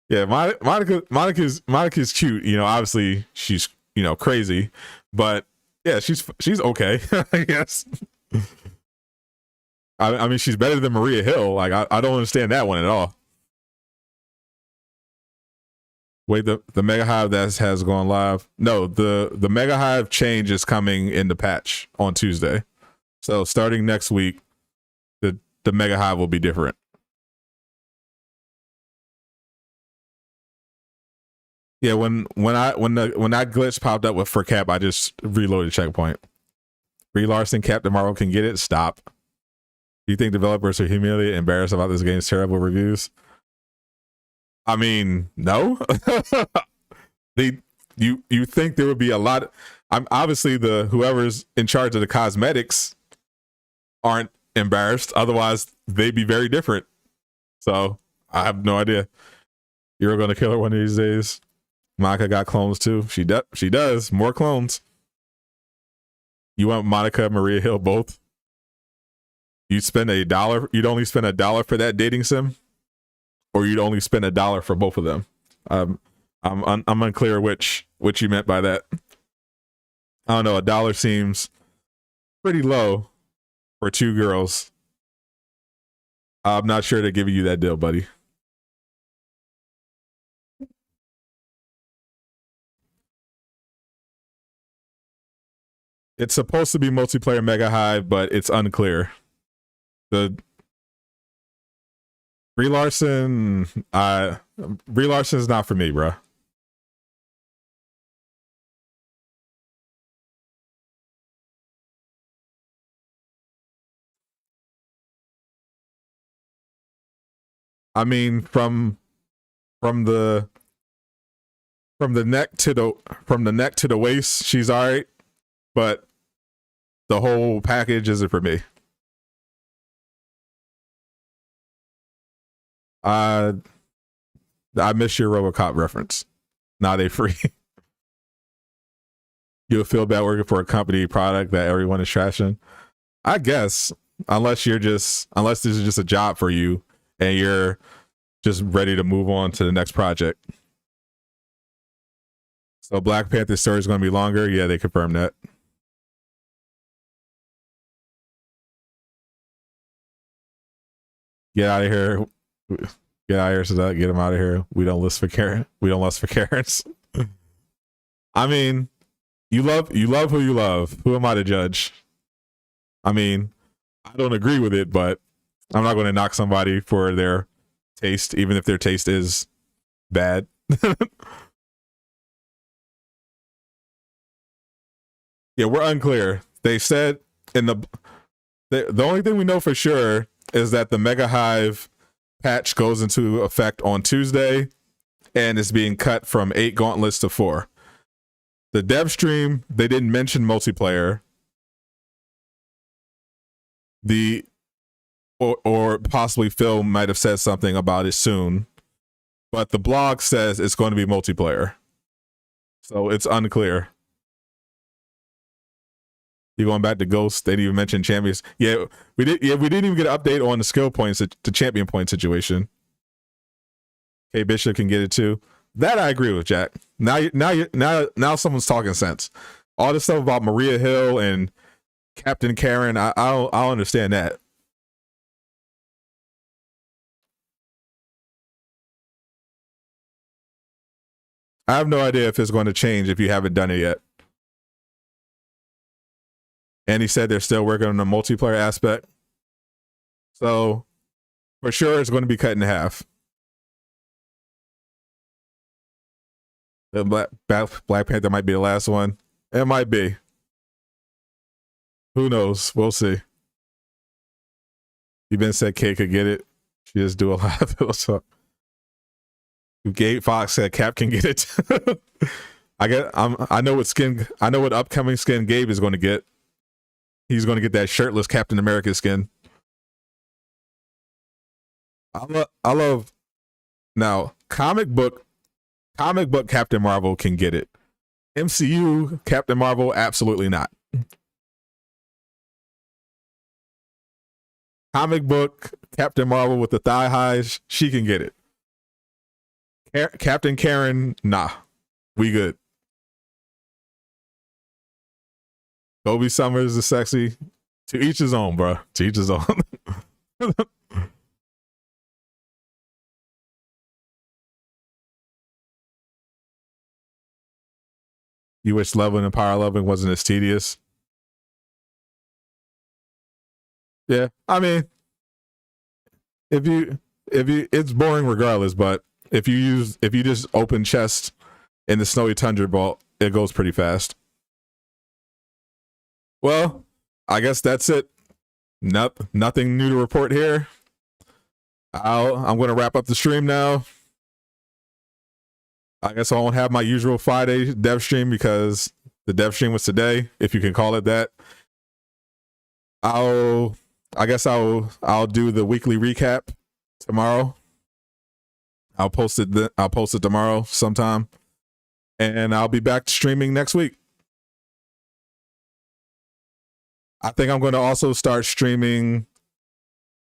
Yeah, Monica's cute. You know, obviously she's crazy, but yeah, she's okay. I guess. I mean, she's better than Maria Hill. Like I don't understand that one at all. Wait, the Mega Hive that has gone live. No, the Mega Hive change is coming in the patch on Tuesday. So starting next week, the Mega Hive will be different. Yeah, when that glitch popped up for Cap, I just reloaded checkpoint. Brie Larson, Captain Marvel can get it. Stop. Do you think developers are humiliated, embarrassed about this game's terrible reviews? I mean, no. You think there would be a lot? Obviously whoever's in charge of the cosmetics aren't embarrassed. Otherwise, they'd be very different. So I have no idea. You're gonna kill her one of these days. Monica got clones too. She does more clones. You want Monica and Maria Hill both? You'd spend $1. You'd only spend $1 for that dating sim, or you'd only spend $1 for both of them. I'm unclear which you meant by that. I don't know. $1 seems pretty low for 2 girls. I'm not sure they're giving you that deal, buddy. It's supposed to be multiplayer Mega Hive, but it's unclear. The Brie Larson is not for me, bro. I mean, from the neck to the waist, she's all right, but the whole package isn't for me. I miss your RoboCop reference. Now they free. You'll feel bad working for a company product that everyone is trashing. I guess, unless this is just a job for you and you're just ready to move on to the next project. So Black Panther's story is going to be longer. Yeah, they confirmed that. Get out of here. Get out of here, so that get him out of here. We don't lust for Karen. We don't lust for Karens. I mean, you love who you love. Who am I to judge? I mean, I don't agree with it, but I'm not going to knock somebody for their taste, even if their taste is bad. Yeah, we're unclear. They said in the only thing we know for sure is that the Mega Hive patch goes into effect on Tuesday and is being cut from 8 gauntlets to 4. The dev stream, they didn't mention multiplayer. Or possibly Phil might have said something about it soon, but the blog says it's going to be multiplayer. So it's unclear. You going back to Ghost? They didn't even mention champions. Yeah, we didn't even get an update on the skill points, the champion point situation. K Bishop can get it too. That I agree with, Jack. Now someone's talking sense. All this stuff about Maria Hill and Captain Karen, I'll understand that. I have no idea if it's going to change if you haven't done it yet. And he said they're still working on the multiplayer aspect. So for sure it's going to be cut in half. The Black Panther might be the last one. It might be. Who knows? We'll see. Even said Kay could get it. She just do a lot of it. So Gabe Fox said Cap can get it. I know what upcoming skin Gabe is going to get. He's going to get that shirtless Captain America skin. I love now comic book Captain Marvel can get it. MCU Captain Marvel, absolutely not. Comic book Captain Marvel with the thigh highs, she can get it. Captain Karen, nah. We good. Kobe Summers is sexy. To each his own, bro. To each his own. You wish leveling and power leveling wasn't as tedious. Yeah, I mean, if you, it's boring regardless. But if you just open chest in the Snowy Tundra vault, it goes pretty fast. Well, I guess that's it. Nothing new to report here. I'm going to wrap up the stream now. I guess I won't have my usual Friday dev stream because the dev stream was today, if you can call it that. I'll do the weekly recap tomorrow. I'll post it tomorrow sometime, and I'll be back streaming next week. I think I'm going to also start streaming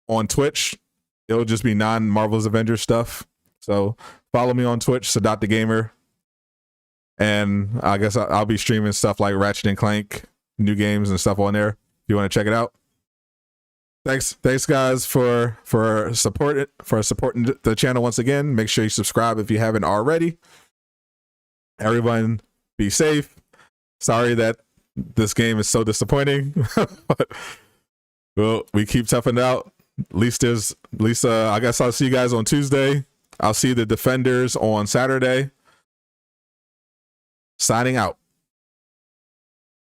on Twitch. It'll just be non-Marvel's Avengers stuff. So follow me on Twitch, Sadat the Gamer. And I guess I'll be streaming stuff like Ratchet and Clank, new games and stuff on there. If you want to check it out. Thanks guys for supporting the channel once again. Make sure you subscribe if you haven't already. Everyone be safe. Sorry that this game is so disappointing. But well, we keep toughing out. At least I guess I'll see you guys on Tuesday. I'll see the Defenders on Saturday. Signing out.